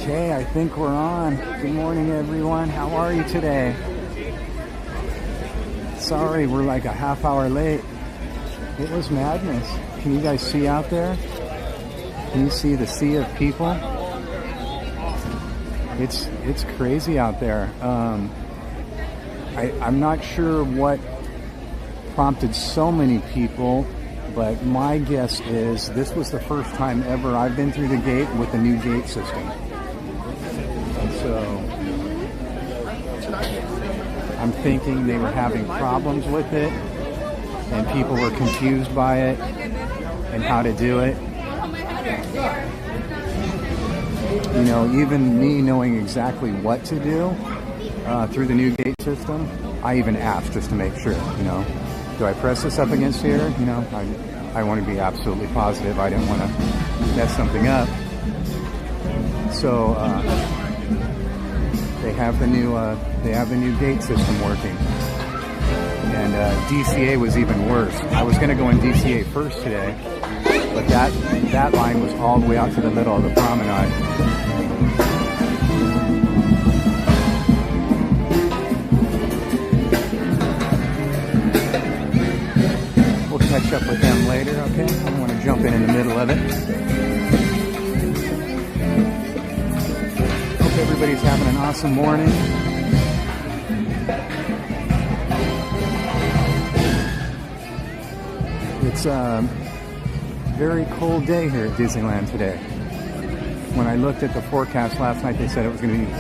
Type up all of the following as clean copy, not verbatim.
Okay, I think we're on. Good morning, everyone. How are you today? Sorry, we're like a half hour late. It was madness. Can you guys see out there? Can you see the sea of people? It's crazy out there. I'm not sure what prompted so many people, but my guess is this was the first time ever I've been through the gate with the new gate system. And so I'm thinking they were having problems with it and people were confused by it and how to do it. You know, even me knowing exactly what to do through the new gate system, I even asked just to make sure, you know. Do I press this up against here? You know, I want to be absolutely positive. I didn't want to mess something up. So they have the new gate system working, and DCA was even worse. I was going to go in DCA first today, but that line was all the way out to the middle of the promenade. Catch up with them later, okay? I don't want to jump in the middle of it. Hope everybody's having an awesome morning. It's a very cold day here at Disneyland today. When I looked at the forecast last night, they said it was going to be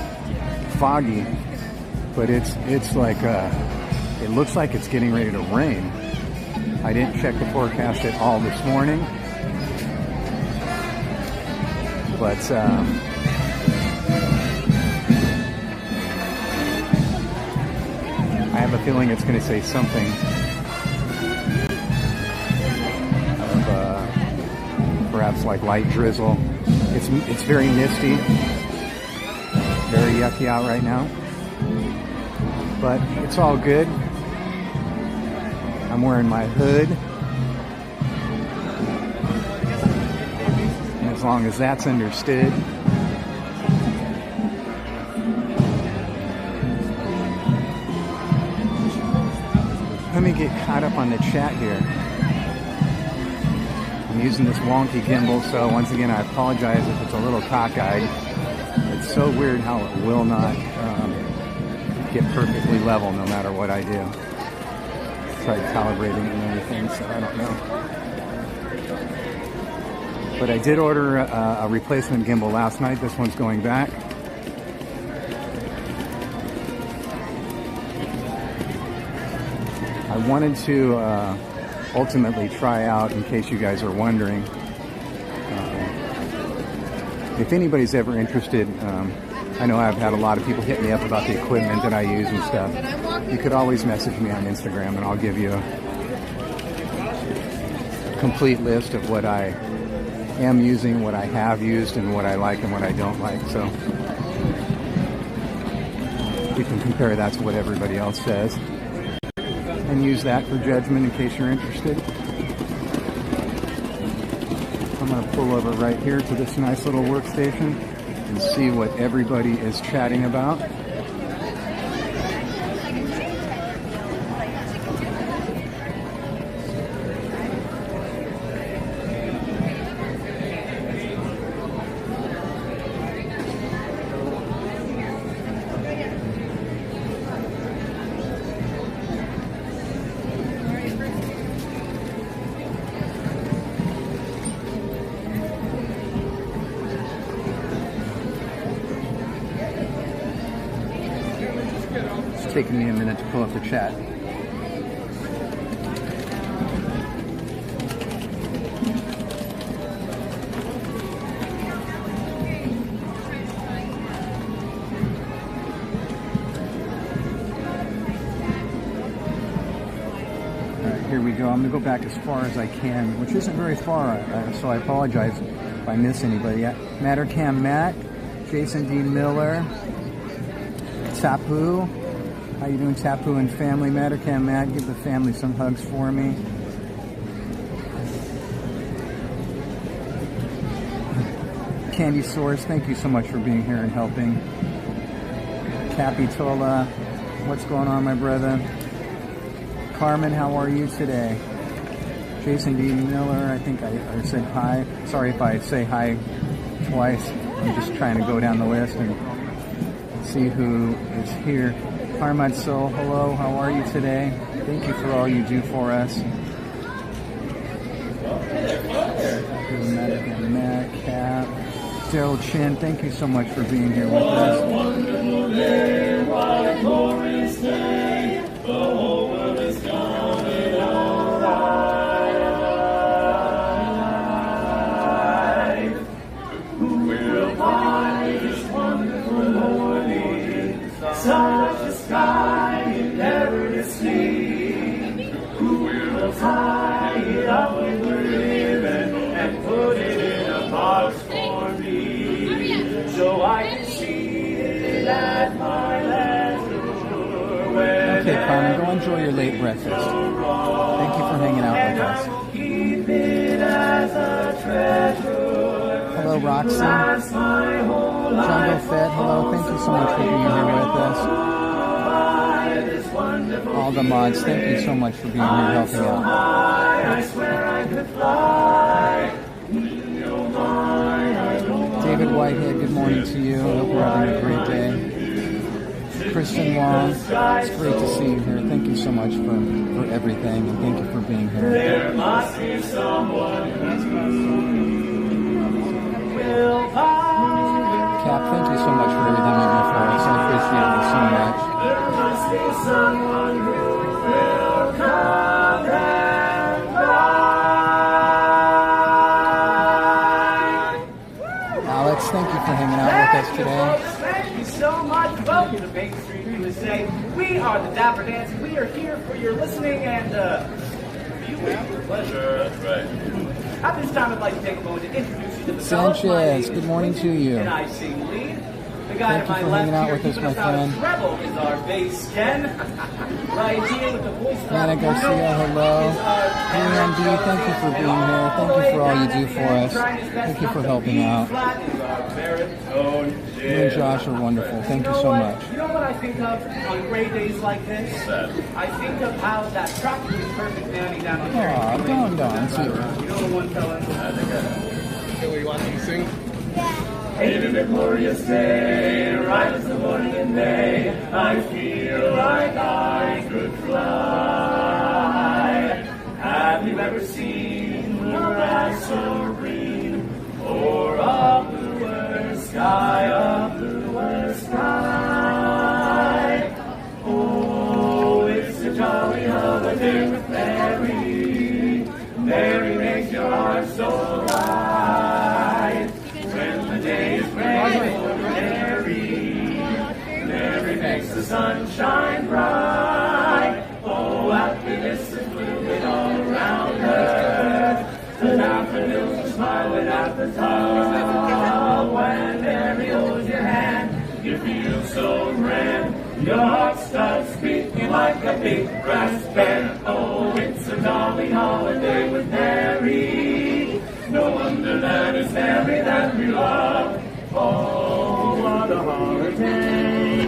foggy, but it's like it looks like it's getting ready to rain. I didn't check the forecast at all this morning, but I have a feeling it's going to say something of perhaps like light drizzle. It's very misty, very yucky out right now, but it's all good. I'm wearing my hood, and as long as that's understood. Let me get caught up on the chat here. I'm using this wonky gimbal, so once again I apologize if it's a little cockeyed. It's so weird how it will not get perfectly level no matter what I do. Tried calibrating it and everything, so I don't know. But I did order a replacement gimbal last night. This one's going back. I wanted to ultimately try out, in case you guys are wondering, if anybody's ever interested, I know I've had a lot of people hit me up about the equipment that I use and stuff. You could always message me on Instagram and I'll give you a complete list of what I am using, what I have used, and what I like and what I don't like. So you can compare that to what everybody else says and use that for judgment in case you're interested. I'm going to pull over right here to this nice little workstation and see what everybody is chatting about. Taking me a minute to pull up the chat. Alright, here we go. I'm going to go back as far as I can, which isn't very far, so I apologize if I miss anybody. Mattercam Matt, Jason D. Miller, Tapu. How you doing, Tapu and family? Mattercam Matt, give the family some hugs for me. Candy Source, thank you so much for being here and helping. Capitola, what's going on, my brother? Carmen, how are you today? Jason D. Miller, I think I said hi. Sorry if I say hi twice. I'm just trying to go down the list and see who is here. Harmad Soul, hello, how are you today? Thank you for all you do for us. Matt, Cap, Daryl Chin, thank you so much for being here with us. Such a sky you never to see. Who will tie it up with a ribbon and put it in a box for me, so I can see it at my leisure. Okay, Carmen, go enjoy your late breakfast. Thank you for hanging out with us. Keep it as a treasure. Hello, Roxy. Jungle Fed, hello, thank you so much for being here with us. All the mods, thank you so much for being here helping out. I swear I could fly. David Whitehead, good morning to you. I hope you're having a great day. Kristen Wong, it's great to see you here. Thank you so much for for everything, and thank you for being here. There must be someone who will come. Cap, thank you so much for everything you do for us. I appreciate you so much. There must be someone who will come and buy. Alex, thank you for hanging out with us today. Thank you so much. Welcome to Main Street USA. We are the Dapper Dans. We are here for your listening and viewing pleasure. That's right. At this time, I'd like to take a moment to introduce you to the Sanchez, good morning to you. And I sing lead. The guy Thank to you my for left hanging out here with us, keeping my out of friend. treble is our bass Ken. Right here with the voice Anna Garcia, hello. DonnieLand, thank you for being here. Thank you for all you do for us. Thank you for helping out. You and Josh are wonderful. Thank you so much. You know what I think of on gray days like this? I think of how that practically perfect nanny down on Aw, Don, see you. You know the one fella? You want me to sing? Ain't it a glorious day, right as the morning in May, I feel like I could fly. Have you ever seen the grass so green, or a bluer sky, a bluer sky? Oh, it's a jolly holiday with Mary. Mary makes your heart so light. When the day is gray or Mary, Mary makes the sun shine bright. Oh, happiness is blooming all around her. The daffodils are smiling at the top. When Mary holds your hand, you feel so grand. Your heart starts beating like a big brass band. Oh, it's a jolly holiday with Mary. No wonder that it's Mary that we love. Oh, what a holiday.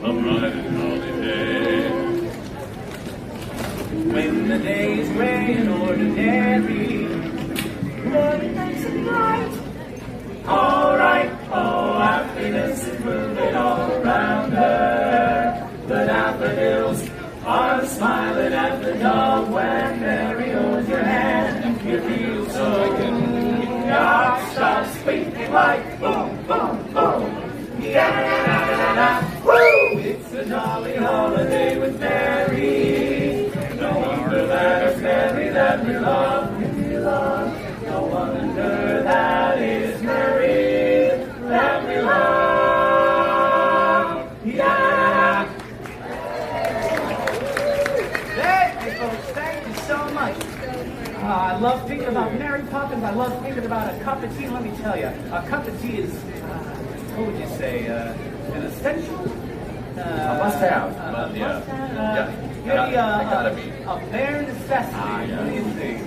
A bright and holiday. When the day is gray and ordinary, morning nights and bright. All right, oh, happiness is moving all around her. The daffodils are smiling at the dog. When Mary holds your hand, you feel so good. Your heart starts beating like boom, boom, boom. Yeah, woo! It's a jolly holiday with Mary. No wonder that it's Mary that we love. We love. No wonder that it's Mary that we love. Yeah. Hey, folks, thank you so much. I love thinking about Mary Poppins. I love thinking about a cup of tea. Let me tell you, a cup of tea is, what would you say, an essential? A must-have. Maybe It gotta be. a bare necessity. What do you think?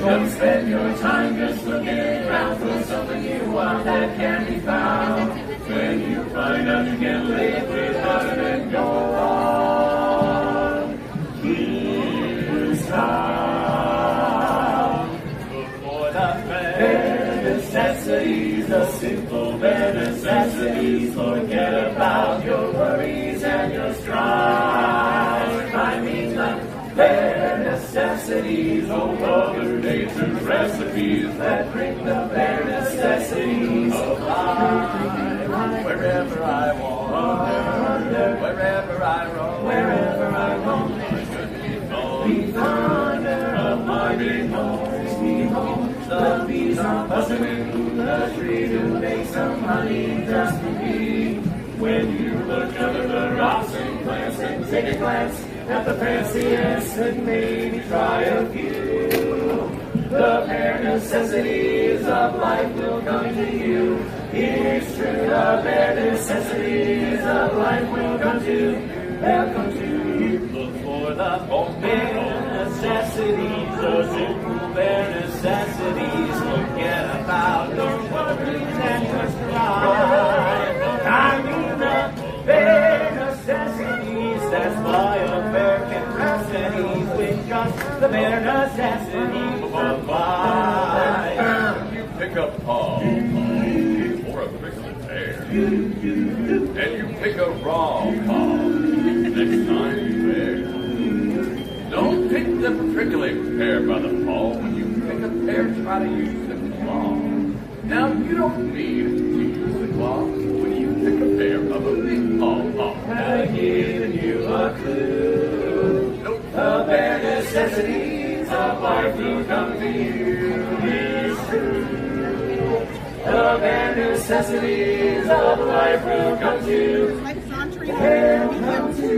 Don't spend your time just looking around for something you want that can be found. When you find out you can live without it and go on. Here's how. Look for the Bare necessities, the simple bare necessities. Forget about your worries and your strife. I mean the bare necessities. Oh, Mother Nature's recipes that bring the bare necessities of life. wherever I want, wherever I roam, Wherever I roam, be fonder of my big home. The bees are buzzing through the tree to make some honey just for me. When you look under the rocks and plants and take a glance at the fanciest and maybe try a few, the bare necessities of life will come to you. It's true, the bare necessities of life will come to you. They'll come to you. look for the bare necessities, the simple bare necessities. Forget about your worries and your strife. I mean the bare necessities. That's why a bear can rest at ease with just the bare necessities of life. You pick up Paul or a prickly pear, and you pick a raw Paul. next time you there. Don't pick the prickly pear by the fall. When you pick a pear, try to use the claw. Now you don't need to use the claw when you pick a pear of a big paw. I've given you a clue. Nope. The bare necessities of life will come to you. It's true. The bare necessities of life will come to you. They'll come to you.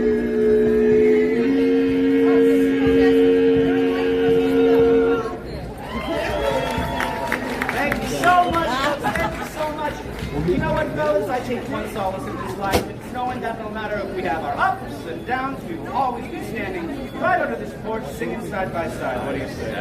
Thank you so much, folks. Thank you so much. You know what, fellas? I take one solace in this life. It's knowing that no matter if we have our ups and downs, we will always be standing right under this porch singing side by side. What do you say?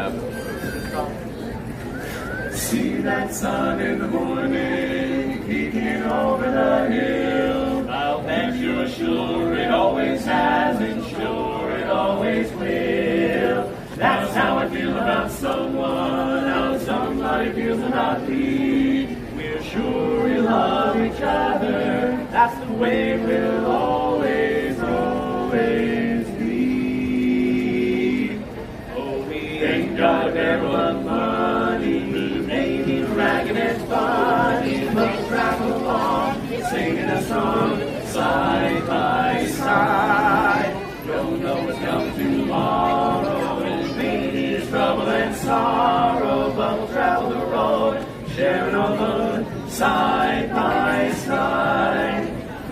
See that sun in the morning peeking over the hill. I'll bet you're sure it always has and sure it always will. That's how I feel about someone, how somebody feels about me. We're sure we love each other. That's the way we'll always, always be. Oh, we ain't got a barrel of money, maybe ragged and funny, but travel along, singing a song side by side. Don't know what's coming tomorrow, and maybe it's trouble and sorrow, but we'll travel the road, sharing our load side by side.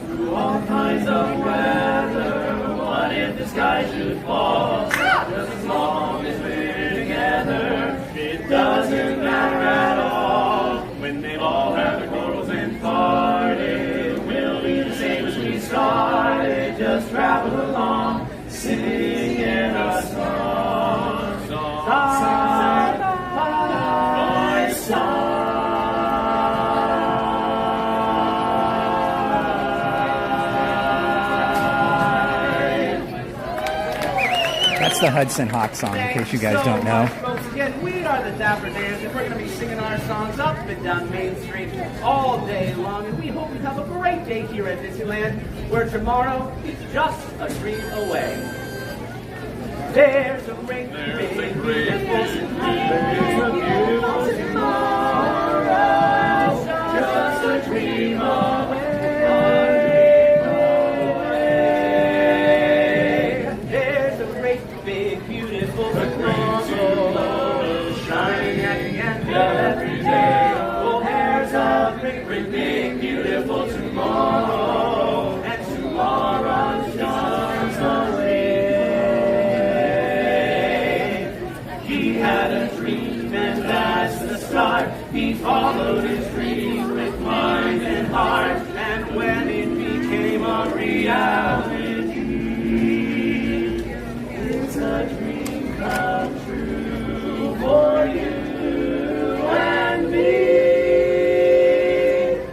Through all kinds of weather, what if the sky should fall? Just as long as we're together, it doesn't matter at all. When they've all had their quarrels and parted, we'll be the same as we started. Just travel along, singing a song, side by side. That's the Hudson Hawk song, in case you guys don't know. Folks, again, we are the Dapper Dans, and we're going to be singing our songs up and down Main Street all day long. And we hope you have a great day here at Disneyland, where tomorrow is just a dream away. There's a great, beautiful tomorrow, just a dream away. There's a great, big, beautiful tomorrow, shining at the end of every day. Oh, there's a great, great, big, beautiful tomorrow, and tomorrow's just away. He had a dream, and that's the start. He followed his dream with mind and heart, and when it became a reality, it's a dream come true for you and me.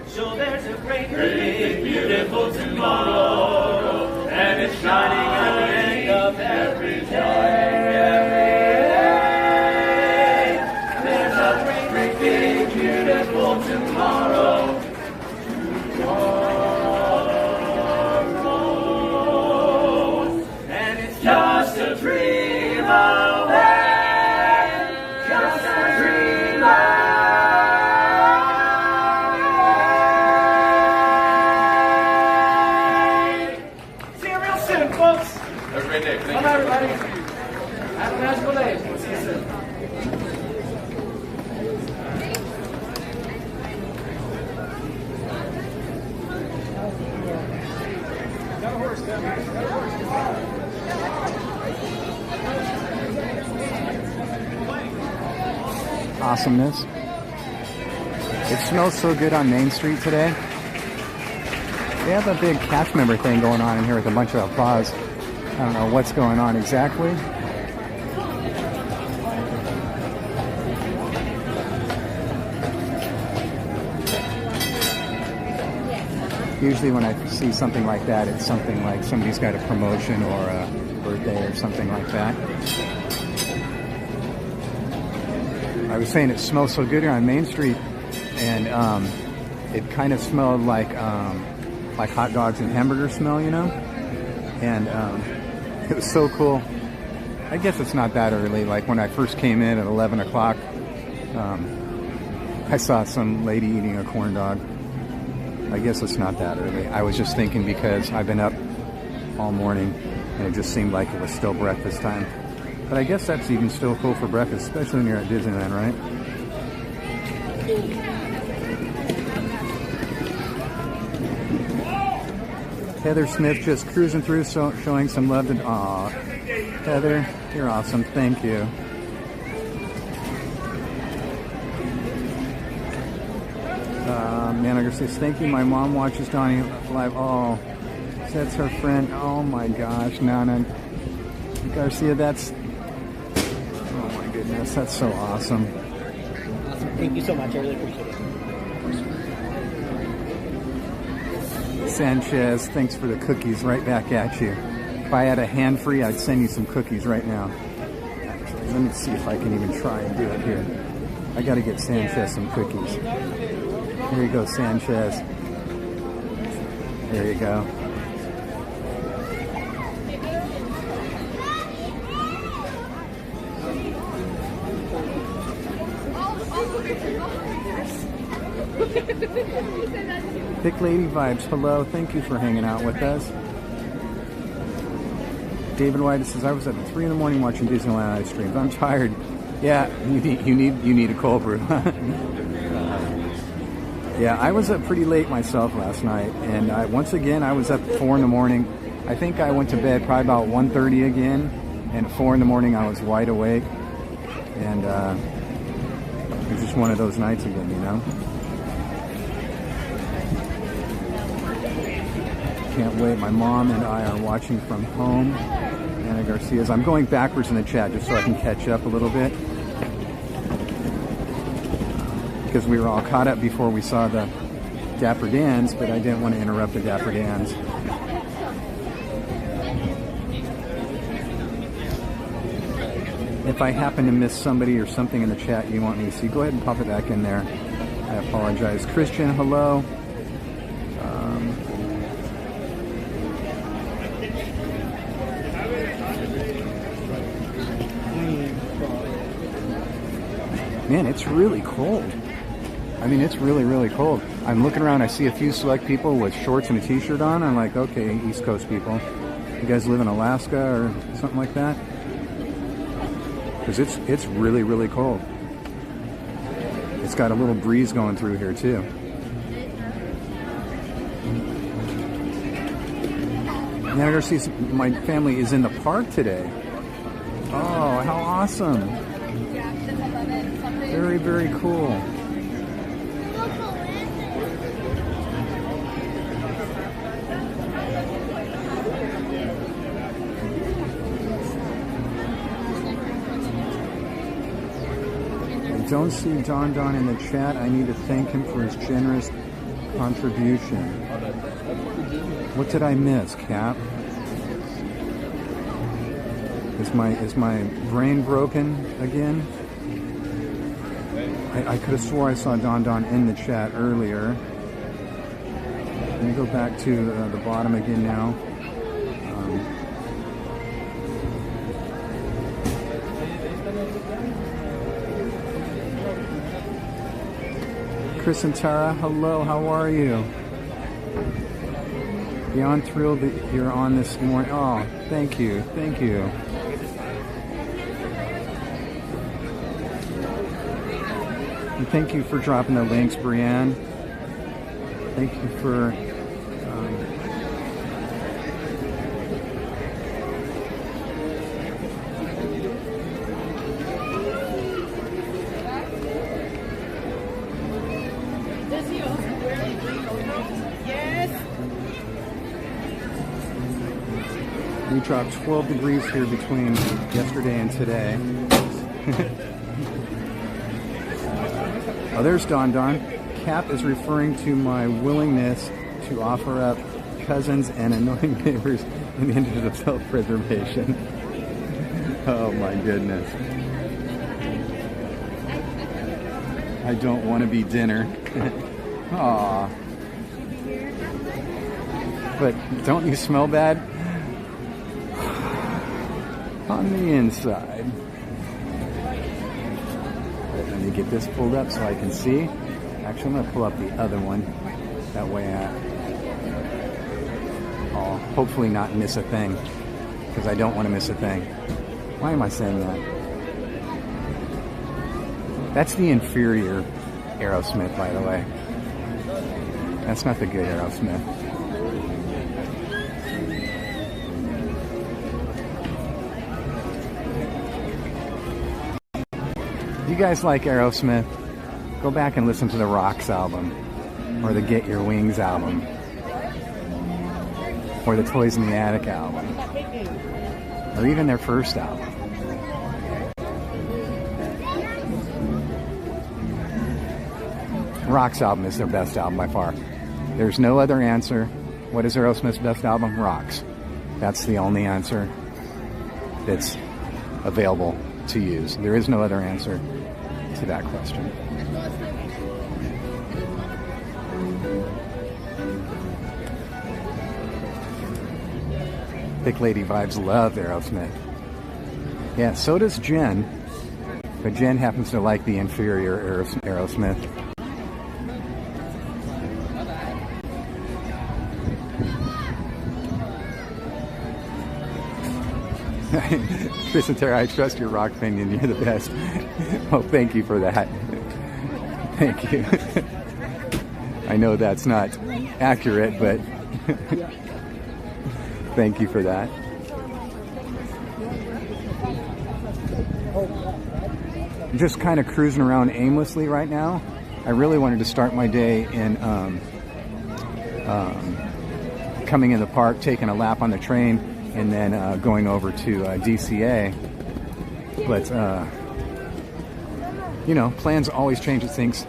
So there's a great, big, beautiful tomorrow, and it's shining at the end of every day. Tomorrow, and it's just a dream away, just a dream away. See you real soon, folks. Have a great day. Thank Bye, you. everybody. Have a magical day. We'll see you soon. Awesomeness. It smells so good on Main Street today. They have a big cast member thing going on in here with a bunch of applause. I don't know what's going on exactly. Usually when I see something like that, it's something like somebody's got a promotion or a birthday or something like that. I was saying it smells so good here on Main Street, and it kind of smelled like hot dogs and hamburger smell, you know? And it was so cool. I guess it's not that early. Like when I first came in at 11 o'clock, I saw some lady eating a corn dog. I guess it's not that early. I was just thinking because I've been up all morning and it just seemed like it was still breakfast time. But I guess that's even still cool for breakfast, especially when you're at Disneyland, right? Heather Smith just cruising through, showing some love to... Aw, Heather, you're awesome. Thank you. Manager says, thank you. My mom watches Donnie live. Oh, that's her friend. Oh my gosh, Nana Garcia, that's... Oh my goodness, that's so awesome. Awesome. Thank you so much. I really appreciate it. Sanchez, thanks for the cookies. Right back at you. If I had a hand free, I'd send you some cookies right now. Actually, let me see if I can even try and do it here. I got to get Sanchez some cookies. Here you go, Sanchez. There you go. Thick Lady Vibes, hello. Thank you for hanging out with us. David White says, I was up at 3 in the morning watching Disneyland ice streams. I'm tired. Yeah, you need a cold brew. Yeah, I was up pretty late myself last night, and once again I was up at 4 in the morning. I think I went to bed probably about 1:30 again, and at 4 in the morning I was wide awake, and it was just one of those nights again, you know. Can't wait. My mom and I are watching from home. Anna Garcia's. I'm going backwards in the chat just so I can catch up a little bit. Because we were all caught up before we saw the Dapper Dans, but I didn't want to interrupt the Dapper Dans. If I happen to miss somebody or something in the chat you want me to see, go ahead and pop it back in there. I apologize. Christian, hello. Man, it's really cold. I mean, it's really, really cold. I'm looking around, I see a few select people with shorts and a t-shirt on. I'm like, okay, East Coast people. You guys live in Alaska or something like that? Because it's really, really cold. It's got a little breeze going through here, too. Now, Garcia, my family is in the park today. Oh, how awesome. Very, very cool. I don't see Don in the chat. I need to thank him for his generous contribution. What did I miss, Cap? Is my brain broken again? I could have swore I saw Don in the chat earlier. Let me go back to the bottom again now. Chris and Tara, hello, how are you? Beyond thrilled that you're on this morning. Oh, thank you, thank you. And thank you for dropping the links, Brianne. Thank you for... We dropped 12 degrees here between yesterday and today. Oh, there's Don. Cap is referring to my willingness to offer up cousins and annoying neighbors in the interest of self-preservation. Oh my goodness. I don't want to be dinner. Aw. But don't you smell bad? on the inside. Let me get this pulled up so I can see. Actually, I'm going to pull up the other one. That way I'll hopefully not miss a thing. Because I don't want to miss a thing. Why am I saying that? That's the inferior Aerosmith, by the way. That's not the good Aerosmith. If you guys like Aerosmith, go back and listen to the Rocks album, or the Get Your Wings album, or the Toys in the Attic album, or even their first album. Rocks album is their best album by far. There's no other answer. What is Aerosmith's best album? Rocks. That's the only answer that's available to use. There is no other answer to that question. Thick Lady Vibes love Aerosmith. Yeah, so does Jen. But Jen happens to like the inferior Aerosmith. Chris and Tara, I trust your rock opinion. You're the best. Oh, thank you for that. Thank you. I know that's not accurate, but thank you for that. I'm just kind of cruising around aimlessly right now. I really wanted to start my day in coming in the park, taking a lap on the train, and then going over to DCA. But, you know, plans always change. Things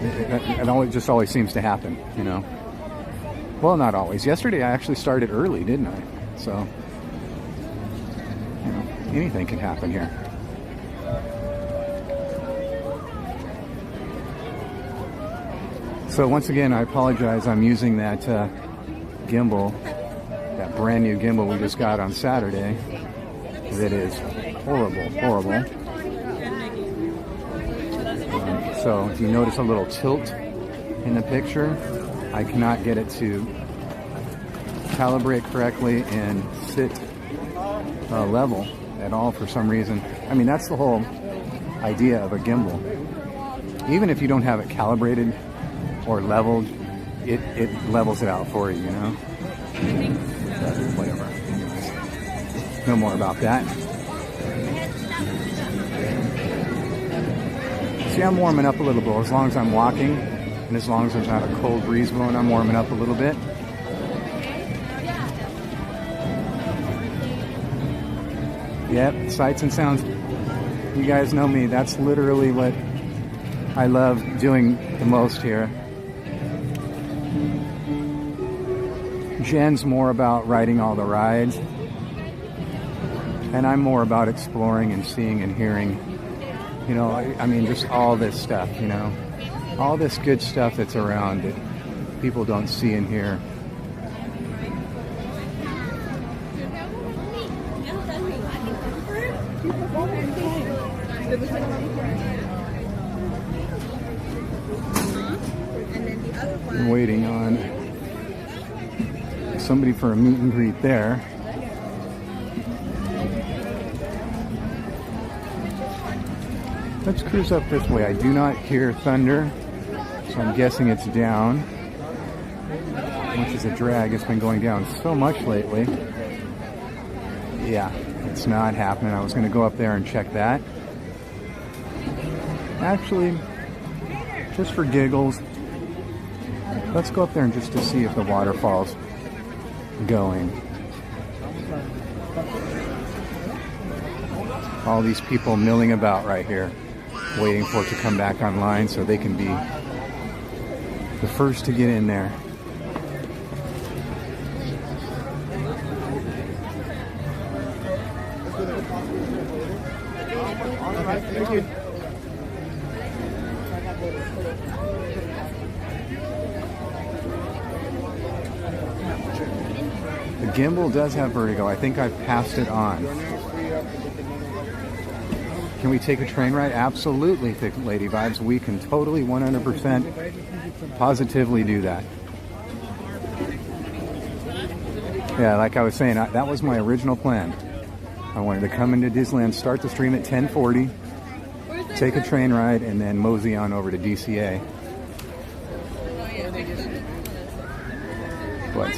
it always seems to happen, you know. Well, not always. Yesterday I actually started early, didn't I? So, you know, anything can happen here. So once again, I apologize. I'm using that gimbal, that brand new gimbal we just got on Saturday. That is horrible, horrible. So if you notice a little tilt in the picture, I cannot get it to calibrate correctly and sit level at all for some reason. I mean, that's the whole idea of a gimbal. Even if you don't have it calibrated or leveled, it levels it out for you, you know? Whatever. No more about that. See, I'm warming up a little bit. As long as I'm walking, and as long as there's not a cold breeze blowing, I'm warming up a little bit. Yep, sights and sounds. You guys know me. That's literally what I love doing the most here. Jen's more about riding all the rides, and I'm more about exploring and seeing and hearing. You know, I mean, just all this stuff, you know. All this good stuff that's around that people don't see and hear. I'm waiting on somebody for a meet and greet there. Let's cruise up this way. I do not hear thunder, so I'm guessing it's down, which is a drag. It's been going down so much lately. Yeah, it's not happening. I was going to go up there and check that. Actually, just for giggles, let's go up there and just to see if the waterfall's going. All these people milling about right here, waiting for it to come back online so they can be the first to get in there. Thank you. The gimbal does have vertigo. I think I've passed it on. Can we take a train ride? Absolutely, Thick Lady Vibes. We can totally 100% positively do that. Yeah, like I was saying, that was my original plan. I wanted to come into Disneyland, start the stream at 10:40, take a train ride, and then mosey on over to DCA. But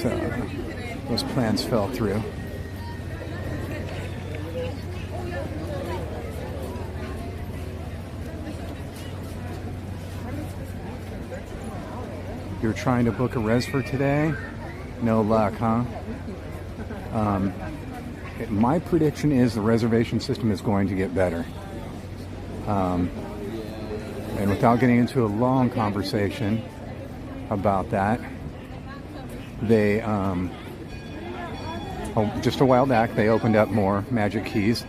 those plans fell through. You're trying to book a res for today? No luck, huh? My prediction is the reservation system is going to get better. And without getting into a long conversation about that, they, just a while back, they opened up more magic keys.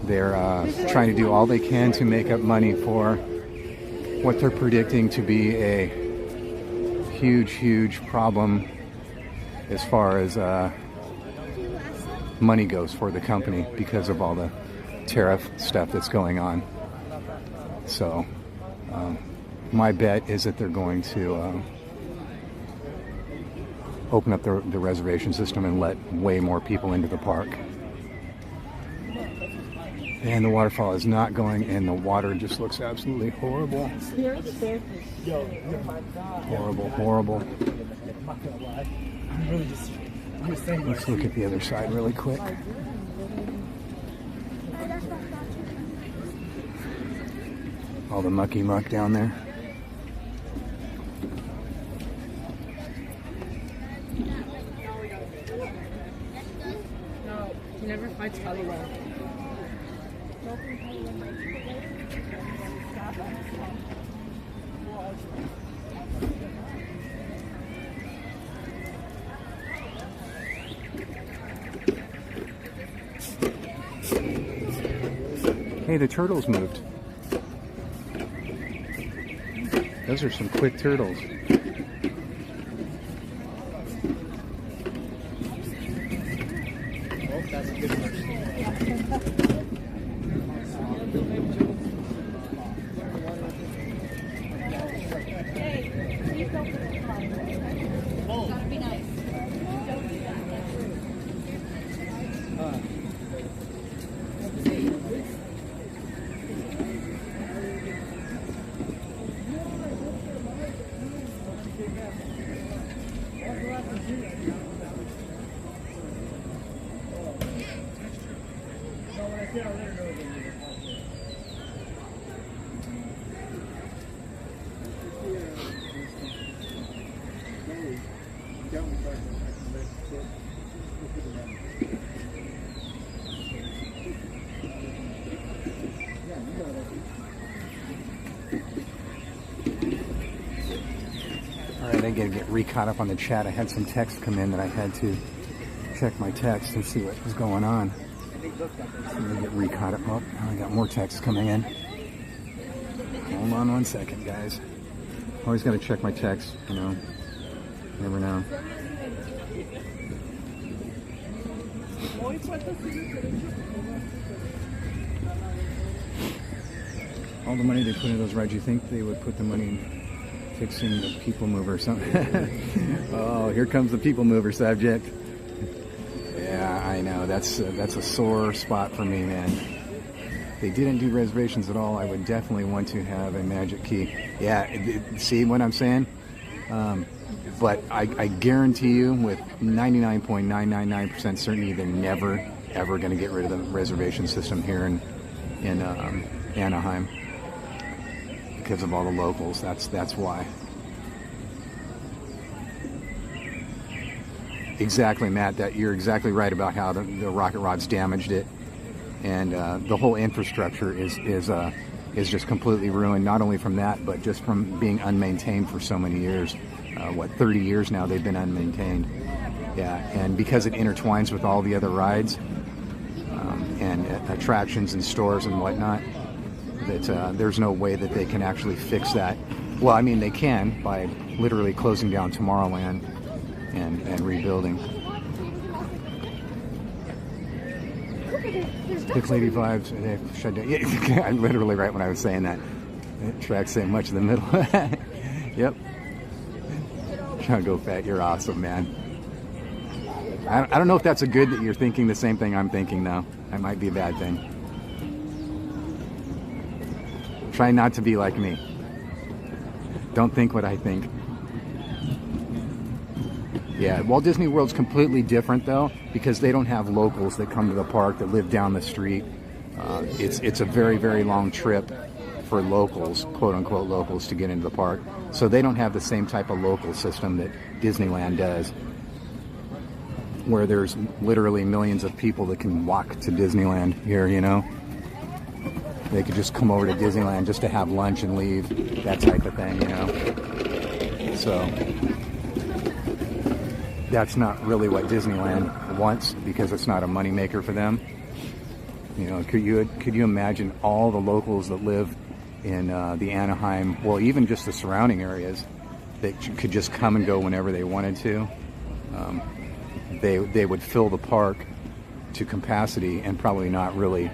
They're trying to do all they can to make up money for what they're predicting to be a huge problem as far as money goes for the company because of all the tariff stuff that's going on. So my bet is that they're going to open up the reservation system and let way more people into the park. And the waterfall is not going, and the water just looks absolutely horrible. Horrible. Let's look at the other side really quick. All the mucky muck down there. No, he never fights Hollywood. Hey, the turtles moved. Those are some quick turtles. Oh, that's a good one. I gotta get re-caught up on the chat. I had some text come in that I had to check my text and see what was going on. Let me get re-caught up. Oh, now I got more texts coming in. Hold on one second, guys. Always gotta check my text, you know. Never know. All the money they put into those rides, you think they would put the money in fixing the people mover or something? Oh, here comes the people mover subject. Yeah, I know. That's a sore spot for me, man. If they didn't do reservations at all, I would definitely want to have a magic key. Yeah, see what I'm saying? But I guarantee you with 99.999% certainty they're never, ever going to get rid of the reservation system here in Anaheim. Because of all the locals, that's why. Exactly, Matt. That you're exactly right about how the rocket rods damaged it, and the whole infrastructure is just completely ruined. Not only from that, but just from being unmaintained for so many years. 30 years now they've been unmaintained. Yeah, and because it intertwines with all the other rides and attractions and stores and whatnot. That there's no way that they can actually fix that. Well, I mean, they can by literally closing down Tomorrowland and rebuilding. Pick Lady Vibes, they shut down. Yeah, I'm literally right when I was saying that. Tracks ain't much in the middle. Yep. Trying to go fat. You're awesome, man. I don't know if that's a good that you're thinking the same thing I'm thinking, though. That might be a bad thing. Try not to be like me. Don't think what I think. Yeah, Walt Disney World's completely different, though, because they don't have locals that come to the park that live down the street. It's a very, very long trip for locals, quote-unquote locals, to get into the park. So they don't have the same type of local system that Disneyland does, where there's literally millions of people that can walk to Disneyland here, you know? They could just come over to Disneyland just to have lunch and leave, that type of thing, you know? So that's not really what Disneyland wants, because it's not a moneymaker for them. You know, could you imagine all the locals that live in the Anaheim, well, even just the surrounding areas, that could just come and go whenever they wanted to? They would fill the park to capacity and probably not really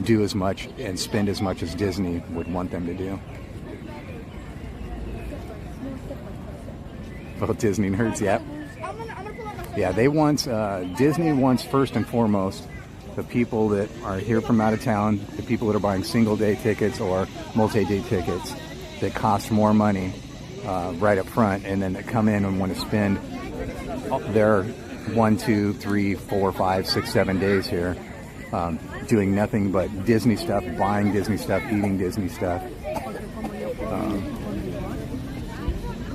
do as much and spend as much as Disney would want them to do. Well, Disney nerds, yep. Yeah, they want, Disney wants first and foremost the people that are here from out of town, the people that are buying single-day tickets or multi-day tickets that cost more money right up front, and then that come in and want to spend their 1, 2, 3, 4, 5, 6, 7 days here doing nothing but Disney stuff, buying Disney stuff, eating Disney stuff,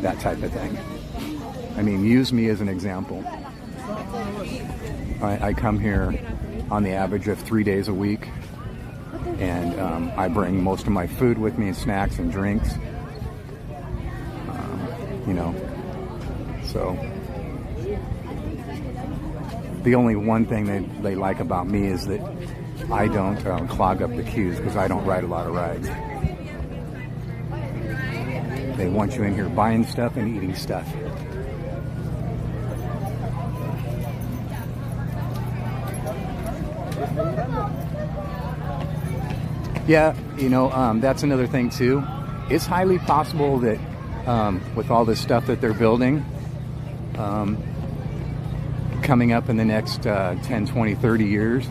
that type of thing. I mean, use me as an example. I come here on the average of 3 days a week, and I bring most of my food with me, snacks and drinks, you know, so the only one thing they like about me is that I don't clog up the queues, because I don't ride a lot of rides. They want you in here buying stuff and eating stuff. Yeah, you know, that's another thing too. It's highly possible that with all this stuff that they're building, coming up in the next 10, 20, 30 years,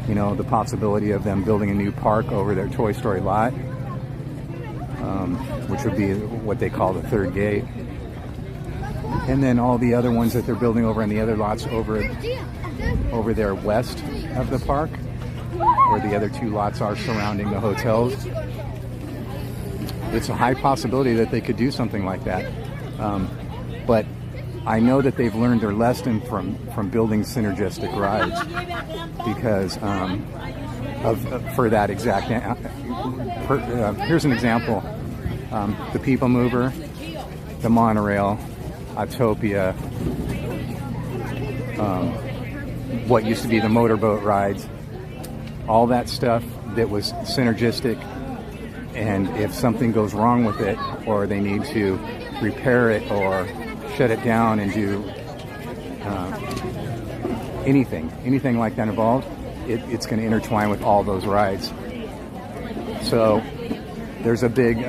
you know, the possibility of them building a new park over their Toy Story lot, which would be what they call the third gate. And then all the other ones that they're building over in the other lots over there west of the park, where the other 2 lots are surrounding the hotels. It's a high possibility that they could do something like that. But I know that they've learned their lesson from building synergistic rides, because for that exact, here's an example. The People Mover, the monorail, Autopia, what used to be the motorboat rides, all that stuff that was synergistic, and if something goes wrong with it, or they need to repair it or shut it down and do anything like that involved, it's going to intertwine with all those rides. So there's a big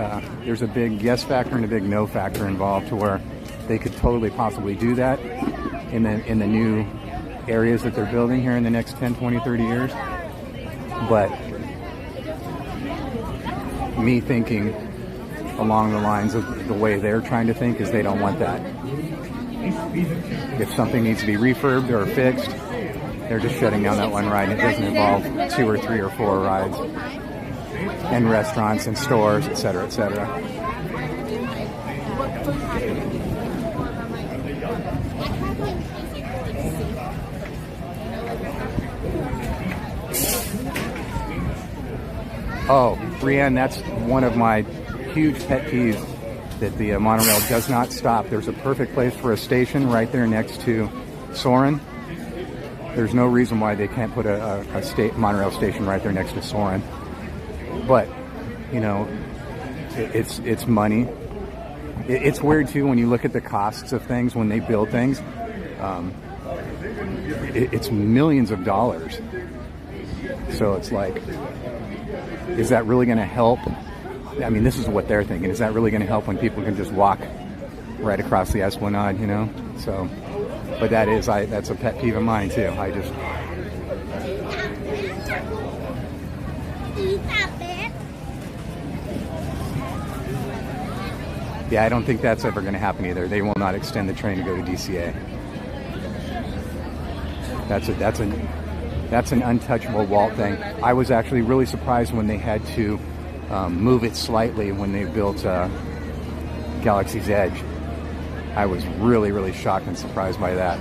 yes factor and a big no factor involved, to where they could totally possibly do that in the new areas that they're building here in the next 10, 20, 30 years. But me thinking along the lines of the way they're trying to think is they don't want that. If something needs to be refurbed or fixed, they're just shutting down that one ride. It doesn't involve 2 or 3 or 4 rides and restaurants and stores, etc., etc. Oh, Brienne, that's one of my huge pet peeves, that the monorail does not stop. There's a perfect place for a station right there next to Soarin'. There's no reason why they can't put a monorail station right there next to Soarin'. But, you know, it's money. It's weird too when you look at the costs of things when they build things. It's millions of dollars. So it's like, is that really going to help? I mean, this is what they're thinking. Is that really going to help when people can just walk right across the Esplanade, you know? So, but that's a pet peeve of mine too. Yeah, I don't think that's ever going to happen either. They will not extend the train to go to DCA. That's an untouchable Walt thing. I was actually really surprised when they had to move it slightly when they built Galaxy's Edge. I was really, really shocked and surprised by that.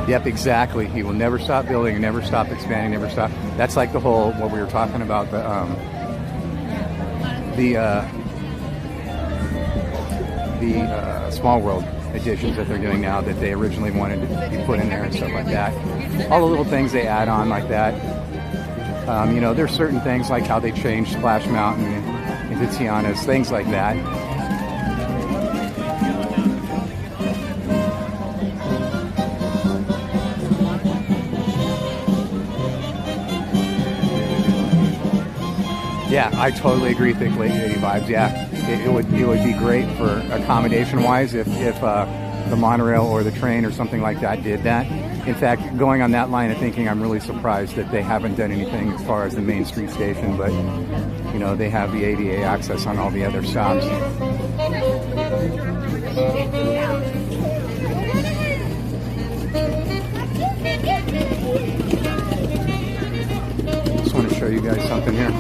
Yep, exactly. He will never stop building, never stop expanding, never stop. That's like the whole, what we were talking about, the Small World additions that they're doing now that they originally wanted to be put in there and stuff like that. All the little things they add on like that. You know, there's certain things like how they changed Splash Mountain into Tiana's, things like that. Yeah, I totally agree. Thick Lady vibes. Yeah, it would be great for accommodation wise if the monorail or the train or something like that did that. In fact, going on that line of thinking, I'm really surprised that they haven't done anything as far as the Main Street station. But you know, they have the ADA access on all the other stops. Just want to show you guys something here.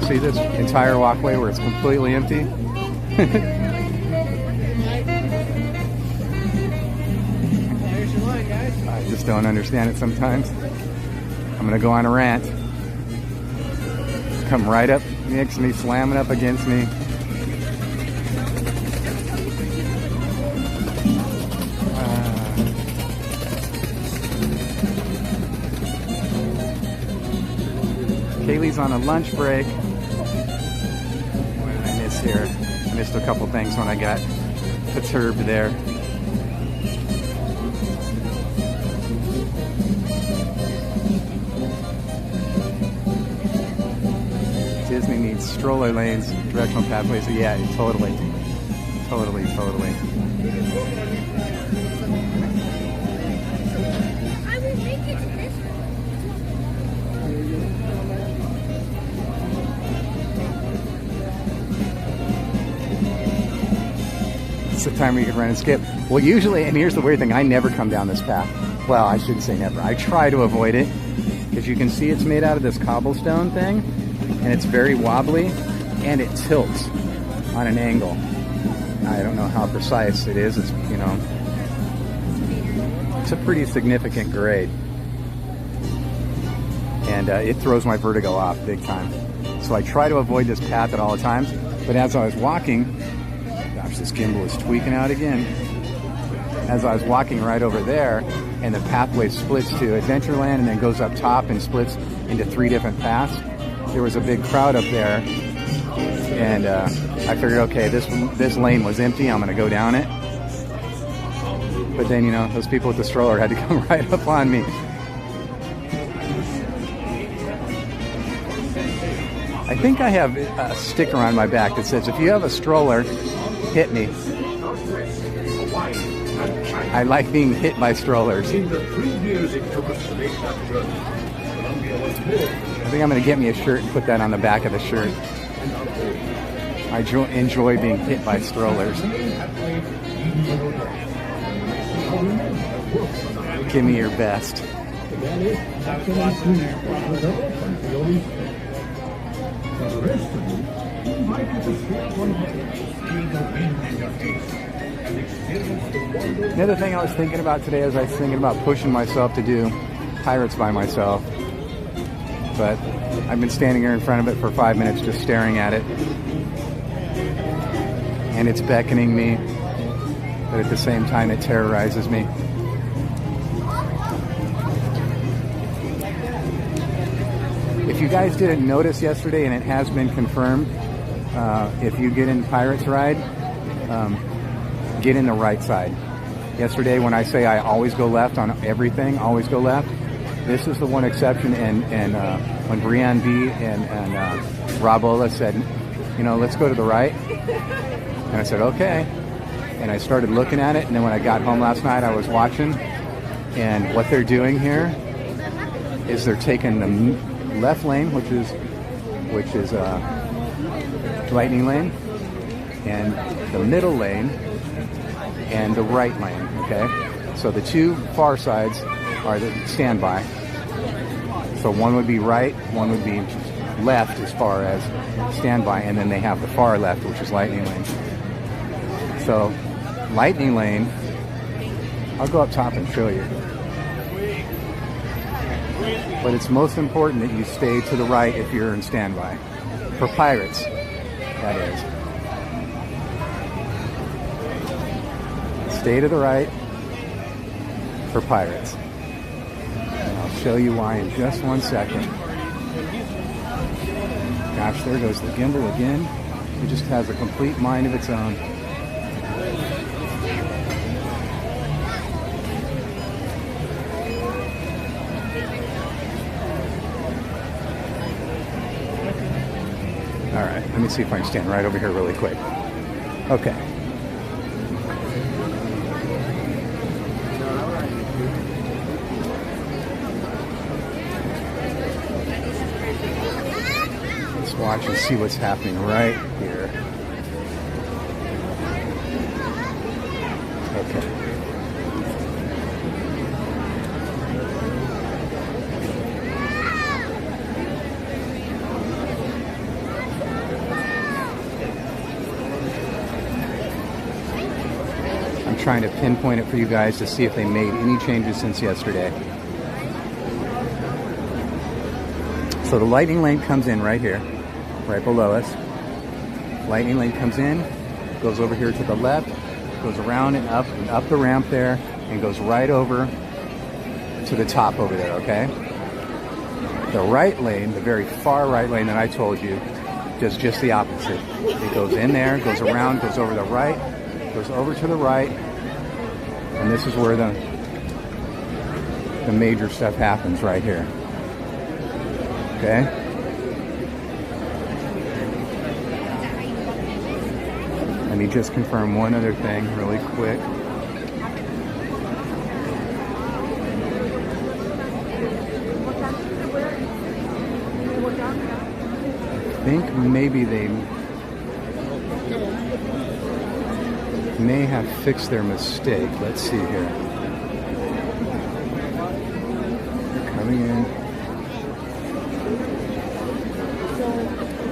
See this entire walkway where it's completely empty? I just don't understand it sometimes. I'm going to go on a rant. Come right up next to me, slamming up against me. Kaylee's on a lunch break. What did I miss here? I missed a couple things when I got perturbed there. Disney needs stroller lanes, directional pathways. Yeah, totally. It's the time where you can run and skip. Well, usually, and here's the weird thing, I never come down this path. Well, I shouldn't say never. I try to avoid it, because you can see it's made out of this cobblestone thing, and it's very wobbly, and it tilts on an angle. I don't know how precise it is. It's, you know, it's a pretty significant grade. And it throws my vertigo off big time. So I try to avoid this path at all times, but as I was walking, gosh, this gimbal is tweaking out again. As I was walking right over there, and the pathway splits to Adventureland and then goes up top and splits into 3 different paths, there was a big crowd up there, and I figured, okay, this lane was empty, I'm going to go down it. But then, you know, those people with the stroller had to come right up on me. I think I have a sticker on my back that says, if you have a stroller, hit me. I like being hit by strollers. I think I'm going to get me a shirt and put that on the back of the shirt. I enjoy being hit by strollers. Give me your best. Another thing I was thinking about today is I was thinking about pushing myself to do Pirates by myself. But I've been standing here in front of it for 5 minutes just staring at it. And it's beckoning me, but at the same time it terrorizes me. if you guys didn't notice yesterday, and it has been confirmed, if you get in Pirates Ride, get in the right side. Yesterday, when I say I always go left on everything, always go left, this is the one exception. And when Brianne B and Rob Ola said, you know, let's go to the right, and I said, okay. And I started looking at it, and then when I got home last night, I was watching, and what they're doing here is they're taking the left lane, which is lightning lane, and the middle lane, and the right lane. Okay, so the two far sides are the standby. So one would be right, one would be left as far as standby, and then they have the far left, which is lightning lane. So lightning lane, I'll go up top and show you. But it's most important that you stay to the right if you're in standby. For pirates, that is. Stay to the right for pirates. And I'll show you why in just one second. Gosh, there goes the gimbal again. It just has a complete mind of its own. All right, let me see if I can stand right over here really quick. Okay. Let's watch and see what's happening right here. Okay. Trying to pinpoint it for you guys to see if they made any changes since yesterday. So the lightning lane comes in right here, right below us. Lightning lane comes in, goes over here to the left, goes around and up the ramp there, and goes right over to the top over there, okay? The right lane, the very far right lane that I told you, does just the opposite. It goes in there, goes around, goes over the right, goes over to the right, and this is where the major stuff happens right here. Okay? Let me just confirm one other thing really quick. I think maybe they may have fixed their mistake. Let's see here. Coming in.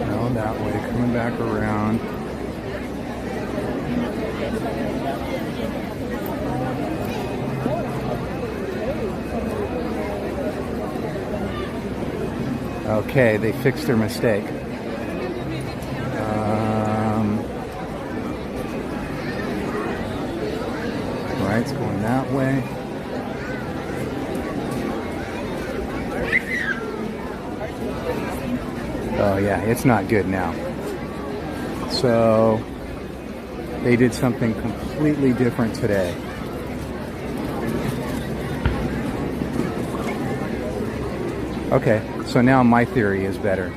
No, that way. Coming back around. Okay, they fixed their mistake. It's going that way. Oh yeah, it's not good now. So they did something completely different today. Okay, so now my theory is better.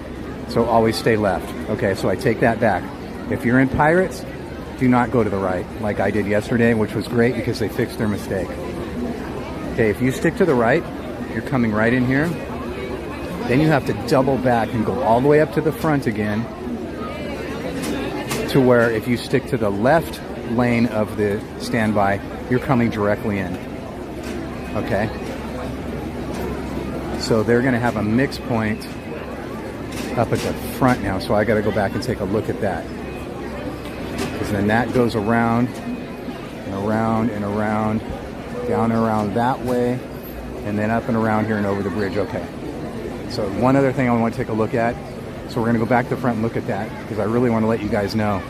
So always stay left. Okay, so I take that back. If you're in Pirates, do not go to the right like I did yesterday, which was great because they fixed their mistake. Okay, if you stick to the right, you're coming right in here. Then you have to double back and go all the way up to the front again, to where if you stick to the left lane of the standby, you're coming directly in. Okay? So they're going to have a mix point up at the front now, so I got to go back and take a look at that. Because then that goes around and around and around, down and around that way, and then up and around here and over the bridge. Okay. So one other thing I want to take a look at. So we're going to go back to the front and look at that, because I really want to let you guys know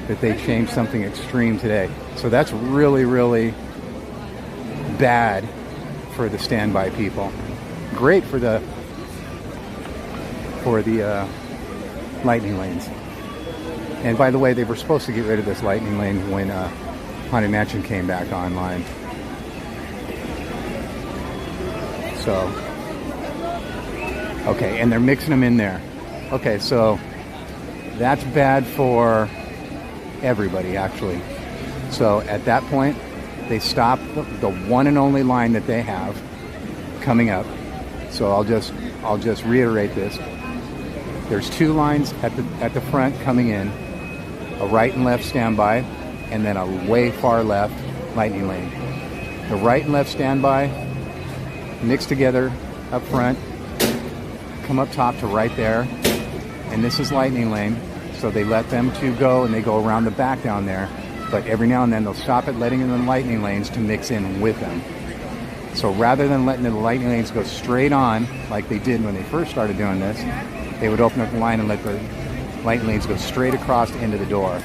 that they changed something extreme today. So that's really, really bad for the standby people. Great for the for the lightning lanes. And by the way, they were supposed to get rid of this lightning lane when Haunted Mansion came back online. So, okay, and they're mixing them in there. Okay, so that's bad for everybody, actually. So at that point, they stop the one and only line that they have coming up. So I'll just reiterate this. There's two lines at the front coming in, a right and left standby, and then a way far left lightning lane. The right and left standby mix together up front, come up top to right there, and this is lightning lane. So they let them two go, and they go around the back down there. But every now and then they'll stop at letting in the lightning lanes to mix in with them. So rather than letting the lightning lanes go straight on like they did when they first started doing this, they would open up the line and let the lightning lanes go straight across into the door.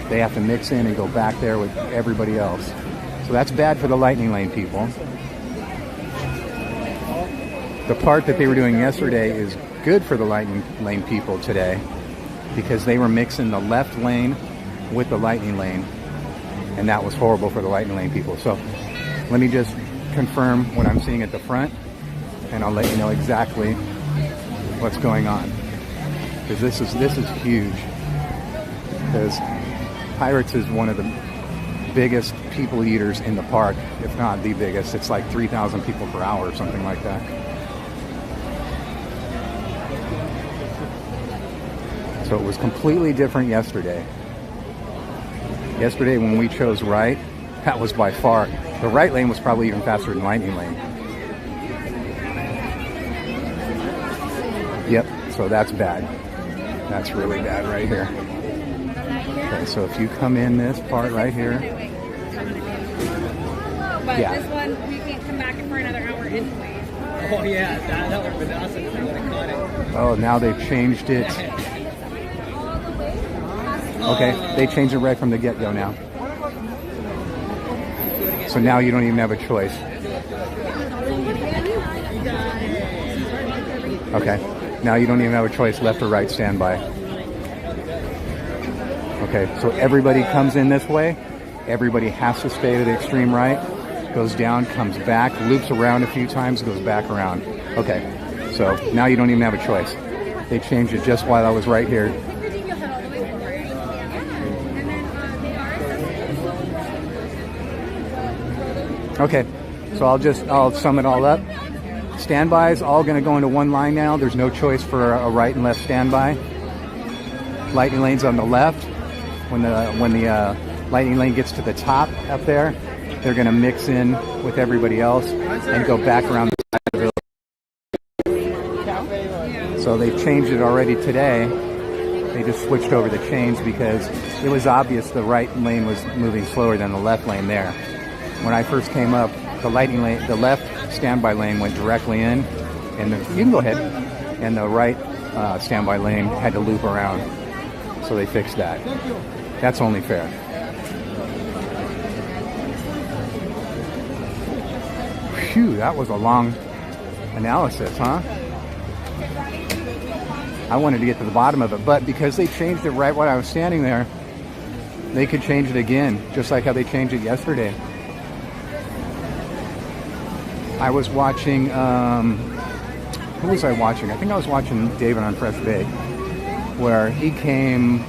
They have to mix in and go back there with everybody else. So that's bad for the lightning lane people. The part that they were doing yesterday is good for the lightning lane people today, because they were mixing the left lane with the lightning lane, and that was horrible for the lightning lane people. So let me just confirm what I'm seeing at the front, and I'll let you know exactly what's going on, because this is huge, because Pirates is one of the biggest people eaters in the park, if not the biggest. It's like 3,000 people per hour or something like that. So it was completely different yesterday. Yesterday when we chose right, that was by far, the right lane was probably even faster than lightning lane. Yep, so that's bad. That's really bad right here. Okay, so if you come in this part right here. But Yeah. this one, we can't come back for another hour anyway. Oh yeah, that would have been awesome if I would have caught it. Oh, now they've changed it. Okay, they changed it right from the get-go now. So now you don't even have a choice. Okay, now you don't even have a choice, left or right standby. Okay, so everybody comes in this way. Everybody has to stay to the extreme right. Goes down, comes back, loops around a few times, goes back around. Okay, so now you don't even have a choice. They changed it just while I was right here. Okay, so I'll sum it all up. Standbys all going to go into one line now. There's no choice for a right and left standby. Lightning lanes on the left. When the lightning lane gets to the top up there, they're going to mix in with everybody else and go back around the side of the building. So they've changed it already today. They just switched over the chains because it was obvious the right lane was moving slower than the left lane there. When I first came up, the lightning lane, the left standby lane went directly in, and you can go ahead, and the right standby lane had to loop around. So they fixed that. That's only fair. Phew, that was a long analysis, huh? I wanted to get to the bottom of it, but because they changed it right when I was standing there, they could change it again, just like how they changed it yesterday. I was watching, who was I watching? I think I was watching David on Fresh Bay, where he came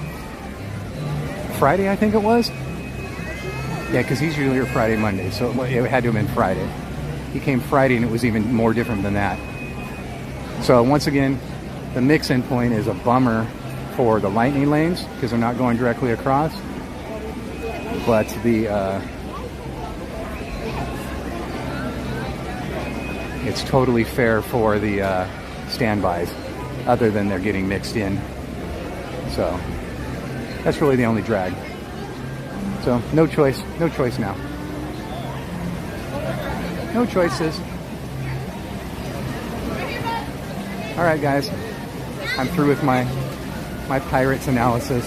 Friday, I think it was. Yeah, because he's usually here Friday, Monday, so it had to have been Friday. He came Friday, and it was even more different than that. So once again, the mix-in point is a bummer for the lightning lanes because they're not going directly across. But it's totally fair for the standbys, other than they're getting mixed in. So that's really the only drag. So no choice now. No choices. All right, guys, I'm through with my Pirates analysis.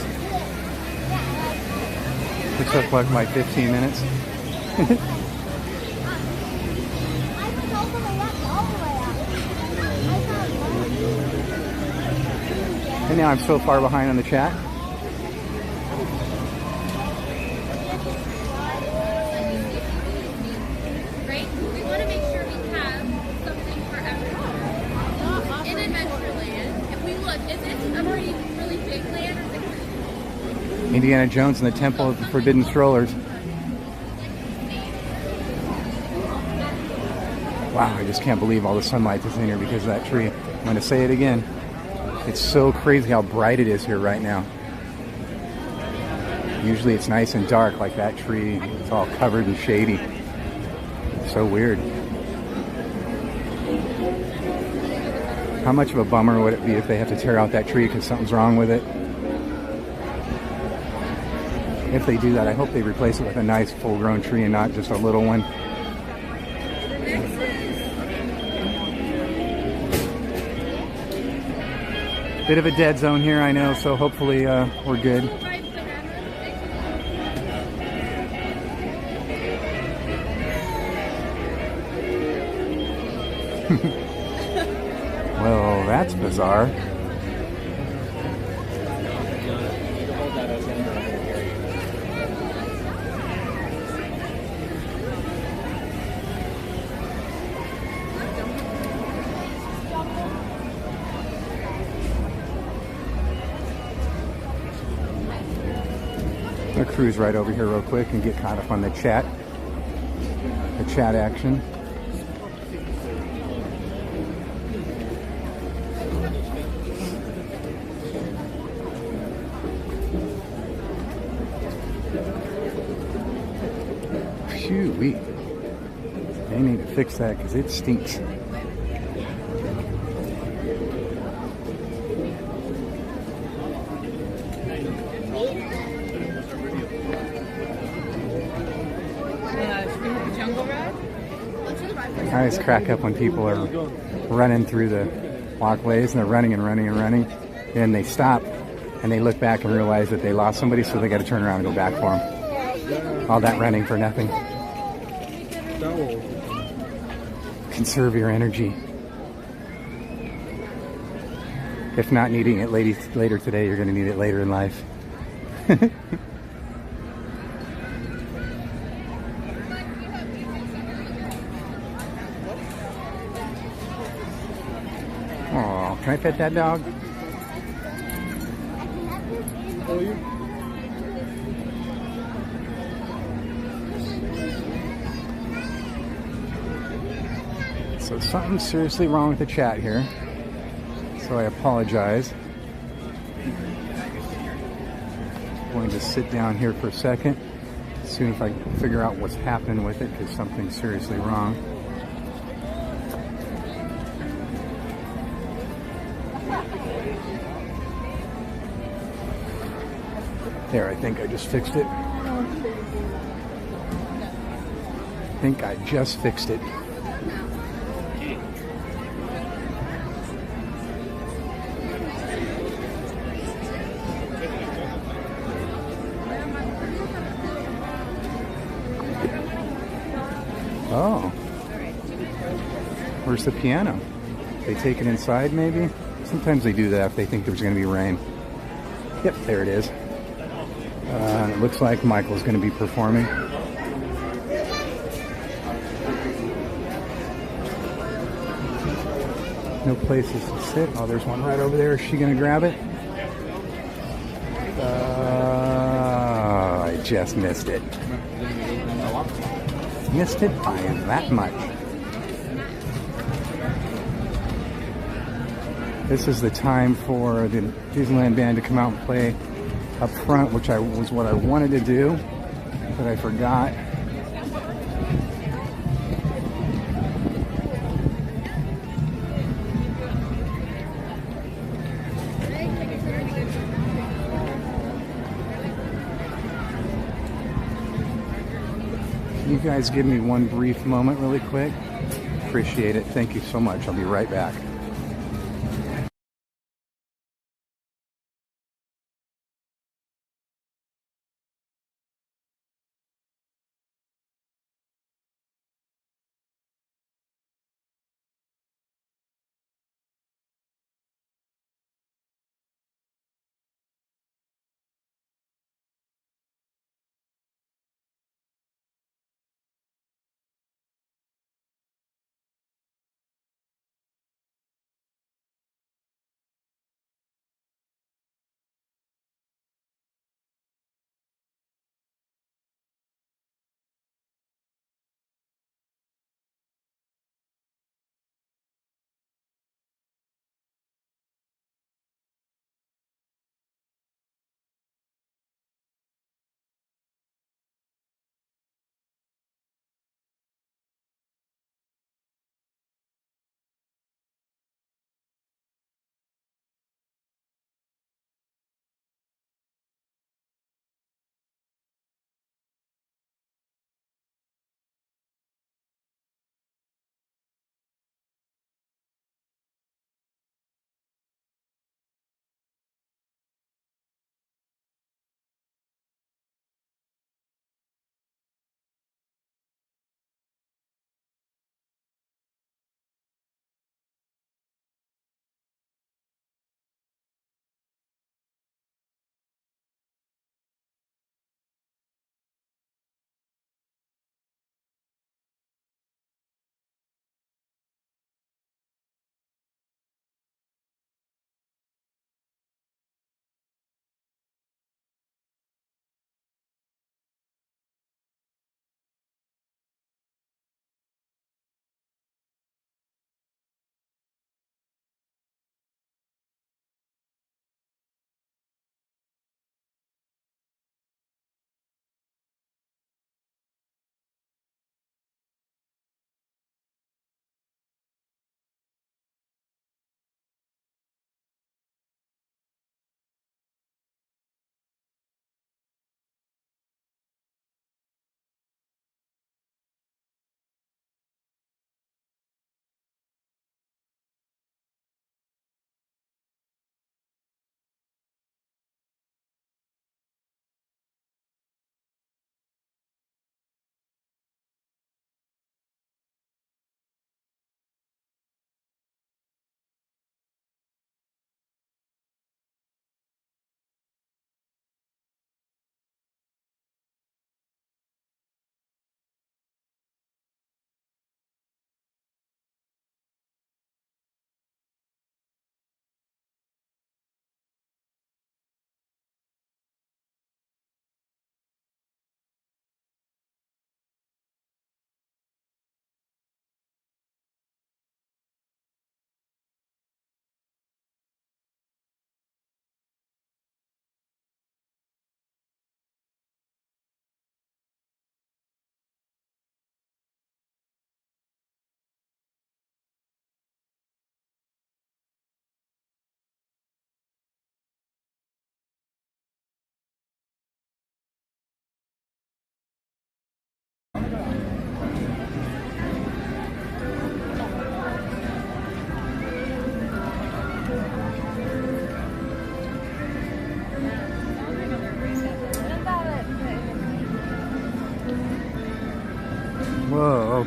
It took like 15 minutes. And now I'm so far behind on the chat. Right? We want to make sure we have something for everyone. In Adventureland, if we look, is this a really big land or is it Indiana Jones and the Temple of the Forbidden Strollers. Wow, I just can't believe all the sunlight that's in here because of that tree. I'm going to say it again. It's so crazy how bright it is here right now. Usually it's nice and dark like that tree. It's all covered and shady. So weird. How much of a bummer would it be if they have to tear out that tree because something's wrong with it? If they do that, I hope they replace it with a nice full-grown tree and not just a little one. Bit of a dead zone here, I know, so hopefully we're good. Well, that's bizarre. I'm gonna cruise right over here real quick and get caught up on the chat action. Phew-wee. They need to fix that because it stinks. I always crack up when people are running through the walkways and they're running and running and running. Then they stop and they look back and realize that they lost somebody, so they got to turn around and go back for them. All that running for nothing. Conserve your energy. If not needing it later today, you're going to need it later in life. Oh, can I pet that dog? So something's seriously wrong with the chat here. So I apologize. I'm going to sit down here for a second. See if I can figure out what's happening with it, because something's seriously wrong. There, I think I just fixed it. I think I just fixed it. Oh. Where's the piano? They take it inside, maybe? Sometimes they do that if they think there's going to be rain. Yep, there it is. It looks like Michael's going to be performing. No places to sit. Oh, there's one right over there. Is she going to grab it? I just missed it. Missed it by that much. This is the time for the Disneyland band to come out and play up front, which was what I wanted to do, but I forgot. Can you guys give me one brief moment really quick? Appreciate it. Thank you so much. I'll be right back.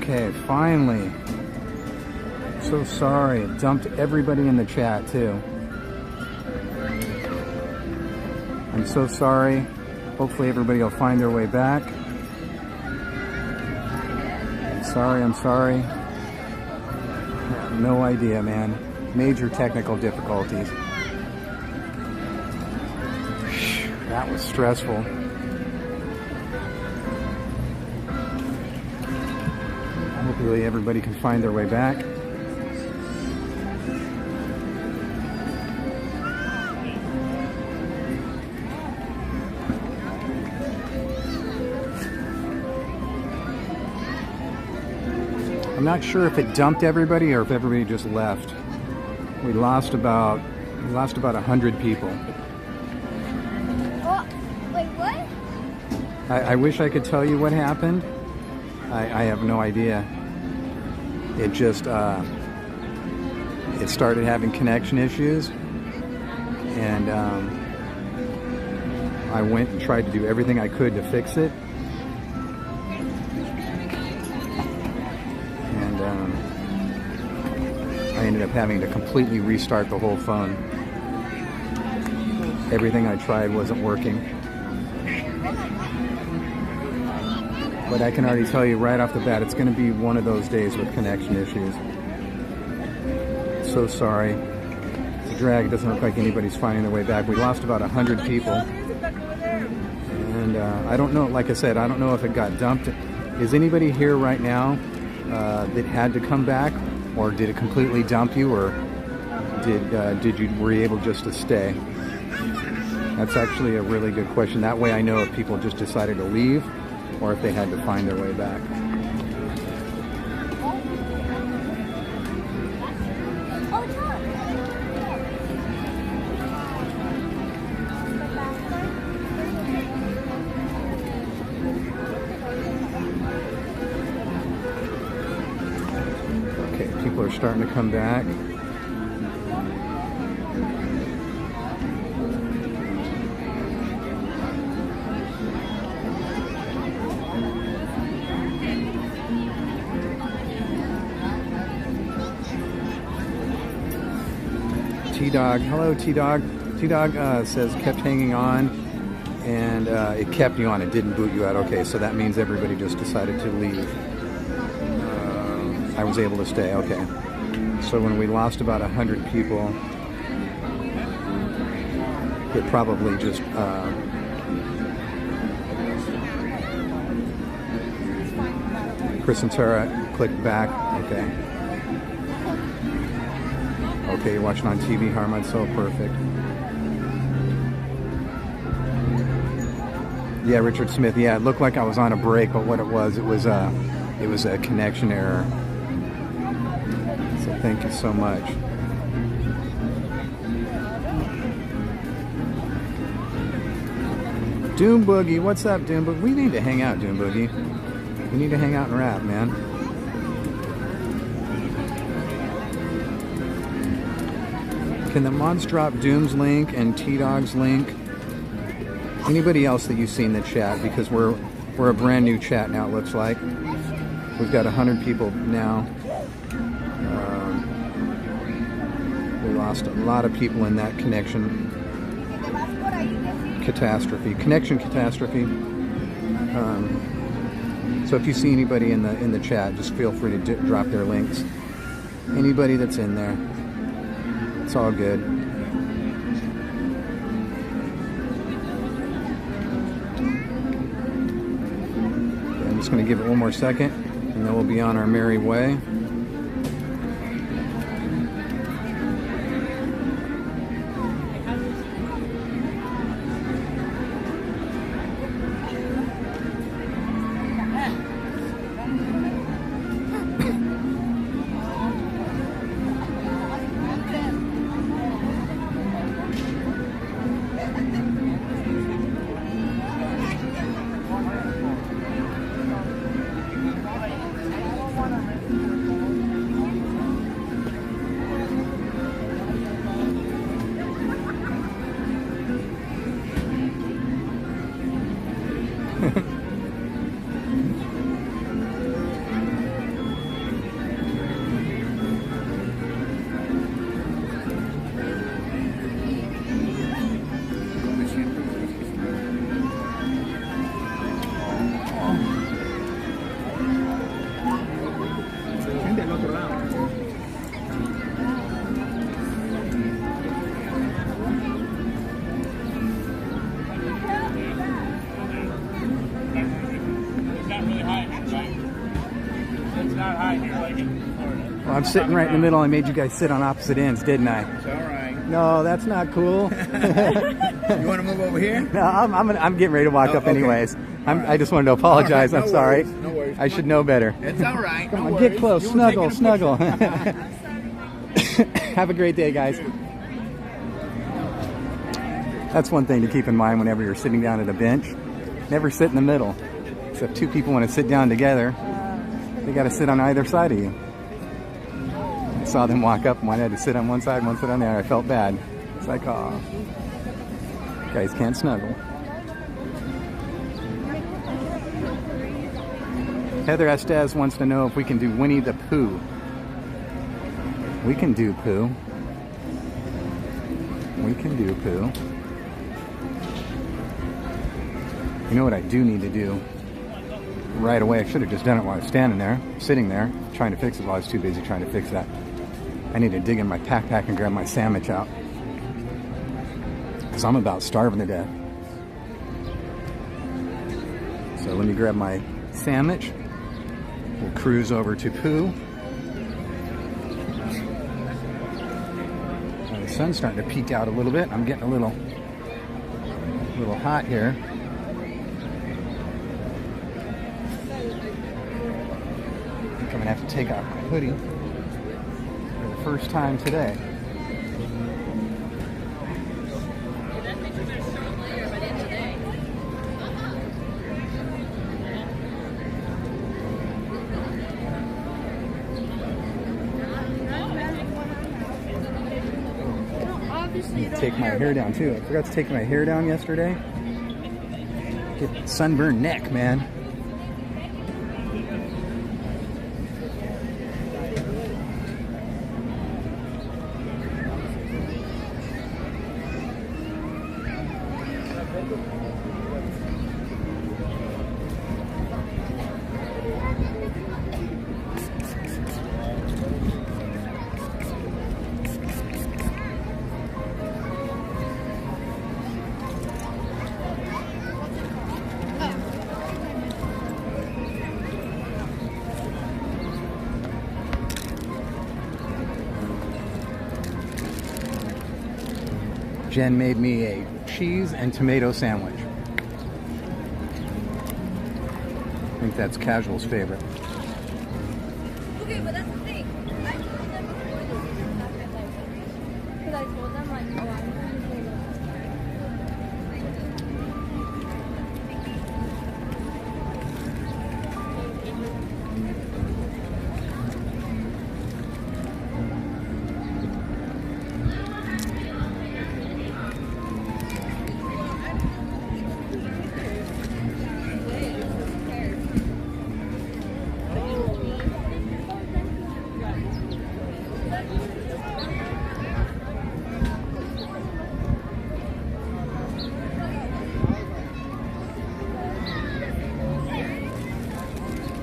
Okay, finally. So sorry. It dumped everybody in the chat too. I'm so sorry. Hopefully everybody will find their way back. I'm sorry. I have no idea, man. Major technical difficulties. That was stressful. Hopefully everybody can find their way back. I'm not sure if it dumped everybody or if everybody just left. We lost about 100 people. Oh, wait, what? I wish I could tell you what happened. I have no idea. It just it started having connection issues, and I went and tried to do everything I could to fix it. I ended up having to completely restart the whole phone. Everything I tried wasn't working. But I can already tell you right off the bat, it's going to be one of those days with connection issues. So sorry. The drag doesn't look like anybody's finding their way back. We lost about 100 people. And I don't know, like I said, I don't know if it got dumped. Is anybody here right now that had to come back? Or did it completely dump you, or were you able just to stay? That's actually a really good question. That way I know if people just decided to leave or if they had to find their way back. People are starting to come back. T-Dog, hello T-Dog. T-Dog says kept hanging on, and it kept you on, it didn't boot you out. Okay, so that means everybody just decided to leave. I was able to stay, okay. So when we lost about 100 people, it probably just Chris and Tara clicked back, okay. Okay, you're watching on TV, Harmon, so perfect. Yeah, Richard Smith, yeah, it looked like I was on a break, but what it was a connection error. So thank you so much. Doom Boogie, what's up, Doom Boogie? We need to hang out, Doom Boogie. We need to hang out and rap, man. Can the mods drop Doom's link and T-Dog's link? Anybody else that you see in the chat? Because we're a brand new chat now, it looks like. We've got 100 people now. We lost a lot of people in that connection catastrophe. So if you see anybody in the chat, just feel free to drop their links. Anybody that's in there, it's all good. Okay, I'm just going to give it one more second, and then we'll be on our merry way. Well, I'm sitting right in the middle. I made you guys sit on opposite ends, didn't I? It's all right. No, that's not cool. You want to move over here? No, I'm getting ready to walk up okay. anyways. Right. I just wanted to apologize. All right, I'm no sorry. worries, no worries. I should know better. It's all right. Come no on, worries. get close. You were Snuggle, taking a snuggle. picture. Have a great day, guys. That's one thing to keep in mind whenever you're sitting down at a bench. Never sit in the middle. So if two people want to sit down together, they got to sit on either side of you. I saw them walk up, one had to sit on one side, one sit on the other. I felt bad. It's like, oh, guys can't snuggle. Heather Estes wants to know if we can do Winnie the Pooh. We can do Pooh. We can do Pooh. You know what I do need to do right away? I should have just done it while I was standing there, sitting there, trying to fix it while I was too busy trying to fix that. I need to dig in my backpack and grab my sandwich out, because I'm about starving to death. So let me grab my sandwich. We'll cruise over to Pooh. Well, the sun's starting to peek out a little bit. I'm getting a little hot here. I think I'm gonna have to take off my hoodie for the first time today. Take my hair down too. I forgot to take my hair down yesterday. Get sunburned neck, man. Jen made me a cheese and tomato sandwich. I think that's Casual's favorite. Okay, but that's the thing. I told them before this is not that like, because I told them like, oh, I'm going to do this.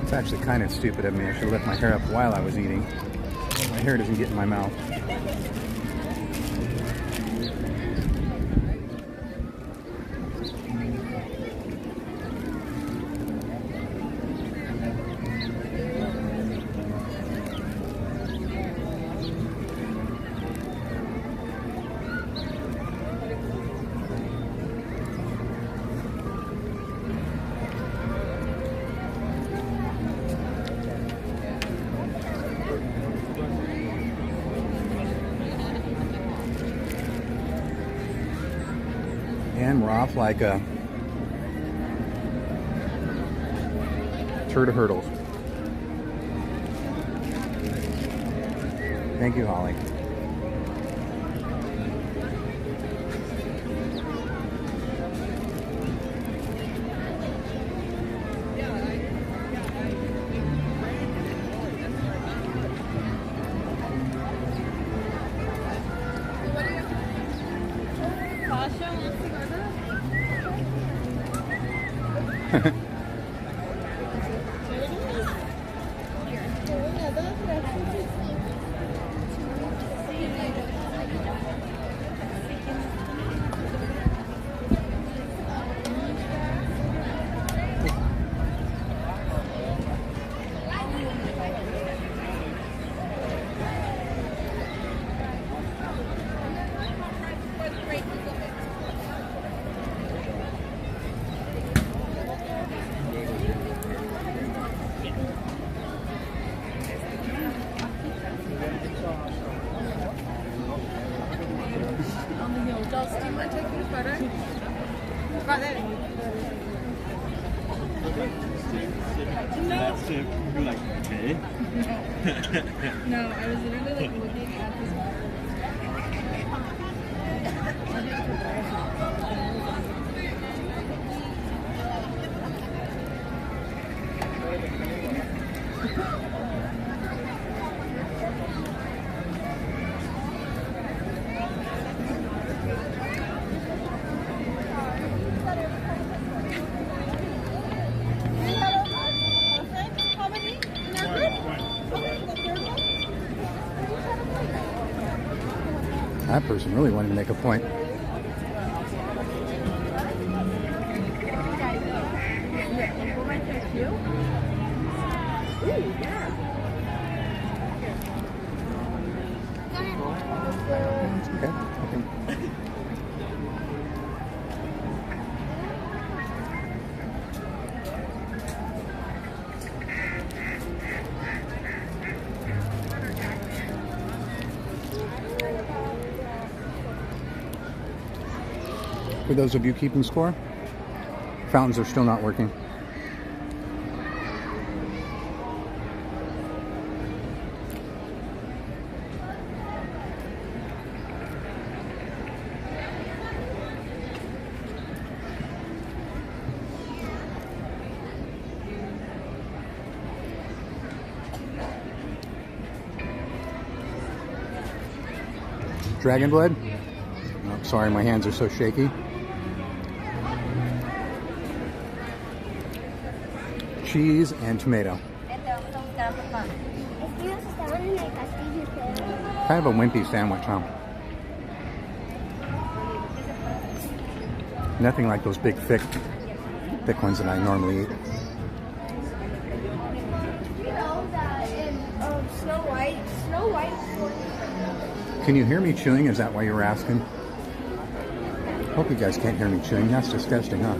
It's actually kind of stupid of me. I should have left my hair up while I was eating. My hair doesn't get in my mouth. And we're off like a turd of hurdles. Thank you, Holly. else? Do you want to take a photo? Right there. That's it. You're like, okay. No, I was literally like looking at this. That person really wanted to make a point. Okay. For those of you keeping score, fountains are still not working. Dragon blood? Oh, sorry, my hands are so shaky. Cheese and tomato. Kind of a wimpy sandwich, huh? Nothing like those big, thick ones that I normally eat. Snow White. Can you hear me chewing? Is that why you were asking? Hope you guys can't hear me chewing. That's disgusting, huh?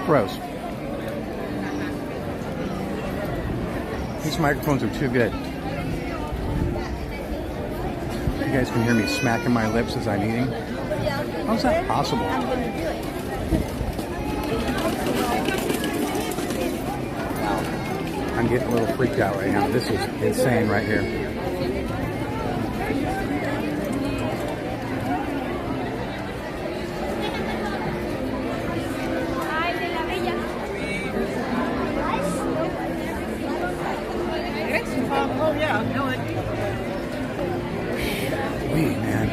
Gross. These microphones are too good. You guys can hear me smacking my lips as I'm eating. How's that possible? Wow. I'm getting a little freaked out right now. This is insane right here. Sweet, man.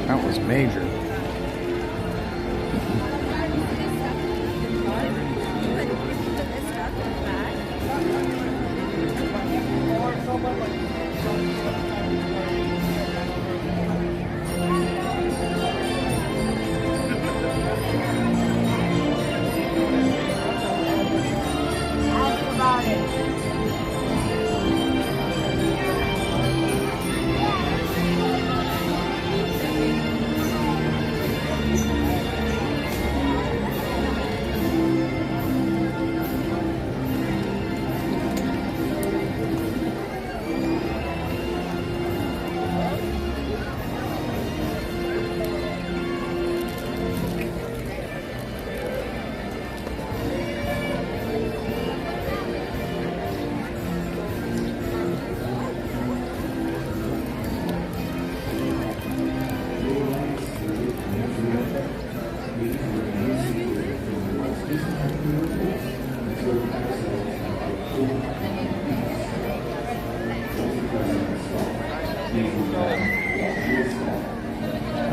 That was major.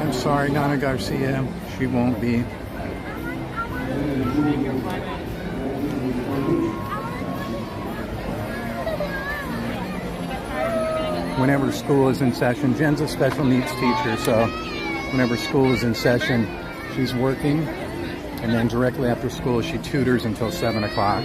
I'm sorry, Nana Garcia. She won't be. Whenever school is in session, Jen's a special needs teacher, so whenever school is in session, she's working, and then directly after school, she tutors until 7 o'clock.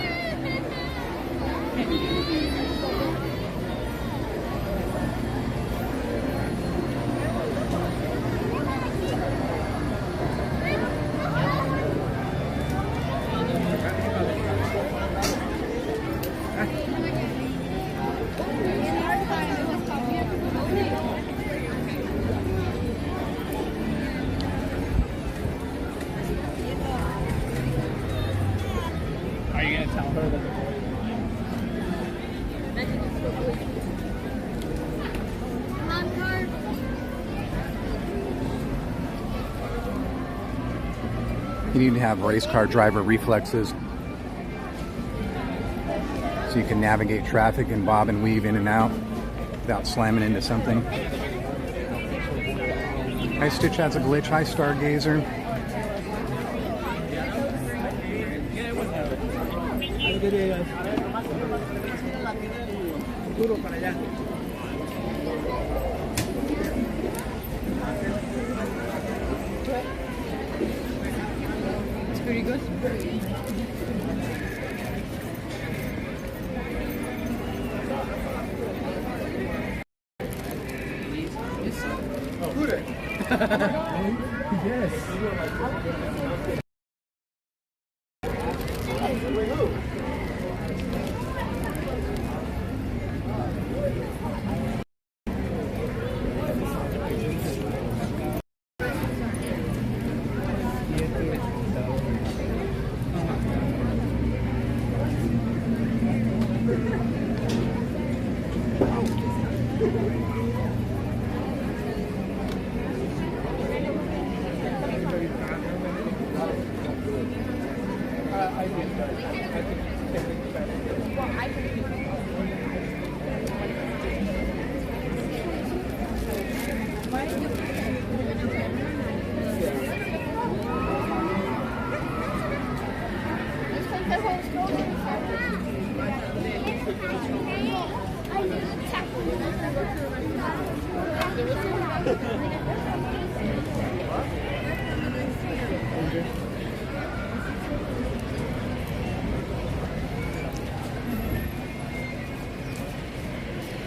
Are you gonna tell her that You need to have race car driver reflexes so you can navigate traffic and bob and weave in and out without slamming into something. Hi, Stitch has a glitch. Hi, Stargazer. It's pretty good.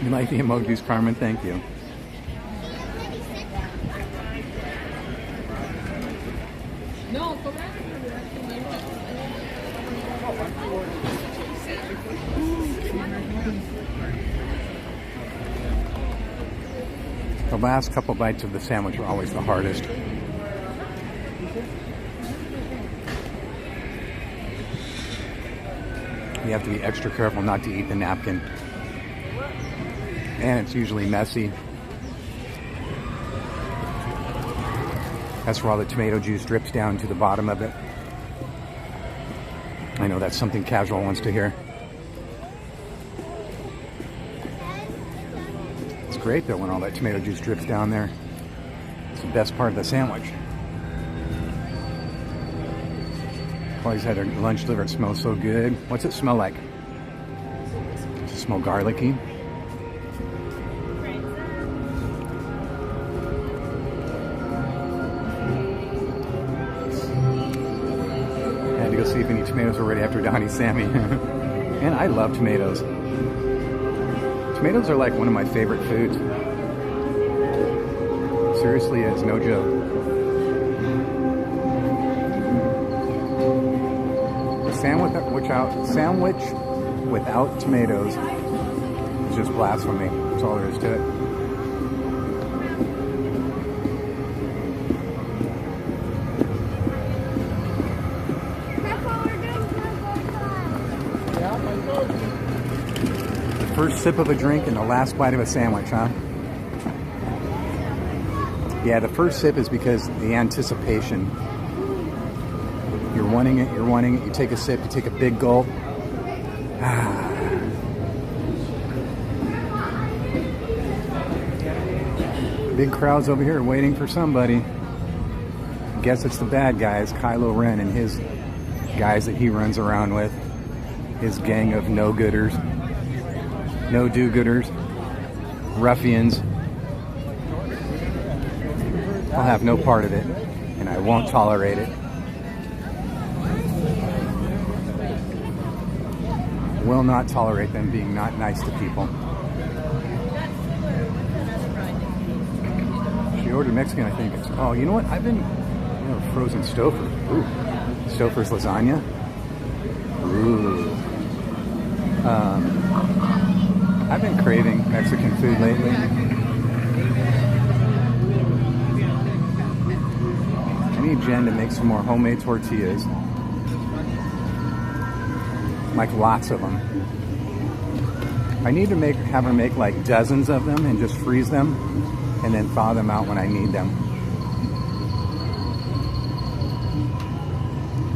You like the emojis, Carmen? Thank you. No, The last couple bites of the sandwich are always the hardest. You have to be extra careful not to eat the napkin. And it's usually messy. That's where all the tomato juice drips down to the bottom of it. I know that's something Casual wants to hear. It's great though when all that tomato juice drips down there. It's the best part of the sandwich. Always had their lunch delivered. It smells so good. What's it smell like? Does it smell garlicky? See if any tomatoes were ready after Donnie Sammy. And I love tomatoes. Tomatoes are like one of my favorite foods. Seriously, it's no joke. A sandwich without tomatoes is just blasphemy. That's all there is to it. First sip of a drink and the last bite of a sandwich, huh? Yeah, the first sip is because the anticipation. You're wanting it, you take a sip, you take a big gulp. Big crowds over here waiting for somebody. guess it's the bad guys, Kylo Ren and his guys that he runs around with. His gang of no-gooders, no-do-gooders, ruffians. I'll have no part of it, and I won't tolerate it. Will not tolerate them being not nice to people. She ordered Mexican, I think. Oh, you know what? I've been, frozen Stouffer. Ooh, Stouffer's lasagna. Ooh. I've been craving Mexican food lately. I need Jen to make some more homemade tortillas. Like lots of them. I need to have her make like dozens of them and just freeze them and then thaw them out when I need them.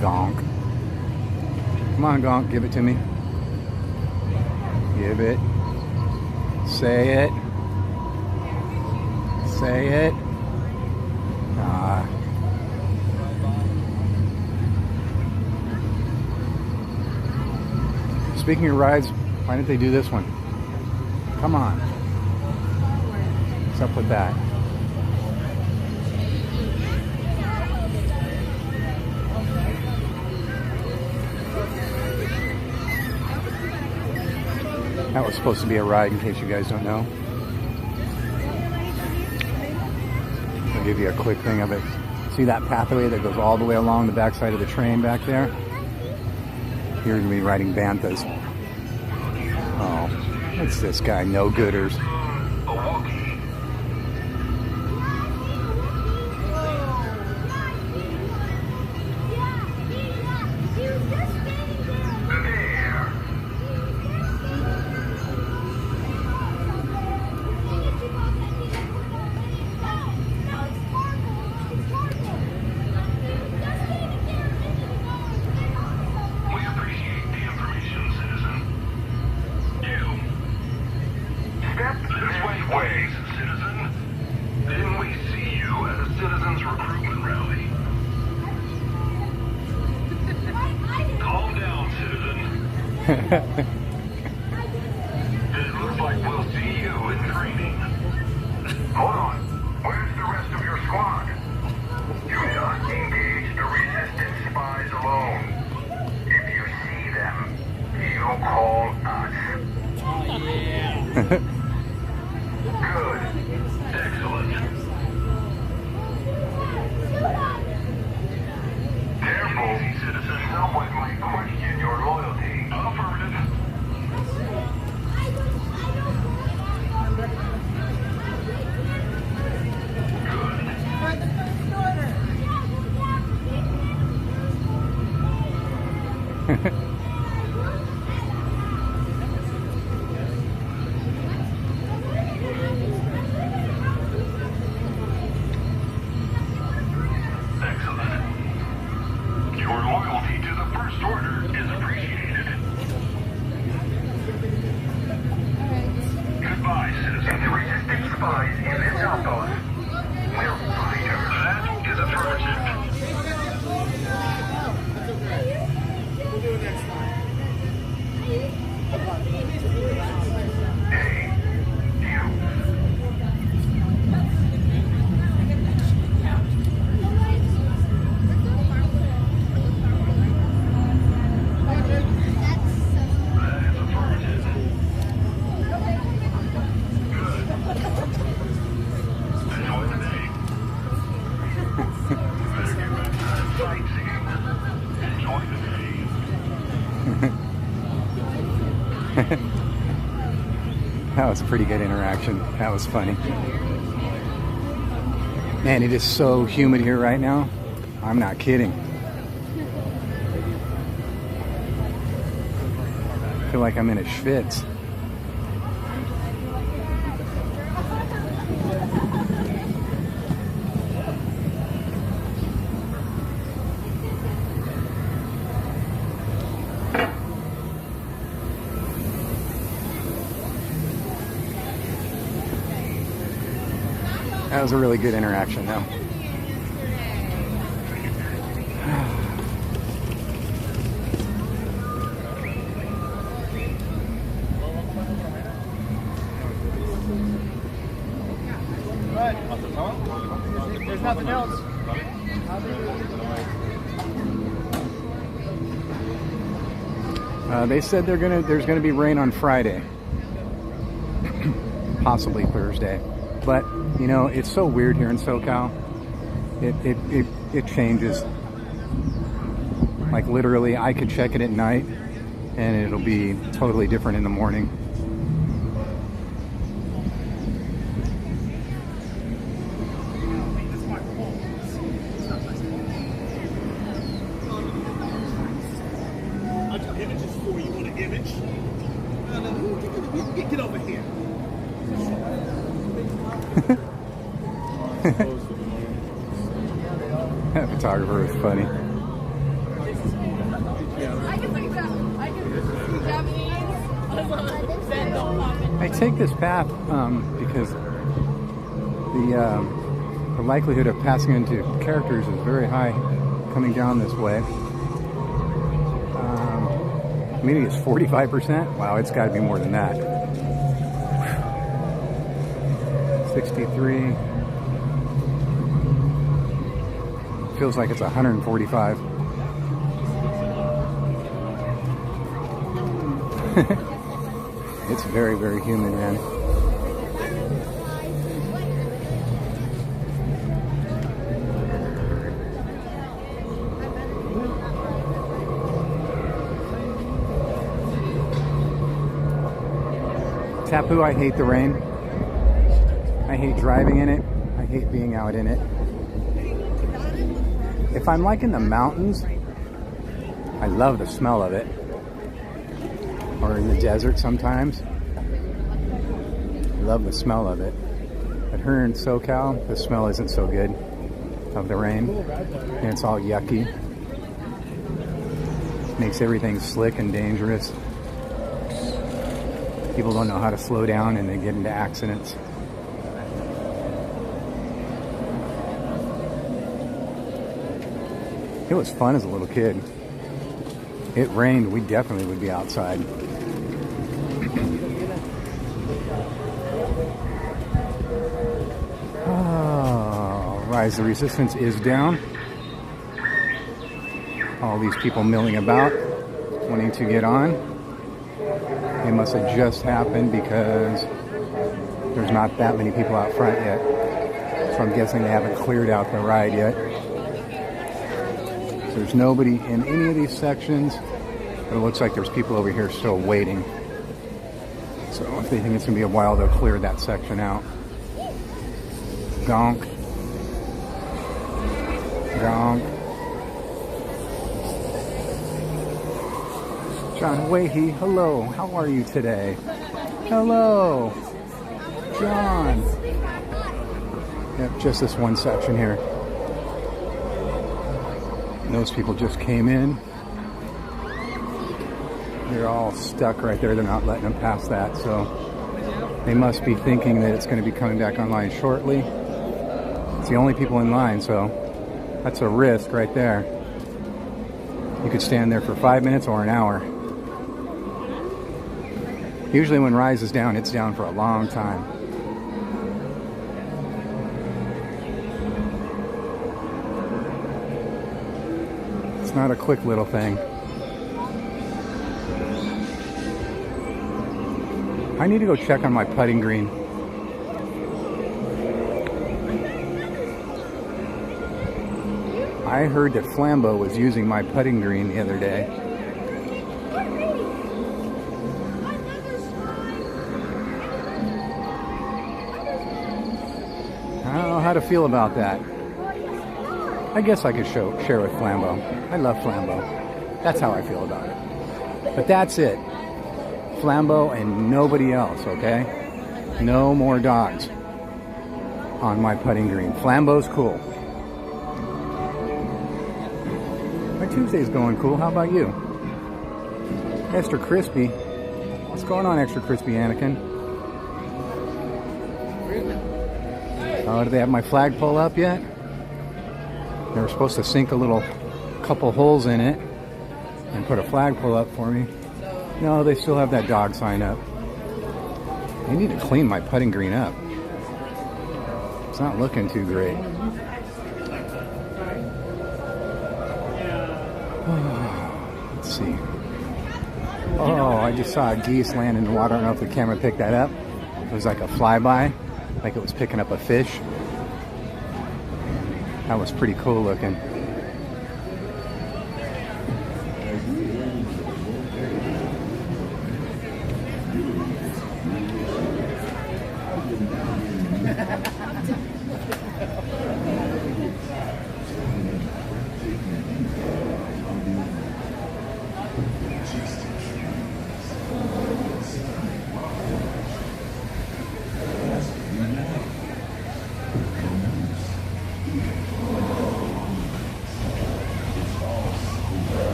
Gonk. Come on, Gonk, give it to me. Give it. Say it. Say it. Speaking of rides, why didn't they do this one? Come on. What's up with that? That was supposed to be a ride, in case you guys don't know. I'll give you a quick thing of it. See that pathway that goes all the way along the backside of the train back there? Here we're going to be riding Banthas. Oh, what's this guy? No-gooders. It looks like we'll see you in training. Hold on. Where's the rest of your squad? Do not engage the resistance spies alone. If you see them, you call us. Oh, yeah. Good. Excellent. Careful, citizen. Someone might question your loyalty. Affirmative. Excellent. Your loyalty to the First Order is appreciated. Goodbye, citizen. The resistance spies in this outpost will find her. That is affirmative. We'll do it next time. Hey, you. That is affirmative. Good. Enjoy the day. Better get back to that sightseeing. Enjoy the day. That was a pretty good interaction. That was funny. Man, it is so humid here right now. I'm not kidding. I feel like I'm in a schwitz. That was a really good interaction, though. There's nothing else. They said there's gonna be rain on Friday, possibly Thursday. But you know, it's so weird here in SoCal. It changes. Like literally, I could check it at night, and it'll be totally different in the morning. Images for you. Want an image? Get over here. That photographer is funny. I can think that. I can Japanese. I take this path because the likelihood of passing into characters is very high coming down this way. Maybe it's 45%. Wow, it's got to be more than that. 63. Feels like it's 145. It's very, very humid, man. Tapu, I hate the rain. I hate driving in it. I hate being out in it. If I'm like in the mountains, I love the smell of it. Or in the desert sometimes. I love the smell of it. But here in SoCal, the smell isn't so good of the rain. And it's all yucky. Makes everything slick and dangerous. People don't know how to slow down and they get into accidents. It was fun as a little kid. It rained, we definitely would be outside. Oh, Rise the Resistance is down. All these people milling about, wanting to get on. It must have just happened because there's not that many people out front yet. So I'm guessing they haven't cleared out the ride yet. So there's nobody in any of these sections, but it looks like there's people over here still waiting. So if they think it's going to be a while, they'll clear that section out. Gonk. Gonk. John Wahey, hello. How are you today? Hello. John. Yep, just this one section here. And those people just came in. They're all stuck right there. They're not letting them pass that. So they must be thinking that it's going to be coming back online shortly. It's the only people in line, so that's a risk right there. You could stand there for 5 minutes or an hour. Usually when Rise is down, it's down for a long time. It's not a quick little thing. I need to go check on my putting green. I heard that Flambeau was using my putting green the other day. I don't know how to feel about that. I guess I could share with Flambeau. I love Flambeau. That's how I feel about it. But that's it. Flambeau and nobody else, okay? No more dogs on my putting green. Flambeau's cool. My Tuesday's going cool. How about you? Extra Crispy. What's going on, Extra Crispy Anakin? Oh, do they have my flagpole up yet? They were supposed to sink a couple holes in it and put a flagpole up for me. No, they still have that dog sign up. They need to clean my putting green up. It's not looking too great. Let's see. Oh, I just saw a geese land in the water. I don't know if the camera picked that up. It was like a flyby, like it was picking up a fish. That was pretty cool looking.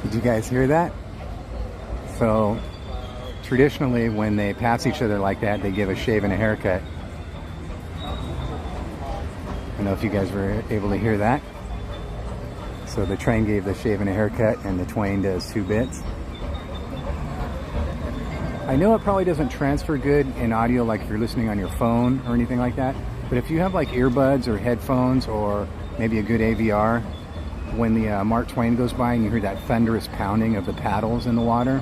Did you guys hear that? So traditionally when they pass each other like that, they give a shave and a haircut. I don't know if you guys were able to hear that. So the train gave the shave and a haircut and the twain does 2 bits. I know it probably doesn't transfer good in audio like if you're listening on your phone or anything like that, but if you have like earbuds or headphones or maybe a good AVR, when the Mark Twain goes by and you hear that thunderous pounding of the paddles in the water.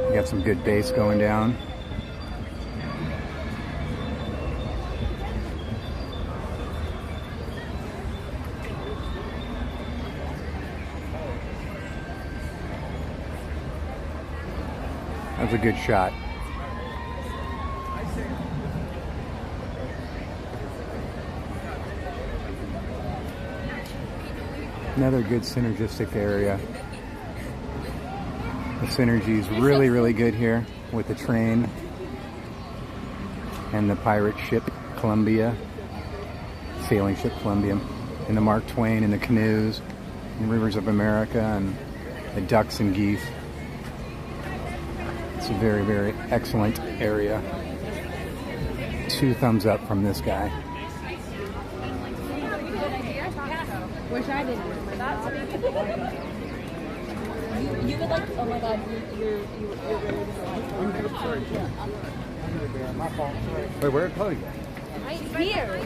You got some good bass going down. That was a good shot. Another good synergistic area. The synergy is really, really good here with the train and the pirate ship Columbia, sailing ship Columbia, and the Mark Twain and the canoes and Rivers of America and the ducks and geese. It's a very, very excellent area. 2 thumbs up from this guy. Wish I didn't. You would like, oh my god, you're really My fault. Wait, where are Chloe? right here.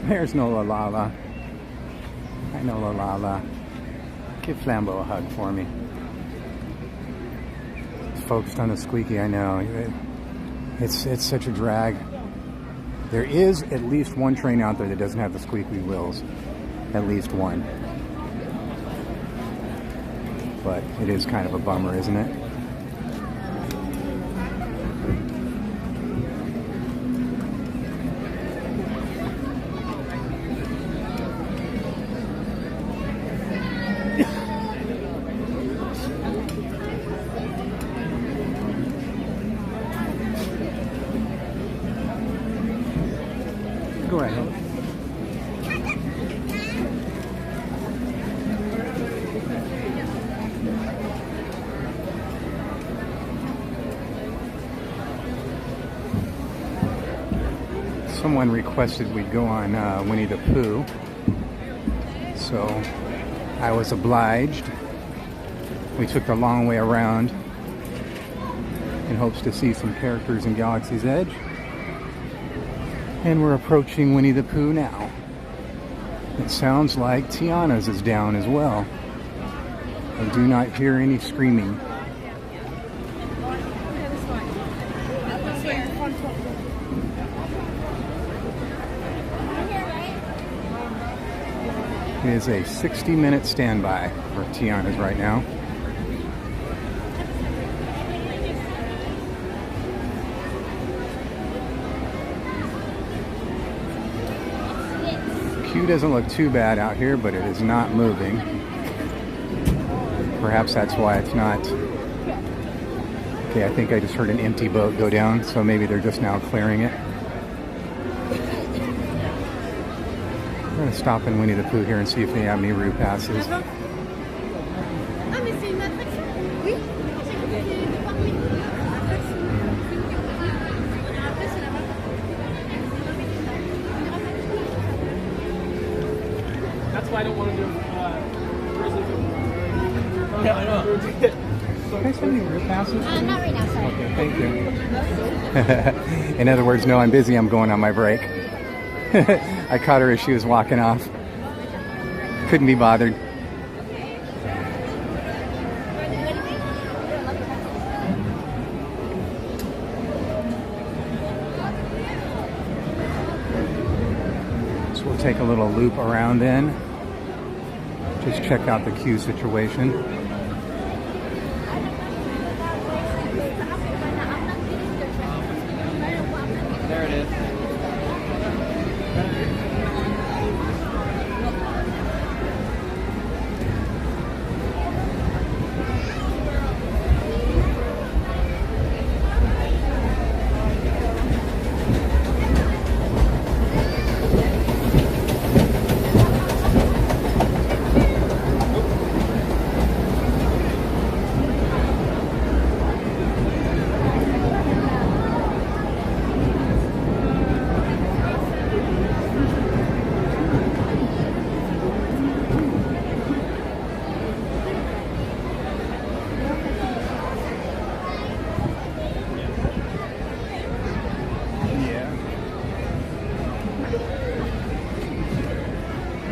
There's no La La. I know La La. Give Flambeau a hug for me. It's focused on the squeaky, I know. It's such a drag. There is at least one train out there that doesn't have the squeaky wheels. At least one. But it is kind of a bummer, isn't it? Go ahead. someone requested we go on Winnie the Pooh, so I was obliged. We took the long way around in hopes to see some characters in Galaxy's Edge. And we're approaching Winnie the Pooh now. It sounds like Tiana's is down as well. I do not hear any screaming. It is a 60-minute standby for Tiana's right now. Queue doesn't look too bad out here, but it is not moving. Perhaps that's why it's not. Okay, I think I just heard an empty boat go down, so maybe they're just now clearing it. I'm going to stop in Winnie the Pooh here and see if they have any route passes. That's why I don't want to do Yeah, I know. Can I send you route passes? Not right now, sorry. Okay, thank you. In other words, no, I'm busy. I'm going on my break. I caught her as she was walking off. Couldn't be bothered. So we'll take a little loop around then. Just check out the queue situation. There it is.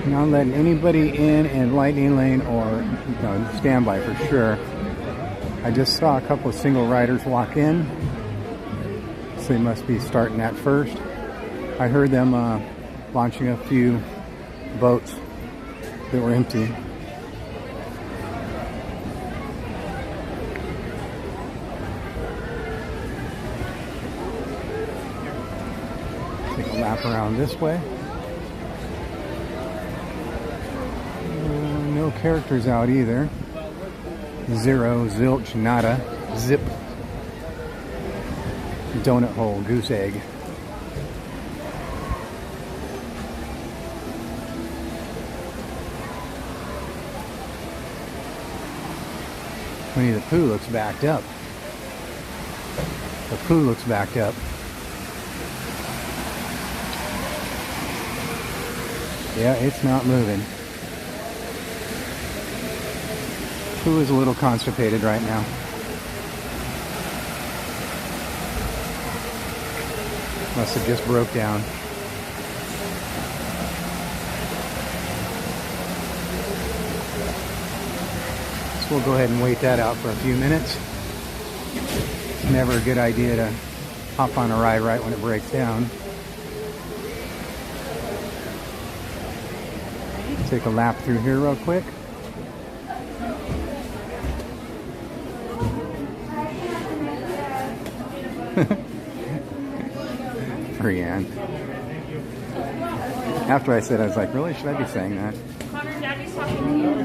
Not letting anybody in Lightning Lane or standby for sure. I just saw a couple of single riders walk in, so they must be starting at first. I heard them launching a few boats that were empty. Take a lap around this way. No characters out either. Zero, zilch, nada, zip. Donut hole, goose egg. Winnie the Pooh looks backed up. The Pooh looks backed up. Yeah, it's not moving. Pooh is a little constipated right now. Must have just broke down. So we'll go ahead and wait that out for a few minutes. It's never a good idea to hop on a ride right when it breaks down. Take a lap through here real quick. Brienne. After I said, I was like, really? Should I be saying that? Connor, Daddy's talking to you.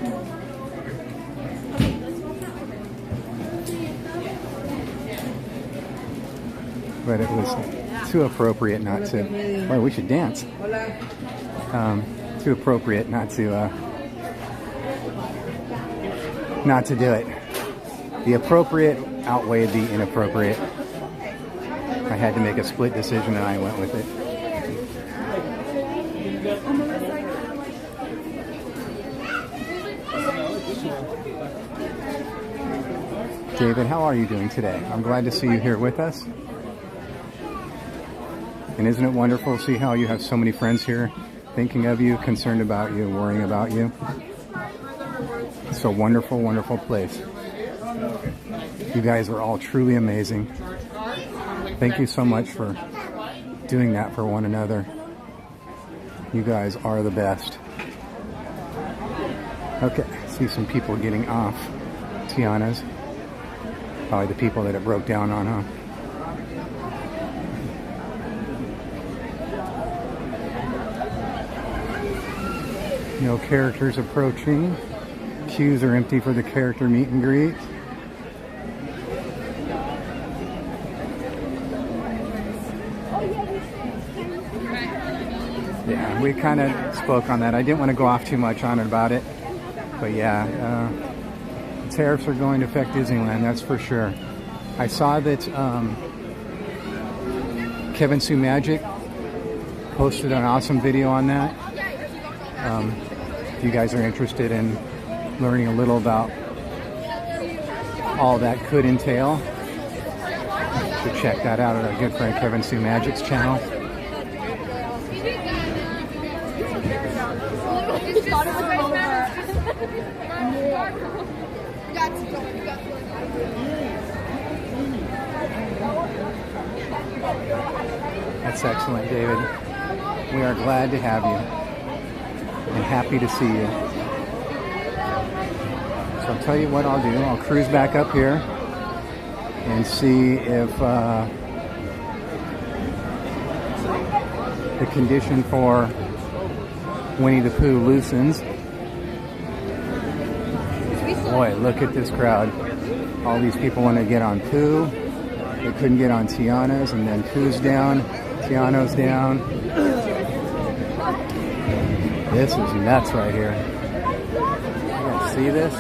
But it was too appropriate not to. Boy, we should dance. Too appropriate not to do it. The appropriate outweighed the inappropriate. I had to make a split decision and I went with it. David, how are you doing today? I'm glad to see you here with us. And isn't it wonderful to see how you have so many friends here thinking of you, concerned about you, worrying about you? It's a wonderful, wonderful place. You guys are all truly amazing. Thank you so much for doing that for one another. You guys are the best. Okay, see some people getting off Tiana's. Probably the people that it broke down on, huh? No characters approaching. Queues are empty for the character meet and greet. Yeah, we kind of spoke on that. I didn't want to go off too much on it about it. But yeah, tariffs are going to affect Disneyland, that's for sure. I saw that Kevin Sue Magic posted an awesome video on that. If you guys are interested in learning a little about all that could entail, you should check that out at our good friend Kevin Sue Magic's channel. That's excellent, David. We are glad to have you and happy to see you. So I'll tell you what I'll do. I'll cruise back up here and see if the condition for Winnie the Pooh loosens. Boy, look at this crowd. All these people want to get on Pooh. They couldn't get on Tiana's, and then Pooh's down, Tiana's down. This is nuts right here. You guys see this?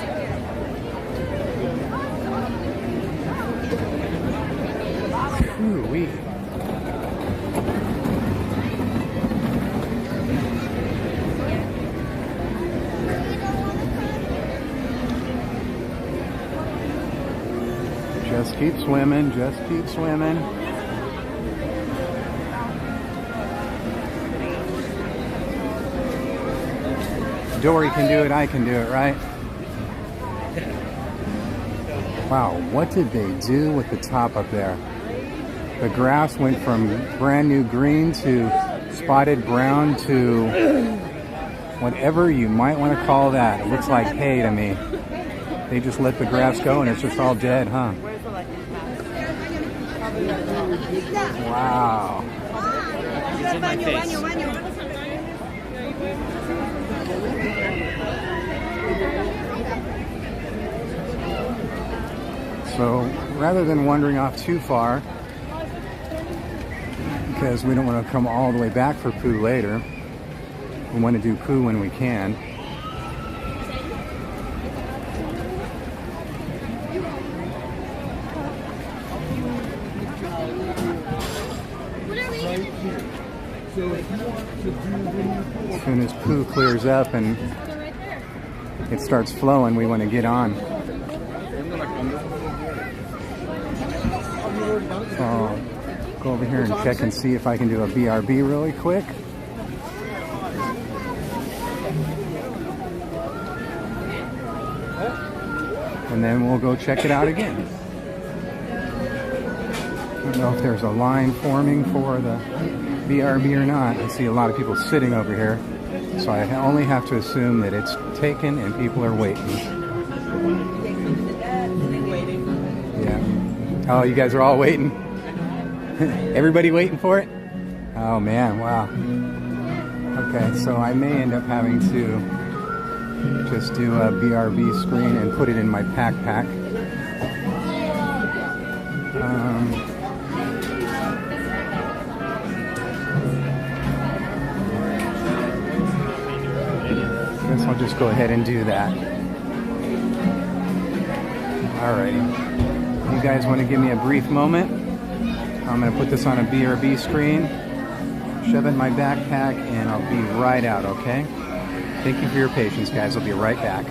Ooh-wee. Just keep swimming, just keep swimming. Dory can do it, I can do it, right? Wow, what did they do with the top up there? The grass went from brand new green to spotted brown to whatever you might want to call that. It looks like hay to me. They just let the grass go and it's just all dead, huh? Wow. It's in my face. So rather than wandering off too far, because we don't want to come all the way back for Pooh later, we want to do Pooh when we can. As soon as Pooh clears up and it starts flowing, we want to get on. So I'll go over here and check and see if I can do a BRB really quick. And then we'll go check it out again. I don't know if there's a line forming for the BRB or not. I see a lot of people sitting over here, so I only have to assume that it's taken and people are waiting. Yeah. Oh, you guys are all waiting? Everybody waiting for it? Oh man, wow. Okay, so I may end up having to just do a BRB screen and put it in my pack. Guess I'll just go ahead and do that. Alrighty. You guys want to give me a brief moment? I'm going to put this on a BRB screen, shove it in my backpack, and I'll be right out, okay? Thank you for your patience, guys. I'll be right back.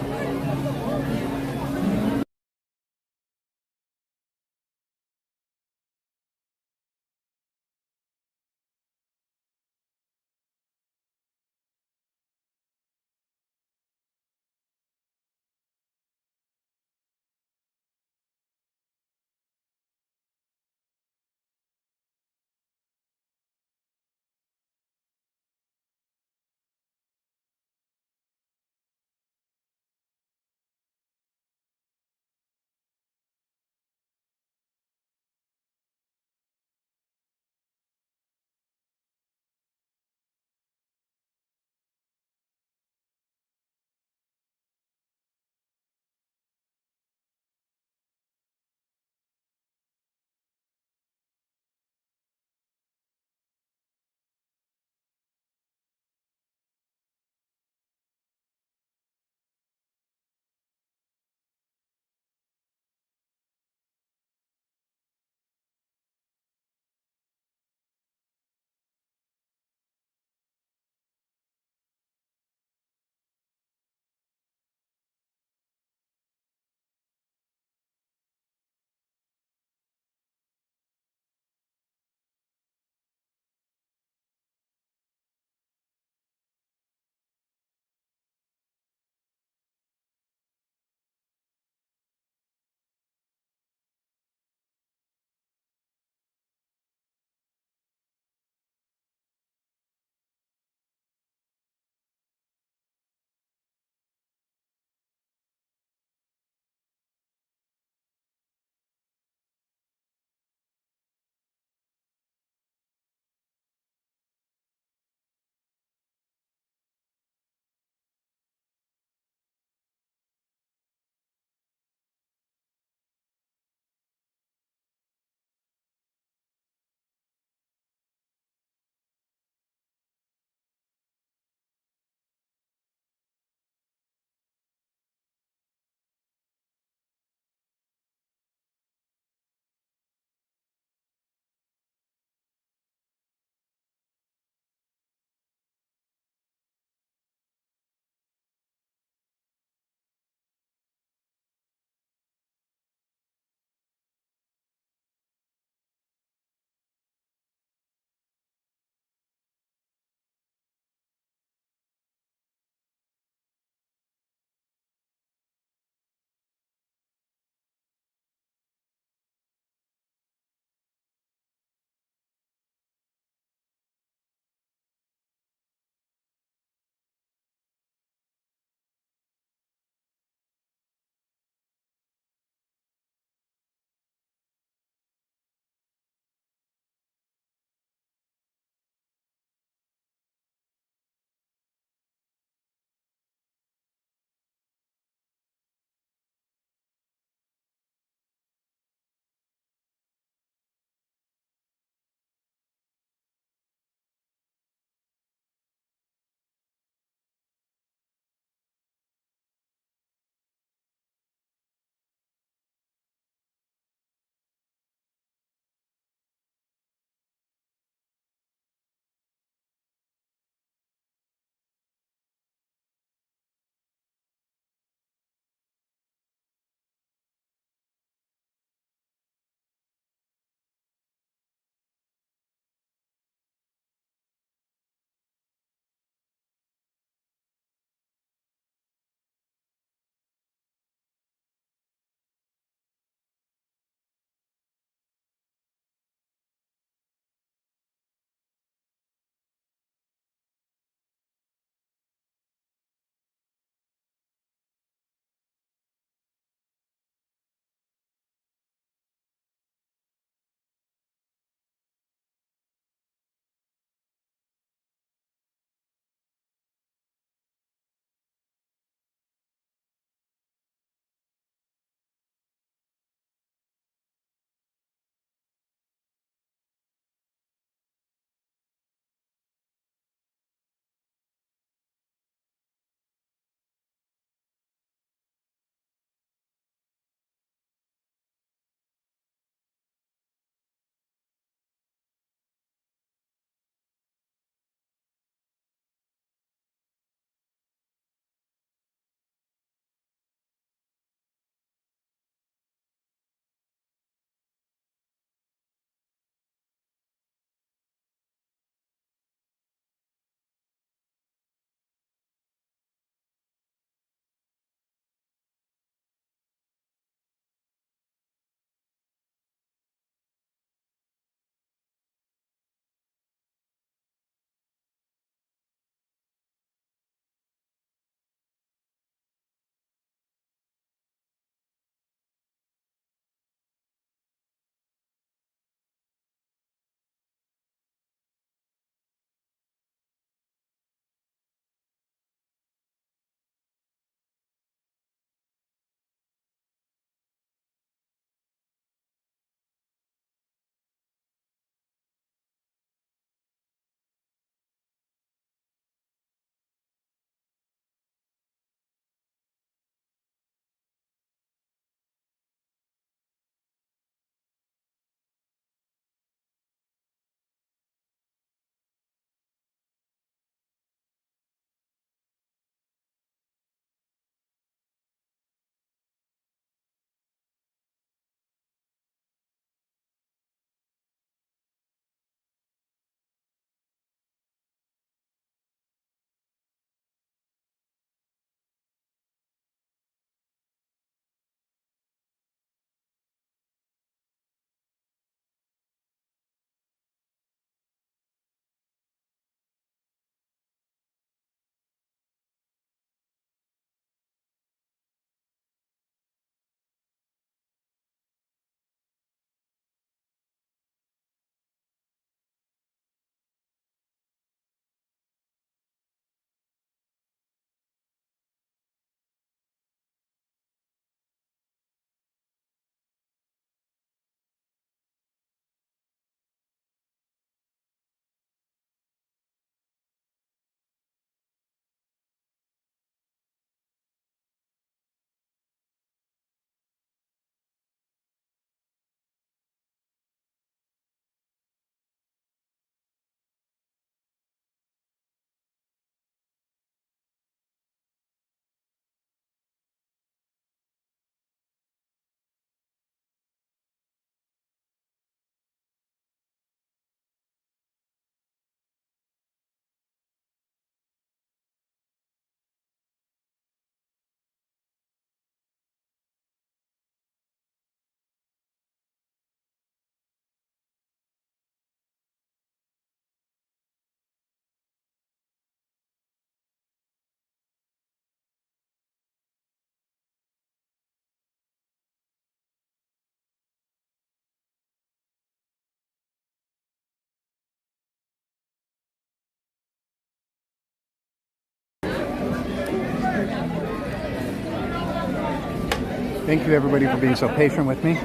Thank you everybody for being so patient with me.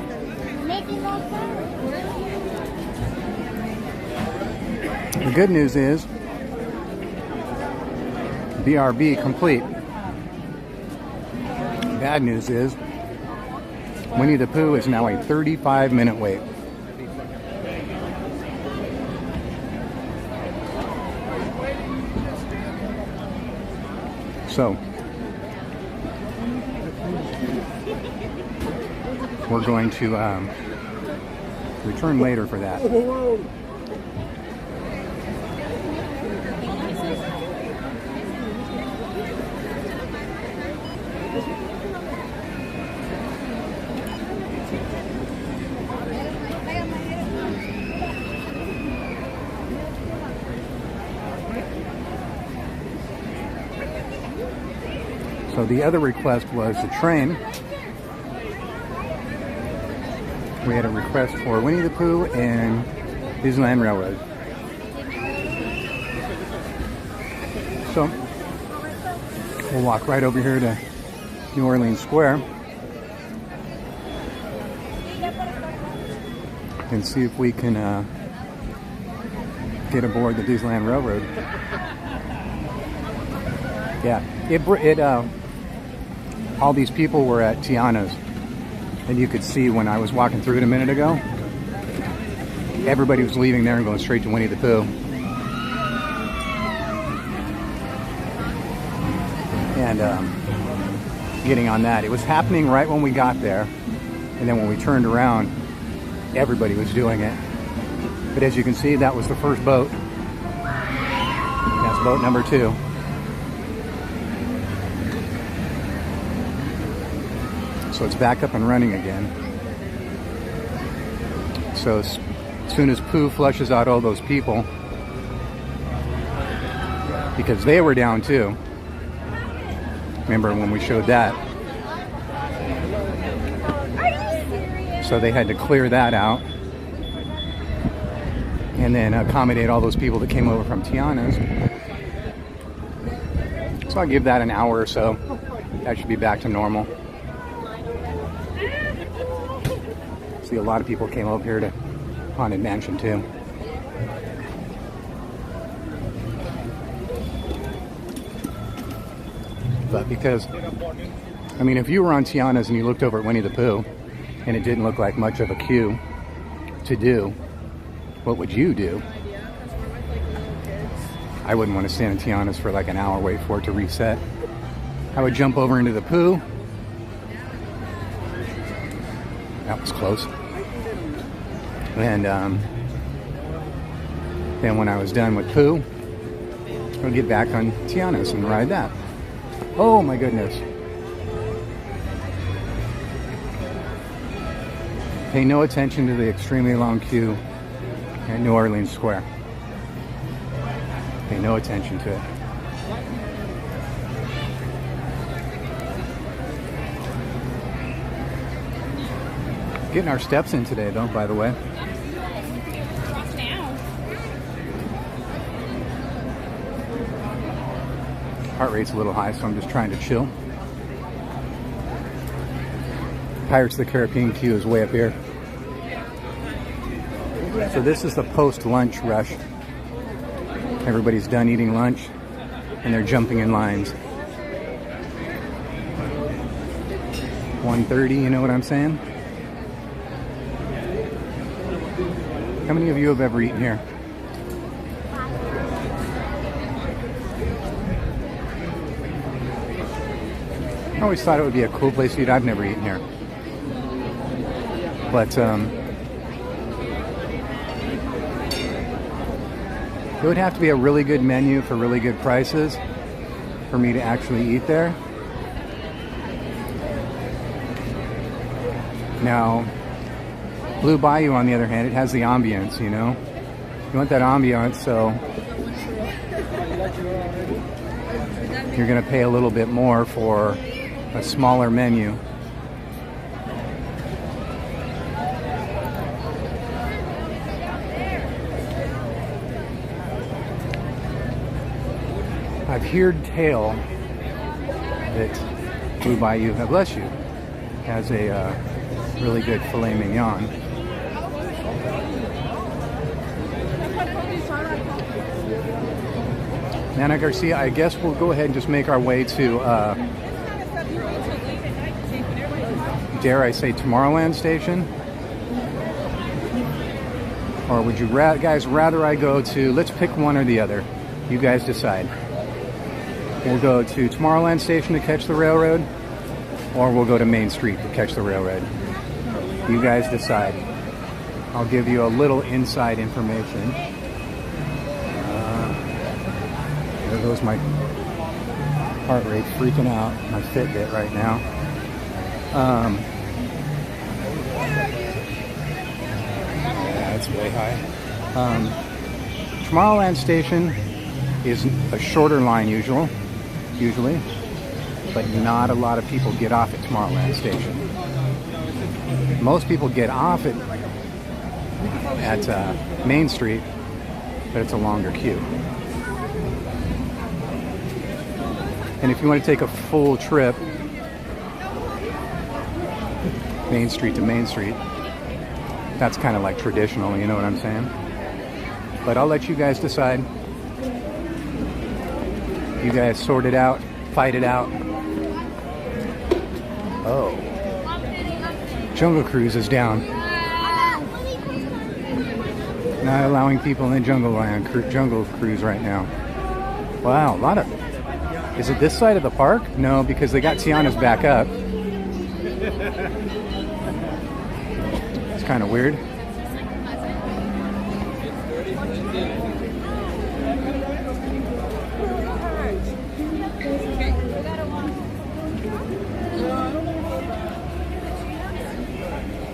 The good news is BRB complete. Bad news is Winnie the Pooh is now a 35-minute wait. So we're going to return later for that. So the other request was the train. We had a request for Winnie the Pooh and Disneyland Railroad. So we'll walk right over here to New Orleans Square and see if we can get aboard the Disneyland Railroad. Yeah, all these people were at Tiana's, and you could see when I was walking through it a minute ago, everybody was leaving there and going straight to Winnie the Pooh. And getting on that. It was happening right when we got there, and then when we turned around, everybody was doing it. But as you can see, that was the first boat. That's boat number 2. So it's back up and running again. So as soon as Pooh flushes out all those people, because they were down too. Remember when we showed that? So they had to clear that out and then accommodate all those people that came over from Tiana's. So I'll give that an hour or so. That should be back to normal. See, a lot of people came over here to Haunted Mansion too. But because, I mean, if you were on Tiana's and you looked over at Winnie the Pooh and it didn't look like much of a queue to do, what would you do? I wouldn't want to stand in Tiana's for like an hour, wait for it to reset. I would jump over into the Pooh. That was close. And then when I was done with Pooh, I'll get back on Tiana's and ride that. Oh my goodness. Pay no attention to the extremely long queue at New Orleans Square. Pay no attention to it. Getting our steps in today, though, by the way. Heart rate's a little high, so I'm just trying to chill. Pirates of the Caribbean queue is way up here. So this is the post-lunch rush. Everybody's done eating lunch, and they're jumping in lines. 1:30, you know what I'm saying? How many of you have ever eaten here? I always thought it would be a cool place to eat. I've never eaten here. But it would have to be a really good menu for really good prices for me to actually eat there. Now, Blue Bayou, on the other hand, it has the ambience, you know? You want that ambience, so you're going to pay a little bit more for a smaller menu. I've heard tale that Blue Bayou, bless you, has a really good filet mignon. Nana Garcia, I guess we'll go ahead and just make our way to, dare I say, Tomorrowland Station? Or would you guys rather I go to, let's pick one or the other. You guys decide. We'll go to Tomorrowland Station to catch the railroad, or we'll go to Main Street to catch the railroad. You guys decide. I'll give you a little inside information. There goes my heart rate freaking out, my Fitbit right now. That's way high. Tomorrowland Station is a shorter line usually, but not a lot of people get off at Tomorrowland Station. Most people get off at Main Street, but it's a longer queue. And if you want to take a full trip, Main Street to Main Street, that's kind of like traditional, you know what I'm saying? But I'll let you guys decide. You guys sort it out, fight it out. Oh. Jungle Cruise is down. Not allowing people in Jungle Cruise right now. Wow, a lot of... Is it this side of the park? No, because they got Tiana's back up. It's kind of weird.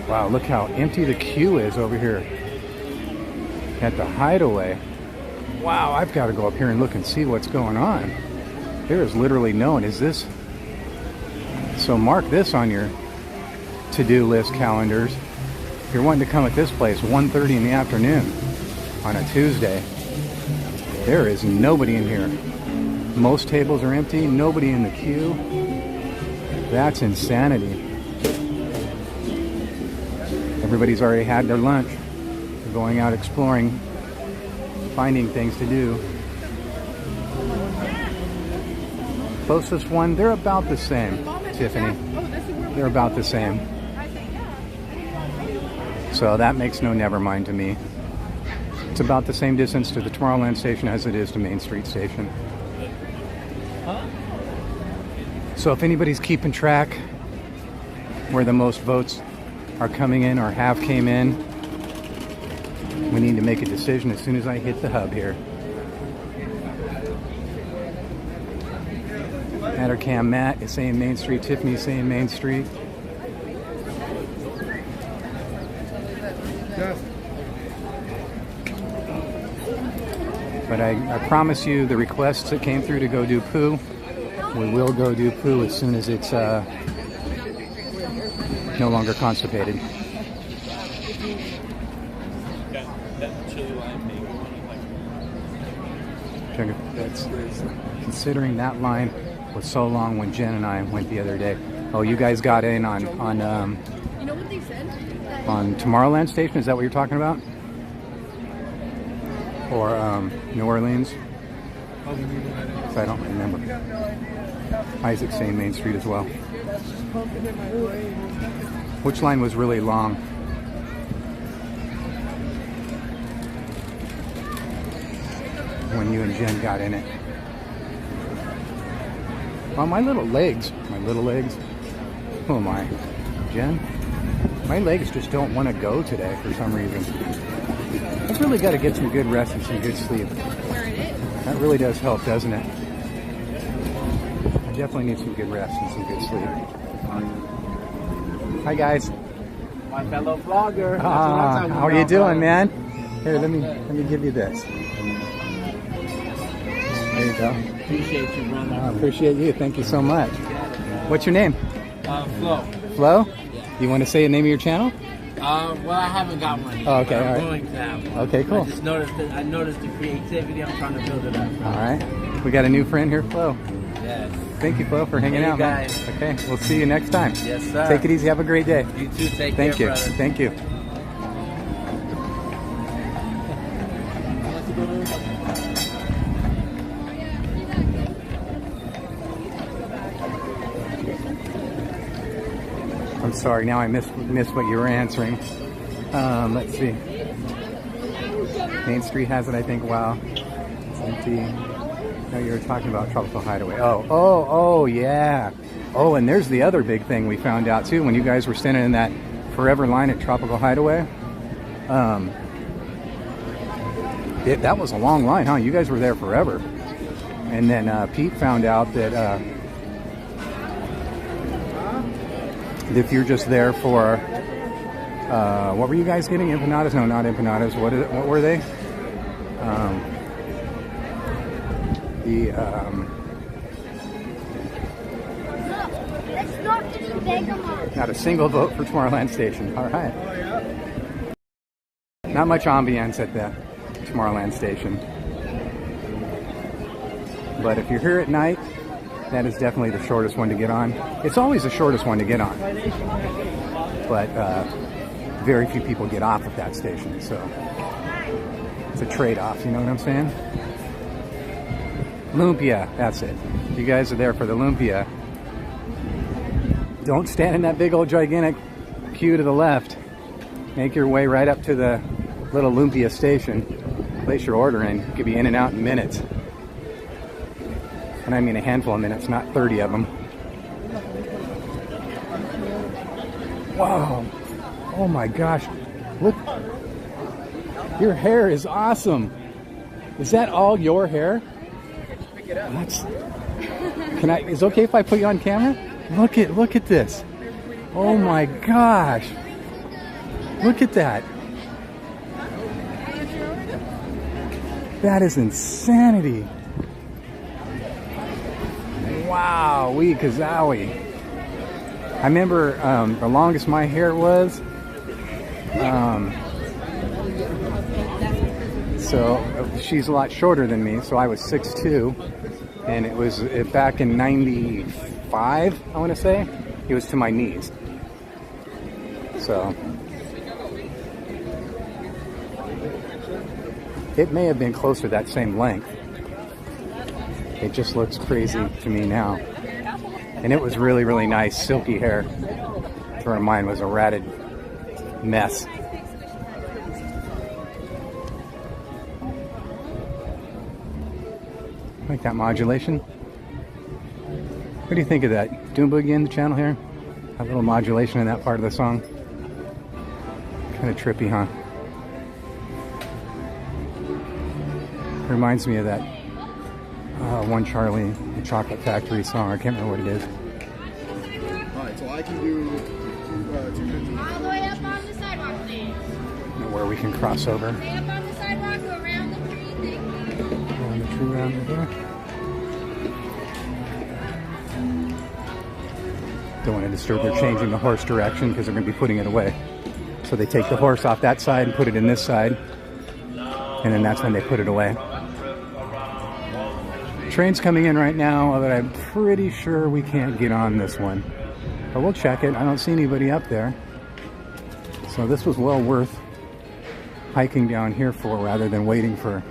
Wow, look how empty the queue is over here at the Hideaway. Wow, I've got to go up here and look and see what's going on. There is literally no one. Is this? So mark this on your to-do list calendars. If you're wanting to come at this place 1:30 in the afternoon on a Tuesday, there is nobody in here. Most tables are empty, nobody in the queue. That's insanity. Everybody's already had their lunch. They're going out exploring, finding things to do. Closest one, they're about the same, Tiffany. They're about the same. So that makes no never mind to me. It's about the same distance to the Tomorrowland Station as it is to Main Street Station. So if anybody's keeping track where the most votes are coming in or have came in, we need to make a decision as soon as I hit the hub here. Mattercam Matt is saying Main Street. Tiffany's saying Main Street. But I promise you the requests that came through to go do Pooh, we will go do Pooh as soon as it's no longer constipated. Considering that line was so long when Jen and I went the other day. Oh, you guys got in on You know what they said? on Tomorrowland Station? Is that what you're talking about? Or New Orleans? I don't remember. Isaac's saying Main Street as well. Which line was really long? When you and Jen got in it. Well, my little legs. Who am I? Jen? My legs just don't want to go today for some reason. I've really got to get some good rest and some good sleep. That really does help, doesn't it? I definitely need some good rest and some good sleep. Hi guys. My fellow vlogger. How are you doing, man? Here, let me give you this. There you go. Appreciate you, brother. I appreciate you. Thank you so much. What's your name? Flo. Flo? You want to say the name of your channel? Well, I haven't got one yet. Oh, okay, I'm all right. going to have one. Okay, cool. I noticed the creativity. I'm trying to build it up. All right. We got a new friend here, Flo. Yes. Thank you, Flo, for hanging Hey, out, man. guys. Okay, we'll see you next time. Yes, sir. Take it easy. Have a great day. You too. Take Thank you. care, brother. Thank you. I'm sorry. Now I missed what you were answering. Let's see. Main Street has it, I think. Wow. It's empty. No, you were talking about Tropical Hideaway. Oh, yeah. Oh, and there's the other big thing we found out, too, when you guys were standing in that forever line at Tropical Hideaway. That was a long line, huh? You guys were there forever. And then Pete found out that if you're just there for, what were you guys getting? Empanadas? No, not empanadas. What were they? Not a single vote for Tomorrowland Station. All right. Not much ambience at the Tomorrowland Station. But if you're here at night, that is definitely the shortest one to get on. It's always the shortest one to get on. But very few people get off at that station, so it's a trade-off, you know what I'm saying? Lumpia, that's it. You guys are there for the Lumpia. Don't stand in that big old gigantic queue to the left. Make your way right up to the little Lumpia station. Place your order in. You could be in and out in minutes. And I mean a handful of minutes, not 30 of them. Wow. Oh my gosh. Look. Your hair is awesome. Is that all your hair? That's... Is it okay if I put you on camera? Look at this. Oh my gosh. Look at that. That is insanity. Wow, wee kazowie. I remember the longest my hair was. So she's a lot shorter than me, so I was 6'2", and it was back in '95, I want to say. It was to my knees. So it may have been closer to that same length. It just looks crazy to me now. And it was really, really nice, silky hair. Where mine was a ratted mess. Like that modulation. What do you think of that? Doom Boogie in the channel here? A little modulation in that part of the song. Kind of trippy, huh? Reminds me of that One Charlie, the Chocolate Factory song. I can't remember what it is. Alright, so I can do 250. All the way up on the sidewalk, please. Where we can cross over. Stay up on the sidewalk, go around the tree thing. Around the tree around here. Don't want to disturb. They're changing the horse direction because they're going to be putting it away. So they take the horse off that side and put it in this side. And then that's when they put it away. Train's coming in right now, but I'm pretty sure we can't get on this one. But we'll check it. I don't see anybody up there. So this was well worth hiking down here for rather than waiting for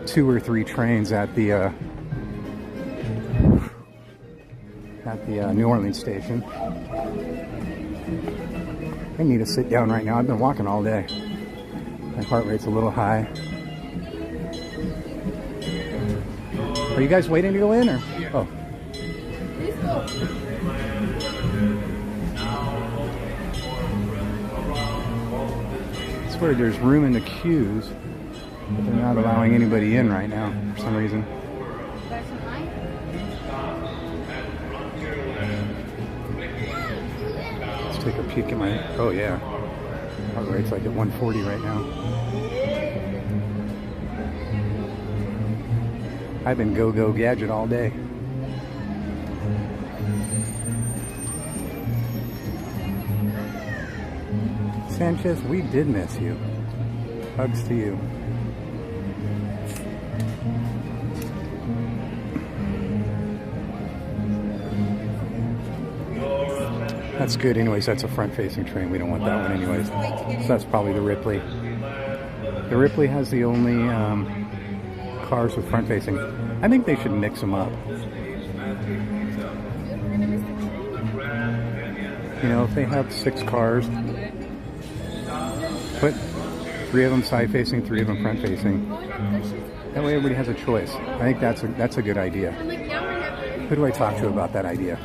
2 or 3 trains at the New Orleans station. I need to sit down right now. I've been walking all day. My heart rate's a little high. Are you guys waiting to go in, or? Oh. I swear there's room in the queues, but they're not allowing anybody in right now for some reason. Let's take a peek at my... Oh yeah. Heart rate's like at 140 right now. I've been go-go gadget all day. Sanchez, we did miss you. Hugs to you. That's good anyways. That's a front-facing train. We don't want that one anyways. So that's probably the Ripley. The Ripley has the only cars with front-facing. I think they should mix them up. You know, if they have 6 cars, put 3 of them side-facing, 3 of them front-facing. That way everybody has a choice. I think that's a good idea. Who do I talk to about that idea?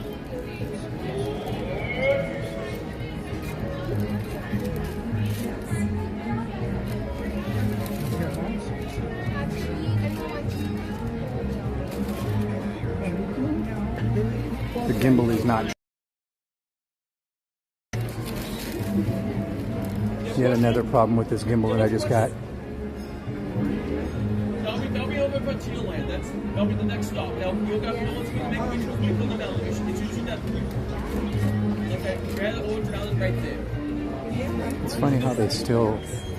The gimbal is not. Yet another problem with this gimbal that I just got. That'll be over for TORRANCE. That'll be the next stop. Now you'll got to make pictures with the elevation. It's usually that. Okay, grab the old dollars right there. It's funny how they still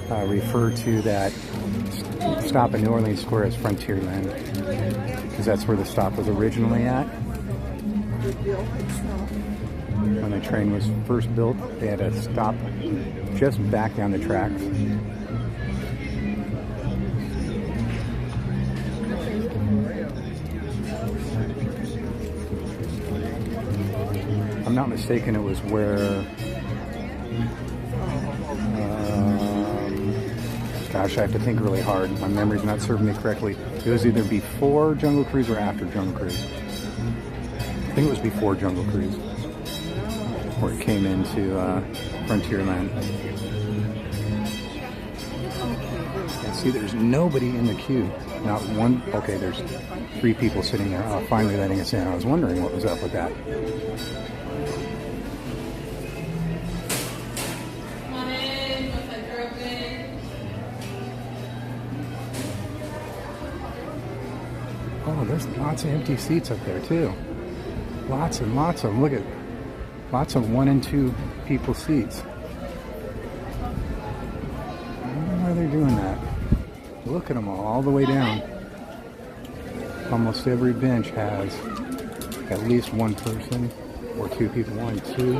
refer to that stop in New Orleans Square as Frontierland, because that's where the stop was originally at. When the train was first built, they had to stop just back down the tracks. If I'm not mistaken, it was where, gosh, I have to think really hard. My memory's not serving me correctly. It was either before Jungle Cruise or after Jungle Cruise. I think it was before Jungle Cruise, where it came into Frontierland. And see, there's nobody in the queue. Not one. Okay, there's 3 people sitting there. Finally letting us in. I was wondering what was up with that. Oh, there's lots of empty seats up there too. Lots and lots of them. Look at lots of 1 and 2 people seats. I don't know why they're doing that. Look at them all the way down. Almost every bench has at least 1 person or 2 people. 1, 2, 3, 4,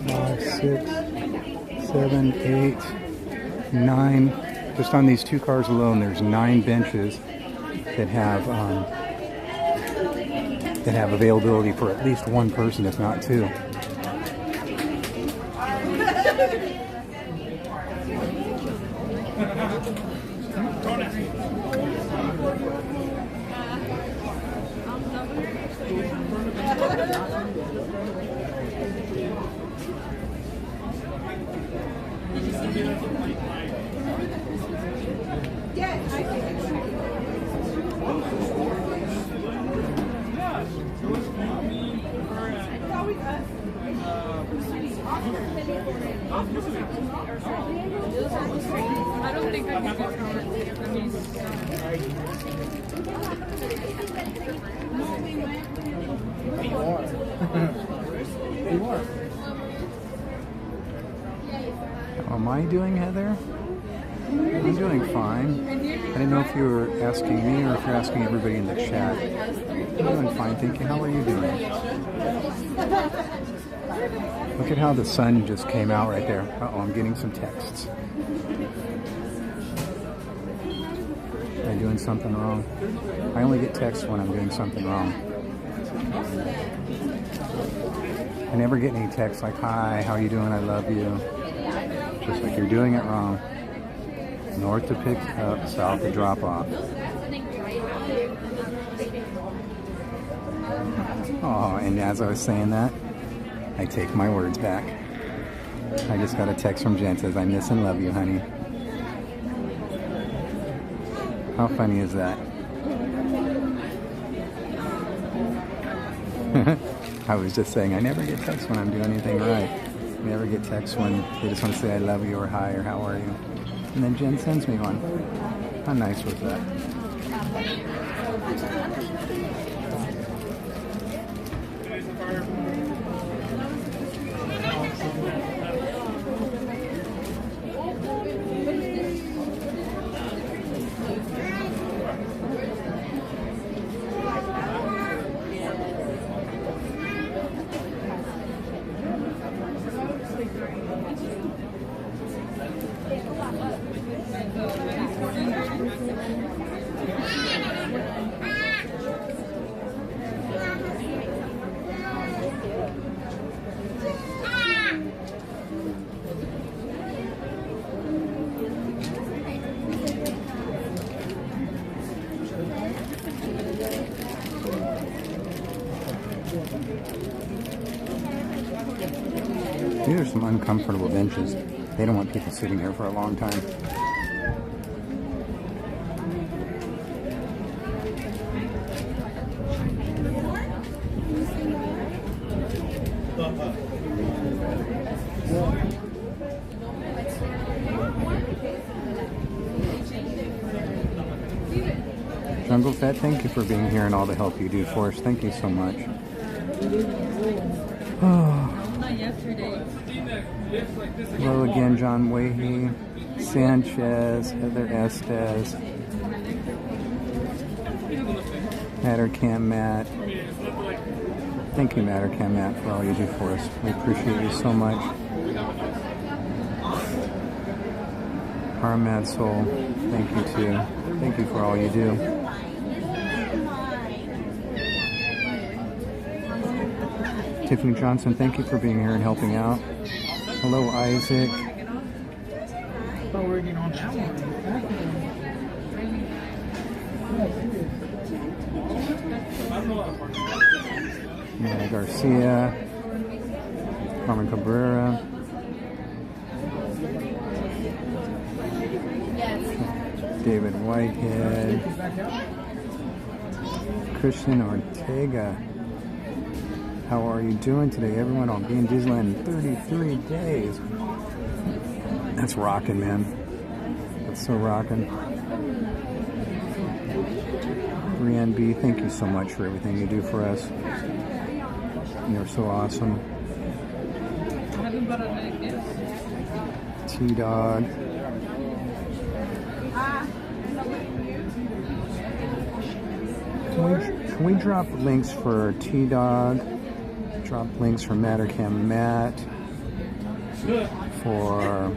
5, 6, 7, 8, 9. Just on these 2 cars alone, there's 9 benches that have availability for at least 1 person, if not 2. I don't think I can go How am I doing, Heather? I'm doing fine. I didn't know if you were asking me or if you're asking everybody in the chat. I'm doing fine, thank you. How are you doing? Look at how the sun just came out right there. Uh-oh, I'm getting some texts. Am I doing something wrong? I only get texts when I'm doing something wrong. I never get any texts like, hi, how are you doing? I love you. Just like you're doing it wrong. North to pick up, south to drop off. Oh, and as I was saying that, I take my words back. I just got a text from Jen says, I miss and love you, honey. How funny is that? I was just saying, I never get texts when I'm doing anything right. I never get texts when they just want to say I love you or hi or how are you. And then Jen sends me one. How nice was that? These are some uncomfortable benches. They don't want people sitting here for a long time. Jungle Fett, thank you for being here and all the help you do for us. Thank you so much. Hello again, John Wahey, Sanchez, Heather Estes, Mattercam Matt. Thank you, Mattercam Matt, for all you do for us. We appreciate you so much. Mad Soul, thank you too. Thank you for all you do. Tiffany Johnson, thank you for being here and helping out. Hello, Isaac. Maya Garcia, Carmen Cabrera. David Whitehead, Christian Ortega. How are you doing today, everyone? I'll be in Disneyland in 33 days. That's rocking, man. That's so rocking. Brianne B, thank you so much for everything you do for us. You're so awesome. T-Dog. Can we drop links for T-Dog? Drop links for Mattercam Matt, for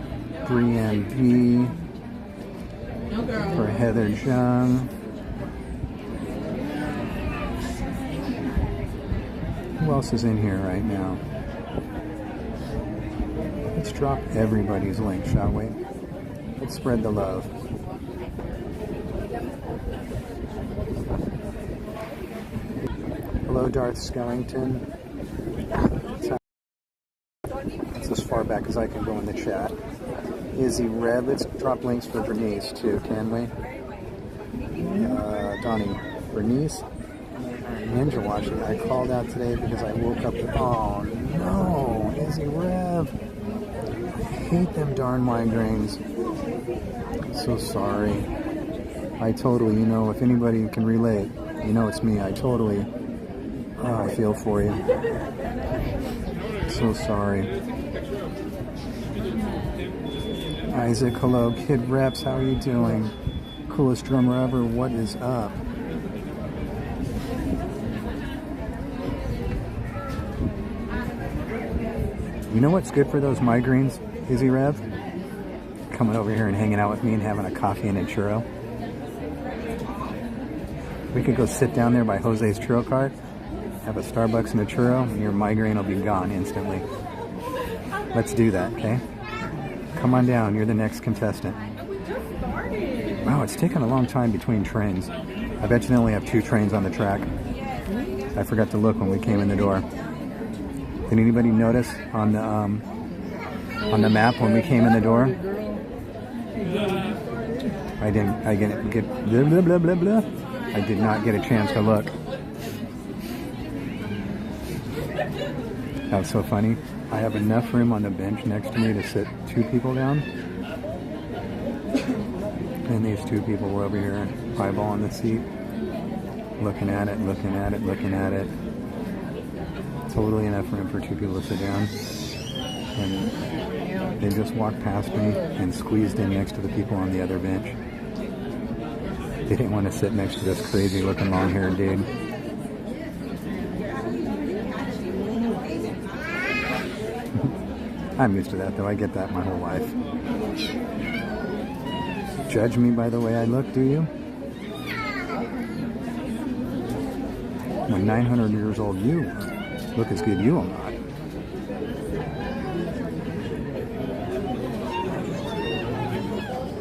Brianne B, for Heather Jung. Who else is in here right now? Let's drop everybody's link, shall we? Let's spread the love. Hello, Darth Skellington. That's as far back as I can go in the chat. Izzy Red, let's drop links for Bernice too, can we? Donnie, Bernice, Ninja watching. I called out today because I woke up. Oh no, Izzy Rev. I hate them darn migraines. So sorry. I totally, you know, if anybody can relate, you know it's me. I totally. Oh, I feel for you. So sorry. Isaac, hello. Kid Reps, how are you doing? Coolest drummer ever, what is up? You know what's good for those migraines, Izzy Rev? Coming over here and hanging out with me and having a coffee and a churro. We could go sit down there by Jose's Churro Cart, have a Starbucks and a churro, and your migraine will be gone instantly. Let's do that, okay? Come on down, you're the next contestant. Wow, it's taken a long time between trains. I bet you they only have 2 trains on the track. I forgot to look when we came in the door. Did anybody notice on the map when we came in the door? I did not get a chance to look. That's so funny. I have enough room on the bench next to me to sit 2 people down. And these 2 people were over here eyeballing the seat. Looking at it, looking at it, looking at it. Totally enough room for 2 people to sit down. And they just walked past me and squeezed in next to the people on the other bench. They didn't want to sit next to this crazy looking long-haired dude. I'm used to that though, I get that my whole life. Judge me by the way I look, do you? When 900 years old you look as good you will not.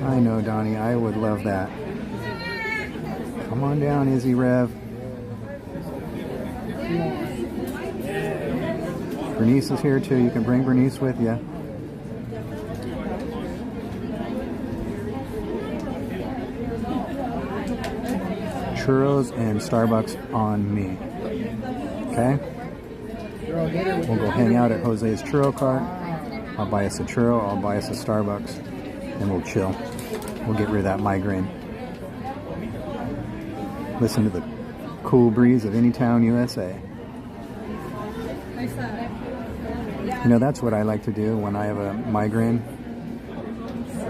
I know, Donnie, I would love that. Come on down, Izzy Rev. Bernice is here too. You can bring Bernice with you. Churros and Starbucks on me. Okay? We'll go hang out at Jose's churro cart. I'll buy us a churro, I'll buy us a Starbucks, and we'll chill. We'll get rid of that migraine. Listen to the cool breeze of Anytown, USA. You know, that's what I like to do when I have a migraine.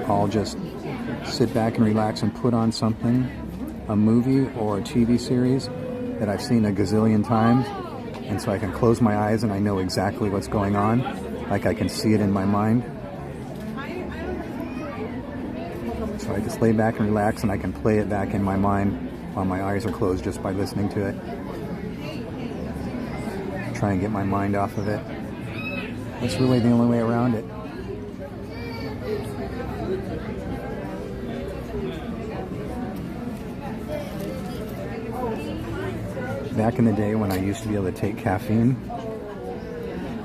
I'll just sit back and relax and put on something, a movie or a TV series that I've seen a gazillion times, and so I can close my eyes and I know exactly what's going on, like I can see it in my mind. So I just lay back and relax and I can play it back in my mind while my eyes are closed just by listening to it. Try and get my mind off of it. That's really the only way around it. Back in the day when I used to be able to take caffeine,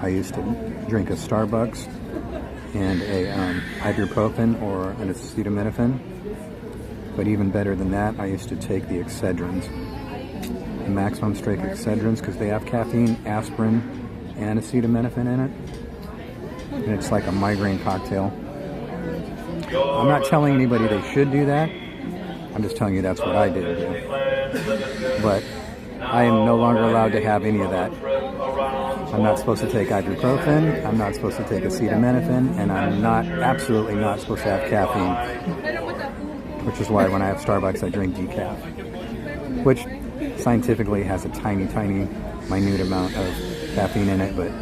I used to drink a Starbucks and a ibuprofen or an acetaminophen. But even better than that, I used to take the Excedrins, the maximum strength Excedrins, because they have caffeine, aspirin, and acetaminophen in it. And it's like a migraine cocktail. I'm not telling anybody they should do that. I'm just telling you that's what I did do. But I am no longer allowed to have any of that. I'm not supposed to take ibuprofen, I'm not supposed to take acetaminophen, and I'm absolutely not supposed to have caffeine. Which is why when I have Starbucks, I drink decaf. Which scientifically has a tiny, tiny, minute amount of caffeine in it, but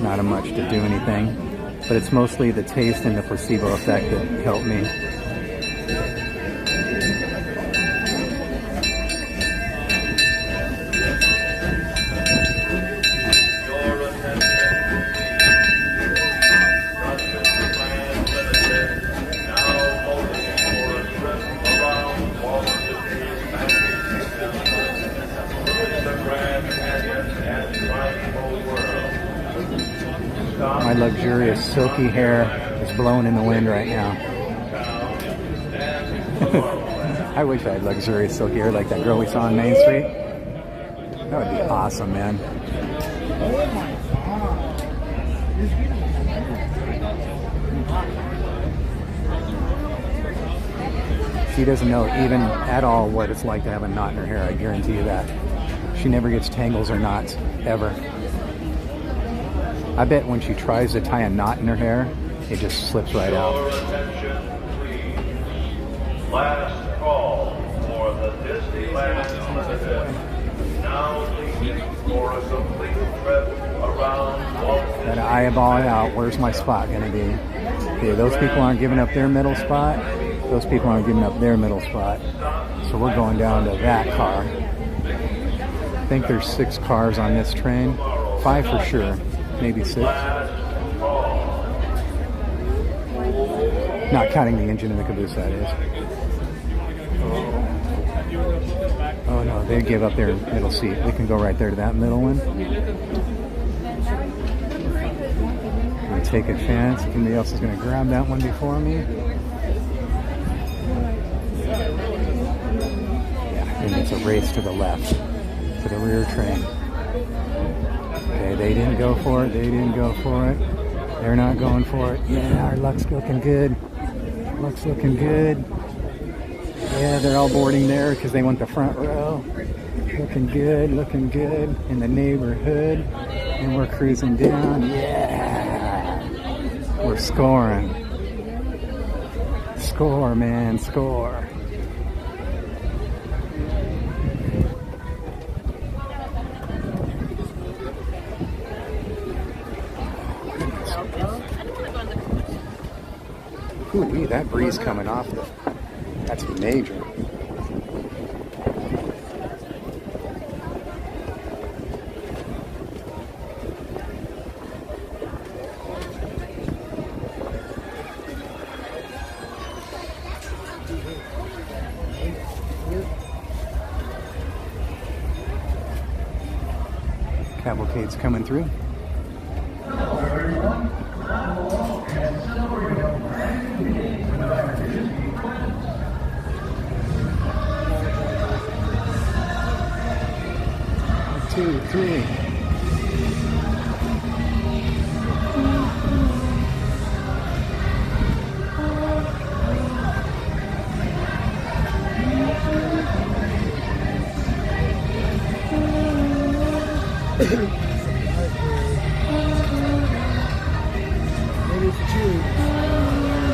not much to do anything. But it's mostly the taste and the placebo effect that helped me. My luxurious silky hair is blowing in the wind right now. I wish I had luxurious silky hair like that girl we saw on Main Street. That would be awesome, man. She doesn't know even at all what it's like to have a knot in her hair, I guarantee you that. She never gets tangles or knots, ever. I bet when she tries to tie a knot in her hair, it just slips right out. Last call for the Disneyland Treehouse. Now leaving for a complete trip around Walt. Gotta eyeball it out. Where's my spot gonna be? Okay, those people aren't giving up their middle spot. Those people aren't giving up their middle spot. So we're going down to that car. I think there's 6 cars on this train. 5 for sure. Maybe 6. Not counting the engine and the caboose, that is. Oh no, they give up their middle seat. We can go right there to that middle one. We take a chance. Somebody else is going to grab that one before me. Yeah, and it's a race to the left, to the rear train. Okay, they didn't go for it. They didn't go for it. They're not going for it. Yeah, our luck's looking good. Luck's looking good. Yeah, they're all boarding there because they want the front row. Looking good in the neighborhood. And we're cruising down. Yeah! We're scoring. Score, man, score. Ooh, that breeze coming off that's major. Cavalcade's coming through. 2, 3. Maybe it's a 2.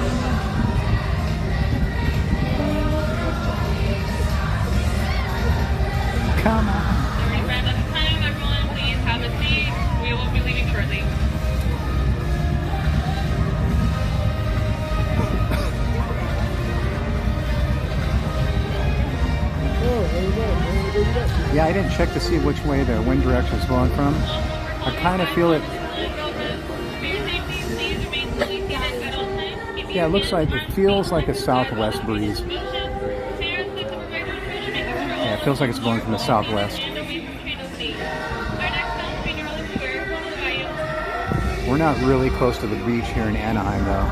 Come on. Around this time, everyone, please have a seat. We will be leaving shortly. Oh, there you go. Yeah, I didn't check to see which way the wind direction is blowing from. I kind of feel it. Yeah, it looks like, it feels like a southwest breeze. Yeah, it feels like it's blowing from the southwest. We're not really close to the beach here in Anaheim, though.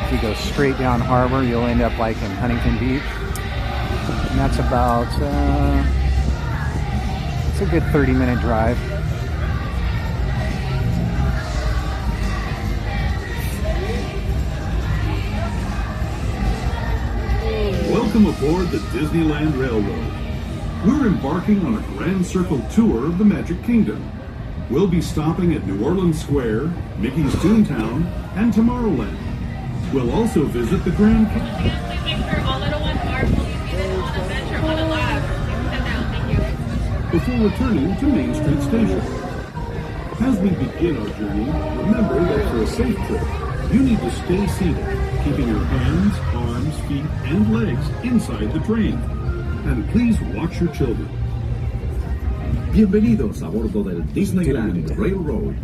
If you go straight down harbor, you'll end up like in Huntington Beach. And that's about, it's a good 30-minute drive. Welcome aboard the Disneyland Railroad. We're embarking on a grand circle tour of the Magic Kingdom. We'll be stopping at New Orleans Square, Mickey's Toontown, and Tomorrowland. We'll also visit the Grand Canyon. Please make sure all little ones are fully seated on adventure on a lab. Sit down, thank you. Before returning to Main Street Station. As we begin our journey, remember that for a safe trip, you need to stay seated, keeping your hands, arms, feet, and legs inside the train. And please watch your children. Bienvenidos a bordo del Disneyland Railroad.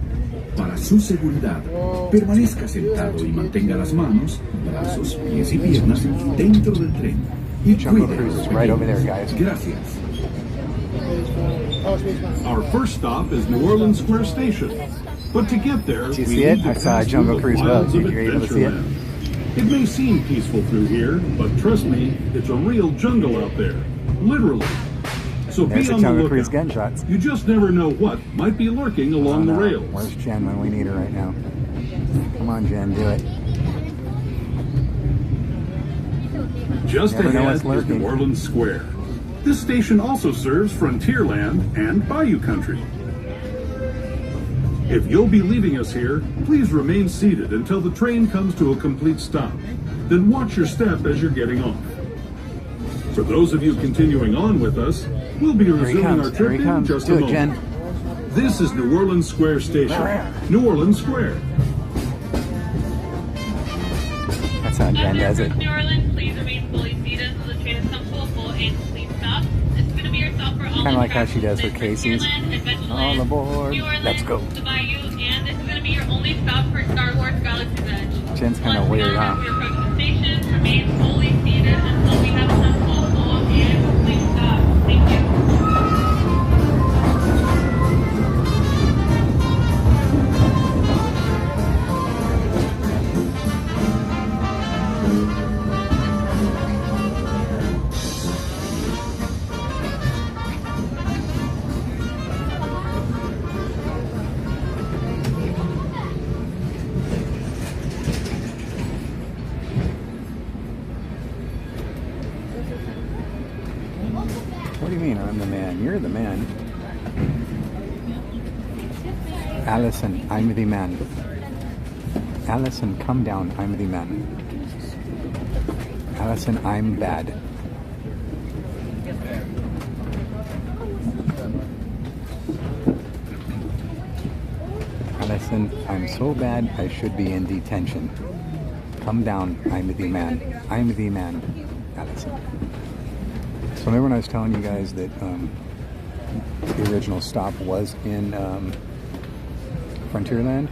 Para su seguridad, permanezca sentado y mantenga las manos, brazos, pies y piernas dentro del tren. Y Jungle Cruise is right over there, guys. Gracias. Our first stop is New Orleans Square Station. But to get there, Did you we see it? need to I saw a pass Jungle through the Cruise wilds boat. of You're able to see it? Adventureland. It may seem peaceful through here, but trust me, it's a real jungle out there. Literally. So There's be a on the Jungle Cruise lookout. gunshots. You just never know what might be lurking along the rails. Where's Jen when we need her right now? Come on, Jen, do it. Just Never know ahead what's is lurking. New Orleans Square. This station also serves Frontierland and Bayou Country. If you'll be leaving us here, please remain seated until the train comes to a complete stop. Then watch your step as you're getting off. For those of you continuing on with us, we'll be resuming our trip in just a Do it, moment. Jen. This is New Orleans Square Station. New Orleans Square. That's how Jen does it. New Orleans, please remain fully seated so the train has come to a full and complete stop. This is going to be your stop for all Kind of like how she does her Disneyland, Casey's. Adventureland, All aboard. New Orleans, Let's go. the Bayou, and this is going to be your only stop for Star Wars Galaxy's Edge. Jen's kind of weird, huh? We approach the station, remain fully seated until we have come to a full and complete stop. Thank you. What do you mean I'm the man? You're the man. Allison, I'm the man. Allison, come down, I'm the man. Allison, I'm bad. Allison, I'm so bad I should be in detention. Come down, I'm the man. I'm the man, Allison. So remember when I was telling you guys that the original stop was in Frontierland?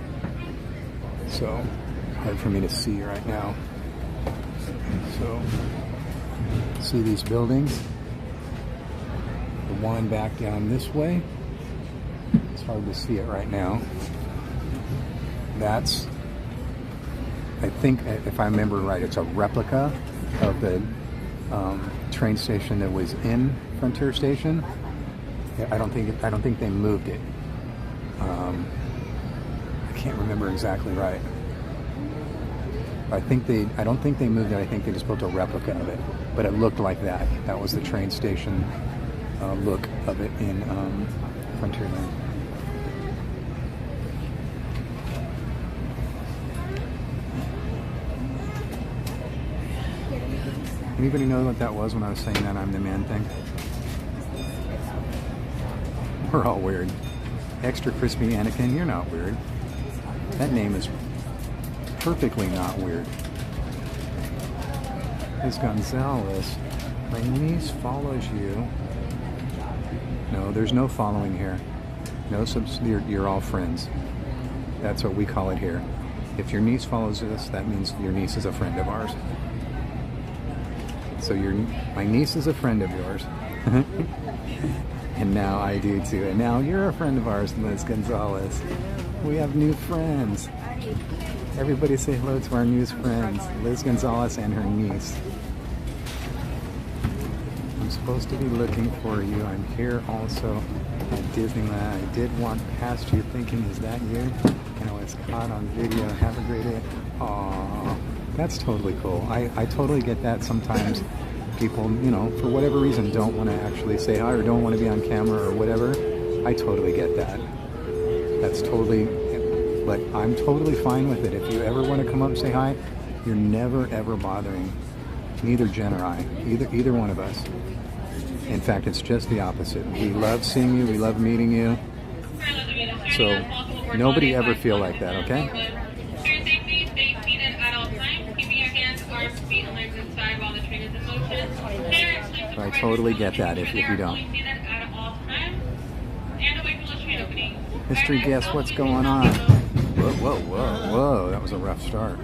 So, hard for me to see right now. So, see these buildings? The one back down this way. It's hard to see it right now. That's, I think, if I remember right, it's a replica of the train station that was in Frontier Station. I don't think they moved it. I can't remember exactly right. I don't think they moved it. I think they just built a replica of it. But it looked like that. That was the train station look of it in Frontierland. Anybody know what that was when I was saying that I'm the man thing? We're all weird. Extra crispy Anakin, you're not weird. That name is perfectly not weird. Miss Gonzalez, my niece follows you. No, there's no following here. No you're all friends. That's what we call it here. If your niece follows us, that means your niece is a friend of ours. So my niece is a friend of yours. And now I do too. And now you're a friend of ours, Miss Gonzalez. We have new friends. Everybody say hello to our new friends, Liz Gonzalez and her niece. I'm supposed to be looking for you. I'm here also at Disneyland. I did walk past you thinking, is that you? And I was caught on video. Have a great day. Aww, that's totally cool. I totally get that sometimes. People, you know, for whatever reason don't want to actually say hi or don't want to be on camera or whatever. I totally get that. That's totally, but I'm totally fine with it. If you ever want to come up and say hi, you're never ever bothering. Neither Jen or I, either one of us. In fact, it's just the opposite. We love seeing you, we love meeting you. So nobody ever feel like that, okay? I totally get that if you don't. Mystery guest, what's going on? Whoa, whoa, whoa, whoa, that was a rough start.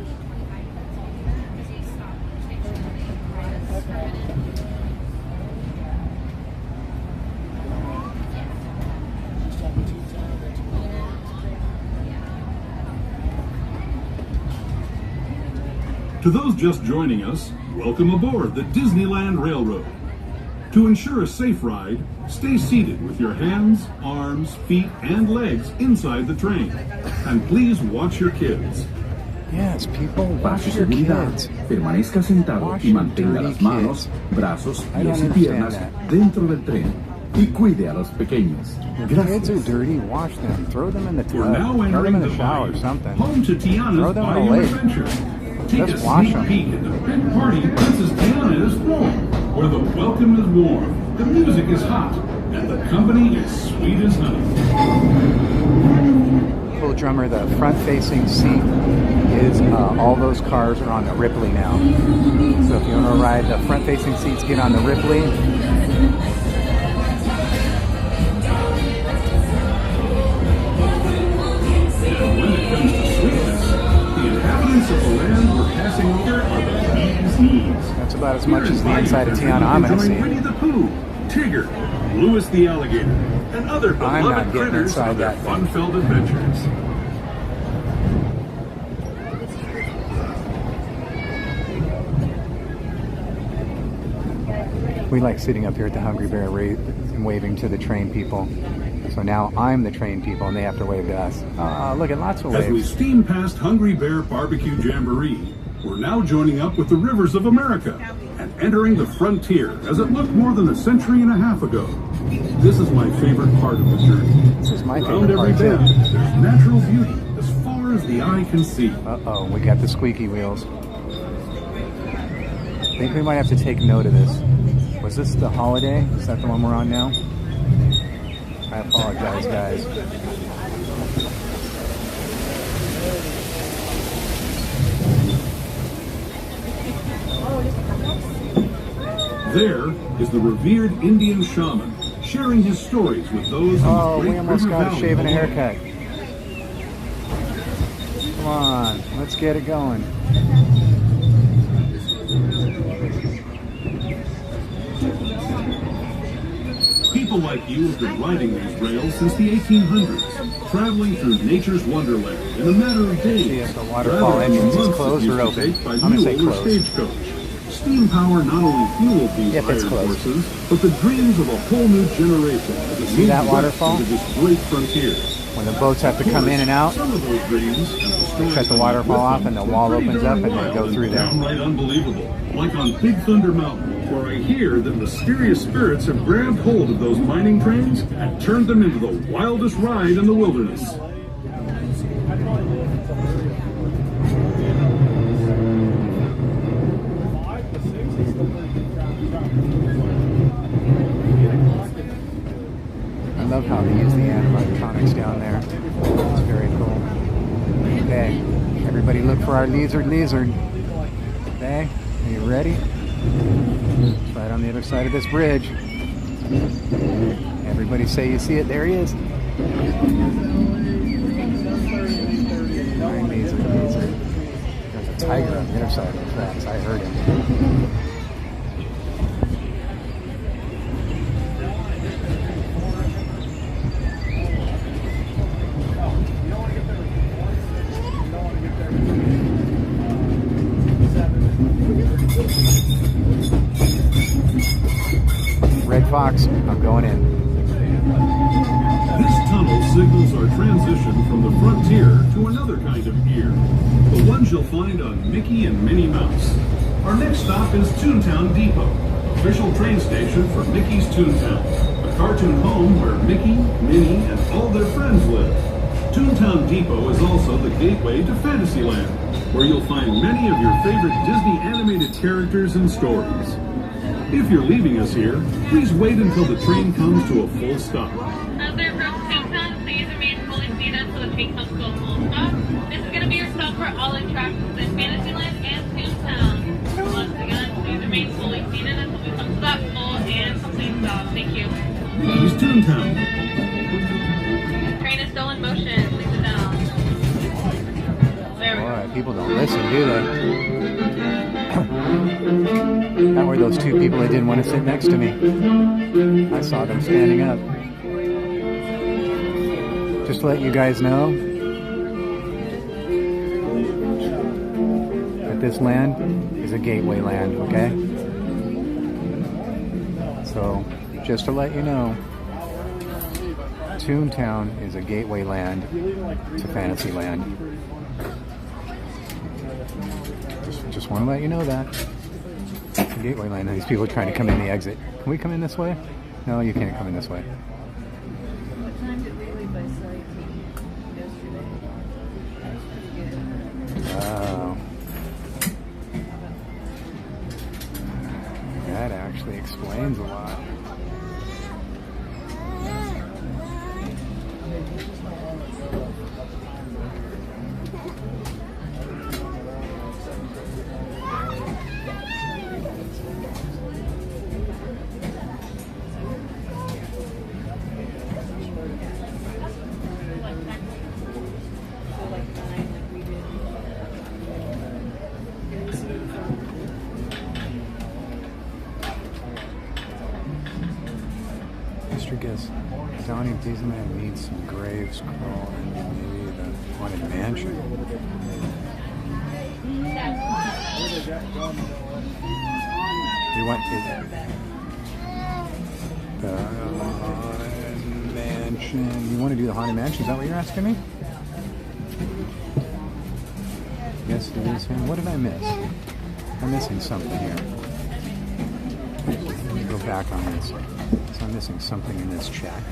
To those just joining us, welcome aboard the Disneyland Railroad. To ensure a safe ride, stay seated with your hands, arms, feet, and legs inside the train. And please watch your kids. Yes, people, Para watch su your seguridad, kids. permanezca sentado Watch y your mantenga dirty las manos, kids. brazos, I don't pies y understand piernas that. dentro del tren y cuide a los pequeños. Your kids are Gracias. dirty, wash them. Throw them in the We're now tub. Throw them entering in the the shower or Bayou, something. home to Throw Tiana's them in Bayou the lake. Adventure. Take Just a wash sneak them. peek at the big party Princess Tiana is throwing, where the welcome is warm, the music is hot, and the company is sweet as honey. Little drummer, the front-facing seat is all those cars are on the Ripley now. So if you want to ride the front-facing seats, get on the Ripley. And when it comes to sweetness, the inhabitants of the land we're passing over are the bee's knees. That's about as much as the Here in inside of Bayou, Tiana I'm going to join see. Winnie the Pooh, Tigger, Louis the Alligator, and other I'm not beloved getting critters inside on their that thing. fun-filled adventures. We like sitting up here at the Hungry Bear and waving to the train people. So now I'm the train people and they have to wave to us. Look at lots of As we waves. steam past Hungry Bear Barbecue Jamboree, we're now joining up with the rivers of America and entering the frontier as it looked more than a century and a half ago. This is my favorite part of the journey. This is my Around favorite every part too. bend, there's natural beauty as far as the eye can see. Uh-oh, we got the squeaky wheels. I think we might have to take note of this. Was this the holiday? Is that the one we're on now? I apologize, guys. There is the revered Indian shaman sharing his stories with those in Oh, the we Great almost River got a Valley shave and a below. haircut. Come on, let's get it going. People like you have been riding these rails since the 1800s, traveling through nature's wonderland in a matter of days. See if the waterfall rather than entrance is months closed it or used to open. take by I'm gonna say mule or closed. stagecoach. Steam power not only fueled these iron horses, but the dreams of a whole new generation as it See that moved west waterfall? into this great frontier. When the boats have to come in and out, Some of those dreams, they shut the waterfall off and the wall opens up and they go through there. downright unbelievable, like on Big Thunder Mountain, where I hear that mysterious spirits have grabbed hold of those mining trains and turned them into the wildest ride in the wilderness. I love how they use the animatronics down there. It's very cool. Okay, everybody look for our lizard. Okay, are you ready? It's right on the other side of this bridge. Everybody say you see it. There he is. Lizard. There's a tiger on the other side of the tracks. I heard him. Red Fox, I'm going in. This tunnel signals our transition from the frontier to another kind of ear, the ones you'll find on Mickey and Minnie Mouse. Our next stop is Toontown Depot, official train station for Mickey's Toontown, a cartoon home where Mickey, Minnie, and all their friends live. Toontown Depot is also the gateway to Fantasyland, where you'll find many of your favorite Disney animated characters and stories. If you're leaving us here, please wait until the train comes to a full stop. As we approach Toontown, please remain fully seated until the train comes to a full stop. This is going to be your stop for all attractions in Fantasyland and Toontown. Once again, please remain fully seated until we come to that full and complete stop. Thank you. Mickey's Toontown. Train is still in motion. Please sit down. There we go. Boy, people don't listen, do they? That were those two people that didn't want to sit next to me. I saw them standing up. Just to let you guys know that this land is a gateway land, okay? So, just to let you know, Toontown is a gateway land to Fantasyland. Just want to let you know that. It's a gateway land. These people are trying to come in the exit. Can we come in this way? No, you can't come in this way. What time did we leave by flight yesterday? Wow. That actually explains a lot. Guess Donnie Disneyland needs some graves crawled and maybe the haunted mansion. You want the haunted mansion? You want to do the haunted mansion? Is that what you're asking me? Yes, it is him. What did I miss? I'm missing something here. Let me go back on this. So I'm missing something in this chat.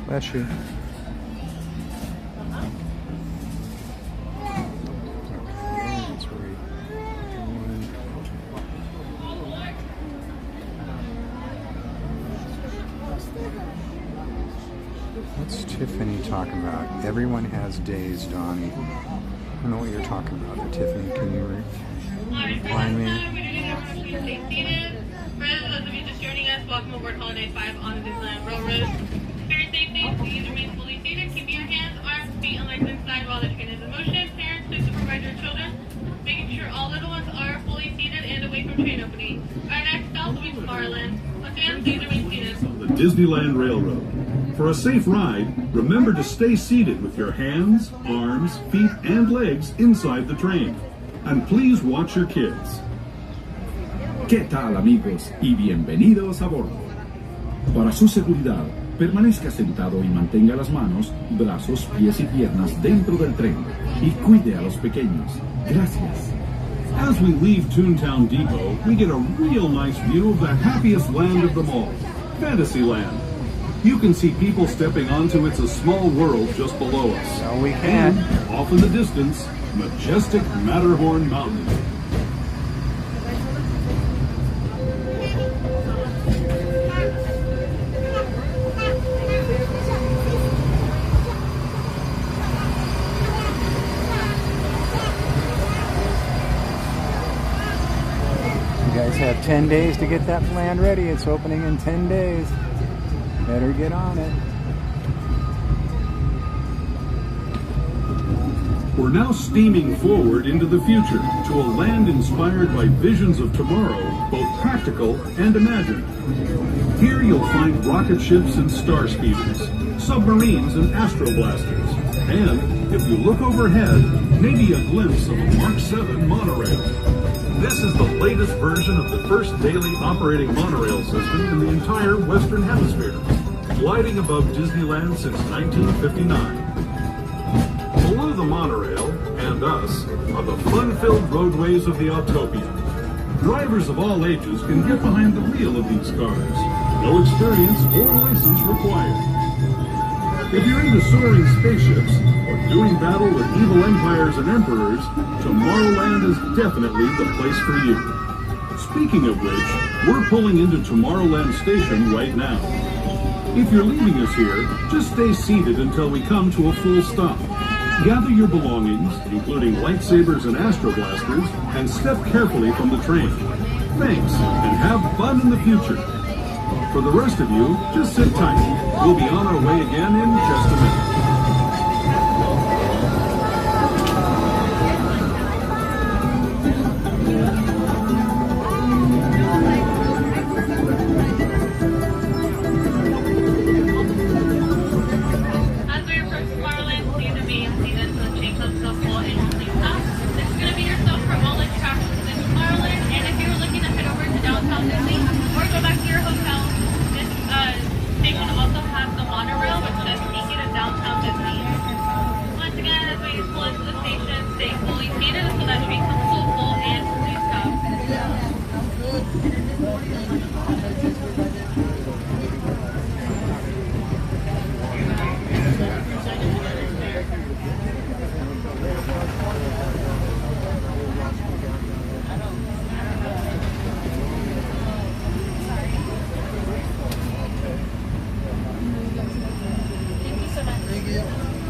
Bless you. What's Tiffany talking about? Everyone has days, Donnie. I don't know what you're talking about there, Tiffany. Can you remind me? Stay seated. For those of you just joining us, welcome aboard Holiday 5 on the Disneyland Railroad. For your safety, please remain fully seated. Keeping your hands, arms, feet on legs inside while the train is in motion. Parents, please supervise your children. Making sure all little ones are fully seated and away from train opening. Our next Tomorrowland. Once again, please remain seated. The Disneyland Railroad. For a safe ride, remember to stay seated with your hands, arms, feet, and legs inside the train. And please watch your kids. ¿Qué tal, amigos? Y bienvenidos a bordo. Para su seguridad, permanezca sentado y mantenga las manos, brazos, pies y piernas dentro del tren. Y cuide a los pequeños. Gracias. As we leave Toontown Depot, we get a real nice view of the happiest land of them all, Fantasyland. You can see people stepping onto It's a Small World just below us. No, we can't. And off in the distance, majestic Matterhorn Mountain. You guys have 10 days to get that land ready. It's opening in 10 days. Better get on it. We're now steaming forward into the future to a land inspired by visions of tomorrow, both practical and imagined. Here you'll find rocket ships and star speeders, submarines and astroblasters, and, if you look overhead, maybe a glimpse of a Mark 7 monorail. This is the latest version of the first daily operating monorail system in the entire Western Hemisphere, gliding above Disneyland since 1959. Below the monorail, and us, are the fun-filled roadways of the Autopia. Drivers of all ages can get behind the wheel of these cars. No experience or license required. If you're into soaring spaceships or doing battle with evil empires and emperors, Tomorrowland is definitely the place for you. Speaking of which, we're pulling into Tomorrowland Station right now. If you're leaving us here, just stay seated until we come to a full stop. Gather your belongings, including lightsabers and astroblasters, and step carefully from the train. Thanks, and have fun in the future. For the rest of you, just sit tight. We'll be on our way again in just a minute. As we approach Tomorrowland, please remain seated so the train comes to a full entry stop. This is going to be your stop for all attractions in Tomorrowland, and if you're looking to head over to downtown Disney or go back to your hotel, this station also has the monorail, which says Tiki to downtown Disney. Once again, as we pull into the station, stay fully seated so that train comes to a full and complete stop.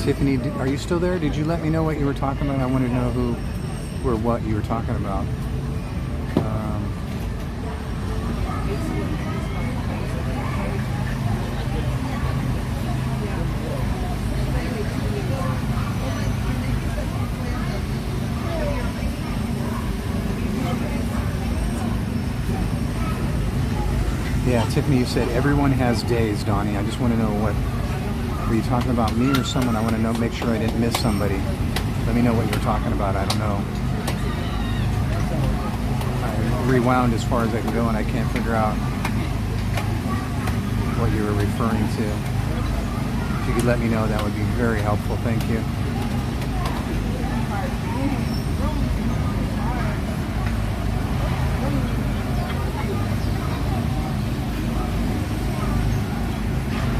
Tiffany, are you still there? Did you let me know what you were talking about? I wanted to know who or what you were talking about. Yeah, Tiffany, you said everyone has days, Donnie. I just want to know what... Were you talking about me or someone? I want to know, make sure I didn't miss somebody. Let me know what you were talking about. I don't know. I rewound as far as I can go and I can't figure out what you were referring to. If you could let me know, that would be very helpful. Thank you.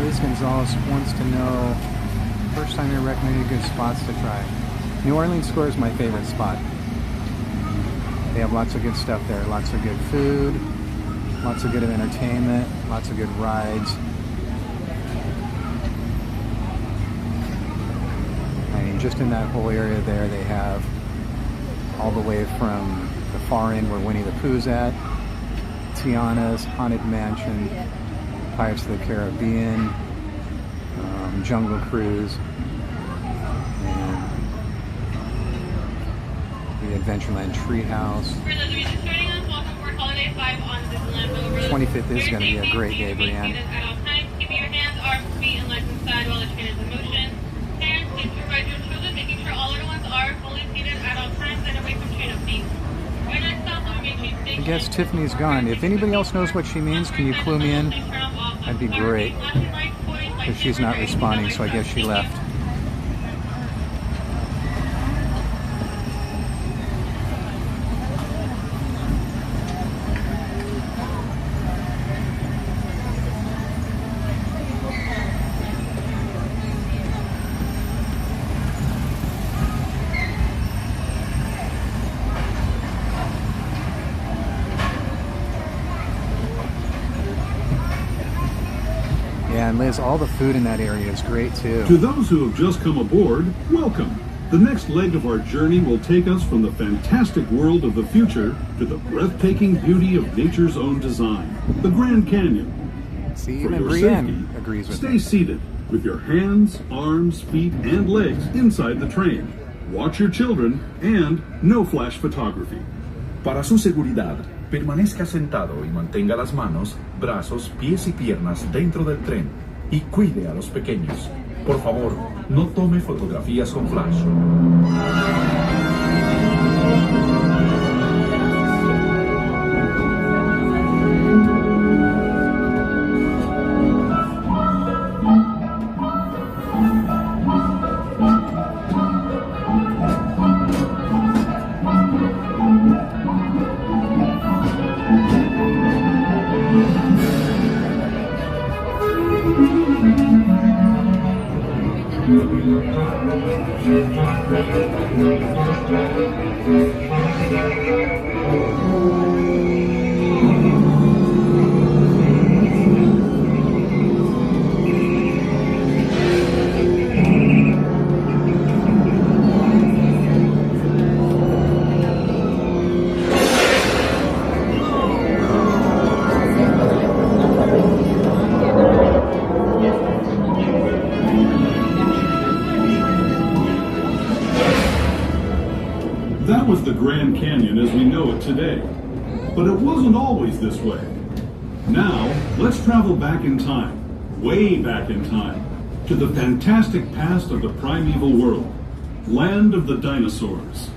Liz Gonzalez wants to know, first time you recommended good spots to try. New Orleans Square is my favorite spot. They have lots of good stuff there, lots of good food, lots of good entertainment, lots of good rides. I mean, just in that whole area there, they have all the way from the far end where Winnie the Pooh's at, Tiana's Haunted Mansion, Pirates of the Caribbean, Jungle Cruise, and the Adventureland Treehouse. For those of you just joining us, welcome for Holiday 5 on Disneyland Railroad. 25th is going to be a great day, Brienne. At all times, keeping your hands, arms, feet, and legs inside while the train is in motion. Parents, please provide your children, making sure all little ones are fully seated at all times and away from train of feet. Your next stop will be Main Street I guess Tiffany's gone. If anybody else knows what she means, can you clue me in? That'd be great. Because she's not responding, so I guess she left. Yeah, and Liz, all the food in that area is great too. To those who have just come aboard, welcome. The next leg of our journey will take us from the fantastic world of the future to the breathtaking beauty of nature's own design, the Grand Canyon. See, For even your Brienne safety, agrees with stay me. seated with your hands, arms, feet, and legs inside the train. Watch your children and no flash photography. Para su seguridad, permanezca sentado y mantenga las manos, brazos, pies y piernas dentro del tren y cuide a los pequeños. Por favor, no tome fotografías con flash. That was the Grand Canyon as we know it today. But it wasn't always this way. Now, let's travel back in time, way back in time, to the fantastic past of the primeval world, land of the dinosaurs.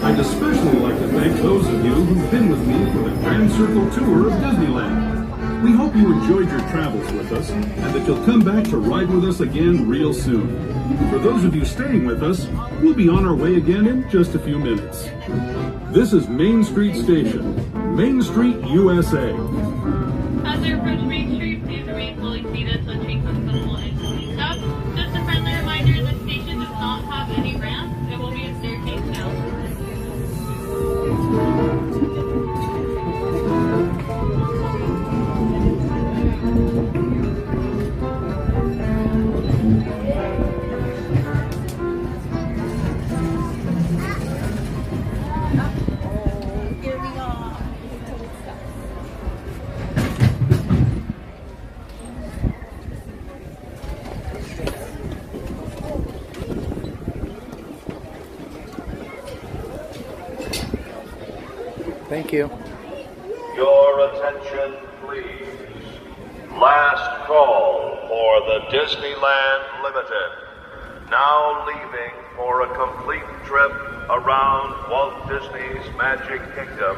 I'd especially like to thank those of you who've been with me for the Grand Circle Tour of Disneyland. We hope you enjoyed your travels with us and that you'll come back to ride with us again real soon. For those of you staying with us, we'll be on our way again in just a few minutes. This is Main Street Station, Main Street, USA. As we approach Main Street, please remain fully seated so trains accessible and fully stopped. Just a friendly reminder, the station does not have any ramps. It will be a staircase down. Thank you. Your attention, please. Last call for the Disneyland Limited. Now leaving for a complete trip around Walt Disney's Magic Kingdom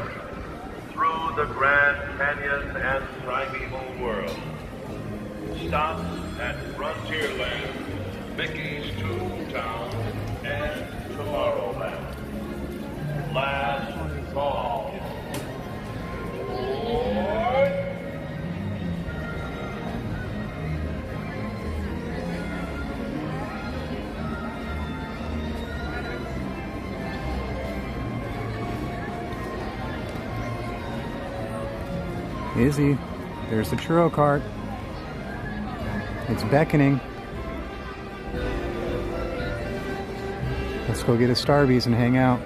through the Grand Canyon and Primeval World. Stop at Frontierland, Mickey's Toontown, and Tomorrowland. Last call. Izzy, there's the churro cart. It's beckoning. Let's go get a Starbucks and hang out.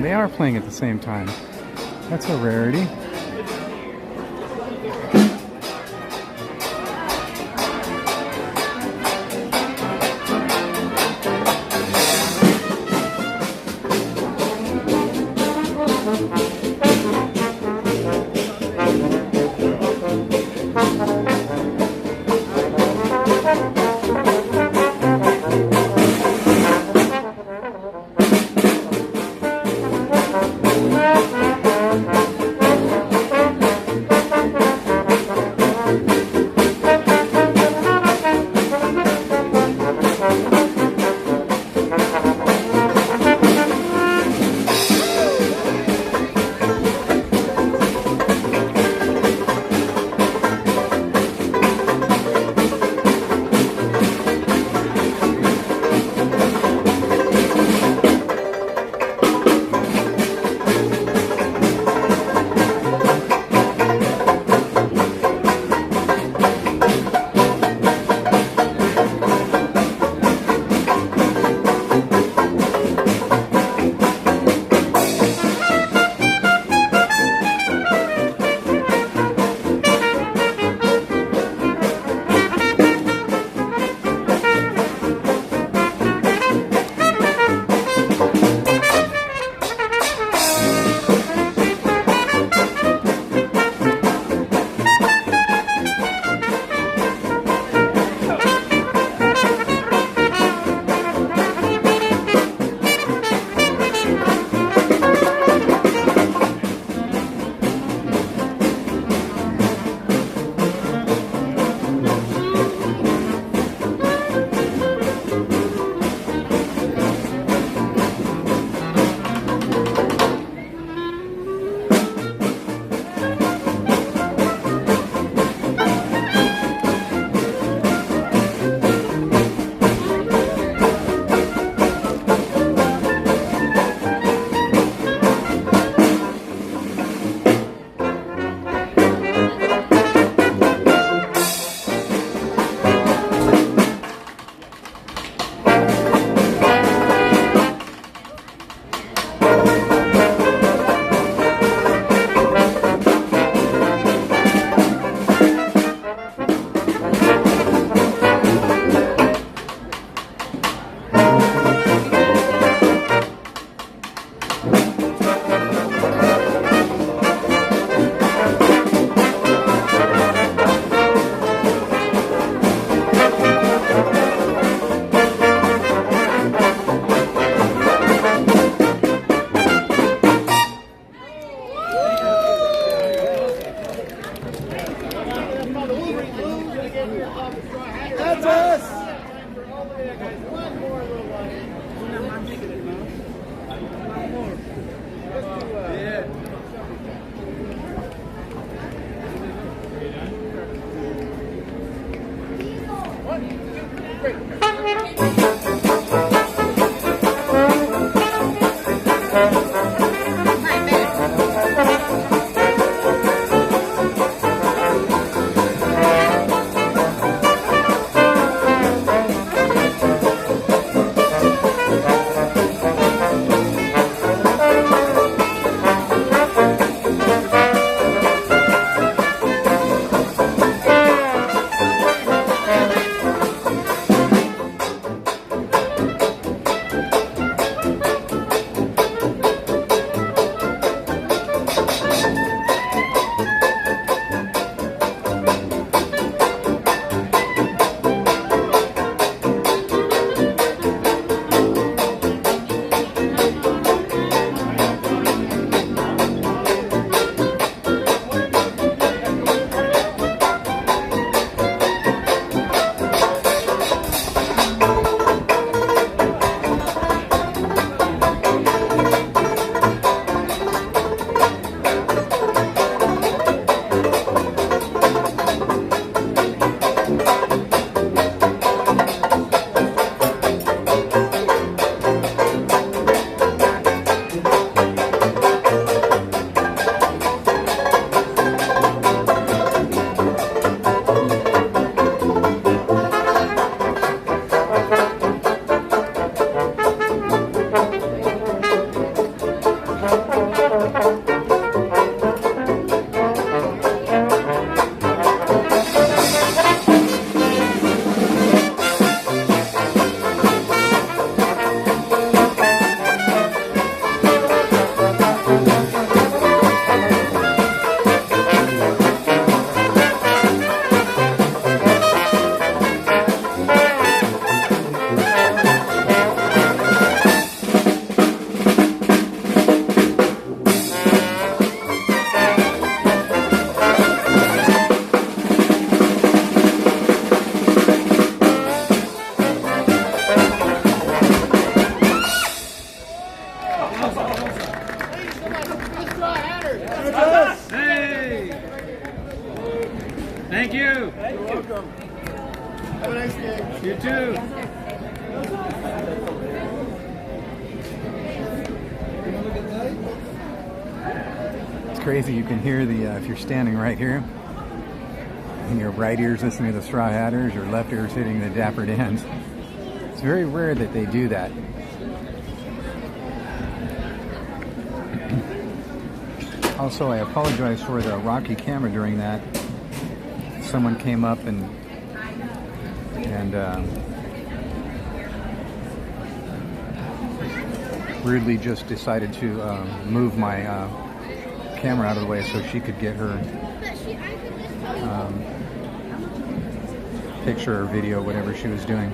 They are playing at the same time. That's a rarity. Thank you. You're welcome. Have a nice day. You too. It's crazy. You can hear the, if you're standing right here, and your right ear's listening to the Straw Hatters, your left ear's hitting the Dapper Dans. It's very rare that they do that. Also, I apologize for the rocky camera during that. Someone came up and rudely just decided to move my camera out of the way so she could get her picture or video, whatever she was doing.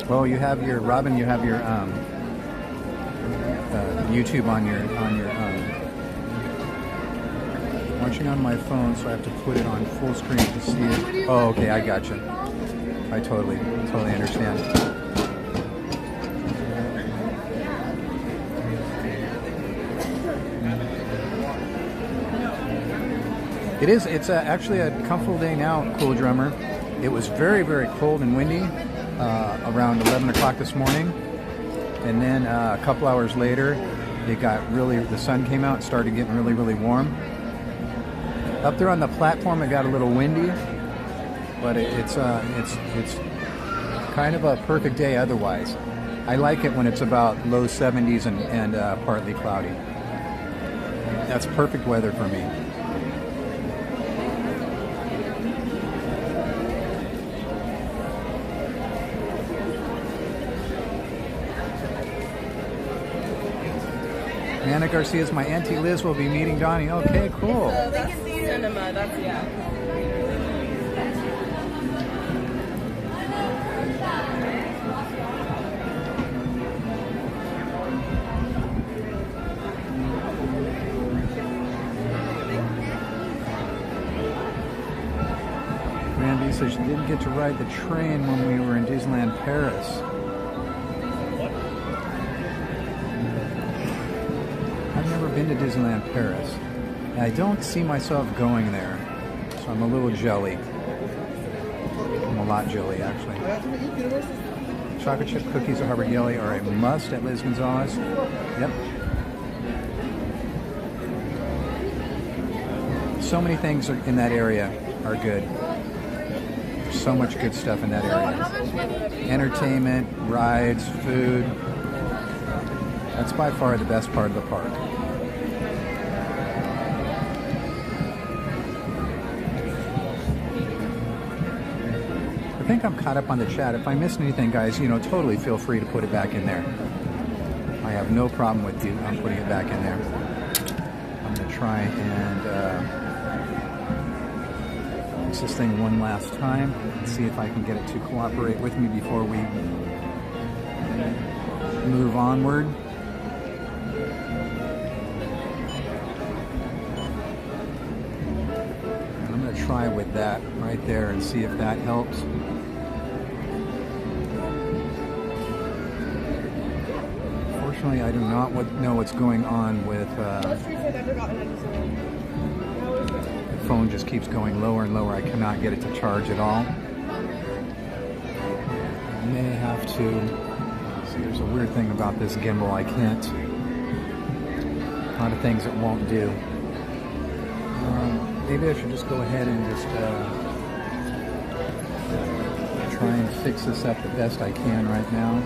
Oh, you have your Robin. You have your YouTube on your watching on my phone, so I have to put it on full screen to see it. Oh, okay, I gotcha. I totally understand. It is. It's actually a comfortable day now, Cool Drummer. It was very, very cold and windy. Around 11 o'clock this morning, and then a couple hours later it got really, the sun came out and started getting really, really warm. Up there on the platform it got a little windy, but it's kind of a perfect day otherwise. I like it when it's about low 70s and partly cloudy. That's perfect weather for me. Anna Garcia's my Auntie Liz will be meeting Donnie. Okay, cool. That's cinema, that's, yeah. Randy's message. Didn't get to ride the train when we were in Disneyland Paris. I've never been to Disneyland Paris. And I don't see myself going there. So I'm a little jelly. I'm a lot jelly, actually. Chocolate chip cookies or Harvard Jelly are a must at Liz Gonzalez. Yep. So many things in that area are good. There's so much good stuff in that area. Entertainment, rides, food. That's by far the best part of the park. I think I'm caught up on the chat. If I missed anything, guys, you know, totally feel free to put it back in there. I have no problem with you. I'm putting it back in there. I'm going to try and fix this thing one last time and see if I can get it to cooperate with me before we move onward. And I'm going to try with that right there and see if that helps. Unfortunately, I do not know what's going on with the phone. Just keeps going lower and lower. I cannot get it to charge at all. I may have to. See, there's a weird thing about this gimbal. I can't. A lot of things it won't do. Maybe I should just go ahead and just try and fix this up the best I can right now.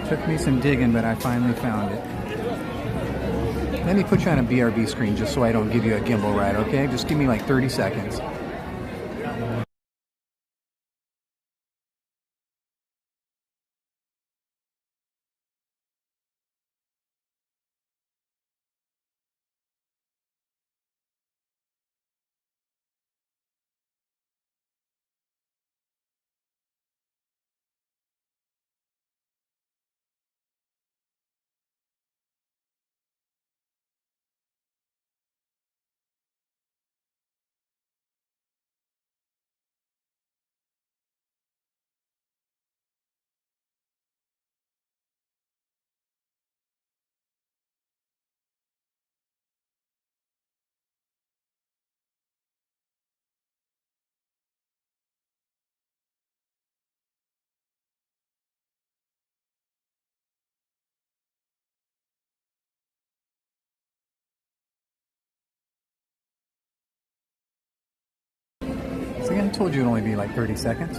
Took me some digging, but I finally found it. Let me put you on a BRB screen just so I don't give you a gimbal ride, okay? Just give me like 30 seconds. told you it'd only be like 30 seconds.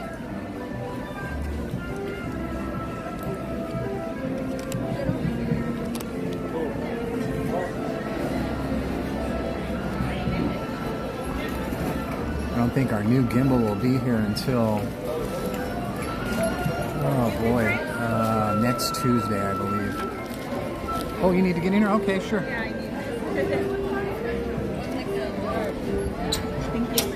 I don't think our new gimbal will be here until, oh boy, next Tuesday, I believe. Oh, you need to get in here? Okay, sure. Yeah, I need Thank you.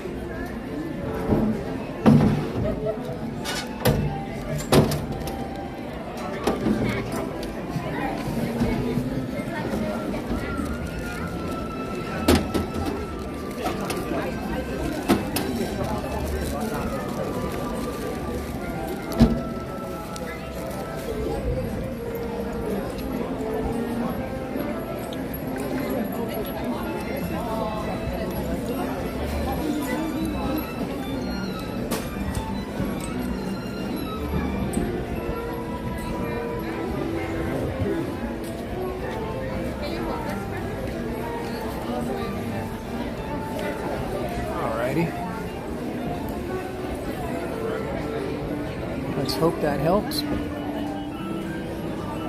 Let's hope that helps.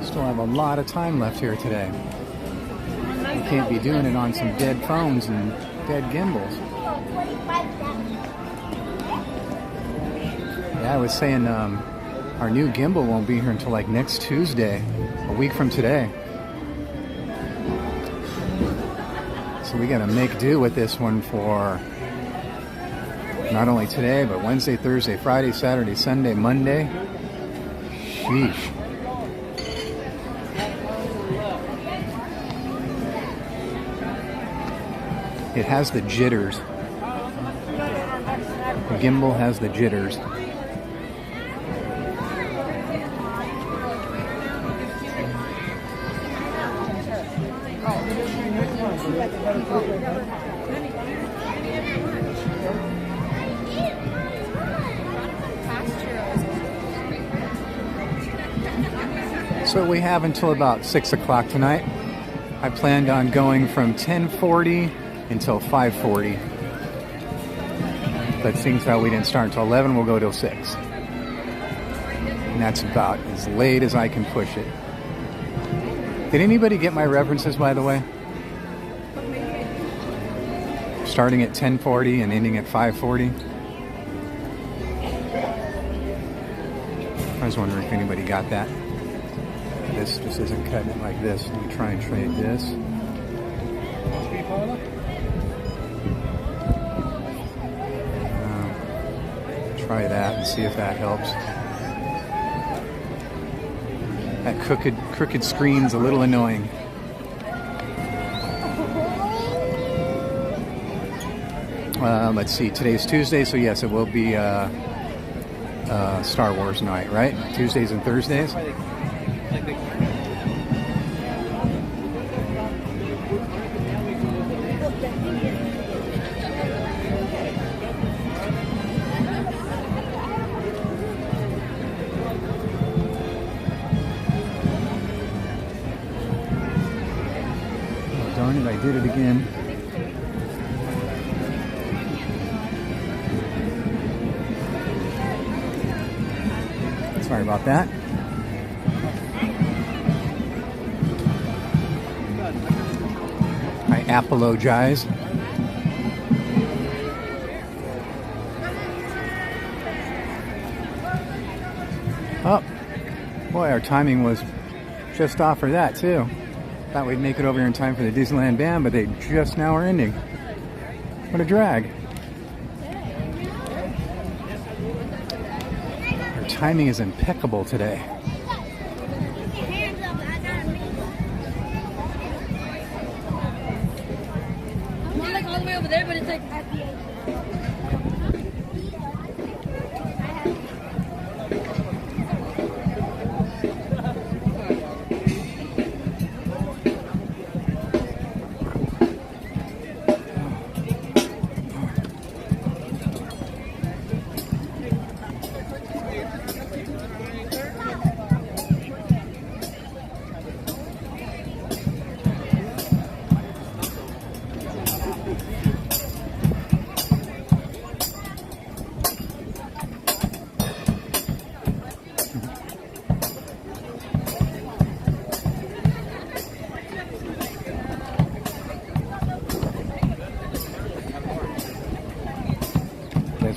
Still have a lot of time left here today. You can't be doing it on some dead phones and dead gimbals. Yeah, I was saying our new gimbal won't be here until like next Tuesday, a week from today. So we gotta make do with this one for not only today, but Wednesday, Thursday, Friday, Saturday, Sunday, Monday. Sheesh. It has the jitters. The gimbal has the jitters. So we have until about 6 o'clock tonight. I planned on going from 10:40 until 5:40. But seeing how we didn't start until 11, we'll go till 6. And that's about as late as I can push it. Did anybody get my references, by the way? Starting at 10:40 and ending at 5:40. I was wondering if anybody got that. This just isn't cutting it like this. Let me try and trade this. Try that and see if that helps. That crooked screen's a little annoying. Let's see, today's Tuesday, so yes, it will be Star Wars night, right? Tuesdays and Thursdays. Darn it, I did it again. Sorry about that. I apologize. Oh, boy, our timing was just off for that, too. Thought we'd make it over here in time for the Disneyland band, but they just now are ending. What a drag. Our timing is impeccable today. We're like all the way over there, but it's like at the end.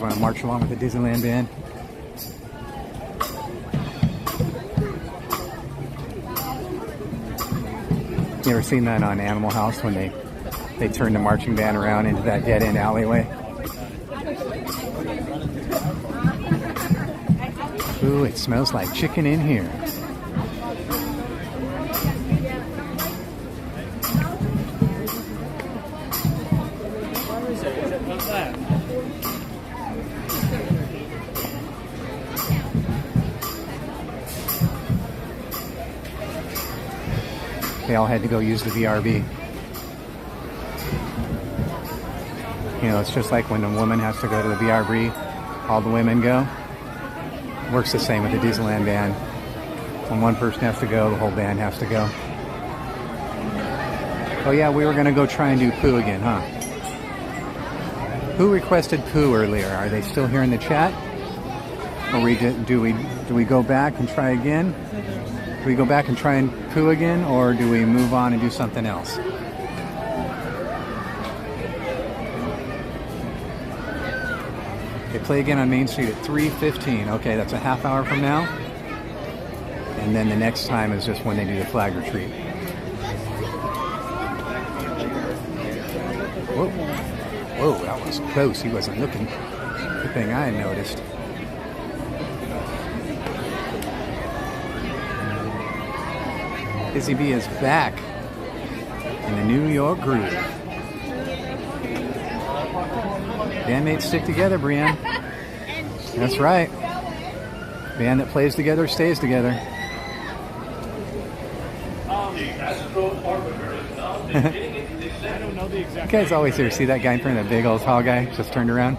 guys want to march along with the Disneyland band? You ever seen that on Animal House when they turn the marching band around into that dead-end alleyway? Ooh, it smells like chicken in here. They all had to go use the VRB. You know, it's just like when a woman has to go to the VRB, all the women go. Works the same with the Disneyland band. When one person has to go, the whole band has to go. Oh yeah, we were gonna go try and do Pooh again, huh? Who requested Pooh earlier? Are they still here in the chat? Or do we go back and try again? Do we go back and try and Pooh again, or do we move on and do something else? They play again on Main Street at 3:15. Okay, that's a half hour from now. And then the next time is just when they do the flag retreat. Whoa. Whoa, that was close. He wasn't looking. Good thing I noticed. Busy Bee is back in the New York groove. Bandmates stick together, Brienne. That's right. Band that plays together stays together. You guys always here see that guy in front of the big old tall guy just turned around?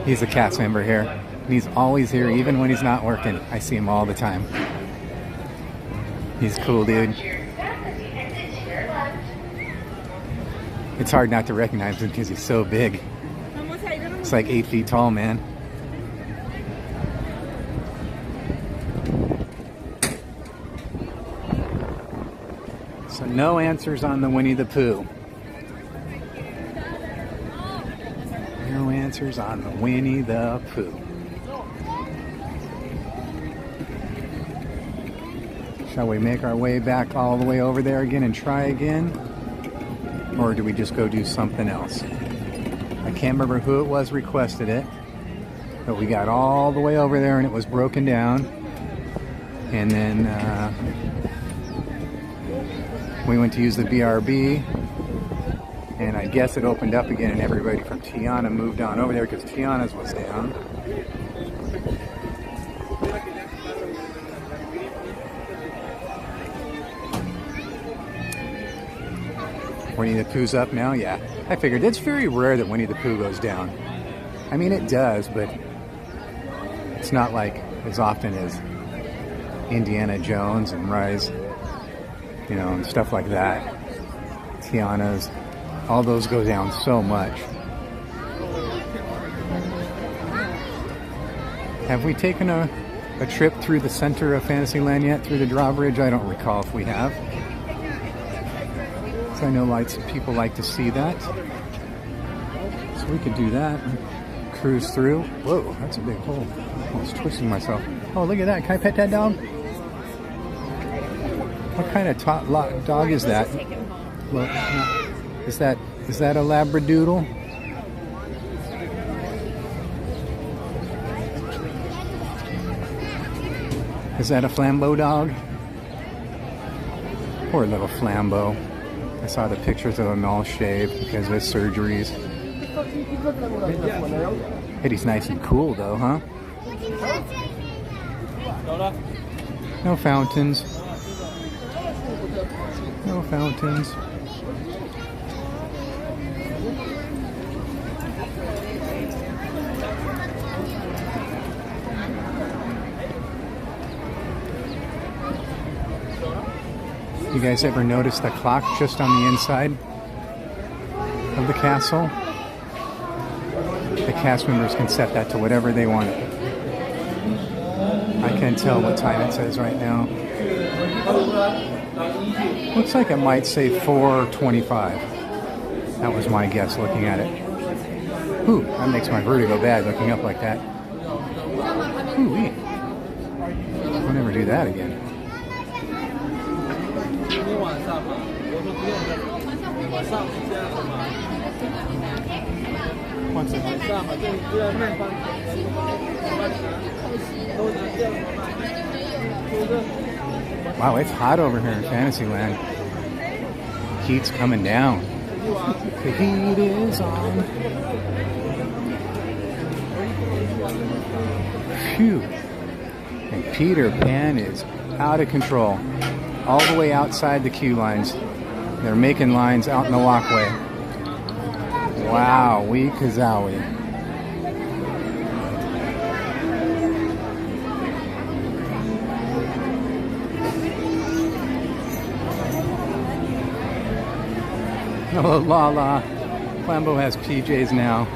He's a cast member here. And he's always here, even when he's not working. I see him all the time. He's cool, dude. It's hard not to recognize him because he's so big. It's like 8 feet tall, man. So no answers on the Winnie the Pooh. No answers on the Winnie the Pooh. Shall we make our way back all the way over there again and try again? Or do we just go do something else? I can't remember who it was requested it, but we got all the way over there and it was broken down. And then we went to use the BRB, and I guess it opened up again and everybody from Tiana moved on over there because Tiana's was down. Winnie the Pooh's up now? Yeah. I figured it's very rare that Winnie the Pooh goes down. I mean, it does, but it's not like as often as Indiana Jones and Rise, you know, and stuff like that. Tiana's, all those go down so much. Have we taken a trip through the center of Fantasyland yet, through the drawbridge? I don't recall if we have. I know people like to see that, so we could do that. Cruise through. Whoa, that's a big hole. I was twisting myself. Oh, look at that! Can I pet that dog? What kind of dog is that? Look, is that a Labradoodle? Is that a Flambeau dog? Poor little Flambeau. I saw the pictures of him all shaved because of his surgeries. But he's nice and cool though, huh? No fountains. No fountains. You guys ever notice the clock just on the inside of the castle? The cast members can set that to whatever they want. I can't tell what time it says right now. Looks like it might say 4:25. That was my guess looking at it. Ooh, that makes my vertigo bad looking up like that. Ooh-wee. I'll never do that again. Wow, it's hot over here in Fantasyland. Heat's coming down. The heat is on. Phew. And Peter Pan is out of control. All the way outside the queue lines. They're making lines out in the walkway. Wow, wee kazowie. Oh, la la. Flambeau has PJs now.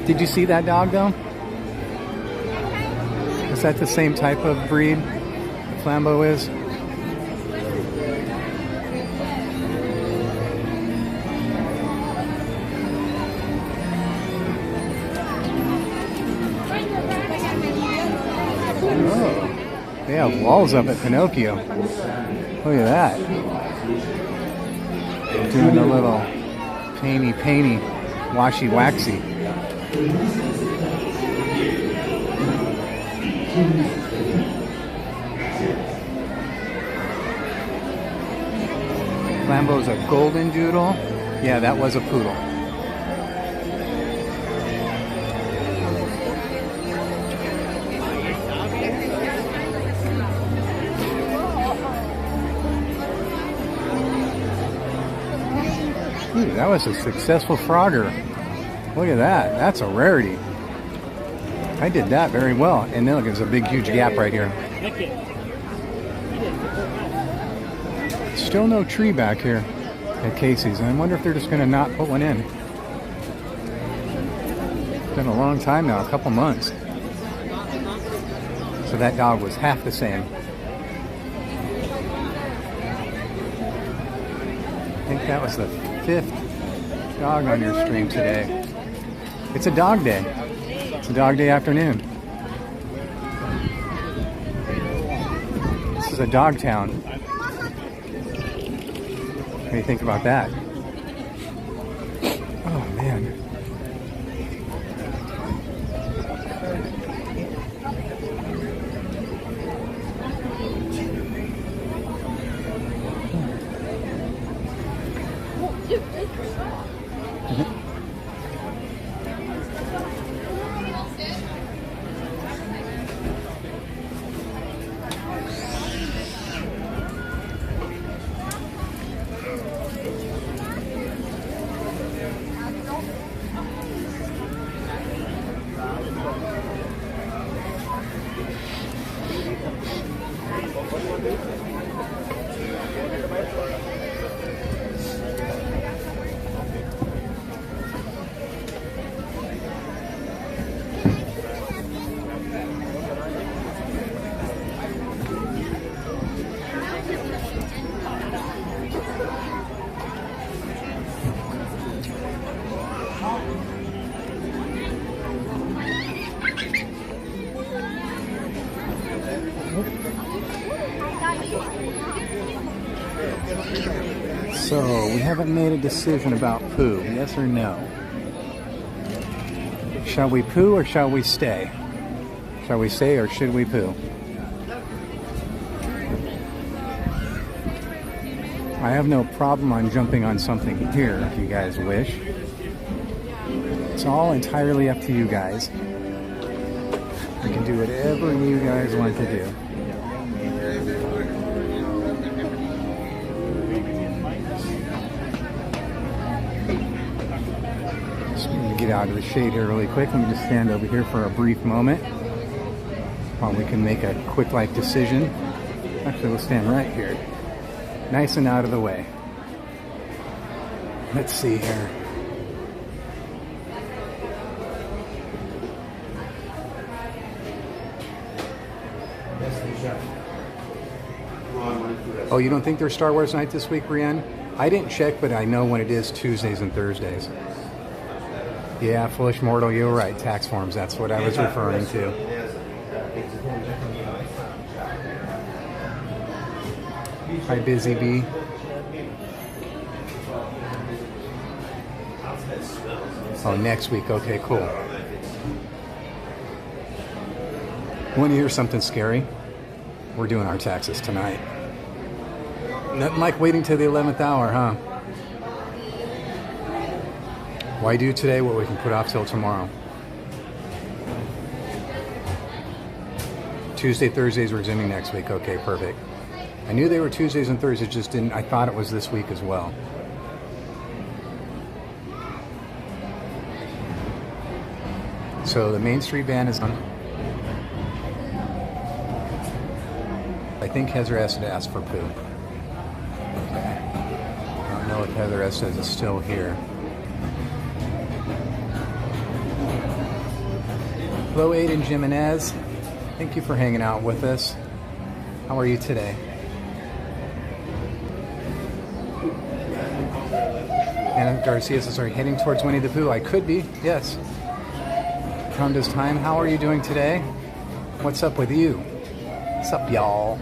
Did you see that dog though? Is that the same type of breed Flambeau is? Oh, they have walls up at Pinocchio. Look at that. Doing a little painty, washy waxy. Flambeau's a golden doodle. Yeah, that was a poodle. Ooh, that was a successful Frogger. Look at that. That's a rarity. I did that very well. And then look, there's a big, huge gap right here. Still no tree back here at Casey's. I wonder if they're just going to not put one in. It's been a long time now, a couple months. So that dog was half the same. I think that was the 5th dog on your stream today. It's a dog day. It's a dog day afternoon. This is a dog town. What do you think about that? Oh man. So, we haven't made a decision about Pooh, yes or no? Shall we Pooh or shall we stay? Shall we stay or should we Pooh? I have no problem on jumping on something here if you guys wish. It's all entirely up to you guys. You can do whatever you guys want to do. Get out of the shade here really quick. Let me just stand over here for a brief moment while we can make a quick like decision. Actually, we'll stand right here, nice and out of the way. Let's see here. Oh, you don't think there's Star Wars night this week, Brienne? I didn't check, but I know when it is, Tuesdays and Thursdays. Yeah, foolish mortal, you were right. Tax forms, that's what I was referring to. Hi, Busy Bee. Oh, next week. Okay, cool. Want to hear something scary? We're doing our taxes tonight. Nothing like waiting till the 11th hour, huh? Why do today what we can put off till tomorrow? Tuesday, Thursdays, we're resuming next week. Okay, perfect. I knew they were Tuesdays and Thursdays, just didn't. I thought it was this week as well. So the Main Street Band is on. I think Heather Estes asked for Pooh. Okay. I don't know if Heather Estes is still here. Hello, Aiden Jimenez. Thank you for hanging out with us. How are you today? Anna Garcia says, are you heading towards Winnie the Pooh? I could be, yes. Conda's time. How are you doing today? What's up with you? What's up, y'all?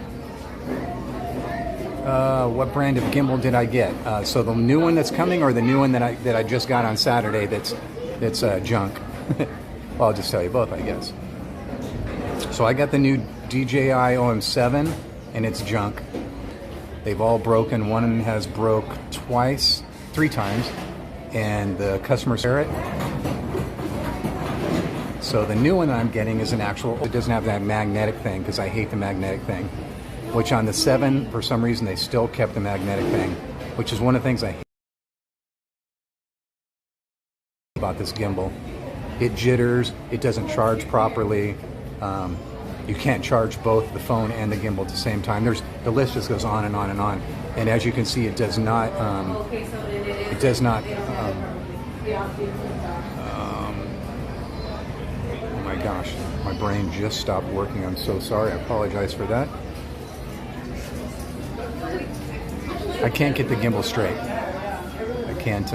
What brand of gimbal did I get? So the new one that's coming, or the new one that I just got on Saturday that's junk? Well, I'll just tell you both, I guess. So I got the new DJI OM7, and it's junk. They've all broken. One has broke three times, and the customer share it. So the new one that I'm getting is an actual, it doesn't have that magnetic thing, because I hate the magnetic thing. Which on the 7, for some reason, they still kept the magnetic thing, which is one of the things I hate about this gimbal. It jitters, it doesn't charge properly. You can't charge both the phone and the gimbal at the same time. The list just goes on and on and on. And as you can see, it does not, oh my gosh, my brain just stopped working. I'm so sorry, I apologize for that. I can't get the gimbal straight. I can't,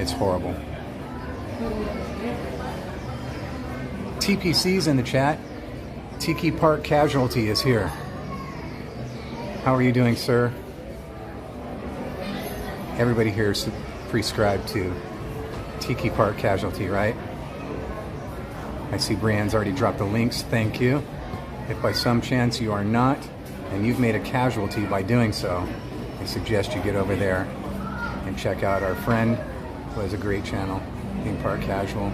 it's horrible. TPC's in the chat. Tiki Park Casualty is here. How are you doing, sir? Everybody here is prescribed to Tiki Park Casualty, right? I see Brianne's already dropped the links. Thank you. If by some chance you are not, and you've made a casualty by doing so, I suggest you get over there and check out our friend who has a great channel, Theme Park Casual.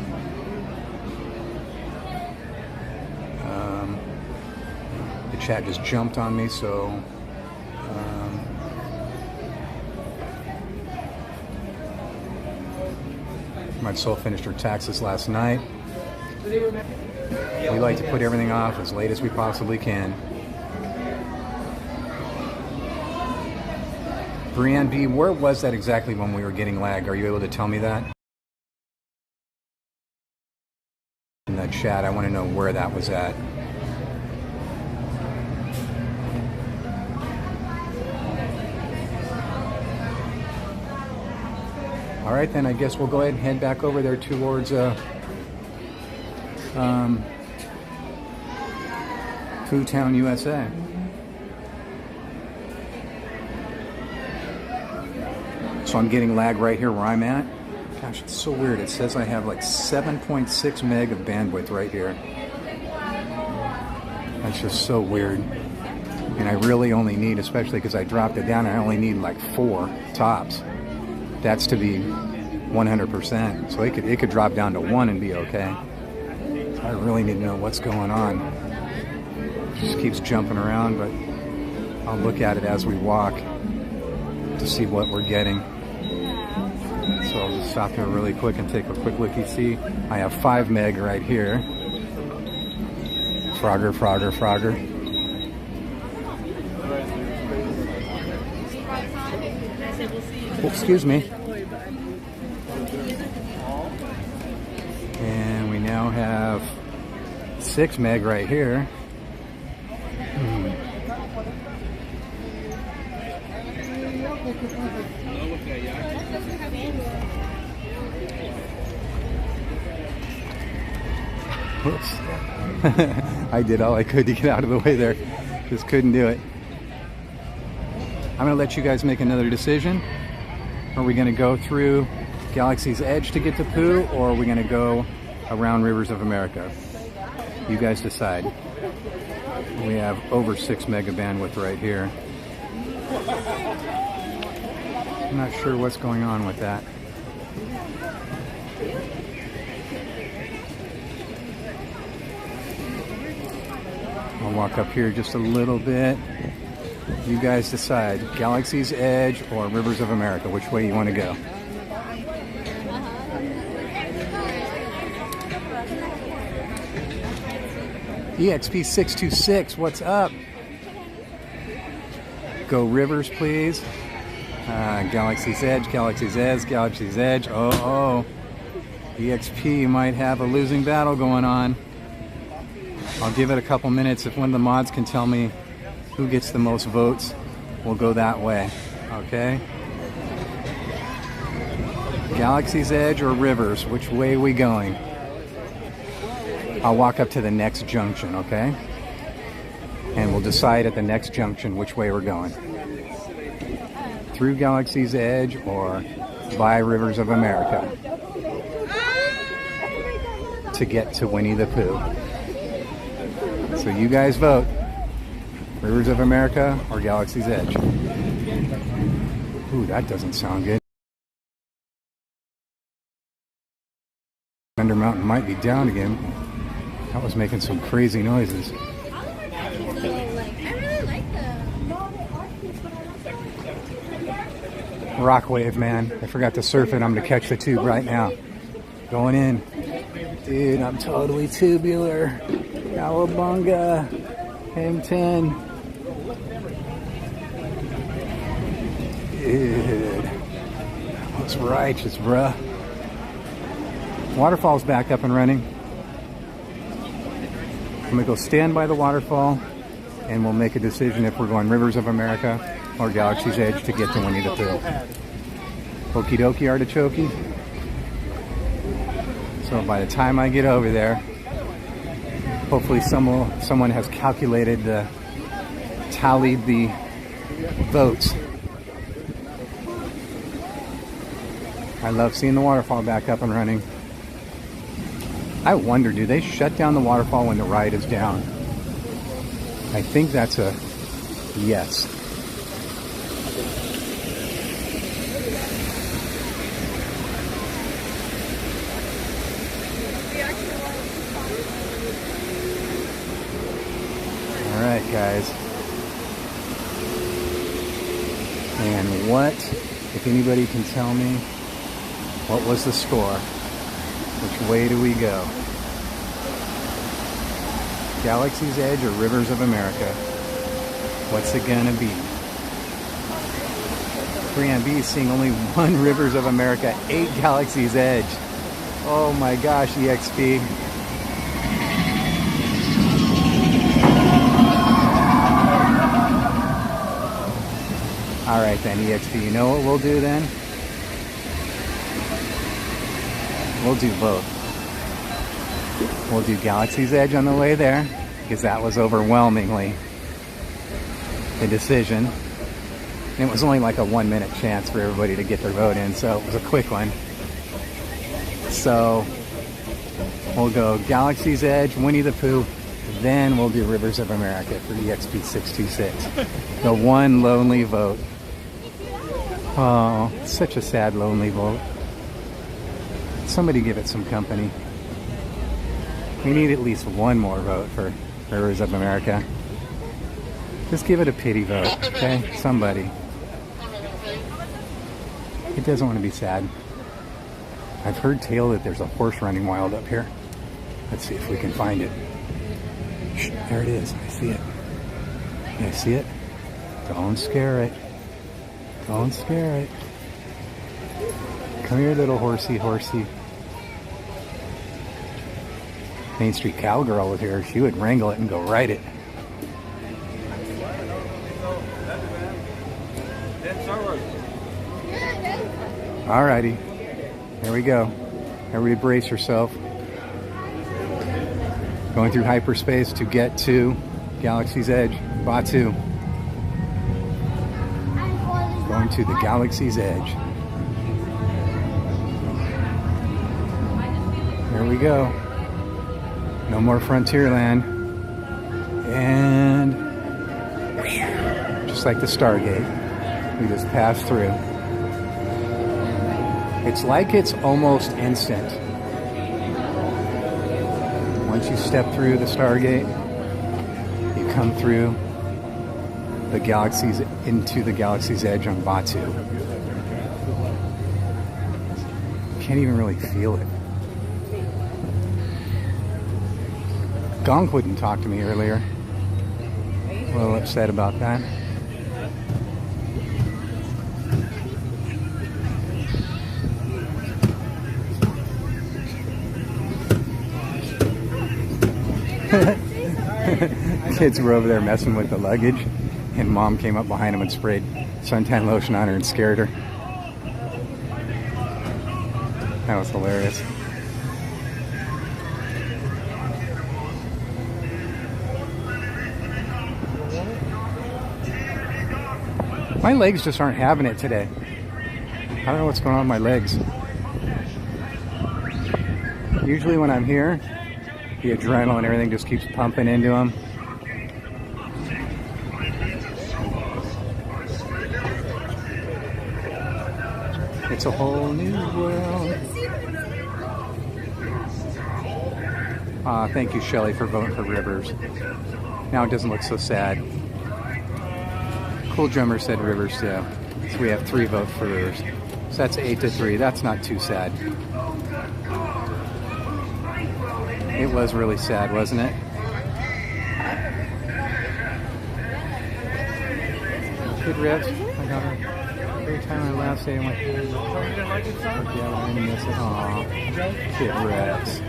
The chat just jumped on me, so my soul finished her taxes last night. We like to put everything off as late as we possibly can. Brianne B, where was that exactly when we were getting lag? Are you able to tell me that? In the chat, I want to know where that was at. All right, then I guess we'll go ahead and head back over there towards Food Town, USA. So I'm getting lag right here where I'm at. Gosh, it's so weird. It says I have like 7.6 meg of bandwidth right here. That's just so weird. And I really only need, especially because I dropped it down, I only need like 4 tops. That's to be 100%. So it could drop down to 1 and be okay. So I really need to know what's going on. It just keeps jumping around, but I'll look at it as we walk to see what we're getting. So I'll just stop here really quick and take a quick looky-see. I have 5 meg right here. Frogger, Frogger, Frogger. Oh, excuse me. And we now have 6 meg right here. Whoops. I did all I could to get out of the way there. Just couldn't do it. I'm going to let you guys make another decision. Are we going to go through Galaxy's Edge to get to Pooh, or are we going to go around Rivers of America? You guys decide. We have over 6 mega bandwidth right here. I'm not sure what's going on with that. I'll walk up here just a little bit. You guys decide. Galaxy's Edge or Rivers of America. Which way you want to go? EXP626, what's up? Go Rivers, please. Galaxy's Edge, Galaxy's Edge, Galaxy's Edge. Oh. EXP might have a losing battle going on. I'll give it a couple minutes. If one of the mods can tell me who gets the most votes, we'll go that way. Okay? Galaxy's Edge or Rivers? Which way are we going? I'll walk up to the next junction, okay? And we'll decide at the next junction which way we're going. Through Galaxy's Edge or by Rivers of America to get to Winnie the Pooh. So you guys vote. Rivers of America or Galaxy's Edge. Ooh, that doesn't sound good. Thunder Mountain might be down again. That was making some crazy noises. Rock wave, man. I forgot to surf it. I'm going to catch the tube right now. Going in. Dude, I'm totally tubular. Cowabunga. Hang 10. Dude. That was righteous, bruh. Waterfall's back up and running. I'm going to go stand by the waterfall, and we'll make a decision if we're going Rivers of America or Galaxy's Edge to get to Winnie the Pooh. Okie dokie, artichoke. So by the time I get over there, hopefully someone has calculated tallied the votes. I love seeing the waterfall back up and running. I wonder, do they shut down the waterfall when the ride is down? I think that's a yes. All right, guys. And what, if anybody can tell me, what was the score? Which way do we go? Galaxy's Edge or Rivers of America? What's it gonna be? 3MB is seeing only 1 Rivers of America, 8 Galaxy's Edge. Oh my gosh, EXP. Alright then, EXP, you know what we'll do then? We'll do both. We'll do Galaxy's Edge on the way there, because that was overwhelmingly the decision. And it was only like a 1-minute chance for everybody to get their vote in, so it was a quick one. So we'll go Galaxy's Edge, Winnie the Pooh, then we'll do Rivers of America for EXP 626. The one lonely vote. Oh, such a sad lonely vote. Somebody give it some company. We need at least one more vote for Rivers of America. Just give it a pity vote, okay? Somebody. It doesn't want to be sad. I've heard tale that there's a horse running wild up here. Let's see if we can find it. Shh, there it is. I see it. You see it? Don't scare it. Don't scare it. Come here, little horsey, horsey. Main Street Cowgirl was here. She would wrangle it and go ride it. Alrighty. Here we go. Everybody brace yourself. Going through hyperspace to get to Galaxy's Edge, Batuu. Going to the Galaxy's Edge. Here we go. No more Frontierland. And just like the Stargate, we just passed through. It's like it's almost instant. Once you step through the Stargate, you come through the galaxies into the Galaxy's Edge on Batuu. Can't even really feel it. Gonk wouldn't talk to me earlier. A little upset about that. Kids were over there messing with the luggage, and Mom came up behind him and sprayed suntan lotion on her and scared her. That was hilarious. My legs just aren't having it today. I don't know what's going on with my legs. Usually when I'm here, the adrenaline and everything just keeps pumping into them. It's a whole new world. Thank you, Shelley, for voting for Rivers. Now it doesn't look so sad. Cool Drummer said Rivers too. So we have 3 votes for Rivers. So that's 8-3. That's not too sad. It was really sad, wasn't it? Good rips. I got her. Every time I last day, I went, yeah, we're gonna miss it. Aw. Kid rips.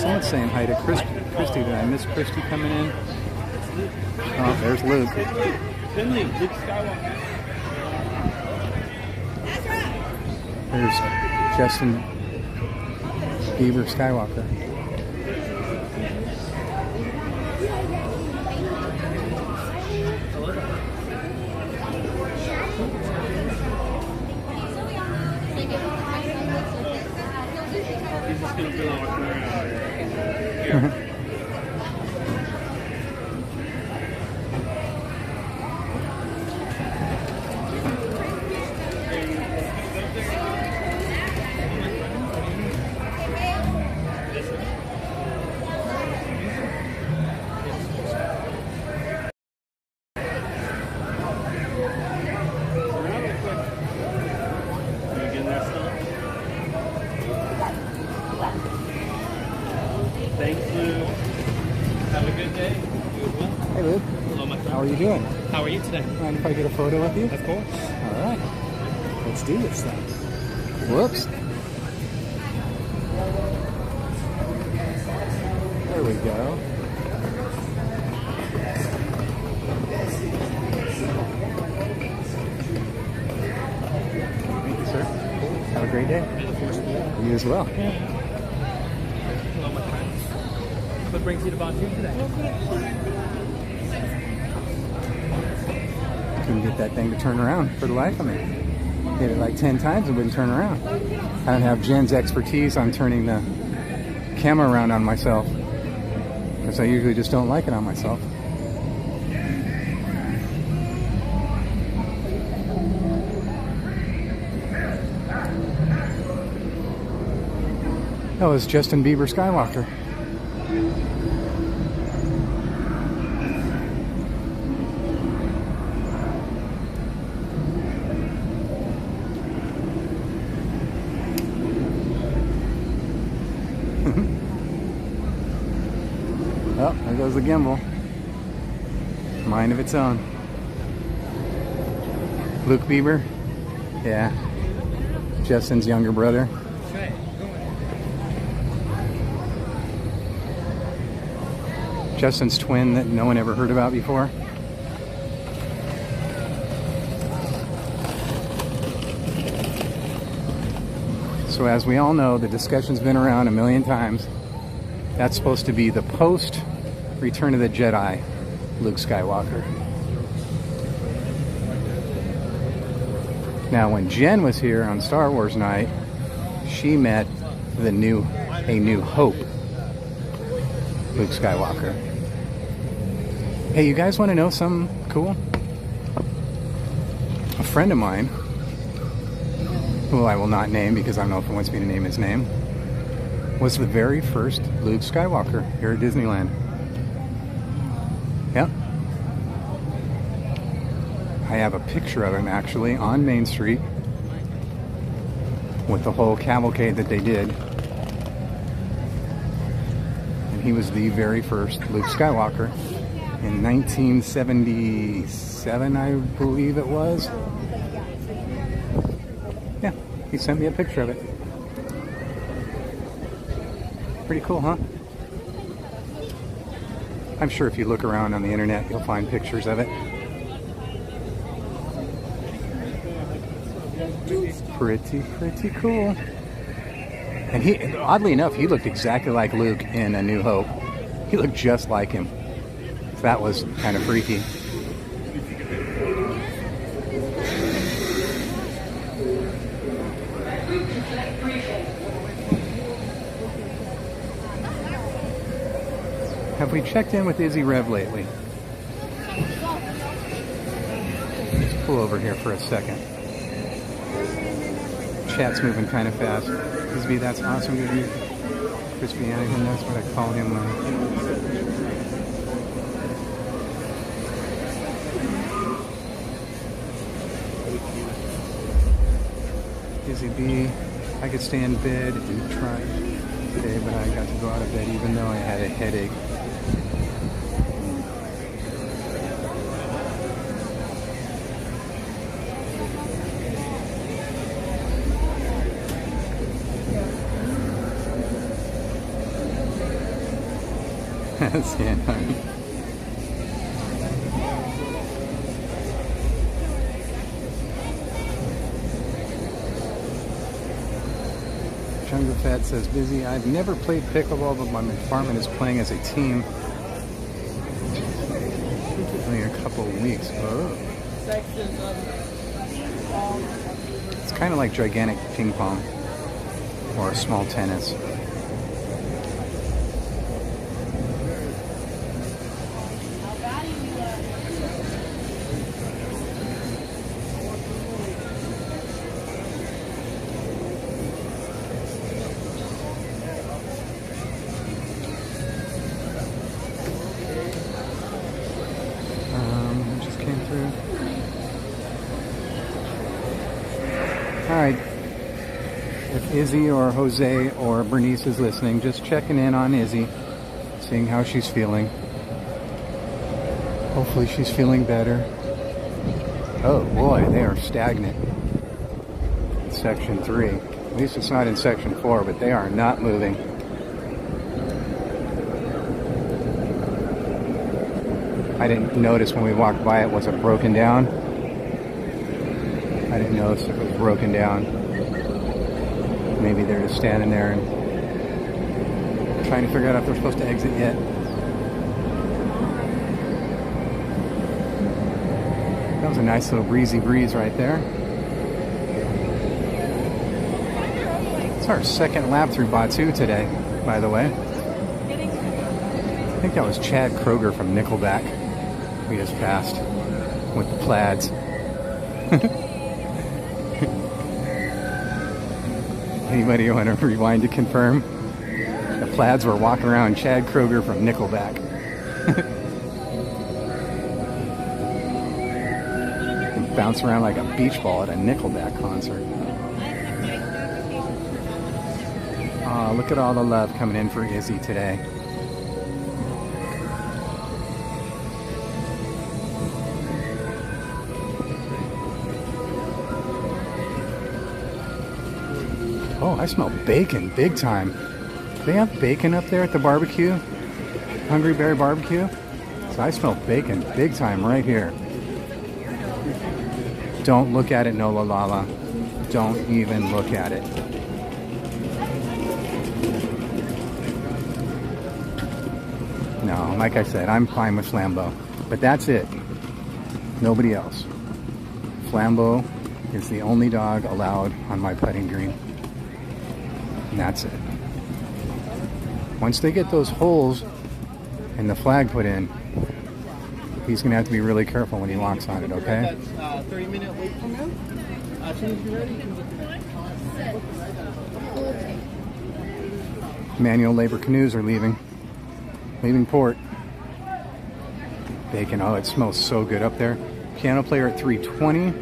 Someone's saying hi to Christy. Did I miss Christy coming in? Oh, there's Luke. Finley, Luke Skywalker. There's Justin Bieber Skywalker. He's just gonna feel like around. Thanks, Luke. Have a good day. Hey, Luke. Hello, my friend. How are you doing? How are you today? Mind if I get a photo with you? Of course. All right. Let's do this thing. Whoops. There we go. Thank you, sir. Have a great day. You as well. Hello, my friend. What brings you to Batuu today? Couldn't get that thing to turn around for the life of me. Hit it like 10 times and wouldn't turn around. I don't have Jen's expertise on turning the camera around on myself, because I usually just don't like it on myself. That was Justin Bieber Skywalker. Oh, there goes the gimbal. Mind of its own. Luke Bieber? Yeah. Justin's younger brother. Justin's twin that no one ever heard about before. So as we all know, the discussion's been around a million times. That's supposed to be the post Return of the Jedi Luke Skywalker. Now, when Jen was here on Star Wars night, she met A New Hope Luke Skywalker. Hey, you guys want to know something cool? A friend of mine, who I will not name because I don't know if he wants me to name his name, was the very first Luke Skywalker here at Disneyland. Yep. I have a picture of him actually on Main Street with the whole cavalcade that they did. And he was the very first Luke Skywalker in 1977, I believe it was. Yeah, he sent me a picture of it. Pretty cool, huh? I'm sure if you look around on the internet, you'll find pictures of it. Pretty cool. And he, oddly enough, he looked exactly like Luke in A New Hope. He looked just like him. So that was kind of freaky. Have we checked in with Izzy Rev lately? Let's pull over here for a second. Chat's moving kind of fast. Izzy, that's awesome. Good. Crispy Anakin, that's what I call him. Izzy B, I could stay in bed and try today, but I got to go out of bed even though I had a headache. Jungle Fat says, busy. I've never played pickleball, but my department is playing as a team. Only a couple of weeks. Oh. It's kind of like gigantic ping pong or small tennis. Izzy or Jose or Bernice is listening, just checking in on Izzy, seeing how she's feeling. Hopefully she's feeling better. Oh boy, they are stagnant in Section 3. At least it's not in Section 4, but they are not moving. I didn't notice when we walked by it. Was it broken down? I didn't notice if it was broken down. Maybe they're just standing there and trying to figure out if they're supposed to exit yet. That was a nice little breezy breeze right there. It's our second lap through Batuu today, by the way. I think that was Chad Kroger from Nickelback we just passed with the plaids. Anybody want to rewind to confirm? The plaids were walking around Chad Kroger from Nickelback. And bounce around like a beach ball at a Nickelback concert. Oh, look at all the love coming in for Izzy today. Oh, I smell bacon big time. Do they have bacon up there at the barbecue? Hungry Bear Barbecue? So I smell bacon big time right here. Don't look at it, Nola Lala. Don't even look at it. No, like I said, I'm fine with Flambeau. But that's it. Nobody else. Flambeau is the only dog allowed on my putting green. And that's it. Once they get those holes and the flag put in, he's going to have to be really careful when he walks on it, okay? 30-minute wait from now. As soon as you're ready, you can look at it. Manual labor canoes are leaving port. Bacon, oh, it smells so good up there. Piano player at 320.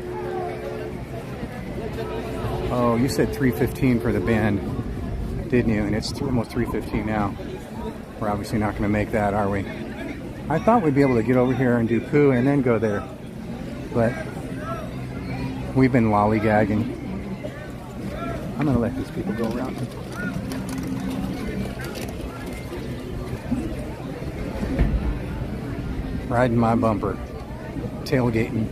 Oh, you said 315 for the band, didn't you? And it's almost 315 now. We're obviously not going to make that, are we? I thought we'd be able to get over here and do Pooh and then go there, but we've been lollygagging. I'm going to let these people go around. Riding my bumper, tailgating.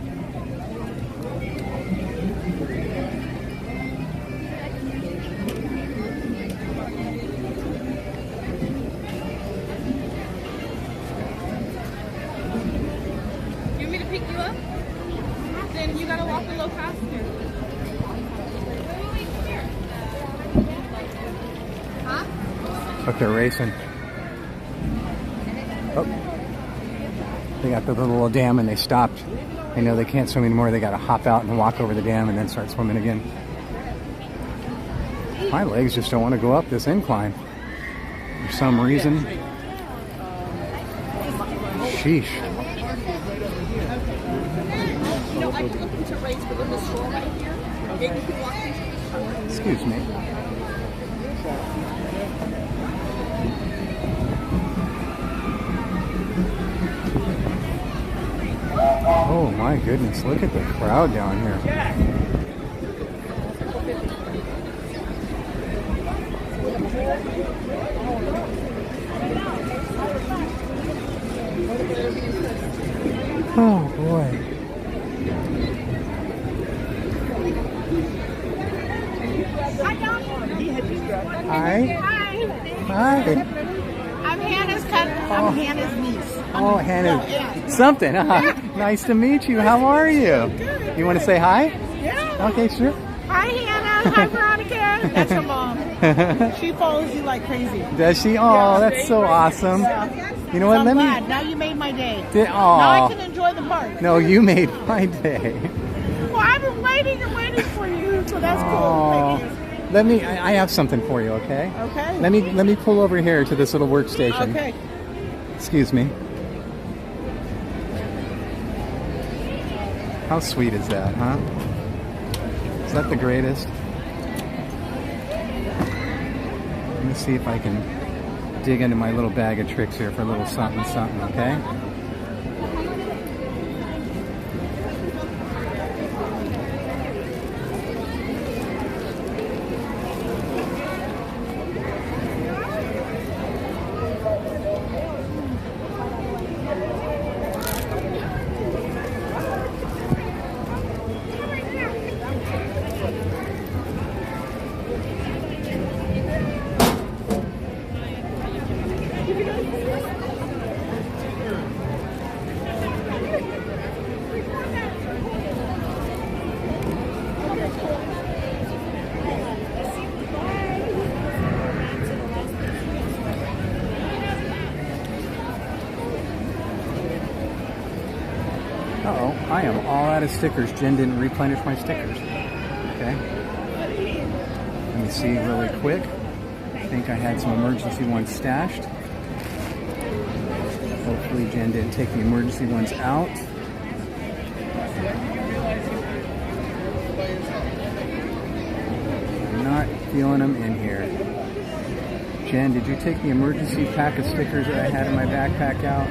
You want me to pick you up? Then you gotta walk a little faster. Huh? Look, they're racing. Oh. They got the little dam and they stopped. They know they can't swim anymore. They got to hop out and walk over the dam and then start swimming again. My legs just don't want to go up this incline for some reason. Sheesh. You know, I can look into race within the stroll right here. Okay, you can walk into. Excuse me. Oh my goodness, look at the crowd down here. Oh boy. Hi. Hi. I'm Hannah's cousin. I'm Hannah's niece. Oh, Hannah. Something, huh? Nice to meet you. How are you? You want to say hi? Yeah. Okay, sure. Hi, Hannah. Hi, Veronica. That's her mom. She follows you like crazy. Does she? Oh, Yeah. that's so awesome. Yeah. You know what? So I'm Let glad. me. Now you made my day. Aw. Now I can enjoy the park. No, you made my day. Well, I've been waiting and waiting for you, so that's cool. Oh. Thank you. Let me. I have something for you. Okay. Okay. Let me pull over here to this little workstation. Okay. Excuse me. How sweet is that, huh? Is that the greatest? Let me see if I can dig into my little bag of tricks here for a little something, something, okay? Uh-oh, I am all out of stickers. Jen didn't replenish my stickers. Okay. Let me see really quick. I think I had some emergency ones stashed. Hopefully Jen didn't take the emergency ones out. I'm not feeling them in here. Jen, did you take the emergency pack of stickers that I had in my backpack out?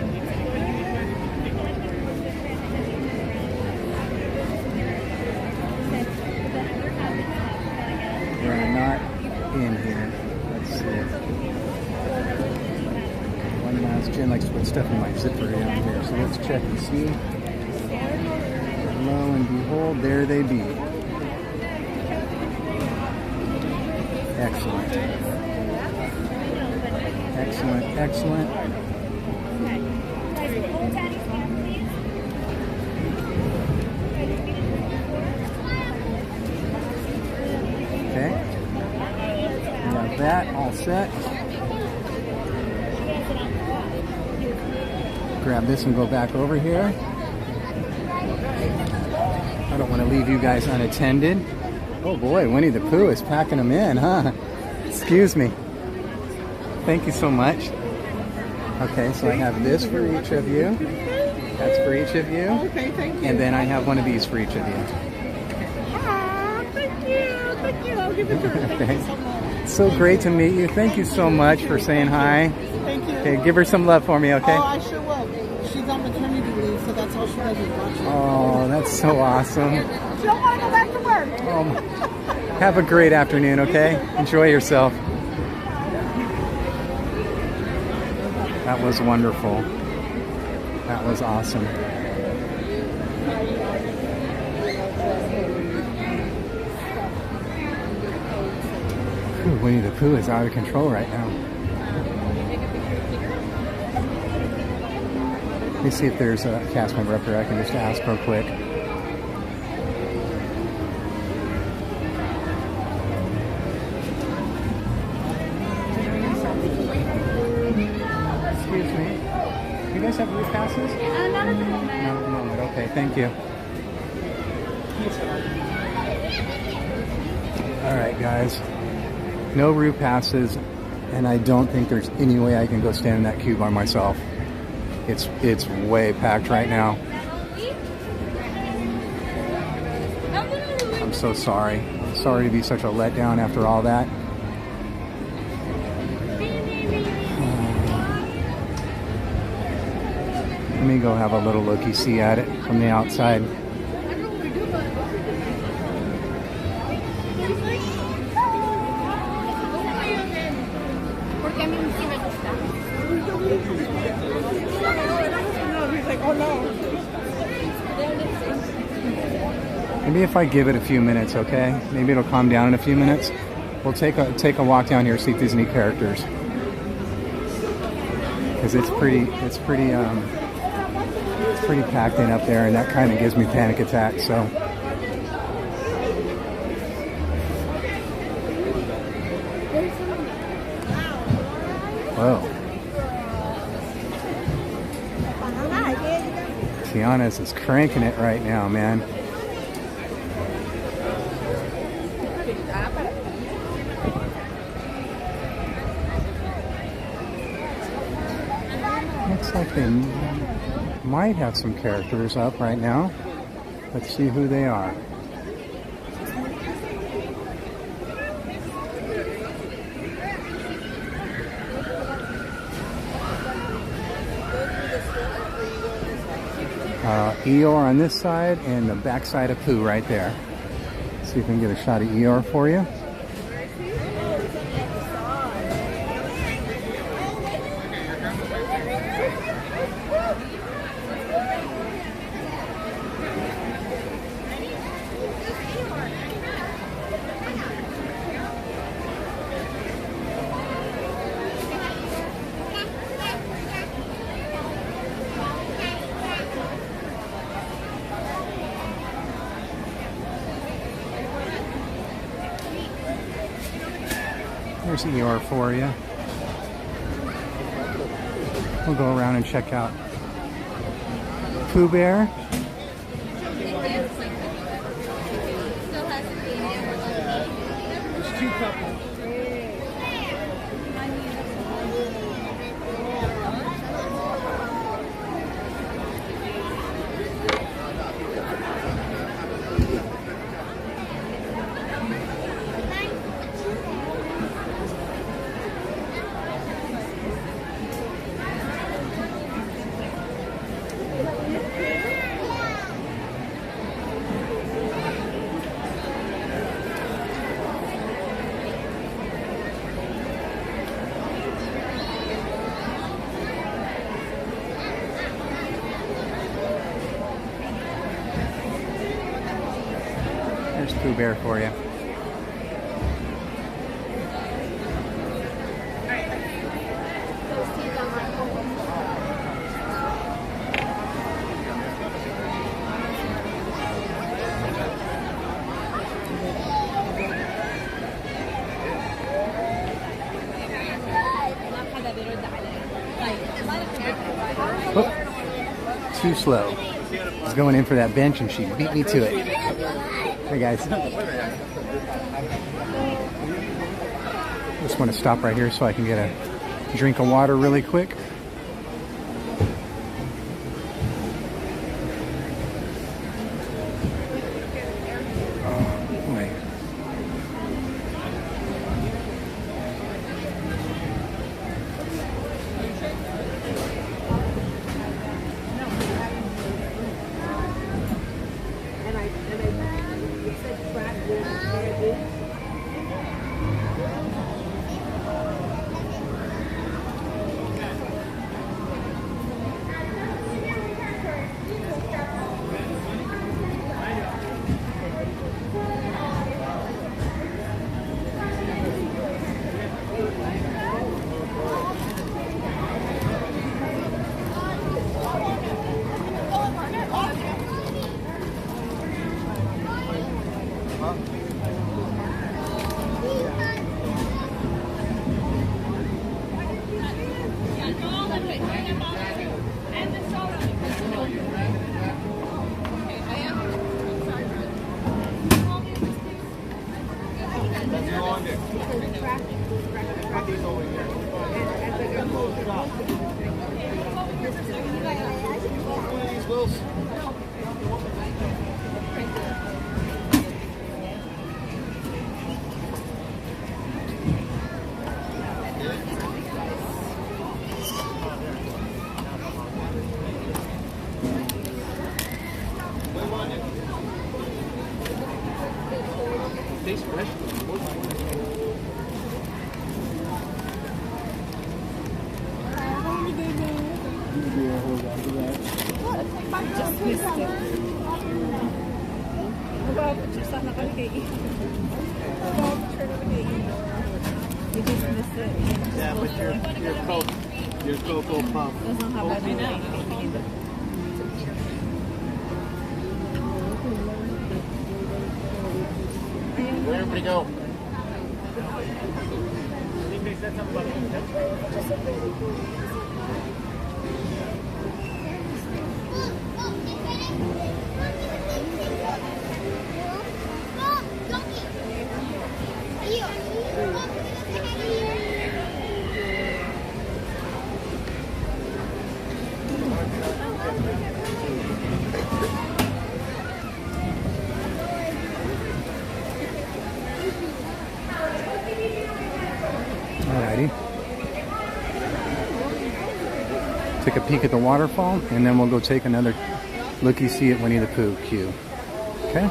They're not in here. Let's see. One last. Jen likes to put stuff in my zipper down here, so let's check and see. Lo and behold, there they be. Excellent. Excellent, excellent. Okay. Got that all set. Grab this and go back over here. I don't want to leave you guys unattended. Oh boy, Winnie the Pooh is packing them in, huh? Excuse me. Thank you so much. Okay, so I have this for each of you. That's for each of you. Okay, thank you. And then I have one of these for each of you. Aw, thank you. Thank you. I'll give it to her. Thank you so much. So great to meet you. Thank you so much for saying hi. Thank you. Okay, give her some love for me, okay? Oh, I sure will. She's on maternity leave, so that's all she does is watch you. Oh, that's so awesome. She don't want to go back to work. Have a great afternoon, okay? Enjoy yourself. That was wonderful. That was awesome. Ooh, Winnie the Pooh is out of control right now. Let me see if there's a cast member up there I can just ask real quick. Excuse me. Do you guys have roof passes? Not at the moment. Not at the moment. Okay, thank you. All right, guys. No route passes, and I don't think there's any way I can go stand in that queue by myself. It's way packed right now. I'm so sorry. Sorry to be such a letdown after all that. Let me go have a little looky-see at it from the outside. Maybe if I give it a few minutes, okay? Maybe it'll calm down in a few minutes. We'll take a walk down here, see if there's any characters. Because it's pretty packed in up there, and that kind of gives me panic attacks. So. Whoa. Tiana's is cranking it right now, man. Looks like they might have some characters up right now. Let's see who they are. Eeyore on this side and the back side of Pooh right there. Let's see if we can get a shot of Eeyore for you. There's Eeyore for you. We'll go around and check out Pooh Bear. There's two couples. There's Pooh Bear for you. too slow. I was going in for that bench and she beat me to it. Hey guys. Just want to stop right here so I can get a drink of water really quick. Yeah, but your Cocoa Puff. Doesn't have that in it. Where'd everybody go? Alrighty. Take a peek at the waterfall, and then we'll go take another looky-see at Winnie the Pooh queue. Okay?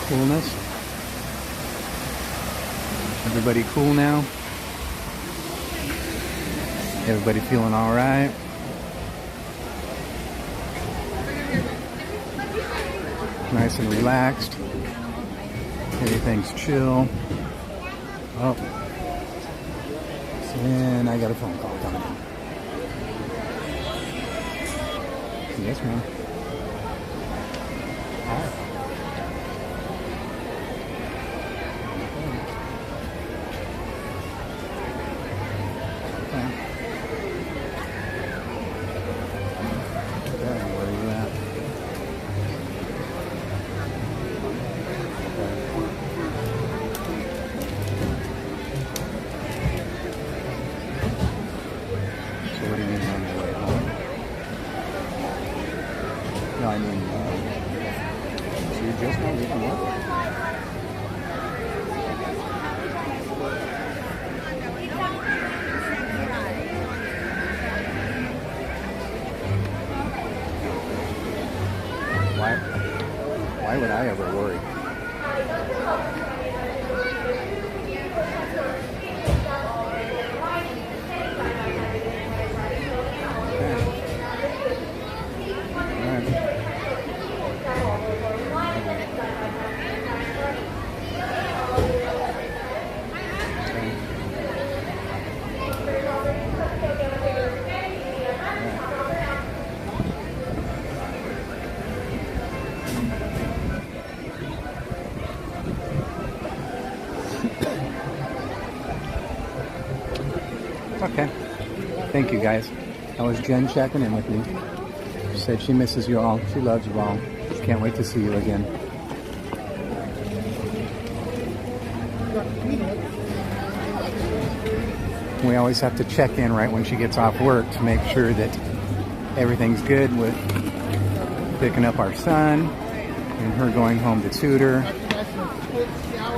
Coolness. Everybody cool now? Everybody feeling all right? Nice and relaxed. Everything's chill. Oh. And I got a phone call coming in. Yes, ma'am. Hi. Why would I ever worry? Okay. Thank you, guys. That was Jen checking in with me. She said she misses you all. She loves you all. She can't wait to see you again. We always have to check in right when she gets off work to make sure that everything's good with picking up our son and her going home to tutor.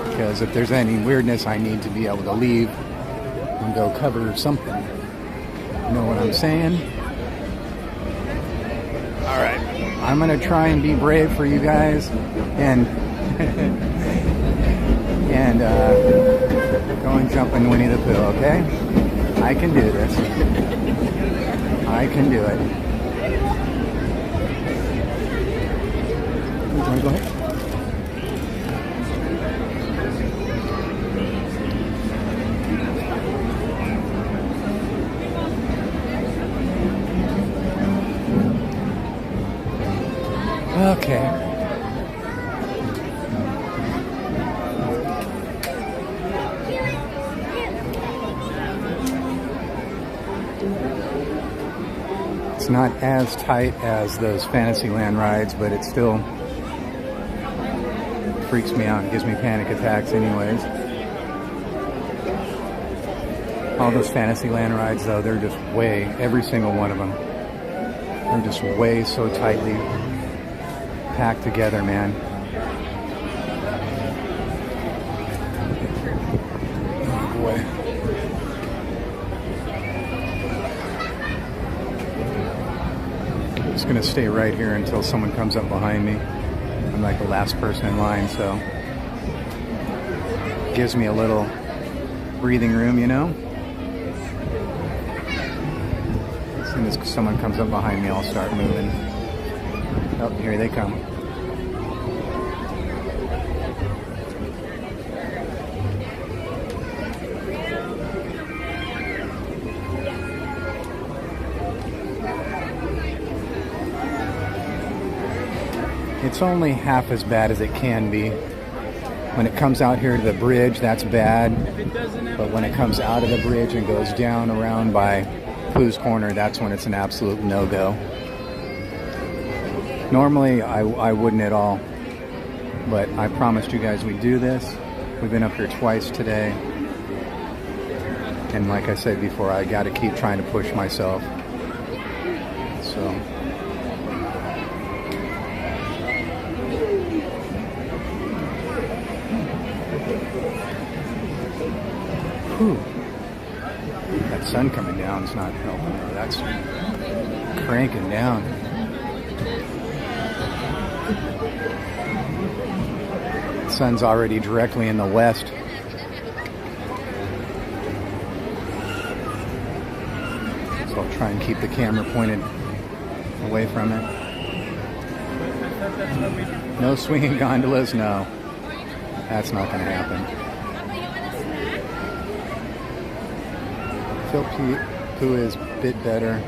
Because if there's any weirdness, I need to be able to leave and go cover something. You know what I'm saying? All right. I'm going to try and be brave for you guys and and go and jump in Winnie the Pooh, okay? I can do this. I can do it. Go ahead. Okay. It's not as tight as those Fantasyland rides, but it still freaks me out and gives me panic attacks anyways. All those Fantasyland rides though, they're just way, every single one of them, they're just way so tightly packed together, man. Oh boy. I'm just gonna stay right here until someone comes up behind me. I'm like the last person in line, so it gives me a little breathing room, you know? As soon as someone comes up behind me, I'll start moving. Oh, here they come. It's only half as bad as it can be. When it comes out here to the bridge, that's bad. But when it comes out of the bridge and goes down around by Pooh's Corner, that's when it's an absolute no-go. Normally, I wouldn't at all. But I promised you guys we'd do this. We've been up here twice today. And like I said before, I got to keep trying to push myself. So... Whew. That sun coming down is not helping though. That's cranking down. The sun's already directly in the west. So I'll try and keep the camera pointed away from it. No swinging gondolas, no. That's not going to happen. Pooh is a bit better.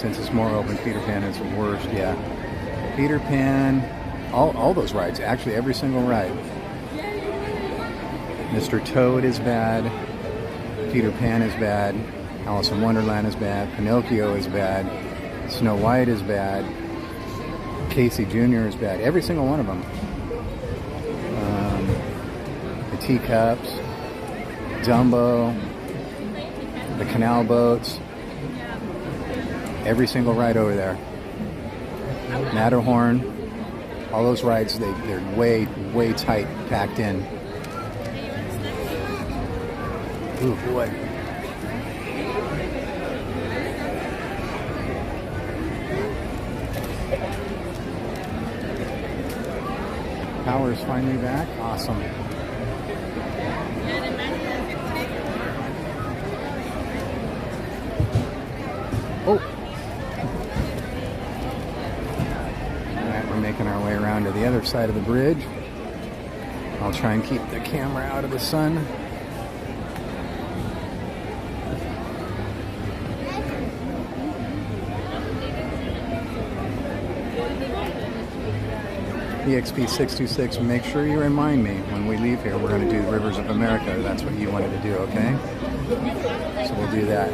Since it's more open, Peter Pan is the worst, yeah. Peter Pan, all those rides, actually every single ride. Mr. Toad is bad, Peter Pan is bad, Alice in Wonderland is bad, Pinocchio is bad, Snow White is bad, Casey Jr. is bad, every single one of them. The teacups, Dumbo, the canal boats, every single ride over there. Matterhorn, all those rides, they're way, way tight, packed in. Ooh, boy. Power's finally back. Awesome. Oh. Alright, we're making our way around to the other side of the bridge. I'll try and keep the camera out of the sun. EXP626, make sure you remind me when we leave here, we're going to do Rivers of America. That's what you wanted to do, okay? So we'll do that.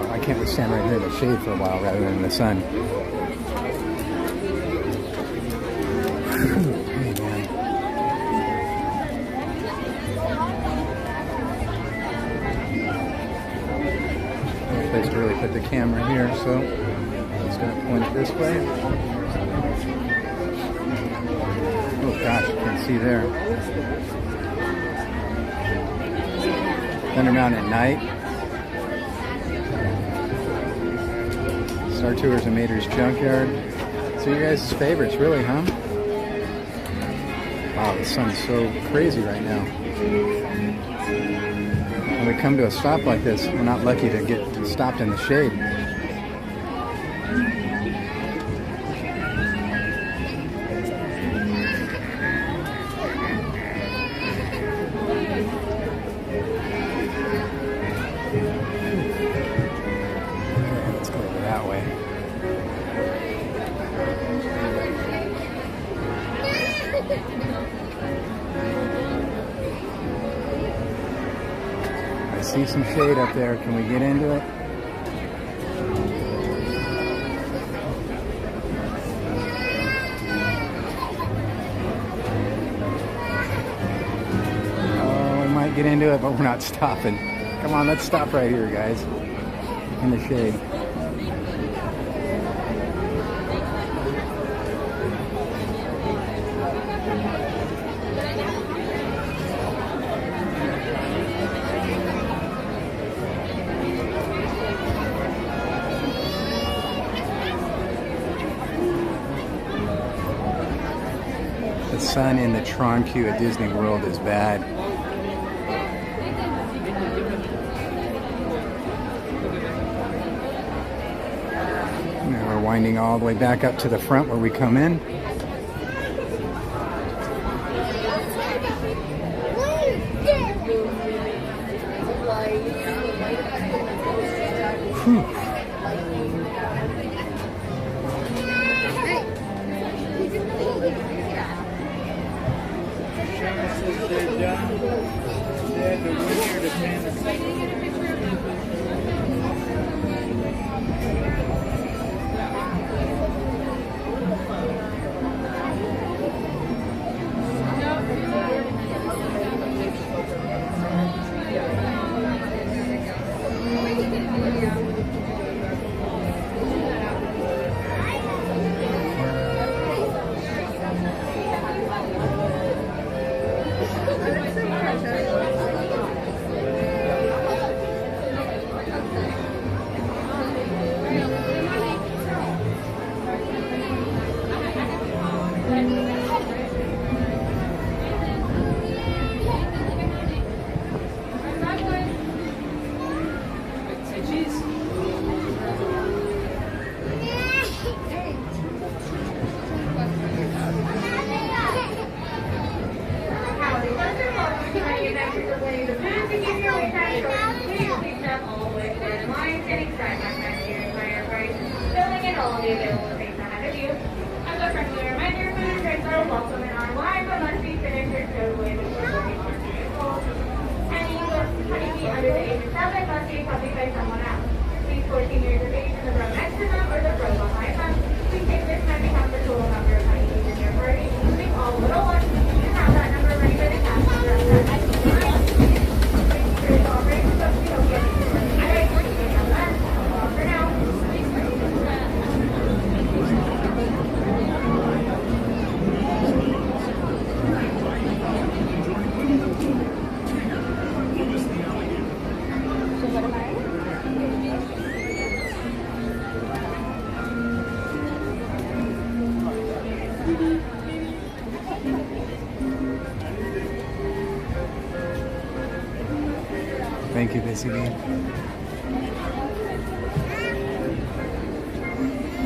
I can't just stand right here in the shade for a while rather than in the sun. Place to really put the camera here, so it's going to point it this way. Oh gosh, you can see there. Thunder Mountain at night. Star Tours and Mater's Junkyard. So you guys' favorites, really, huh? Wow, the sun's so crazy right now. When we come to a stop like this, we're not lucky to get stopped in the shade. Let's go over that way. I see some shade up there. Can we get into it? Oh, we might get into it, but we're not stopping. Come on, let's stop right here, guys. In the shade. The sun in the Tron queue at Disney World is bad. Now we're winding all the way back up to the front where we come in. Whew. Thank you, Busy Bee.